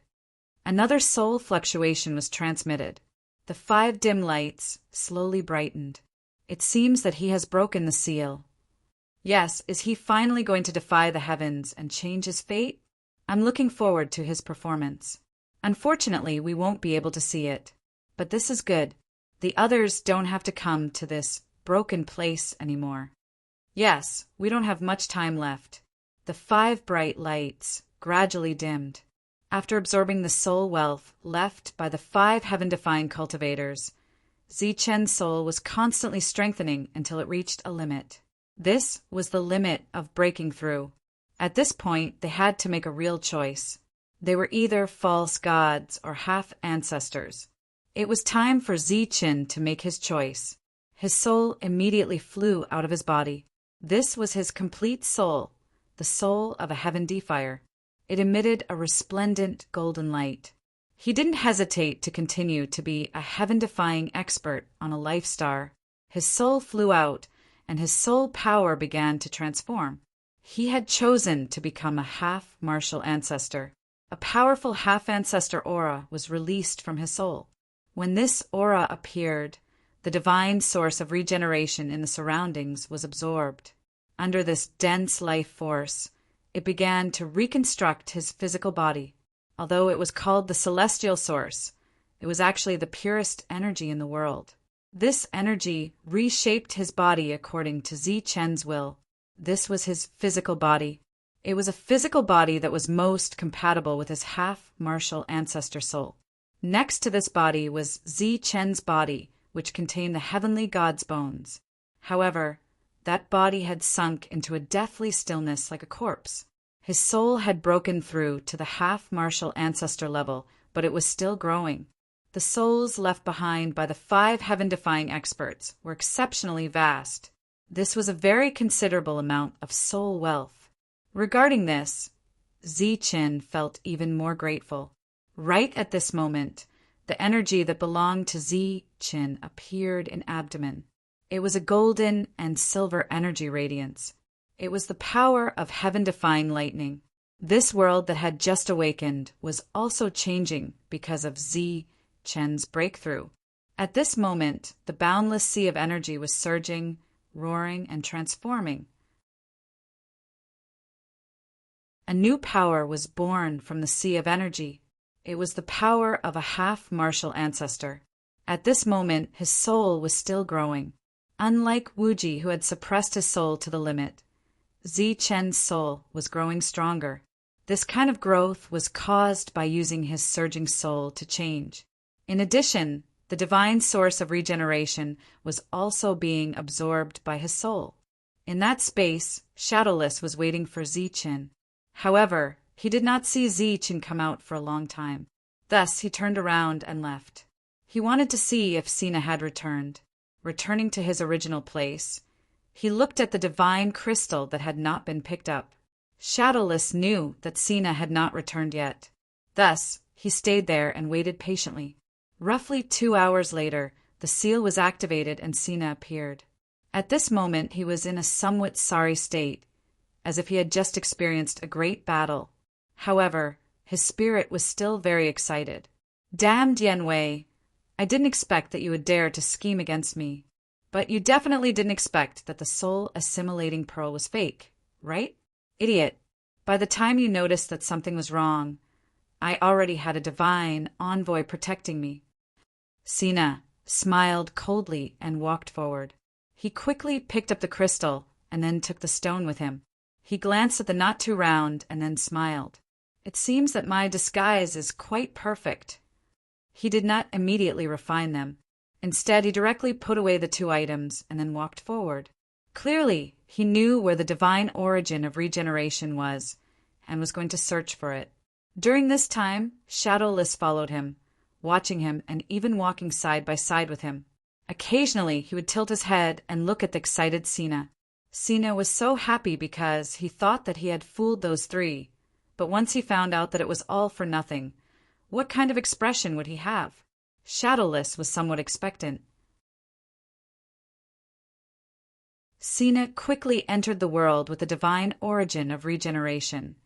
Another soul fluctuation was transmitted. The 5 dim lights slowly brightened. It seems that he has broken the seal. Yes, is he finally going to defy the heavens and change his fate? I'm looking forward to his performance. Unfortunately, we won't be able to see it. But this is good. The others don't have to come to this broken place anymore. Yes, we don't have much time left. The 5 bright lights gradually dimmed. After absorbing the soul wealth left by the 5 heaven-defying cultivators, Zi-Chen's soul was constantly strengthening until it reached a limit. This was the limit of breaking through. At this point, they had to make a real choice. They were either false gods or half-ancestors. It was time for Zi-Chen to make his choice. His soul immediately flew out of his body. This was his complete soul, the soul of a heaven defier. It emitted a resplendent golden light. He didn't hesitate to continue to be a heaven-defying expert on a life star. His soul flew out, and his soul power began to transform. He had chosen to become a half-martial ancestor. A powerful half-ancestor aura was released from his soul. When this aura appeared, the divine source of regeneration in the surroundings was absorbed. Under this dense life force, it began to reconstruct his physical body. Although it was called the celestial source, it was actually the purest energy in the world. This energy reshaped his body according to Zi-Chen's will. This was his physical body. It was a physical body that was most compatible with his half-martial ancestor soul. Next to this body was Zi-Chen's body, which contained the heavenly god's bones. However, that body had sunk into a deathly stillness like a corpse. His soul had broken through to the half-martial ancestor level, but it was still growing. The souls left behind by the 5 heaven-defying experts were exceptionally vast. This was a very considerable amount of soul wealth. Regarding this, Zi-Chen felt even more grateful. Right at this moment, the energy that belonged to Zi-Chen appeared in abdomen. It was a golden and silver energy radiance. It was the power of heaven-defying lightning. This world that had just awakened was also changing because of Zi-Chen's breakthrough. At this moment, the boundless sea of energy was surging, roaring, and transforming. A new power was born from the sea of energy. It was the power of a half-martial ancestor. At this moment, his soul was still growing. Unlike Wuji, who had suppressed his soul to the limit, Zi-Chen's soul was growing stronger. This kind of growth was caused by using his surging soul to change. In addition, The divine source of regeneration was also being absorbed by his soul. In that space, Shadowless was waiting for Zichin. However, he did not see Zichin come out for a long time. Thus, he turned around and left. He wanted to see if Sina had returned. Returning to his original place, he looked at the divine crystal that had not been picked up. Shadowless knew that Sina had not returned yet. Thus, he stayed there and waited patiently. Roughly 2 hours later, the seal was activated and Sina appeared. At this moment, he was in a somewhat sorry state, as if he had just experienced a great battle. However, his spirit was still very excited. Damned Yanwei, I didn't expect that you would dare to scheme against me. But you definitely didn't expect that the soul assimilating pearl was fake, right? Idiot. By the time you noticed that something was wrong, I already had a divine envoy protecting me. Sina smiled coldly and walked forward. He quickly picked up the crystal and then took the stone with him. He glanced at the not too round and then smiled. It seems that my disguise is quite perfect. He did not immediately refine them. Instead, he directly put away the 2 items and then walked forward. Clearly, he knew where the divine origin of regeneration was and was going to search for it. During this time, Shadowless followed him, watching him and even walking side by side with him. Occasionally, he would tilt his head and look at the excited Sina. Sina was so happy because he thought that he had fooled those 3, but once he found out that it was all for nothing, what kind of expression would he have? Shadowless was somewhat expectant. Sina quickly entered the world with the divine origin of regeneration,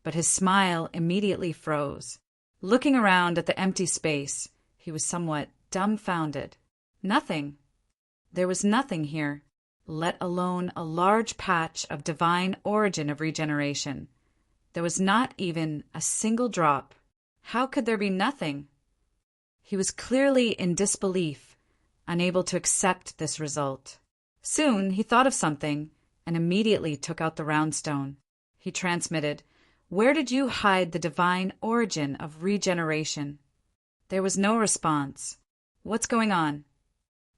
but his smile immediately froze. Looking around at the empty space, he was somewhat dumbfounded. Nothing. There was nothing here, let alone a large patch of divine origin of regeneration. There was not even a single drop. How could there be nothing? He was clearly in disbelief, unable to accept this result. Soon he thought of something and immediately took out the round stone. He transmitted, "Where did you hide the divine origin of regeneration?" There was no response. What's going on?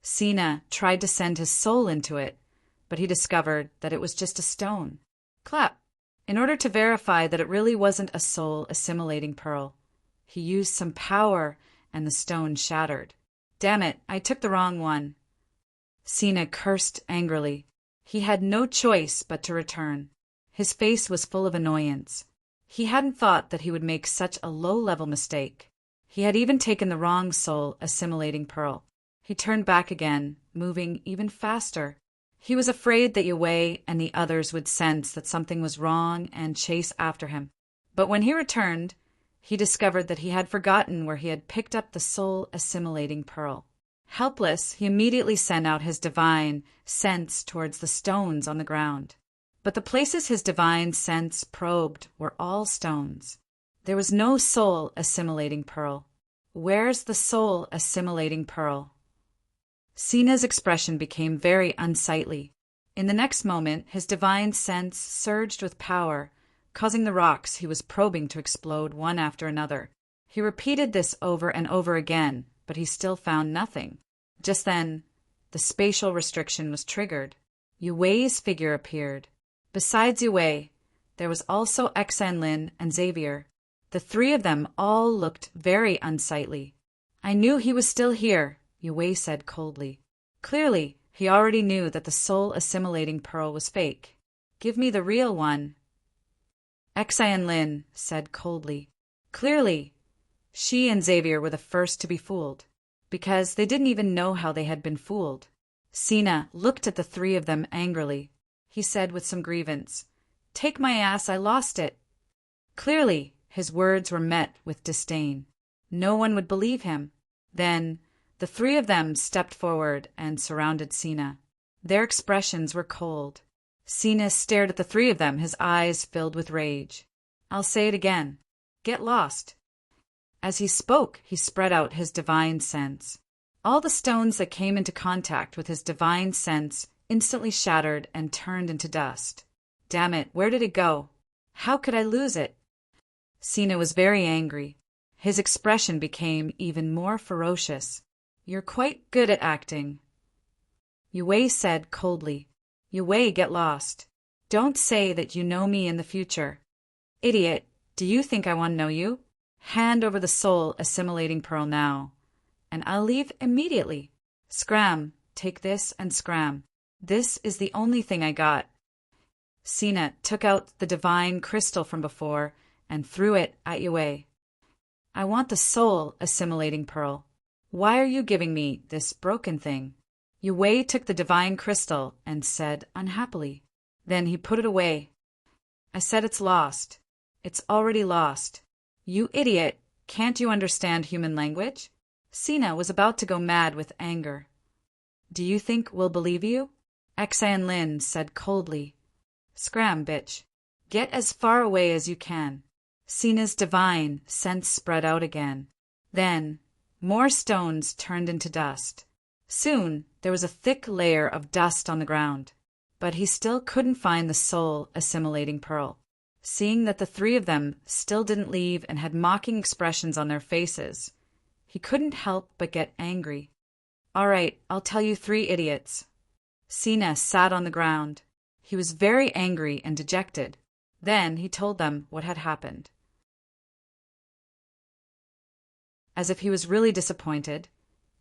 Sina tried to send his soul into it, but he discovered that it was just a stone. Clap! In order to verify that it really wasn't a soul assimilating pearl, he used some power and the stone shattered. Damn it, I took the wrong one. Sina cursed angrily. He had no choice but to return. His face was full of annoyance. He hadn't thought that he would make such a low-level mistake. He had even taken the wrong soul assimilating pearl. He turned back again, moving even faster. He was afraid that Yue and the others would sense that something was wrong and chase after him. But when he returned, he discovered that he had forgotten where he had picked up the soul-assimilating pearl. Helpless, he immediately sent out his divine sense towards the stones on the ground. But the places his divine sense probed were all stones. There was no soul-assimilating pearl. Where's the soul-assimilating pearl? Sina's expression became very unsightly. In the next moment, his divine sense surged with power, causing the rocks he was probing to explode one after another. He repeated this over and over again, but he still found nothing. Just then, the spatial restriction was triggered. Yue's figure appeared. Besides Yue, there was also Exanlin and Xavier. The 3 of them all looked very unsightly. I knew he was still here, Yue said coldly. Clearly, he already knew that the soul-assimilating pearl was fake. Give me the real one. Exanlin said coldly. Clearly, she and Xavier were the first to be fooled, because they didn't even know how they had been fooled. Sina looked at the 3 of them angrily. He said with some grievance, "Take my ass, I lost it." Clearly, his words were met with disdain. No one would believe him. Then, the 3 of them stepped forward and surrounded Sina. Their expressions were cold. Sina stared at the 3 of them, his eyes filled with rage. I'll say it again. Get lost. As he spoke, he spread out his divine sense. All the stones that came into contact with his divine sense instantly shattered and turned into dust. Damn it, where did it go? How could I lose it? Sina was very angry. His expression became even more ferocious. You're quite good at acting. Yue said coldly. Yue, get lost. Don't say that you know me in the future. Idiot, do you think I want to know you? Hand over the soul assimilating pearl now, and I'll leave immediately. Scram, take this and scram. This is the only thing I got. Sina took out the divine crystal from before and threw it at Yue. I want the soul assimilating pearl. Why are you giving me this broken thing? Yue took the divine crystal and said unhappily. Then he put it away. I said it's lost. It's already lost. You idiot, can't you understand human language? Sina was about to go mad with anger. Do you think we'll believe you? Xan Lin said coldly. Scram, bitch. Get as far away as you can. Sina's divine sense spread out again. Then, more stones turned into dust. Soon, there was a thick layer of dust on the ground. But he still couldn't find the soul assimilating pearl. Seeing that the three of them still didn't leave and had mocking expressions on their faces, he couldn't help but get angry. All right, I'll tell you 3 idiots. Sina sat on the ground. He was very angry and dejected. Then he told them what had happened. As if he was really disappointed,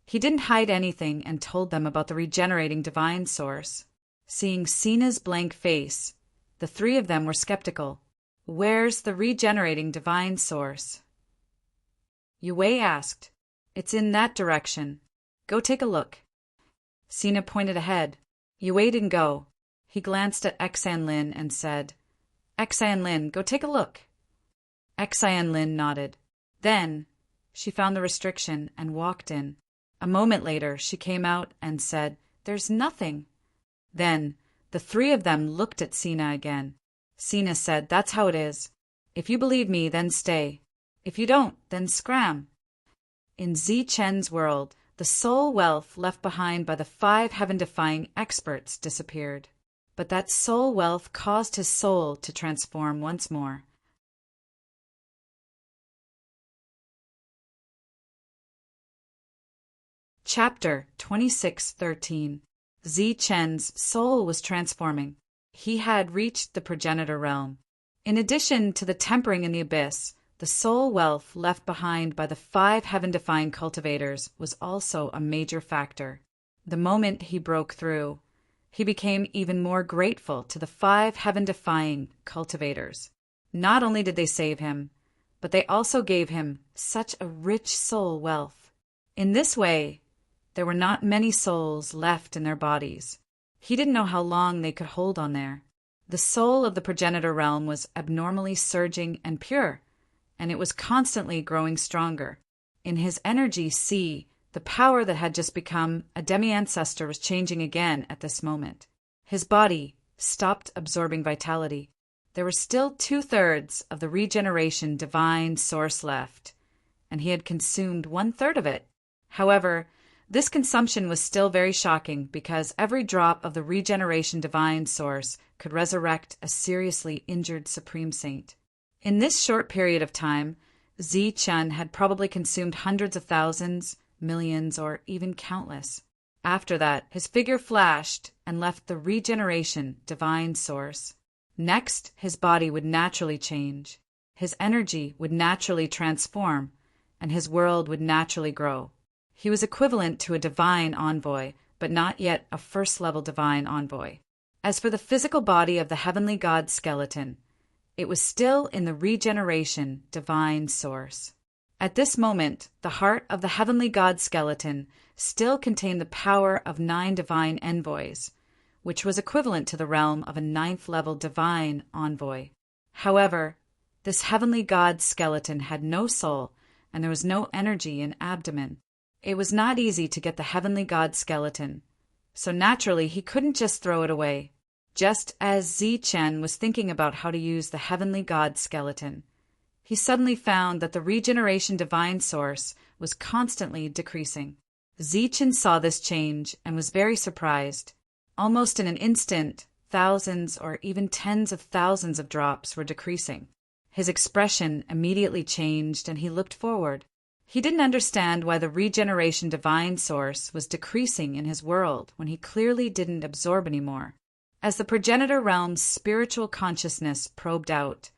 he didn't hide anything and told them about the regenerating divine source. Seeing Sina's blank face, the 3 of them were skeptical. Where's the regenerating divine source? Yue asked. It's in that direction. Go take a look. Sina pointed ahead. Yue didn't go. He glanced at Xan Lin and said, Xan Lin, go take a look. Xan Lin nodded. Then, she found the restriction and walked in. A moment later, she came out and said, There's nothing. Then, the 3 of them looked at Sina again. Sina said, That's how it is. If you believe me, then stay. If you don't, then scram. In Zichen's world, the soul wealth left behind by the 5 heaven-defying experts disappeared. But that soul wealth caused his soul to transform once more. Chapter 26:13. Zichen's soul was transforming. He had reached the progenitor realm. In addition to the tempering in the abyss, the soul wealth left behind by the 5 heaven-defying cultivators was also a major factor. The moment he broke through, he became even more grateful to the 5 heaven-defying cultivators. Not only did they save him, but they also gave him such a rich soul wealth. In this way, there were not many souls left in their bodies. He didn't know how long they could hold on there. The soul of the progenitor realm was abnormally surging and pure, and it was constantly growing stronger. In his energy sea, the power that had just become a demi-ancestor was changing again at this moment. His body stopped absorbing vitality. There were still 2/3 of the regeneration divine source left, and he had consumed 1/3 of it. However, this consumption was still very shocking because every drop of the regeneration divine source could resurrect a seriously injured supreme saint. In this short period of time, Zichen had probably consumed hundreds of thousands, millions, or even countless. After that, his figure flashed and left the regeneration divine source. Next, his body would naturally change. His energy would naturally transform, and his world would naturally grow. He was equivalent to a divine envoy, but not yet a first-level divine envoy. As for the physical body of the heavenly god skeleton, it was still in the regeneration divine source. At this moment, the heart of the heavenly god skeleton still contained the power of 9 divine envoys, which was equivalent to the realm of a 9th-level divine envoy. However, this heavenly god skeleton had no soul, and there was no energy in abdomen. It was not easy to get the heavenly god skeleton, so naturally he couldn't just throw it away. Just as Zichen was thinking about how to use the heavenly god skeleton, he suddenly found that the regeneration divine source was constantly decreasing. Zichen saw this change and was very surprised. Almost in an instant, thousands or even tens of thousands of drops were decreasing. His expression immediately changed and he looked forward. He didn't understand why the regeneration divine source was decreasing in his world when he clearly didn't absorb anymore. As the progenitor realm's spiritual consciousness probed out,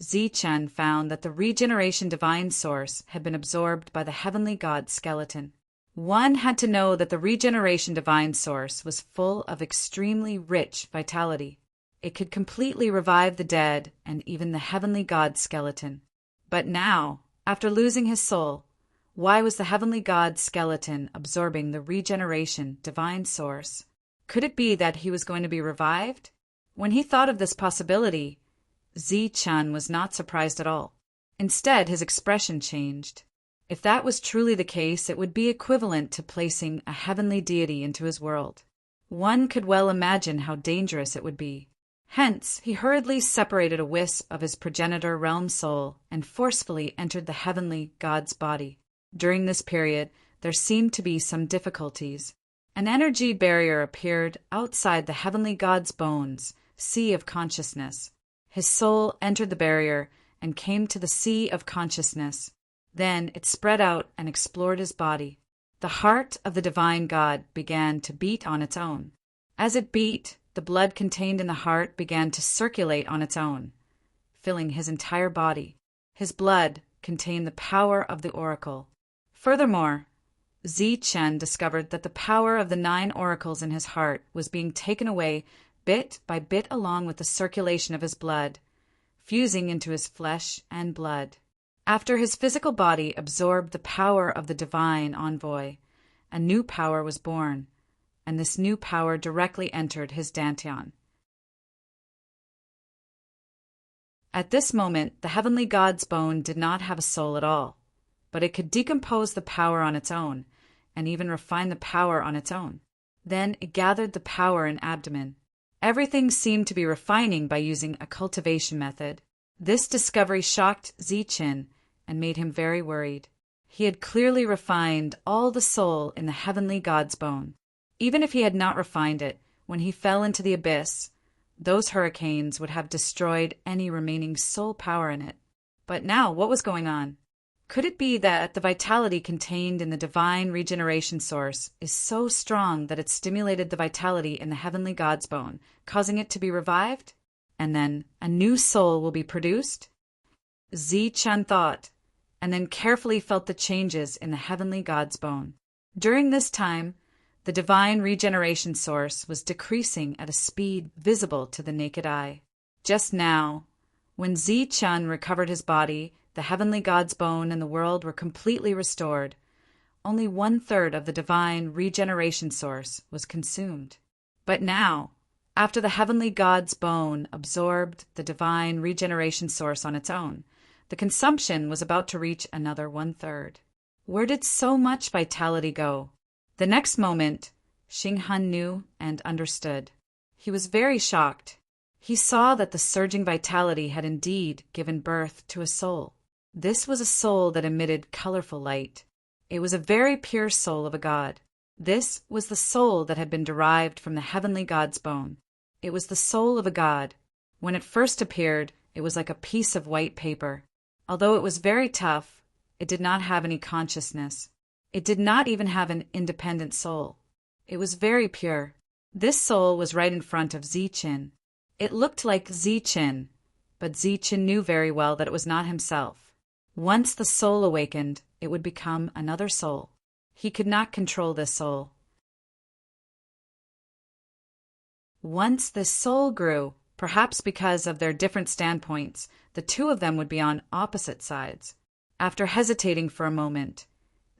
Zichen found that the regeneration divine source had been absorbed by the heavenly god skeleton. One had to know that the regeneration divine source was full of extremely rich vitality. It could completely revive the dead and even the heavenly god skeleton. But now, after losing his soul, why was the heavenly god skeleton absorbing the regeneration divine source? Could it be that he was going to be revived? When he thought of this possibility, Zichen was not surprised at all. Instead, his expression changed. If that was truly the case, it would be equivalent to placing a heavenly deity into his world. One could well imagine how dangerous it would be. Hence, he hurriedly separated a wisp of his progenitor realm soul and forcefully entered the heavenly god's body. During this period, there seemed to be some difficulties. An energy barrier appeared outside the heavenly god's bones, sea of consciousness. His soul entered the barrier and came to the sea of consciousness. Then it spread out and explored his body. The heart of the divine God began to beat on its own. As it beat, the blood contained in the heart began to circulate on its own, filling his entire body. His blood contained the power of the oracle. Furthermore, Zichen discovered that the power of the 9 oracles in his heart was being taken away bit by bit along with the circulation of his blood, fusing into his flesh and blood. After his physical body absorbed the power of the divine envoy, a new power was born, and this new power directly entered his dantian. At this moment, the heavenly god's bone did not have a soul at all, but it could decompose the power on its own, and even refine the power on its own. Then it gathered the power in abdomen. Everything seemed to be refining by using a cultivation method. This discovery shocked Zichen and made him very worried. He had clearly refined all the soul in the heavenly god's bone. Even if he had not refined it, when he fell into the abyss, those hurricanes would have destroyed any remaining soul power in it. But now, what was going on? Could it be that the vitality contained in the divine regeneration source is so strong that it stimulated the vitality in the heavenly god's bone, causing it to be revived? And then a new soul will be produced? Zichen thought, and then carefully felt the changes in the heavenly god's bone. During this time, the divine regeneration source was decreasing at a speed visible to the naked eye. Just now, when Zichen recovered his body, the heavenly god's bone and the world were completely restored. Only 1/3 of the divine regeneration source was consumed. But now, after the heavenly god's bone absorbed the divine regeneration source on its own, the consumption was about to reach another 1/3. Where did so much vitality go? The next moment, Xinghan knew and understood. He was very shocked. He saw that the surging vitality had indeed given birth to a soul. This was a soul that emitted colorful light. It was a very pure soul of a god. This was the soul that had been derived from the heavenly god's bone. It was the soul of a god. When it first appeared, it was like a piece of white paper. Although it was very tough, it did not have any consciousness. It did not even have an independent soul. It was very pure. This soul was right in front of Zichen. It looked like Zichen, but Zichen knew very well that it was not himself. Once the soul awakened, it would become another soul. He could not control this soul. Once this soul grew, perhaps because of their different standpoints, the two of them would be on opposite sides. After hesitating for a moment,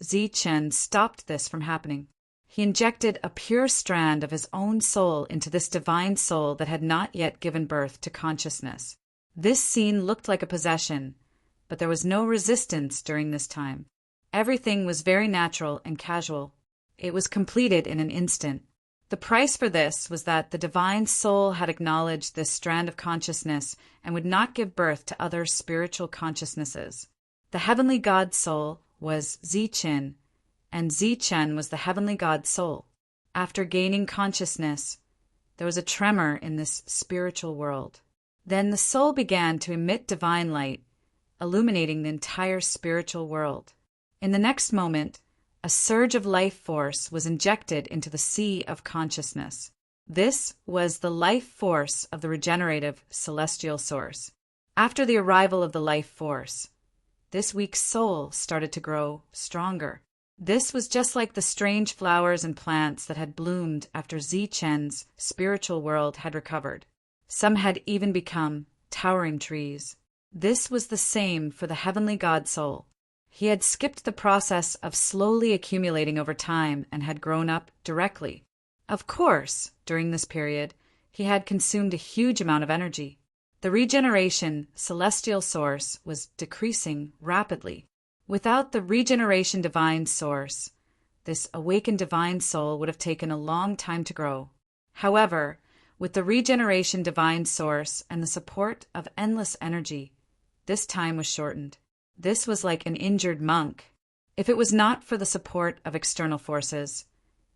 Zichen stopped this from happening. He injected a pure strand of his own soul into this divine soul that had not yet given birth to consciousness. This scene looked like a possession, but there was no resistance during this time. Everything was very natural and casual. It was completed in an instant. The price for this was that the divine soul had acknowledged this strand of consciousness and would not give birth to other spiritual consciousnesses. The heavenly God soul was Zichen, and Zichen was the heavenly God soul. After gaining consciousness, there was a tremor in this spiritual world. Then the soul began to emit divine light, illuminating the entire spiritual world. In the next moment, a surge of life force was injected into the sea of consciousness. This was the life force of the regenerative celestial source. After the arrival of the life force, this weak soul started to grow stronger. This was just like the strange flowers and plants that had bloomed after Zichen's spiritual world had recovered. Some had even become towering trees. This was the same for the heavenly God soul. He had skipped the process of slowly accumulating over time and had grown up directly. Of course, during this period, he had consumed a huge amount of energy. The regeneration celestial source was decreasing rapidly. Without the regeneration divine source, this awakened divine soul would have taken a long time to grow. However, with the regeneration divine source and the support of endless energy, this time was shortened. This was like an injured monk. If it was not for the support of external forces,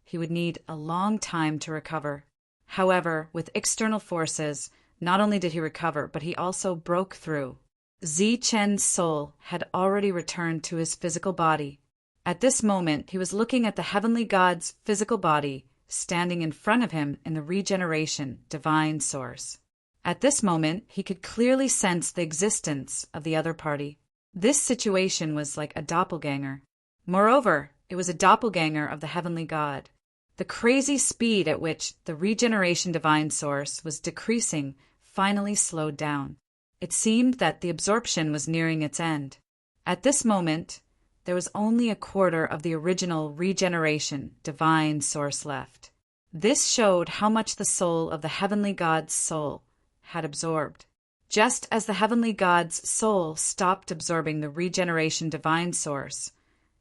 he would need a long time to recover. However, with external forces, not only did he recover, but he also broke through. Zichen's soul had already returned to his physical body. At this moment, he was looking at the heavenly God's physical body standing in front of him in the regeneration divine source. At this moment, he could clearly sense the existence of the other party. This situation was like a doppelganger. Moreover, it was a doppelganger of the heavenly God. The crazy speed at which the regeneration divine source was decreasing finally slowed down. It seemed that the absorption was nearing its end. At this moment, there was only a quarter of the original regeneration divine source left. This showed how much the soul of the heavenly God's soul had absorbed. Just as the heavenly God's soul stopped absorbing the regeneration divine source,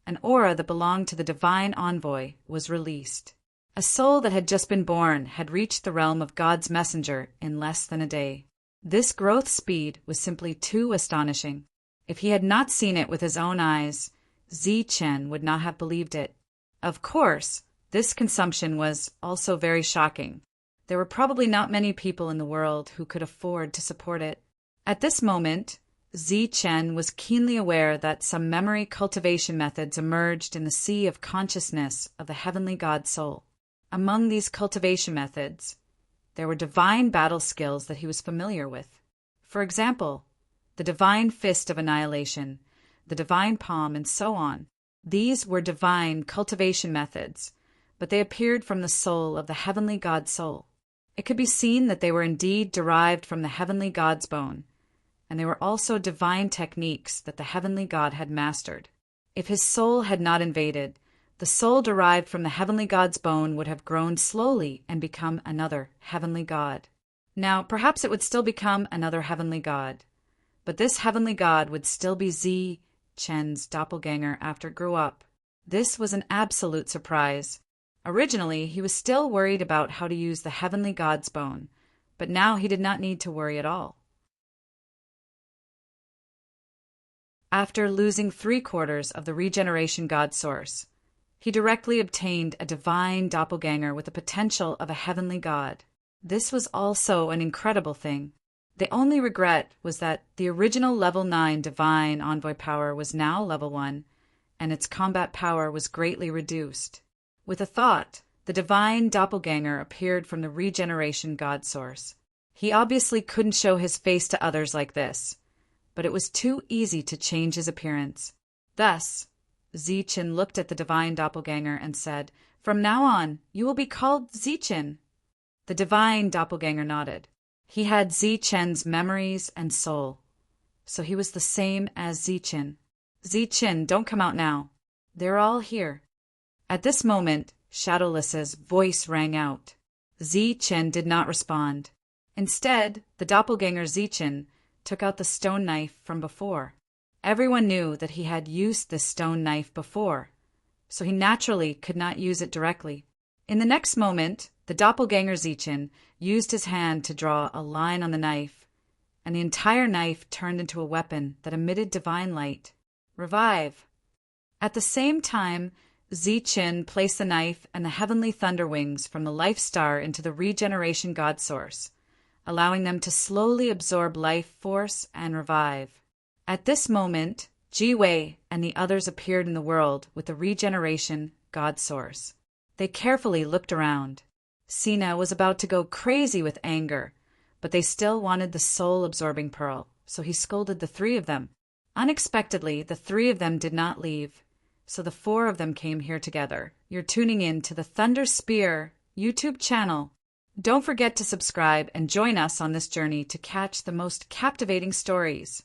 an aura that belonged to the divine envoy was released. A soul that had just been born had reached the realm of God's messenger in less than a day. This growth speed was simply too astonishing. If he had not seen it with his own eyes, Zichen would not have believed it. Of course, this consumption was also very shocking. There were probably not many people in the world who could afford to support it. At this moment, Zichen was keenly aware that some memory cultivation methods emerged in the sea of consciousness of the heavenly God soul. Among these cultivation methods, there were divine battle skills that he was familiar with. For example, the divine fist of annihilation, the divine palm, and so on. These were divine cultivation methods, but they appeared from the soul of the heavenly God soul. It could be seen that they were indeed derived from the heavenly God's bone, and they were also divine techniques that the heavenly God had mastered. If his soul had not invaded, the soul derived from the heavenly God's bone would have grown slowly and become another heavenly God. Now, perhaps it would still become another heavenly God, but this heavenly God would still be Zichen's doppelganger after it grew up. This was an absolute surprise. Originally, he was still worried about how to use the heavenly God's bone, but now he did not need to worry at all. After losing 3/4 of the regeneration God source, he directly obtained a divine doppelganger with the potential of a heavenly God. This was also an incredible thing. The only regret was that the original level 9 divine envoy power was now level 1, and its combat power was greatly reduced. With a thought, the divine doppelganger appeared from the regeneration God source. He obviously couldn't show his face to others like this, but it was too easy to change his appearance. Thus, Zichen looked at the divine doppelganger and said, "From now on, you will be called Zichen." The divine doppelganger nodded. He had Zichen's memories and soul, so he was the same as Zichen. "Zichen, don't come out now. They're all here." At this moment, Shadowless's voice rang out. Zichen did not respond. Instead, the doppelganger Zichen took out the stone knife from before. Everyone knew that he had used this stone knife before, so he naturally could not use it directly. In the next moment, the doppelganger Zichen used his hand to draw a line on the knife, and the entire knife turned into a weapon that emitted divine light. Revive. At the same time, Zichen placed the knife and the heavenly thunder wings from the life star into the regeneration God source, allowing them to slowly absorb life force and revive. At this moment, Ji-Wei and the others appeared in the world with the regeneration God source. They carefully looked around. Sina was about to go crazy with anger, but they still wanted the soul-absorbing pearl, so he scolded the three of them. Unexpectedly, the three of them did not leave, so the four of them came here together. You're tuning in to the Thunder Spear YouTube channel. Don't forget to subscribe and join us on this journey to catch the most captivating stories.